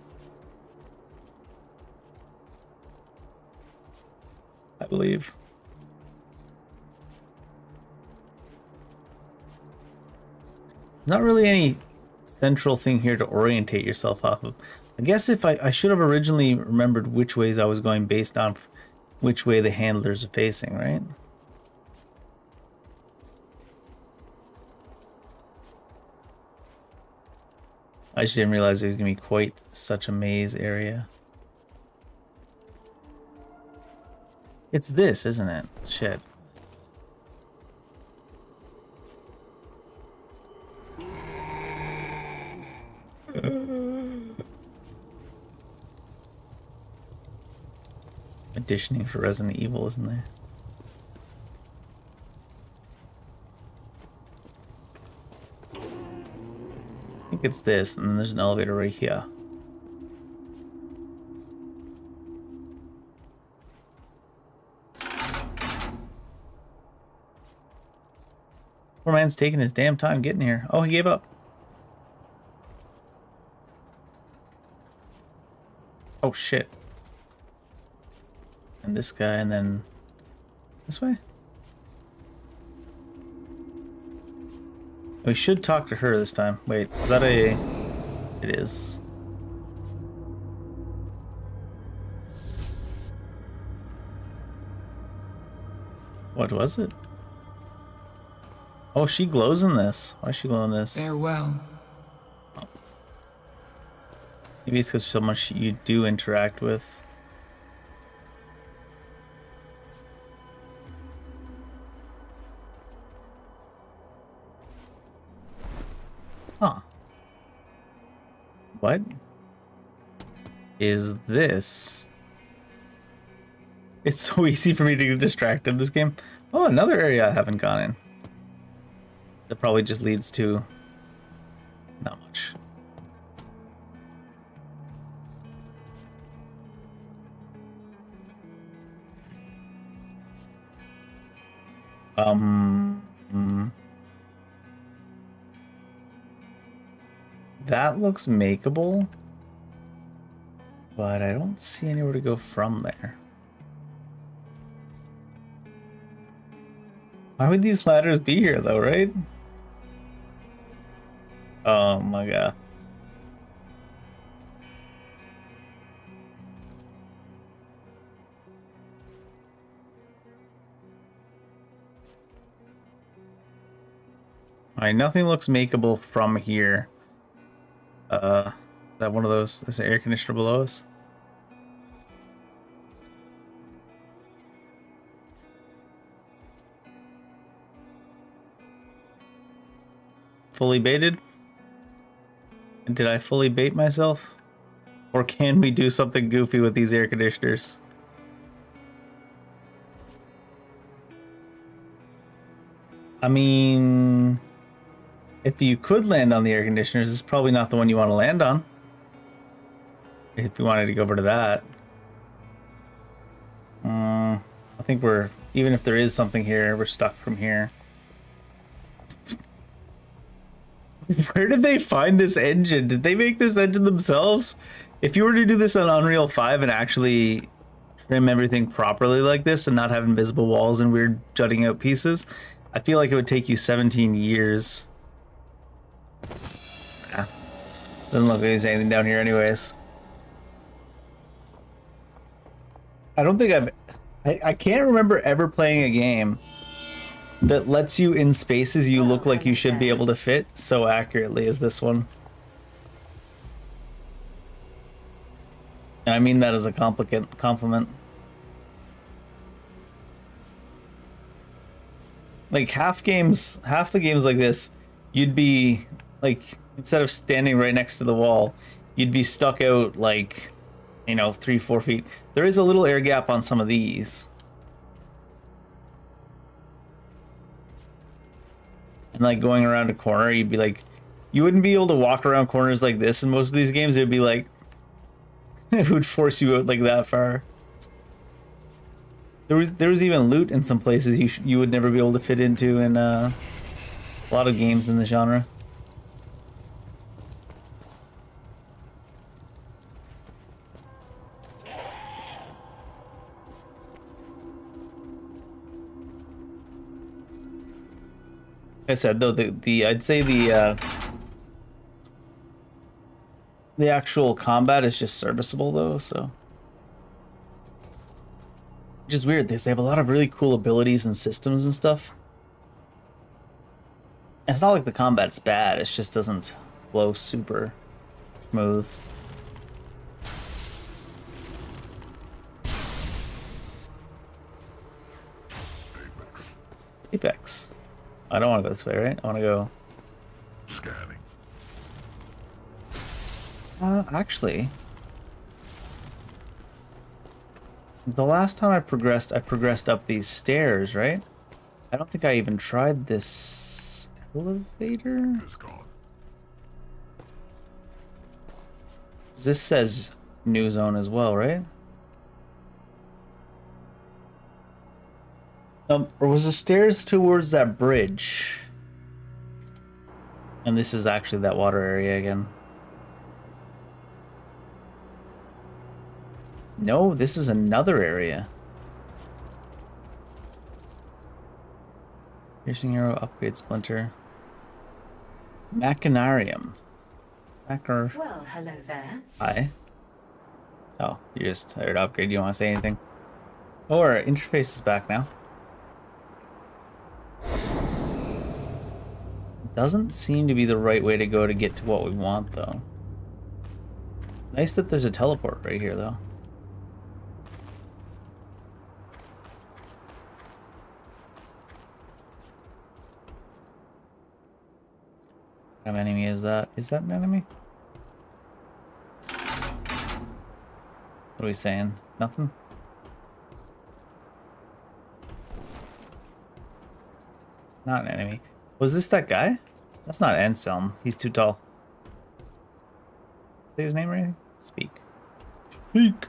S1: I believe. Not really any central thing here to orientate yourself off of. I guess if I should have originally remembered which ways I was going based on which way the handlers are facing, right? I just didn't realize it was gonna be quite such a maze area. It's this, isn't it? Shit. Auditioning for Resident Evil, isn't there? I think it's this, and then there's an elevator right here. Poor man's taking his damn time getting here. Oh, he gave up. Oh, shit. And this guy, and then this way? We should talk to her this time. Wait, is that a... It is. What was it? Oh, she glows in this. Why is she glowing this?
S5: Farewell.
S1: Maybe it's because so much you do interact with. Huh. What is this? It's so easy for me to get distracted in this game. Oh, another area I haven't gone in. That probably just leads to not much. That looks makeable, but I don't see anywhere to go from there. Why would these ladders be here though, right? Oh my god. Alright, nothing looks makeable from here. Is that one of those? Is there air conditioner below us? Fully baited? And did I fully bait myself? Or can we do something goofy with these air conditioners? I mean, if you could land on the air conditioners, it's probably not the one you want to land on. If you wanted to go over to that. I think we're, even if there is something here, we're stuck from here. Where did they find this engine? Did they make this engine themselves? If you were to do this on Unreal 5 and actually trim everything properly like this and not have invisible walls and weird jutting out pieces, I feel like it would take you 17 years. Yeah. Doesn't look like there's anything down here anyways. I don't think I can't remember ever playing a game that lets you in spaces you look like you should be able to fit so accurately as this one. And I mean that as a compliment. Like half the games like this, you'd be like, instead of standing right next to the wall, you'd be stuck out like, you know, 3-4 feet. There is a little air gap on some of these. And like going around a corner, you'd be like, you wouldn't be able to walk around corners like this in most of these games. It would be like, it would force you out like that far. There was even loot in some places you would never be able to fit into in a lot of games in the genre. Like I said though, I'd say the actual combat is just serviceable though, so. Which is weird, they have a lot of really cool abilities and systems and stuff. It's not like the combat's bad, it just doesn't flow super Smooth. Apex. I don't want to go this way, right? I want to go.
S7: Scanning.
S1: Actually, the last time I progressed up these stairs, right? I don't think I even tried this elevator.
S7: Is gone.
S1: This says new zone as well, right? Or was the stairs towards that bridge? And this is actually that water area again. No, this is another area. Piercing arrow, upgrade splinter. Machinarium. Macro.
S4: Well, hello there.
S1: Hi. Oh, you just hired to upgrade. You want to say anything? Oh, our interface is back now. Doesn't seem to be the right way to go to get to what we want, though. Nice that there's a teleport right here, though. What kind of enemy is that? Is that an enemy? What are we saying? Nothing? Not an enemy. Was this that guy? That's not Anselm. He's too tall. Say his name or anything? Speak. Speak!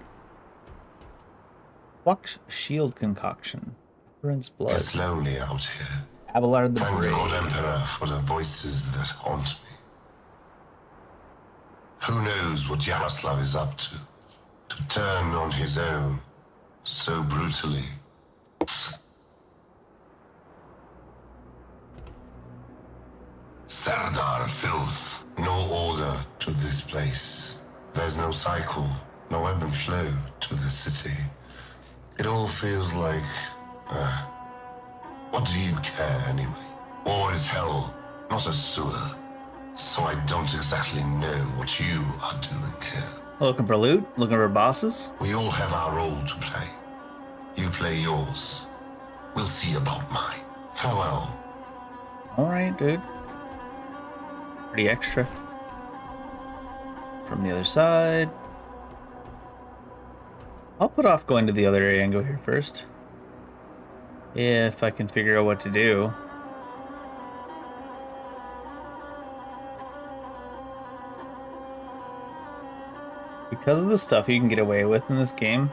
S1: Wax shield concoction. Prince blood.
S8: It's lonely out here.
S1: Abelard the
S8: Thank
S1: Brave.
S8: God Emperor for the voices that haunt me. Who knows what Yaroslav is up to? To turn on his own so brutally. Serdar filth. No order to this place. There's no cycle, no ebb and flow to the city. It all feels like... what do you care anyway? War is hell, not a sewer. So I don't exactly know what you are doing here.
S1: Looking for loot? Looking for bosses?
S8: We all have our role to play. You play yours. We'll see about mine. Farewell.
S1: Alright, dude. Pretty extra. From the other side. I'll put off going to the other area and go here first. If I can figure out what to do. Because of the stuff you can get away with in this game,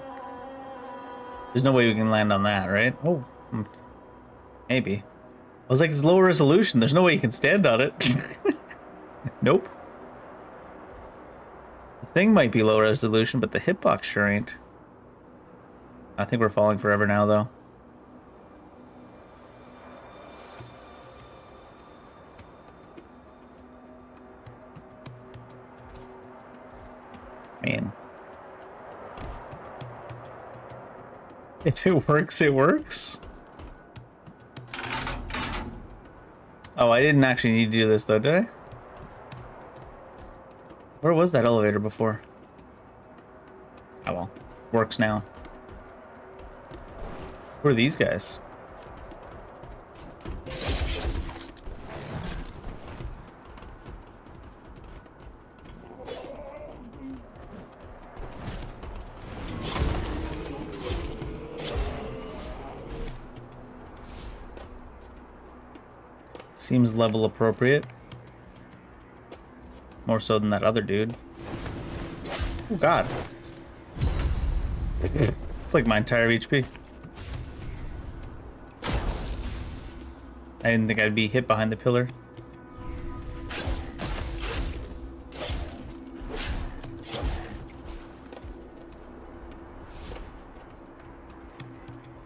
S1: there's no way we can land on that, right? Oh, maybe. I was like, it's low resolution. There's no way you can stand on it. Nope. The thing might be low resolution, but the hitbox sure ain't. I think we're falling forever now, though. I mean, if it works, it works. Oh, I didn't actually need to do this, though, did I? Where was that elevator before? Oh well, works now. Who are these guys? Seems level appropriate. More so than that other dude. Oh god. It's like my entire HP. I didn't think I'd be hit behind the pillar.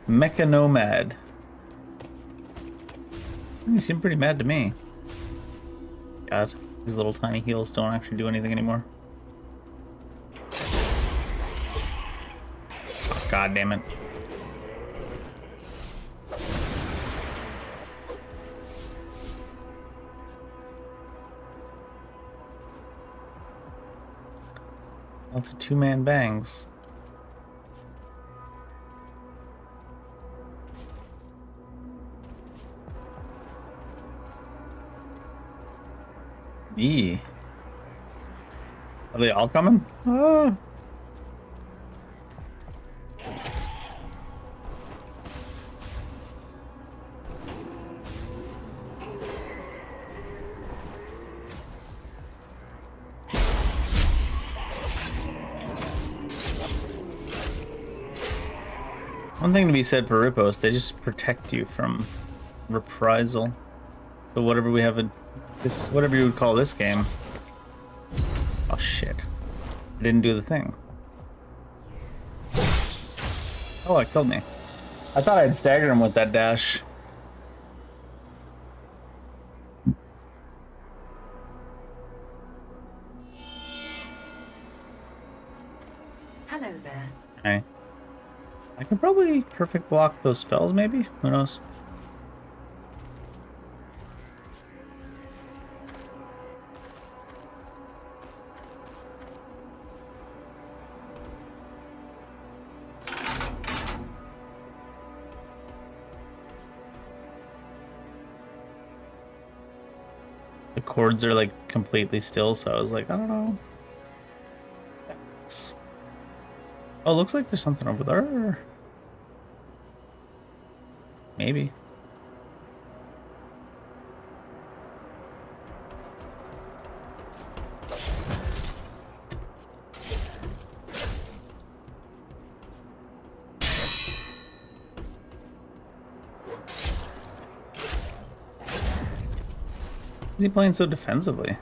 S1: Mecha Nomad. You seem pretty mad to me. God, these little tiny heals don't actually do anything anymore. God damn it. Lots of two-man bangs. Eee. Are they all coming? Ah. One thing to be said for Ripos, they just protect you from reprisal. So whatever we have in this, whatever you would call this game. Oh shit. I didn't do the thing. Oh, it killed me. I thought I'd stagger him with that dash.
S4: Hello there.
S1: Okay. I could probably perfect block those spells, maybe? Who knows? The chords are like completely still, so I was like, I don't know. Oh, looks like there's something over there. Maybe. Is he playing so defensively?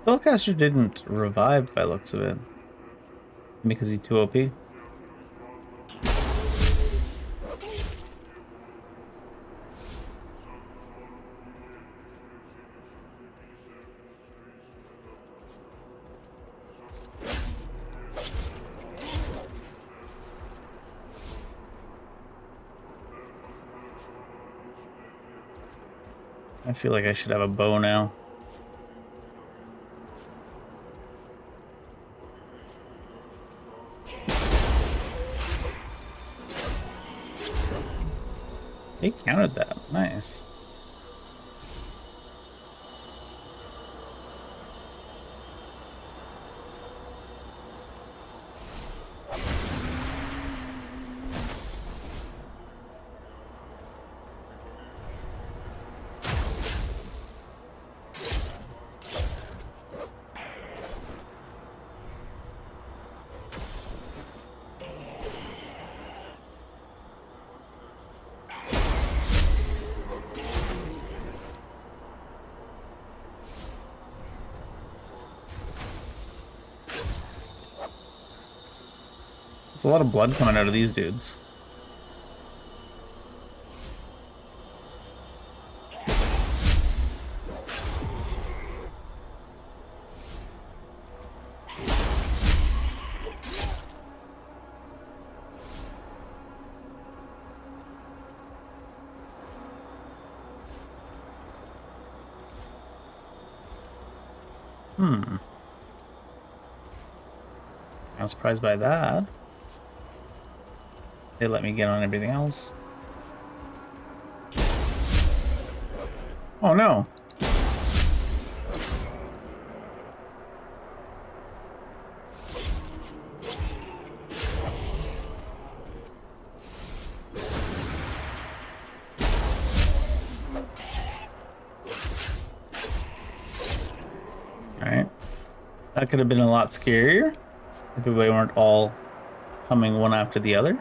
S1: Spellcaster didn't revive by looks of it. Because he's too OP. I feel like I should have a bow now. He counted that. Nice. There's a lot of blood coming out of these dudes. I was surprised by that. They let me get on everything else. Oh no! Alright. That could have been a lot scarier if we weren't all coming one after the other.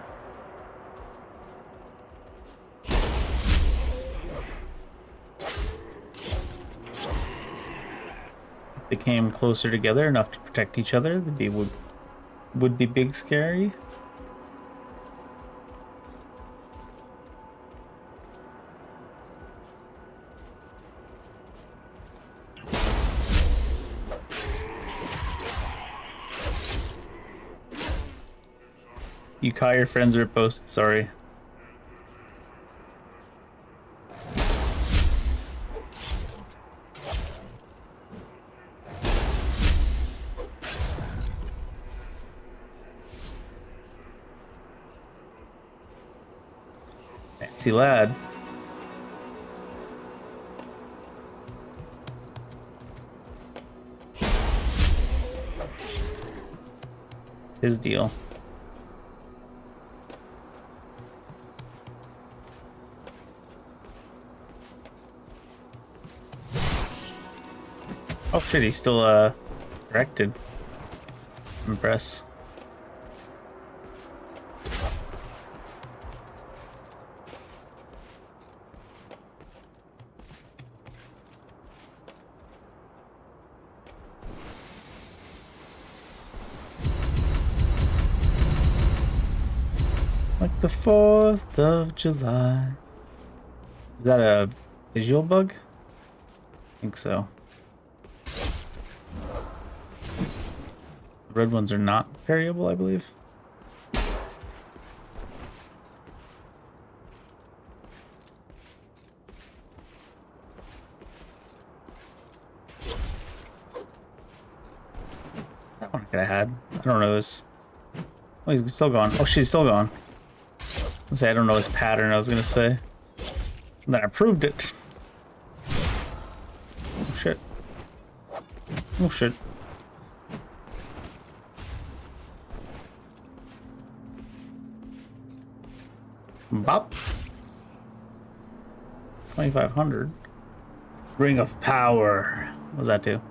S1: If they came closer together enough to protect each other, would be big scary. You caught your friends or post, sorry. Fancy lad. His deal. Oh shit, he's still directed. Impress. Like the 4th of July. Is that a visual bug? I think so. The red ones are not parryable, I believe. That one I could have had. I don't know his... Oh, he's still gone. Oh, she's still gone. I don't know his pattern, I was gonna say. And then I proved it. Oh shit. Oh shit. Bop. 2,500. Ring of Power. What does that do?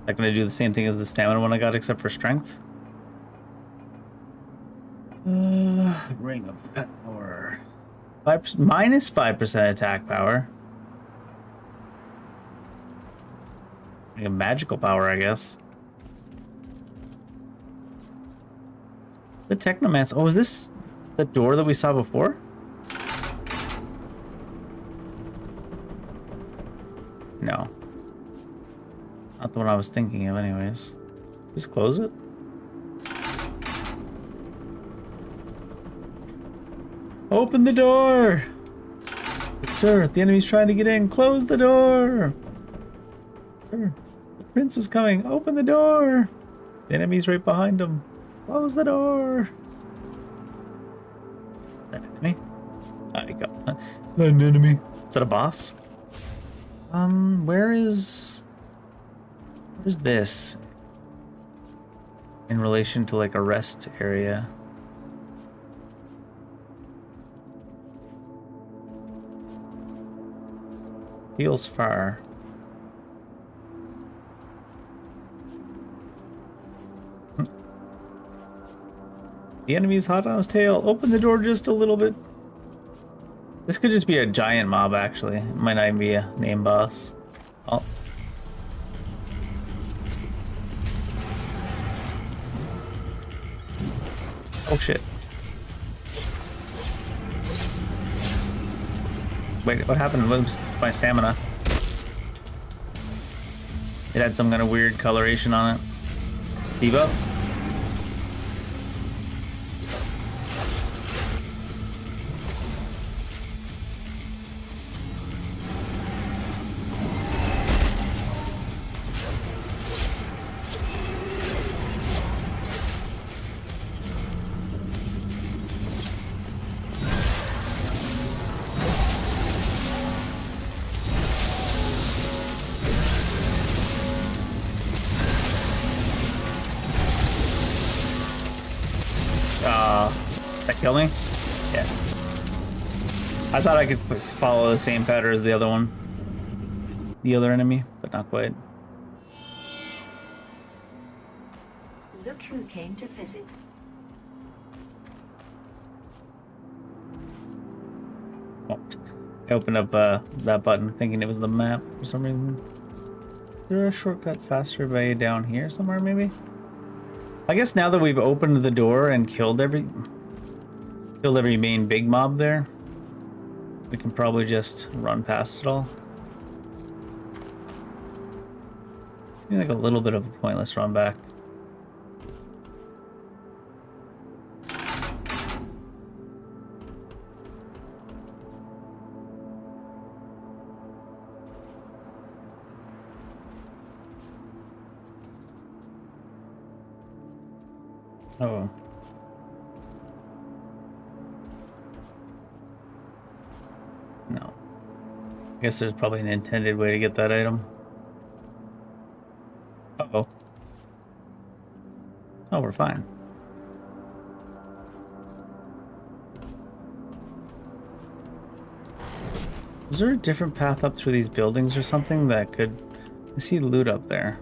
S1: That gonna do the same thing as the stamina one I got, except for strength? Ring of Power. Minus 5% attack power. Like a magical power, I guess. The Technomancer. Oh, is this the door that we saw before? No. Not the one I was thinking of anyways. Just close it. Open the door! Sir, the enemy's trying to get in. Close the door! Sir, the prince is coming. Open the door! The enemy's right behind him. Close the door! Is that an enemy? There you go. An enemy. Is that a boss? Where's this? In relation to like a rest area. Feels far. The enemy's hot on his tail. Open the door just a little bit. This could just be a giant mob, actually. It might not even be a name boss. Oh. Oh shit. Wait, what happened with my stamina? It had some kind of weird coloration on it. Debuff? That kill me? Yeah. I thought I could follow the same pattern as the other one. The other enemy, but not quite.
S4: Look who came to visit.
S1: Oh, I opened up that button thinking it was the map for some reason. Is there a shortcut faster way down here somewhere, maybe? I guess now that we've opened the door and killed every main big mob there, we can probably just run past it all. Seems like a little bit of a pointless run back. Oh. No. I guess there's probably an intended way to get that item. Uh-oh. Oh, we're fine. Is there a different path up through these buildings or something that could... I see loot up there.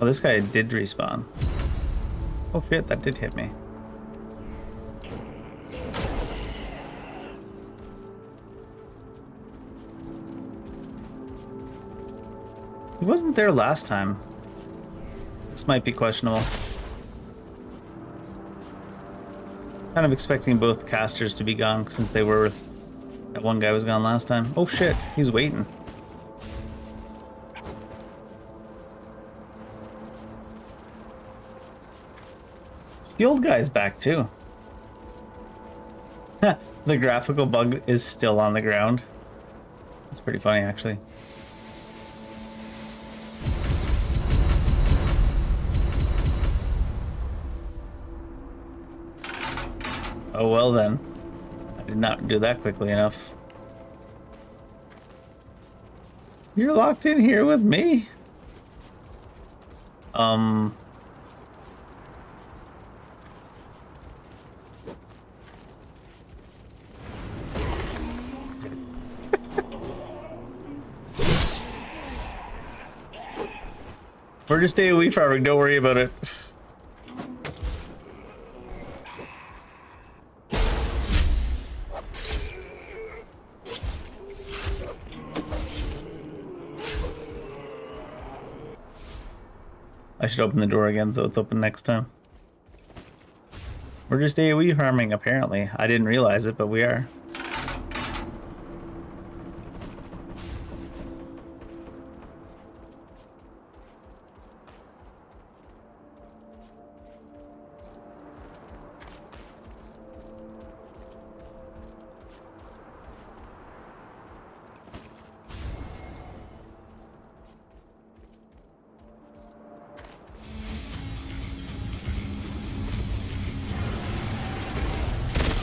S1: Oh, this guy did respawn. Oh shit, that did hit me. He wasn't there last time. This might be questionable. Kind of expecting both casters to be gone since they were... That one guy was gone last time. Oh shit, he's waiting. The old guy's back too. The graphical bug is still on the ground. It's pretty funny actually. Oh well then. I did not do that quickly enough. You're locked in here with me? We're just AoE farming, don't worry about it. I should open the door again so it's open next time. We're just AoE farming, apparently. I didn't realize it, but we are.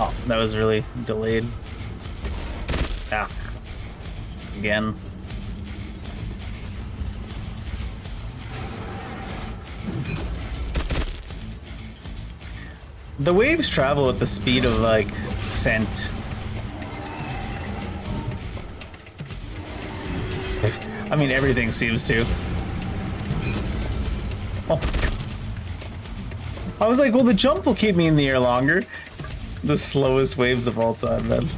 S1: Oh, that was really delayed. Ah. Again. The waves travel at the speed of, like, scent. I mean, everything seems to. Oh. I was like, well, the jump will keep me in the air longer. The slowest waves of all time, man.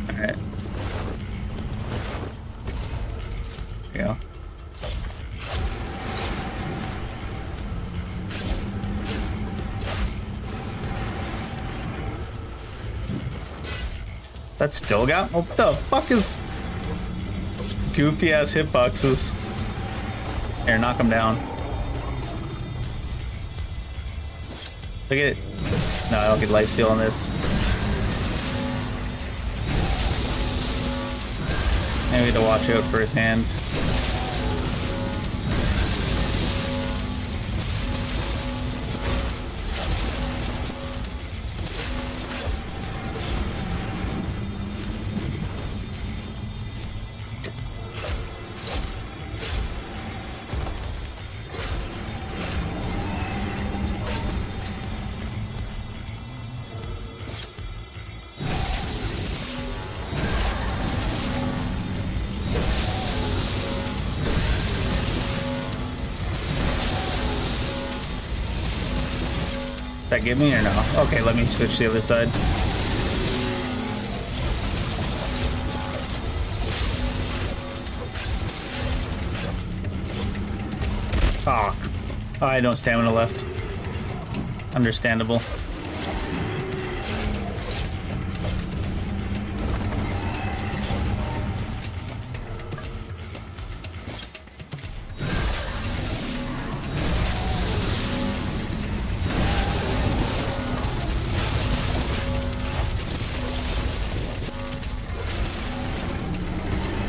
S1: Alright. Yeah. That still got... What the fuck is... Goofy ass hitboxes. Here, knock them down. Look at it. No, I don't get lifesteal on this. And we need to watch out for his hand. That give me or no? Okay, let me switch to the other side. Ah, oh, I had no stamina left. Understandable.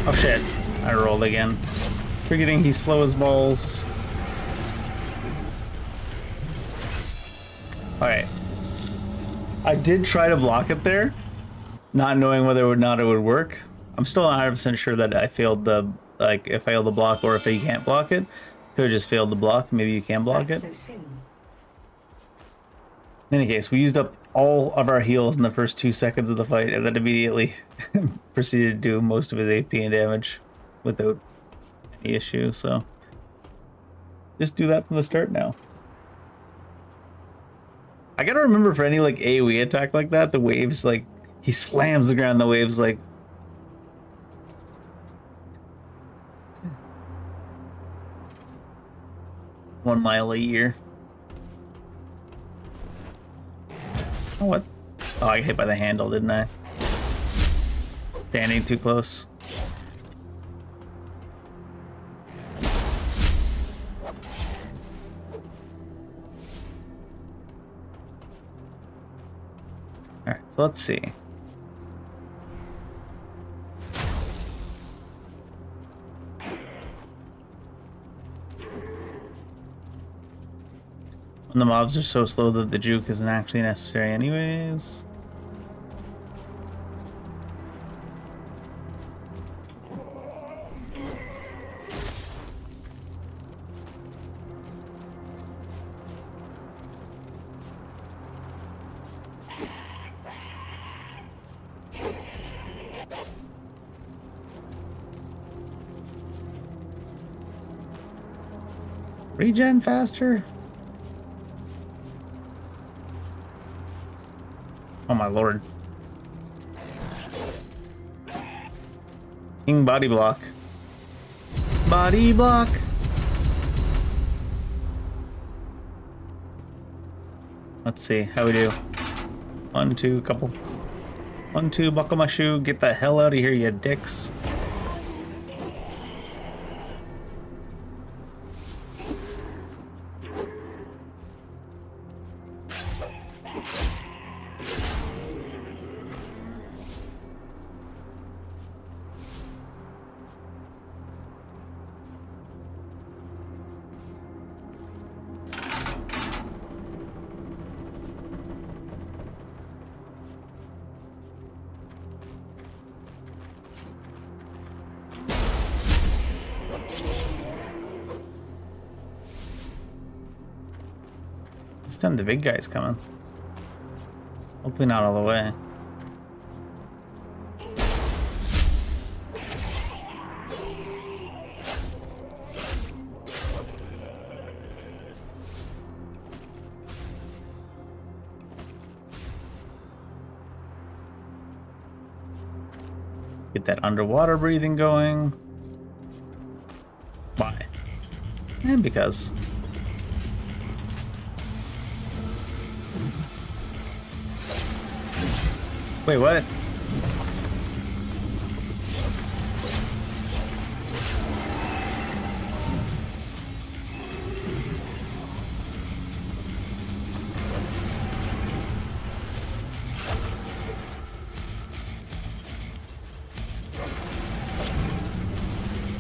S1: Oh shit, I rolled again. Forgetting he's slow as balls. I did try to block it there, not knowing whether or not it would work. I'm still not 100% sure that I failed the, like, if I failed the block or if you can't block it. Could have just failed the block. Maybe you can block it.
S4: So soon.
S1: In any case, we used up all of our heals in the first 2 seconds of the fight and then immediately proceeded to do most of his AP and damage without any issue, so just do that from the start now. I gotta remember for any like AoE attack like that, the waves, like, he slams the ground, the waves like 1 mile a year. Oh, what? Oh, I got hit by the handle, didn't I? Standing too close. Alright, so let's see. When the mobs are so slow that the juke isn't actually necessary anyways. Regen faster? Oh my lord. King body block. Body block! Let's see how we do. 1, 2, couple. 1, 2, buckle my shoe. Get the hell out of here, you dicks. This time the big guy's coming. Hopefully not all the way. Get that underwater breathing going. Why? And because. Wait, what?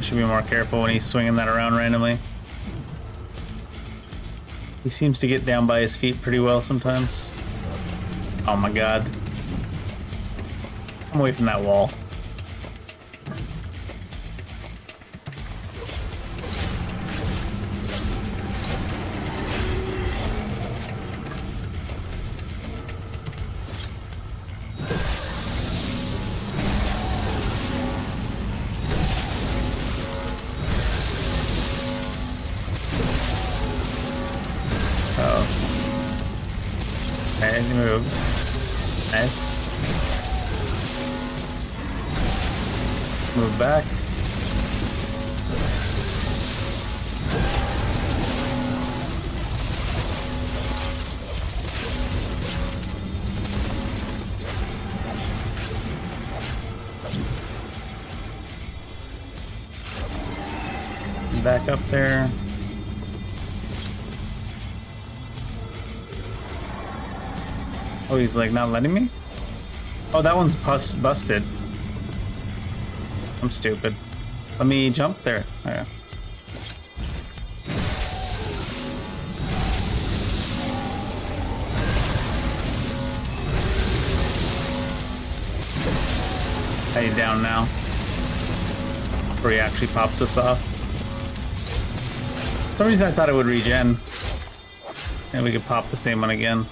S1: Should be more careful when he's swinging that around randomly. He seems to get down by his feet pretty well sometimes. Oh my god. I'm away from that wall. Oh. Okay, he moved. Nice. Move back. Back up there. Oh, he's like not letting me? Oh, that one's busted. I'm stupid. Let me jump there. Okay. Are you down now? Before he actually pops us off. For some reason I thought it would regen. And we could pop the same one again.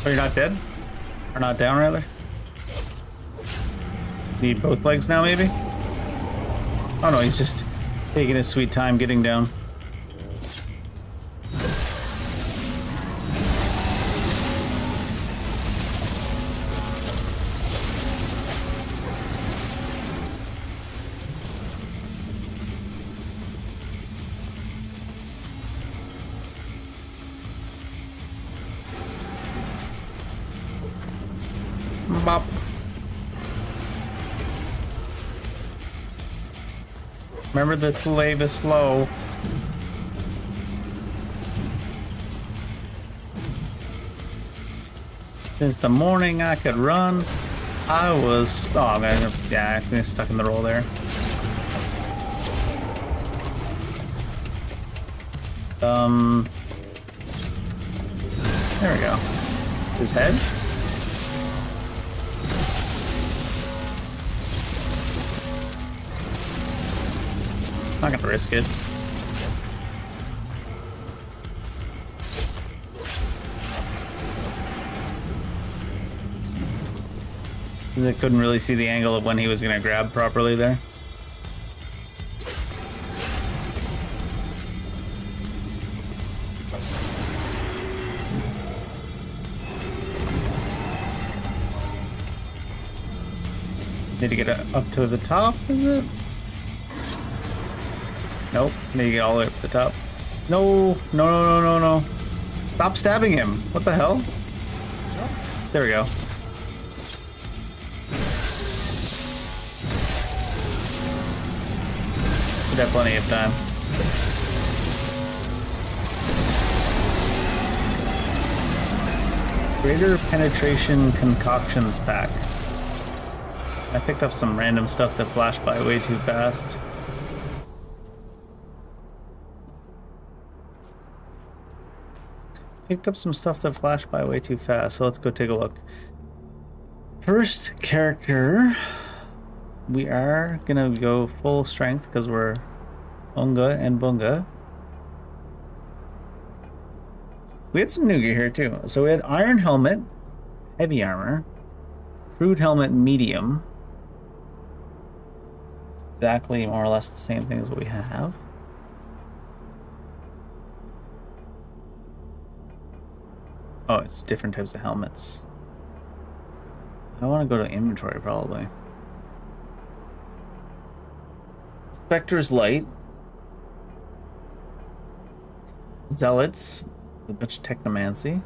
S1: Oh, you're not dead? Or not down, rather? Need both legs now, maybe? Oh no, he's just taking his sweet time getting down. Bop. Remember, the slave is slow. Since the morning I could run, I was... Oh, I'm gonna... Yeah, I'm stuck in the roll there. There we go. His head? Not gonna risk it. I couldn't really see the angle of when he was gonna grab properly there. Need to get it up to the top, is it? Nope, need to get all the way up to the top. No, no, no, no, no, no. Stop stabbing him. What the hell? There we go. We have plenty of time. Greater penetration concoctions pack. I picked up some random stuff that flashed by way too fast. Picked up some stuff that flashed by way too fast, so let's go take a look. First character, we are gonna go full strength because we're Unga and Bunga. We had some new gear here too. So we had Iron Helmet, Heavy Armor, Crude Helmet, Medium. It's exactly more or less the same thing as what we have. Oh, it's different types of helmets. I want to go to inventory, probably. Spectre's Light. Zealots. A bunch of Technomancy.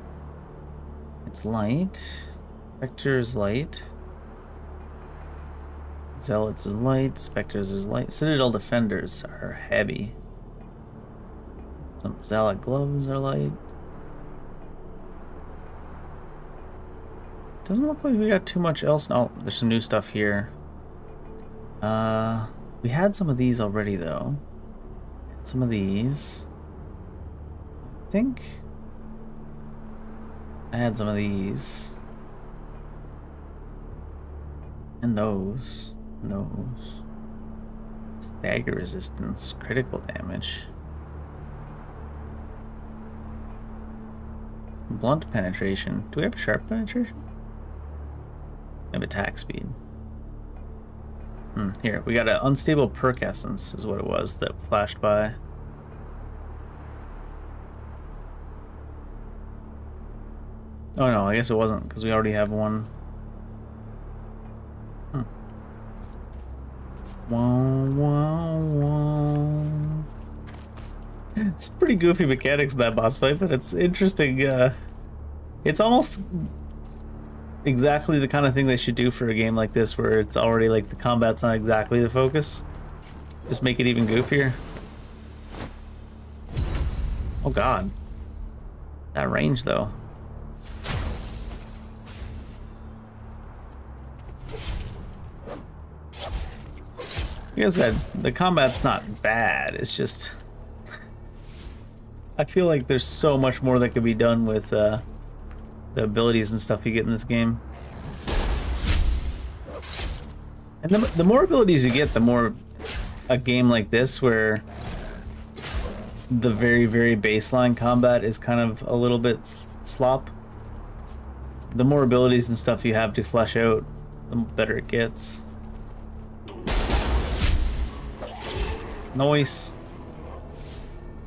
S1: It's light. Spectre's Light. Zealots is light. Spectre's is light. Citadel Defenders are heavy. Some Zealot Gloves are light. Doesn't look like we got too much else. Oh, there's some new stuff here. We had some of these already, though. Some of these. I think I had some of these. And those. And those. Stagger resistance. Critical damage. Blunt penetration. Do we have sharp penetration? We have attack speed. Here, we got an unstable perk essence, is what it was that flashed by. Oh no, I guess it wasn't, because we already have one. Wow, wow, wow. It's pretty goofy mechanics in that boss fight, but it's interesting. It's almost exactly the kind of thing they should do for a game like this, where it's already like the combat's not exactly the focus. Just make it even goofier. Oh god. That range though. Like I said, the combat's not bad, it's just... I feel like there's so much more that could be done with the abilities and stuff you get in this game. And the more abilities you get, the more a game like this, where the very, very baseline combat is kind of a little bit slop. The more abilities and stuff you have to flesh out, the better it gets. Nice.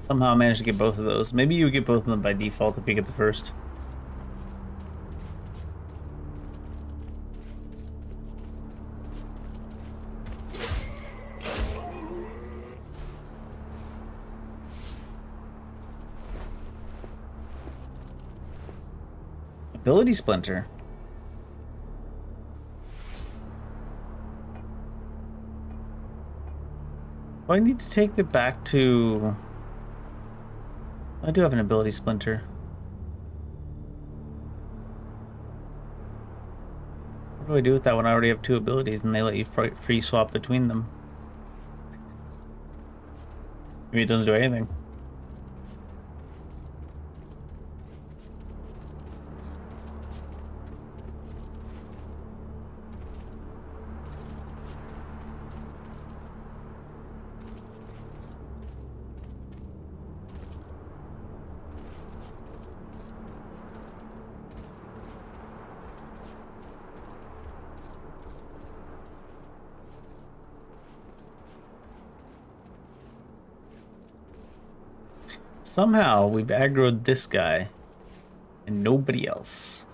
S1: Somehow I managed to get both of those. Maybe you get both of them by default if you get the first. Ability Splinter. Do I need to take it back to... I do have an Ability Splinter. What do I do with that when I already have two abilities and they let you free swap between them? Maybe it doesn't do anything. Somehow we've aggroed this guy and nobody else.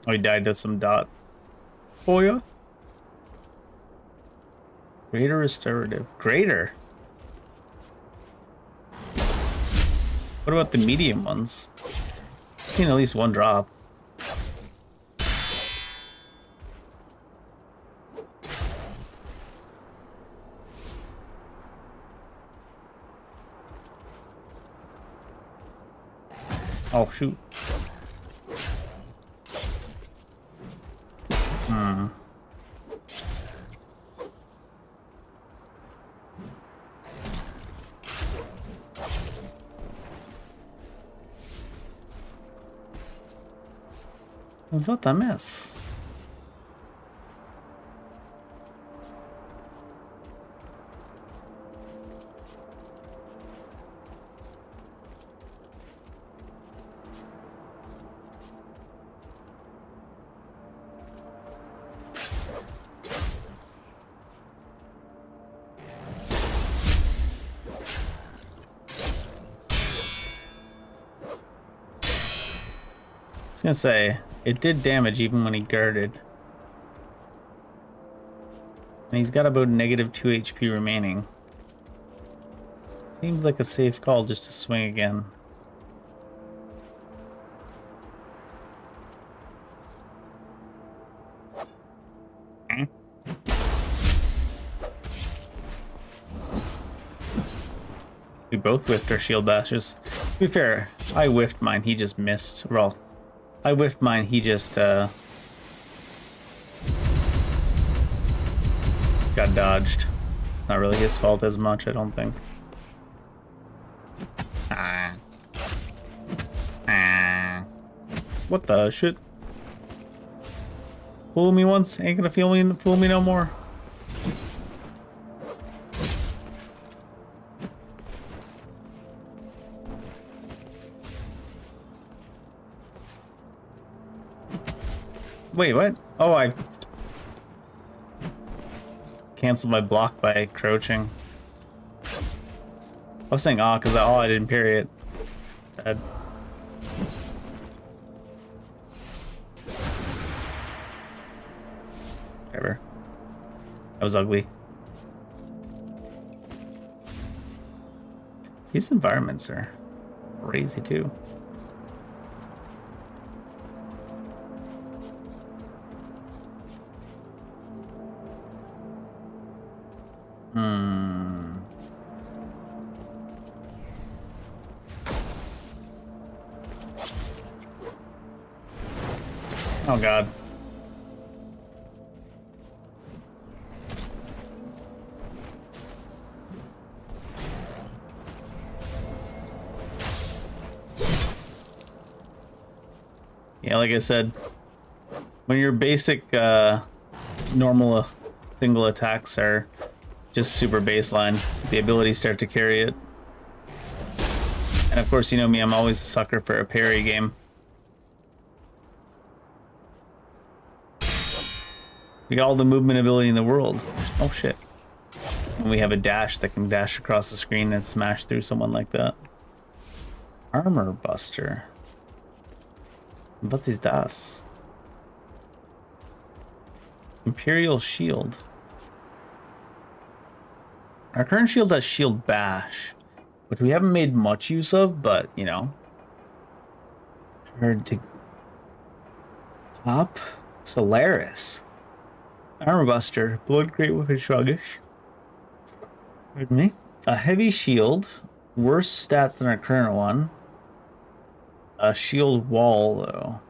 S1: Oh, he died to some dot. Oh yeah. Greater restorative. Greater. What about the medium ones? I've seen at least one drop. Oh shoot. What a mess. I was gonna say, it did damage even when he guarded. And he's got about -2 HP remaining. Seems like a safe call just to swing again. We both whiffed our shield bashes. To be fair, I whiffed mine, he just missed. Well, I whiffed mine, he just got dodged. Not really his fault as much, I don't think. What the shit? Fool me once, ain't gonna fool me no more. Wait, what? Oh, I canceled my block by crouching. I was saying because I didn't parry it. Bad. Whatever. That was ugly. These environments are crazy too. Oh god. Yeah, like I said, when your basic normal single attacks are just super baseline, the abilities start to carry it. And of course, you know me, I'm always a sucker for a parry game. We got all the movement ability in the world. Oh shit. And we have a dash that can dash across the screen and smash through someone like that. Armor Buster. What is das? Imperial Shield. Our current shield has Shield Bash, which we haven't made much use of, but, you know. Hard to... Top. Solaris. Armor Buster. Blood Great Weapon Sluggish. Pardon me. A Heavy Shield. Worse stats than our current one. A Shield Wall, though.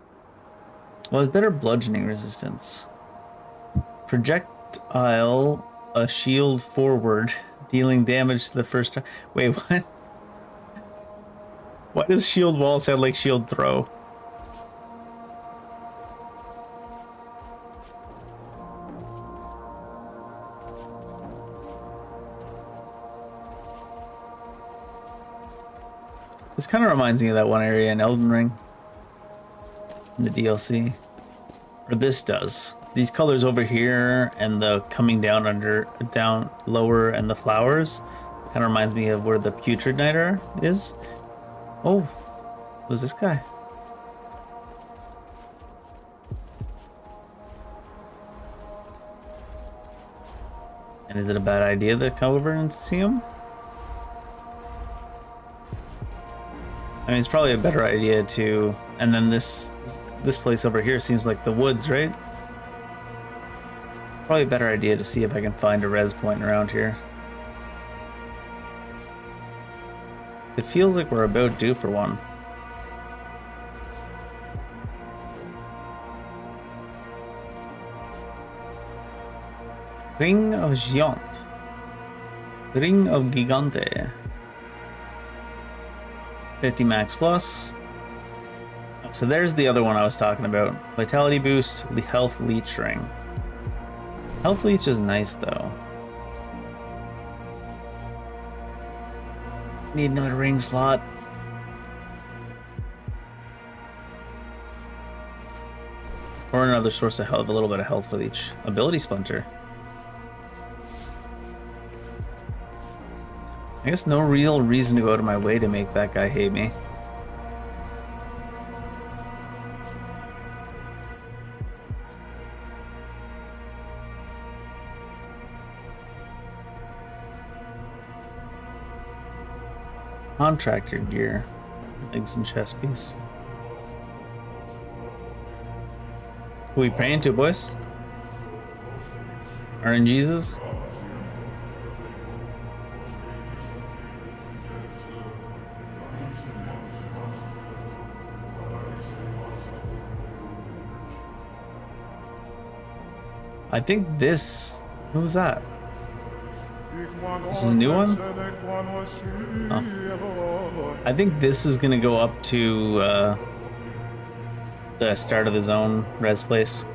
S1: Well, it's better bludgeoning resistance. Projectile. A shield forward. Dealing damage to the first time. Wait, what? Why does Shield Wall sound like Shield Throw? This kind of reminds me of that one area in Elden Ring. In the DLC. Or this does. These colors over here and the coming down down lower and the flowers kind of reminds me of where the Putrid Niter is. Oh, who's this guy? And is it a bad idea to come over and see him? I mean, it's probably a better idea to... And then this place over here seems like the woods, right? Probably a better idea to see if I can find a res point around here. It feels like we're about due for one. Ring of Giant. Ring of Gigante. 50 max plus. So there's the other one I was talking about. Vitality boost, the health leech ring. Health leech is nice though. Need another ring slot. Or another source of health, a little bit of health with each. Ability Splinter. I guess no real reason to go out of my way to make that guy hate me. Contractor gear. Legs and chest piece. Who we praying to, boys? RNGesus? I think this... Who's that? This is a new one? Oh. I think this is gonna go up to the start of the zone res place.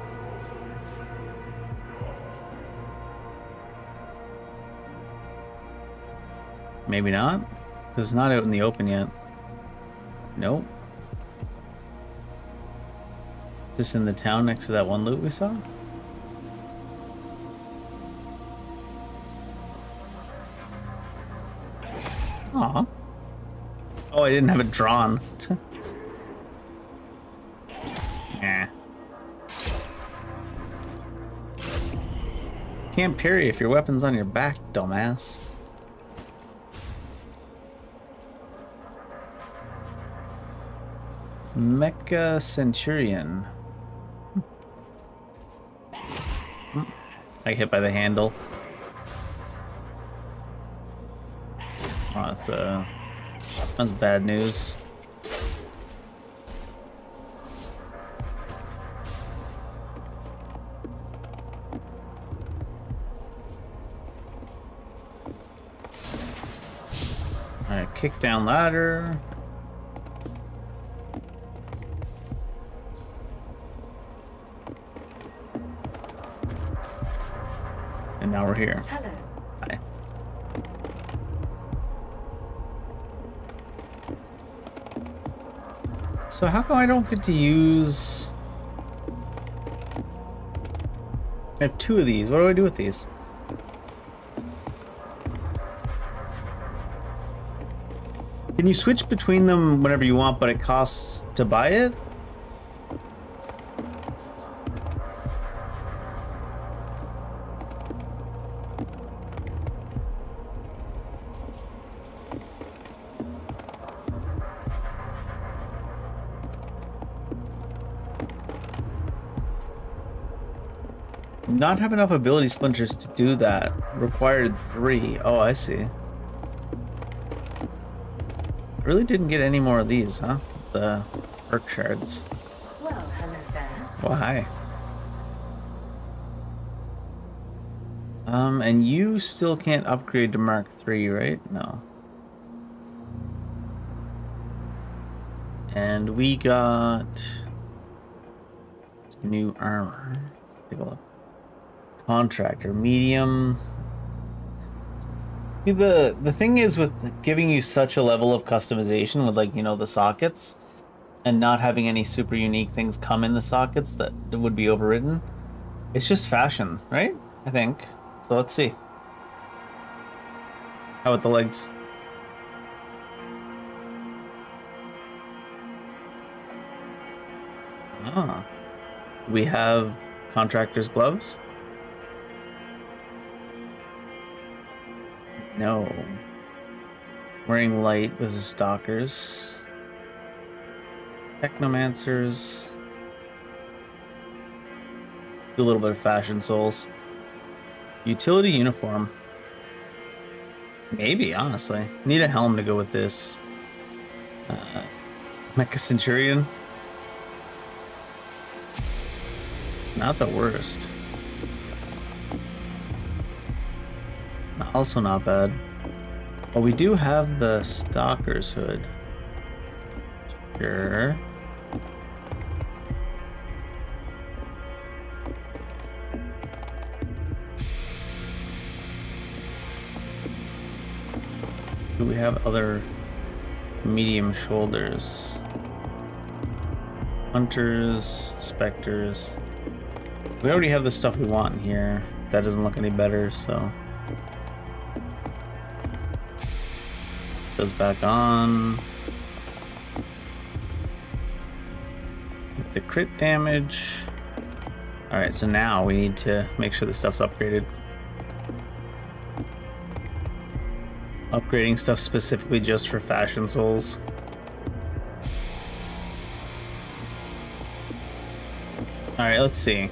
S1: Maybe not, because it's not out in the open yet. Nope. Just in the town next to that one loot we saw? Aw. Oh, I didn't have it drawn. Nah. Can't parry if your weapon's on your back, dumbass. Mecha Centurion. I get hit by the handle. Oh, that's bad news. Alright, kick down ladder. And now we're here.
S4: Hello.
S1: Hi. So how come I don't get to use... I have 2 of these. What do I do with these? Can you switch between them whenever you want, but it costs to buy it? Not have enough ability splinters to do that. Required 3. Oh, I see. Really didn't get any more of these, huh? The perk shards.
S4: Well, hello there.
S1: Well, hi. And you still can't upgrade to Mark 3, right? No. And we got new armor. Take a look. Contractor, medium. See, the thing is with giving you such a level of customization with, like, you know, the sockets and not having any super unique things come in the sockets that would be overridden, it's just fashion, right? I think. So let's see. How about the legs? Ah. We have contractor's gloves? No. Wearing light with stalkers. Technomancers. Do a little bit of fashion souls. Utility uniform. Maybe, honestly. Need a helm to go with this. Mecha Centurion. Not the worst. Also not bad. Well, we do have the Stalker's hood. Sure. Do we have other medium shoulders? Hunters, Spectres. We already have the stuff we want in here. That doesn't look any better, so... Goes back on. With the crit damage. Alright, so now we need to make sure the stuff's upgraded. Upgrading stuff specifically just for fashion souls. Alright, let's see.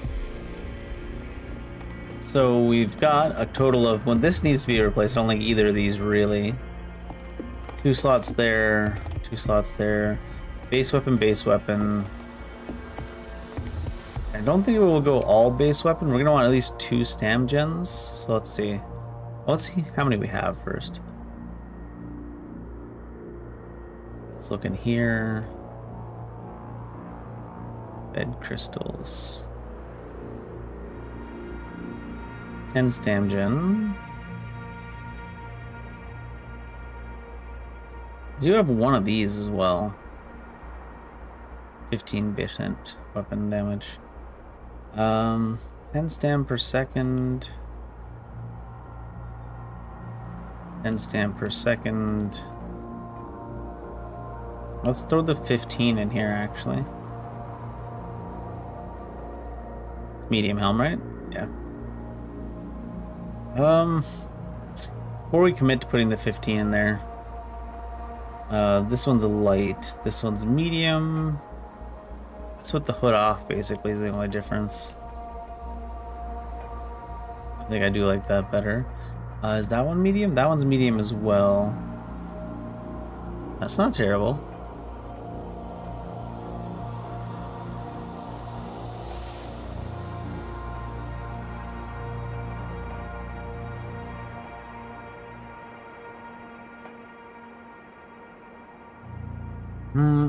S1: So we've got a total of... Well, this needs to be replaced. I don't like either of these, really. 2 slots there. 2 slots there. Base weapon, base weapon. I don't think it will go all base weapon. We're going to want at least 2 stam gens. So let's see. Well, let's see how many we have first. Let's look in here. Bed crystals. 10 stam gen. I do have one of these as well. 15% weapon damage. 10 stam per second. 10 stam per second. Let's throw the 15 in here, actually. It's medium helm, right? Yeah. Before we commit to putting the 15 in there, this one's a light, this one's medium. That's with the hood off, basically, is the only difference. I think I do like that better. Is that one medium? That one's medium as well. That's not terrible.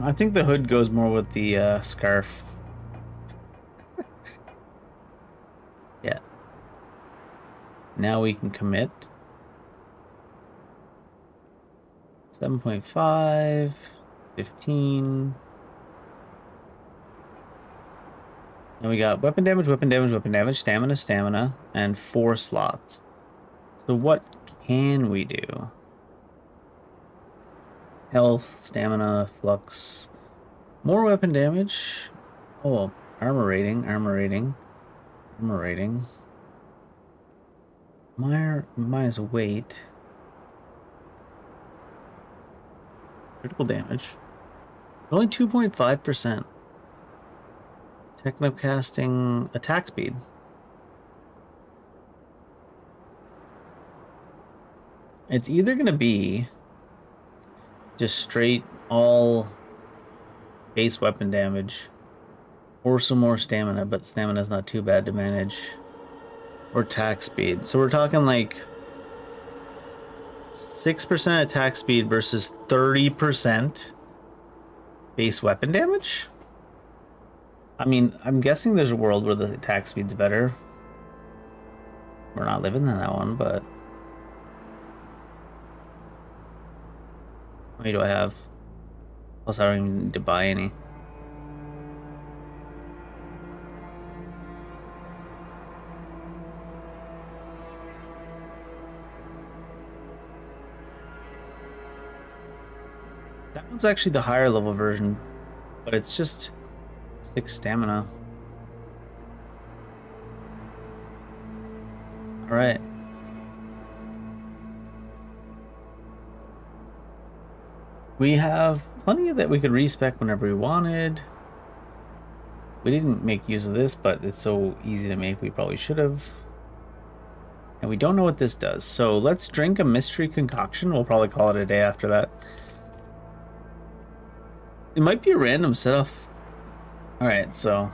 S1: I think the hood goes more with the scarf. Yeah. Now we can commit. 7.5, 15. And we got weapon damage, weapon damage, weapon damage, stamina, stamina, and 4 slots. So what can we do? Health, stamina, flux, more weapon damage. Oh, armor rating, armor rating, armor rating. Minus weight. Critical damage. Only 2.5%. Technocasting attack speed. It's either going to be just straight all base weapon damage or some more stamina, but stamina is not too bad to manage, or attack speed. So we're talking like 6% attack speed versus 30% base weapon damage. I mean, I'm guessing there's a world where the attack speed's better. We're not living in that one, but how many do I have? Plus, I don't even need to buy any. That one's actually the higher level version, but it's just 6 stamina. All right. We have plenty of that we could respec whenever we wanted. We didn't make use of this, but it's so easy to make, we probably should have. And we don't know what this does, so let's drink a mystery concoction. We'll probably call it a day after that. It might be a random setup. Alright, so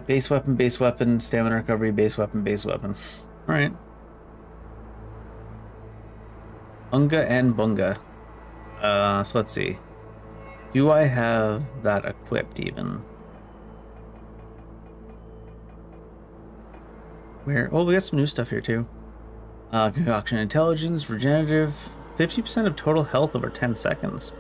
S1: base weapon, stamina recovery, base weapon. Alright. Unga and Bunga. So let's see. Do I have that equipped even? Where? Oh, we got some new stuff here too. Concoction intelligence, regenerative, 50% of total health over 10 seconds.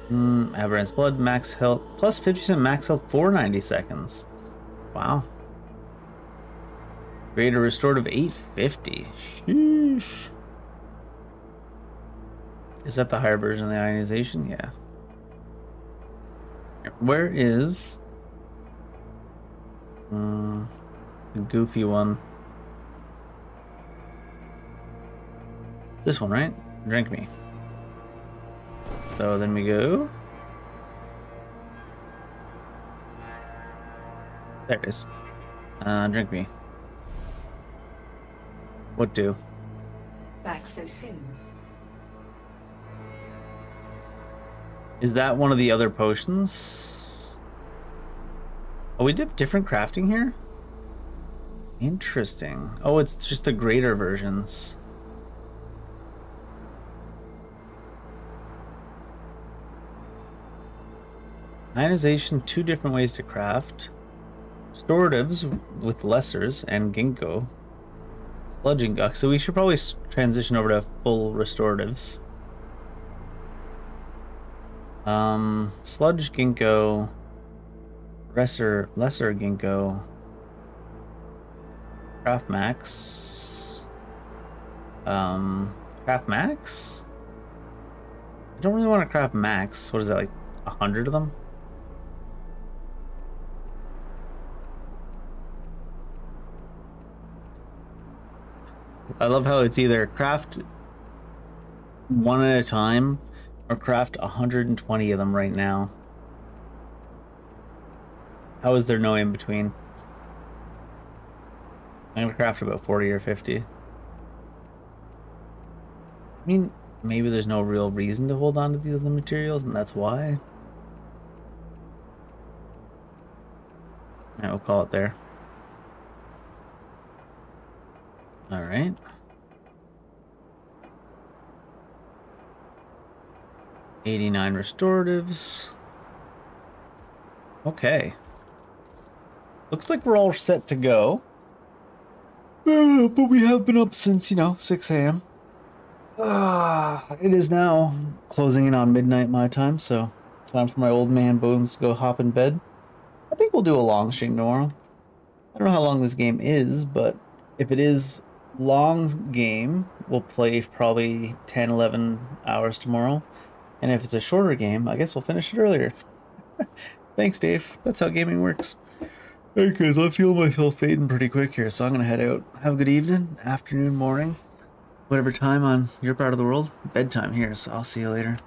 S1: Aberrant's blood, max health, plus 50% max health for 90 seconds. Wow. Greater restorative 850. Sheesh. Is that the higher version of the ionization? Yeah. Where is the goofy one? It's this one, right? Drink me. So then we go. There it is. Drink me. What do?
S4: Back so soon.
S1: Is that one of the other potions? Oh, we did different crafting here? Interesting. Oh, it's just the greater versions. Ionization, 2 different ways to craft. Restoratives with lessers and ginkgo. Sludging guck. So we should probably transition over to full restoratives. Sludge Ginkgo, lesser Ginkgo, Craft Max, Craft Max? I don't really want to craft Max. What is that, like 100 of them? I love how it's either craft one at a time or craft 120 of them right now. How is there no in between? I'm gonna craft about 40 or 50. I mean, maybe there's no real reason to hold on to these other materials, and that's why. Alright, we'll call it there. Alright. $89 restoratives. Okay. Looks like we're all set to go. But we have been up since, 6 a.m. It is now closing in on midnight my time, so time for my old man bones to go hop in bed. I think we'll do a long stream tomorrow. I don't know how long this game is, but if it is long game, we'll play probably 10, 11 hours tomorrow. And if it's a shorter game, I guess we'll finish it earlier. Thanks, Dave. That's how gaming works. Hey guys, I feel myself fading pretty quick here, so I'm gonna head out. Have a good evening, afternoon, morning, whatever time on your part of the world. Bedtime here, so I'll see you later.